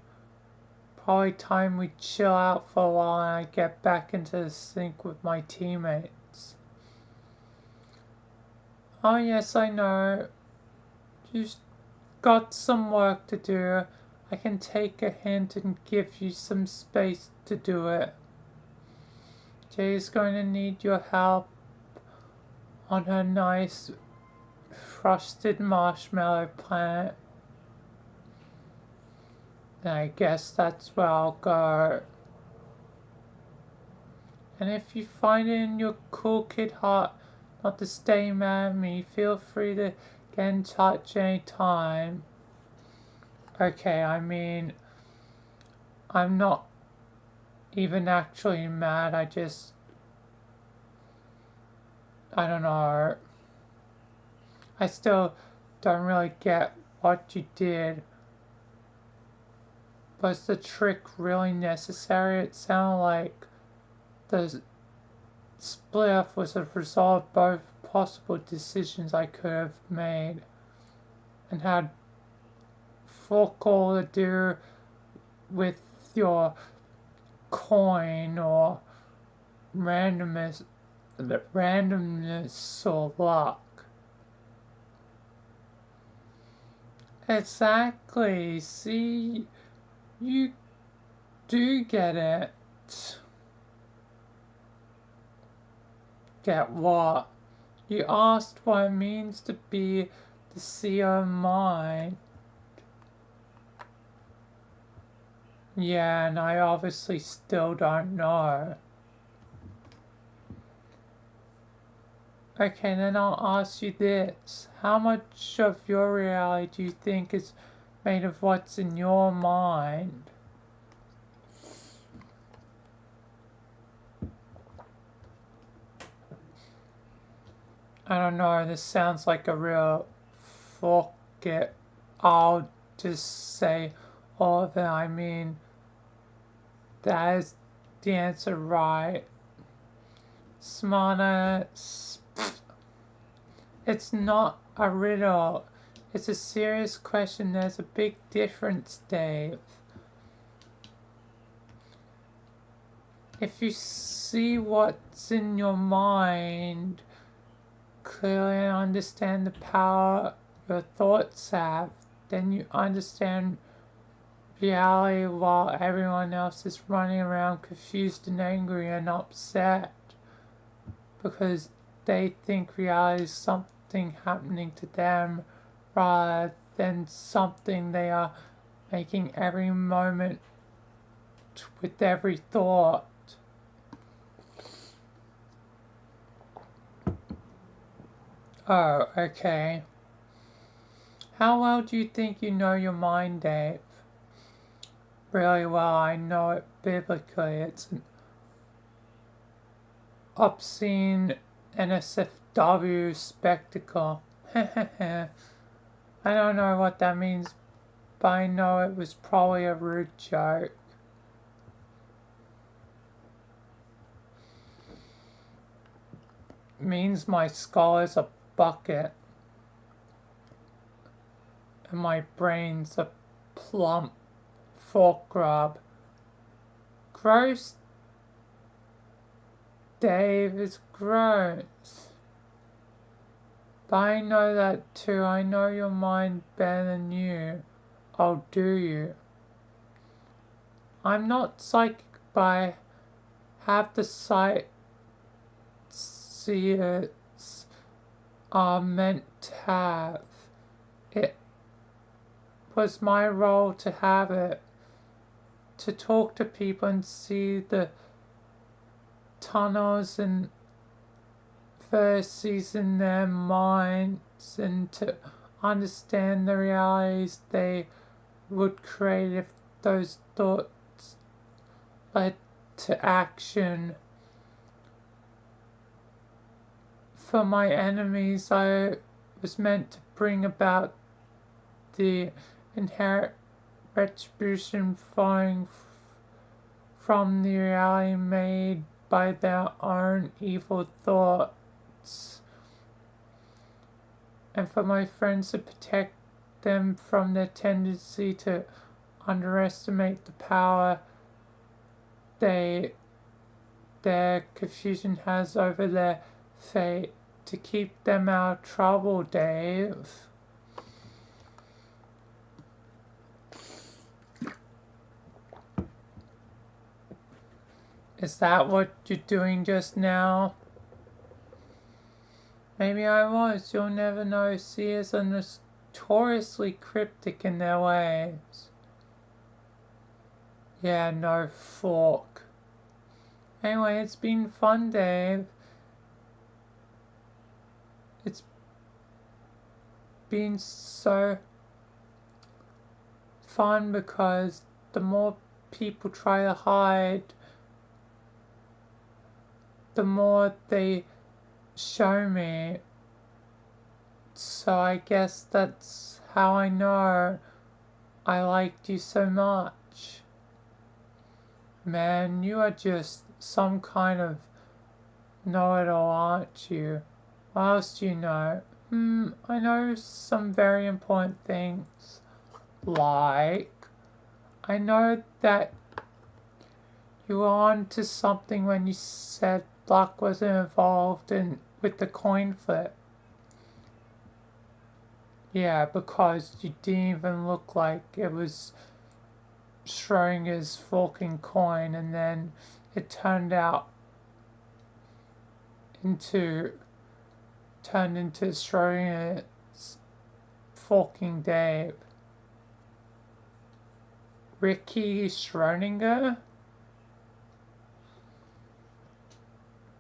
Probably time we chill out for a while and I get back into the sync with my teammates. Oh yes, I know. You've got some work to do. I can take a hint and give you some space to do it. Jay's going to need your help on her nice frosted marshmallow planet. And I guess that's where I'll go. And if you find it in your cool kid heart not to stay mad at me, feel free to get in touch anytime. Okay, I mean, I'm not even actually mad, I don't know. I still don't really get what you did. Was the trick really necessary? It sounded like the split was a result of both possible decisions I could have made and had fuck all to do with your coin or randomness or luck. Exactly. See, you do get it. Get what? You asked what it means to be the CEO of mind. Yeah, and I obviously still don't know. Okay, then I'll ask you this. How much of your reality do you think is made of what's in your mind? I don't know, this sounds like a real fuck it. I'll just say all of it. I mean, that is the answer, right? Smarter. It's not a riddle. It's a serious question. There's a big difference, Dave. If you see what's in your mind clearly and understand the power your thoughts have, then you understand reality while everyone else is running around confused and angry and upset because they think reality is something happening to them rather than something they are making every moment with every thought. Oh, okay. How well do you think you know your mind, Dave? Really well, I know it biblically. It's an obscene NSFW spectacle. I don't know what that means, but I know it was probably a rude joke. It means my skull is a bucket and my brain's a plump fork grub. Gross, Dave, is gross. But I know that too. I know your mind better than you. Oh, do you? I'm not psychic, but I have the are meant to have. It was my role to have it, to talk to people and see the tunnels and verses in their minds and to understand the realities they would create if those thoughts led to action. For my enemies, I was meant to bring about the inherent retribution flowing from the reality made by their own evil thoughts, and for my friends to protect them from their tendency to underestimate the power their confusion has over their fate, to keep them out of trouble, Dave. Is that what you're doing just now? Maybe I was. You'll never know. Seers are notoriously cryptic in their ways. Yeah, no fork. Anyway, it's been fun, Dave. It's been so fun because the more people try to hide, the more they show me. So I guess that's how I know I liked you so much. Man, you are just some kind of know-it-all, aren't you? What else do you know? I know some very important things. Like, I know that you were on to something when you said luck wasn't involved with the coin flip. Yeah, because you didn't even look like it was Schrodinger's forking coin, and then it turned into Schrodinger's forking Dave. Ricky Schrodinger?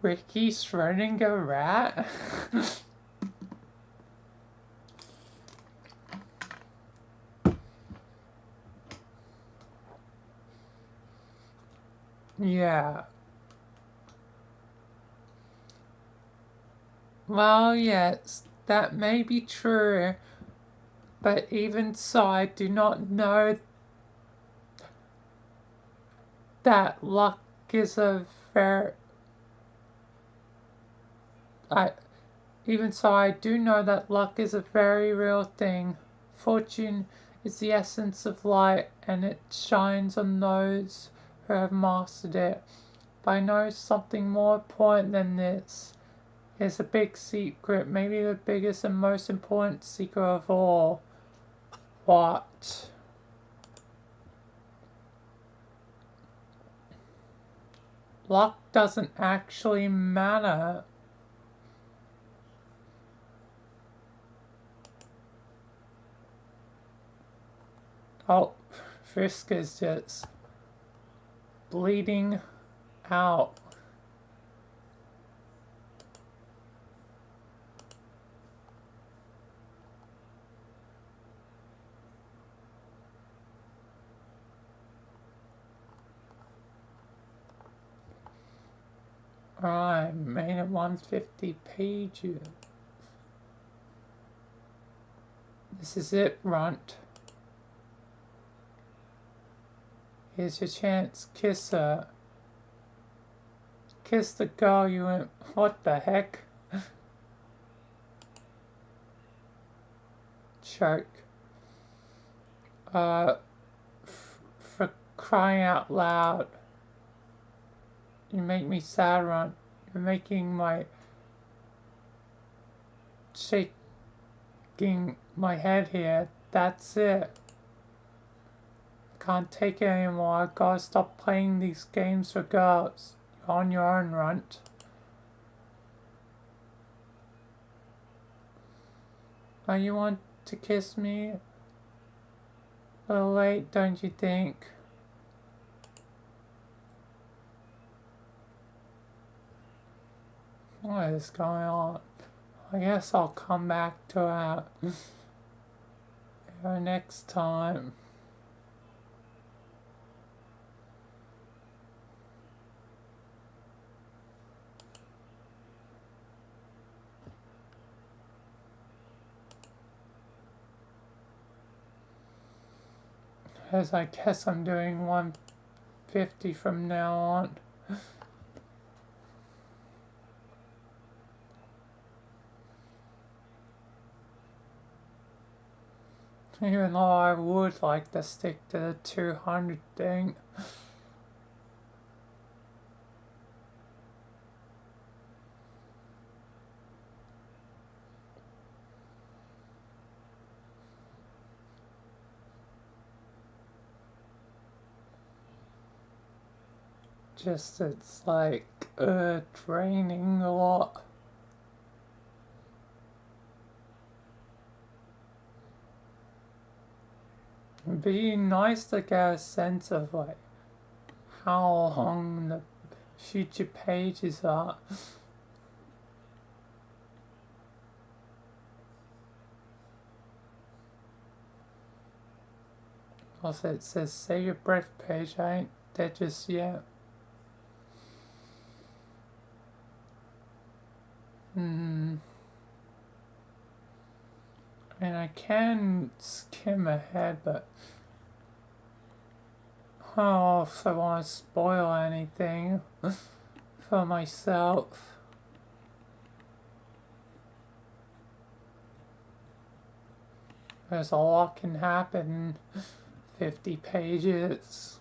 Ricky Schrodinger rat? Yeah. Well, yes, that may be true, but even so, I do not know that luck is a very... Even so, I do know that luck is a very real thing. Fortune is the essence of light, and it shines on those who have mastered it. But I know something more important than this. It's a big secret, maybe the biggest and most important secret of all. What? Luck doesn't actually matter. Oh, Frisk is just bleeding out. Alright, made it 150 pages. This is it, Runt. Here's your chance. Kiss her. Kiss the girl you went... What the heck? Choke. For crying out loud. You make me sad, Runt. You're making my... shaking my head here. That's it. Can't take it anymore. I gotta stop playing these games for girls. You're on your own, Runt. Oh, you want to kiss me? A little late, don't you think? What is going on? I guess I'll come back to it next time. As I guess I'm doing 150 from now on. Even though I would like to stick to the 200 thing. Just it's like draining a lot. It'd be nice to get a sense of like how long the future pages are. Also, it says save your breath page. I ain't dead just yet. I mean, I can skim ahead, but I don't also want to spoil anything for myself. There's a lot can happen in 50 pages.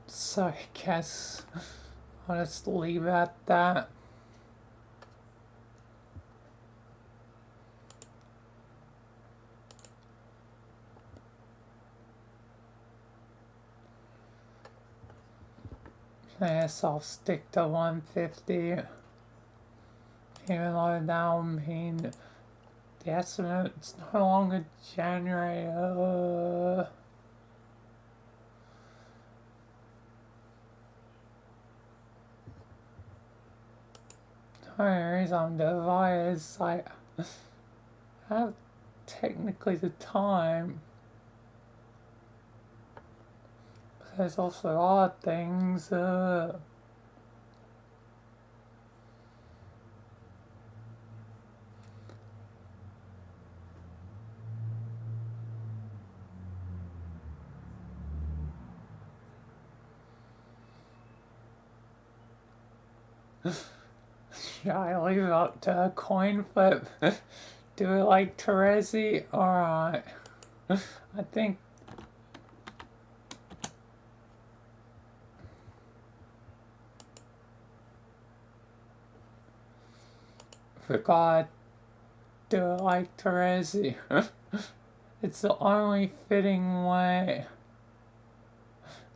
So I guess I'll just leave it at that. I guess I'll stick to 150. Even though that will mean the estimate's no longer January. The only reason I'm divided is I have technically the time. But there's also other things. Should I leave it up to a coin flip? Do it like Terezi? Alright. I think forgot do it like Terezi. It's the only fitting way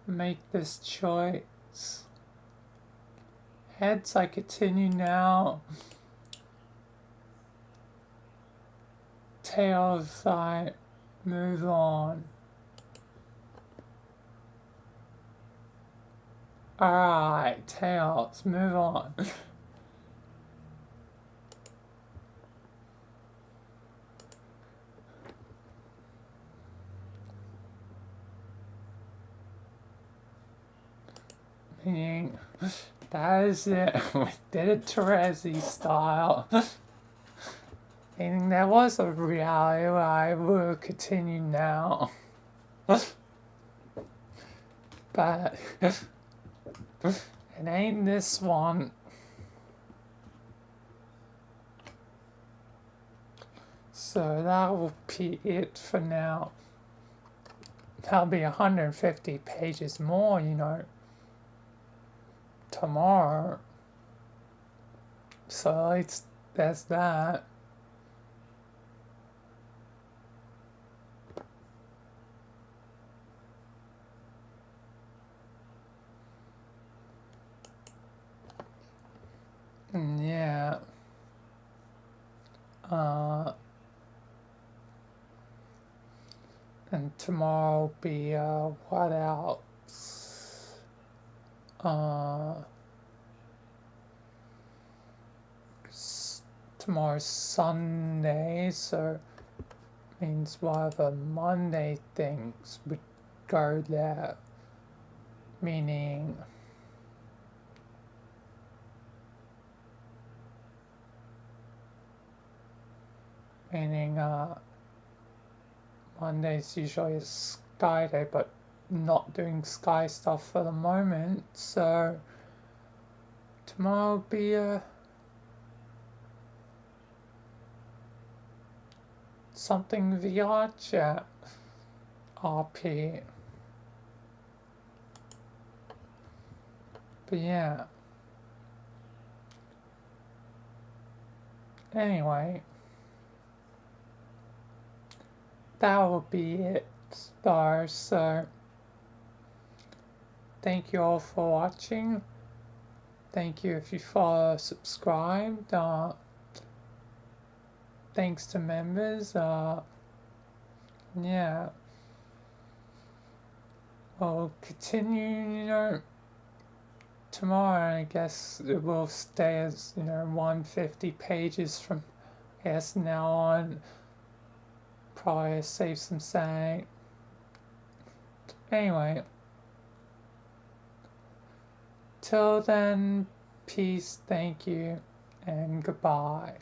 to make this choice. Heads, I continue now. Tails, I move on. Alright, tails, move on. Meaning, that is it. We did it Terezi style. Meaning there was a reality where I will continue now. But it ain't this one. So that will be it for now. That'll be 150 pages more, you know, tomorrow. So it's there's that. And tomorrow will be, what else? Tomorrow's Sunday, so means whatever Monday things would go there. Meaning Monday's usually a Sky Day, but not doing Sky stuff for the moment, so tomorrow will be something VR chat RP. But yeah. Anyway, that will be it, stars. So, thank you all for watching. Thank you if you follow, subscribed. Thanks to members. Yeah. We'll continue, tomorrow. I guess it will stay as, 150 pages from, now on. Probably save some sanity. Anyway. Till then, peace, thank you, and goodbye.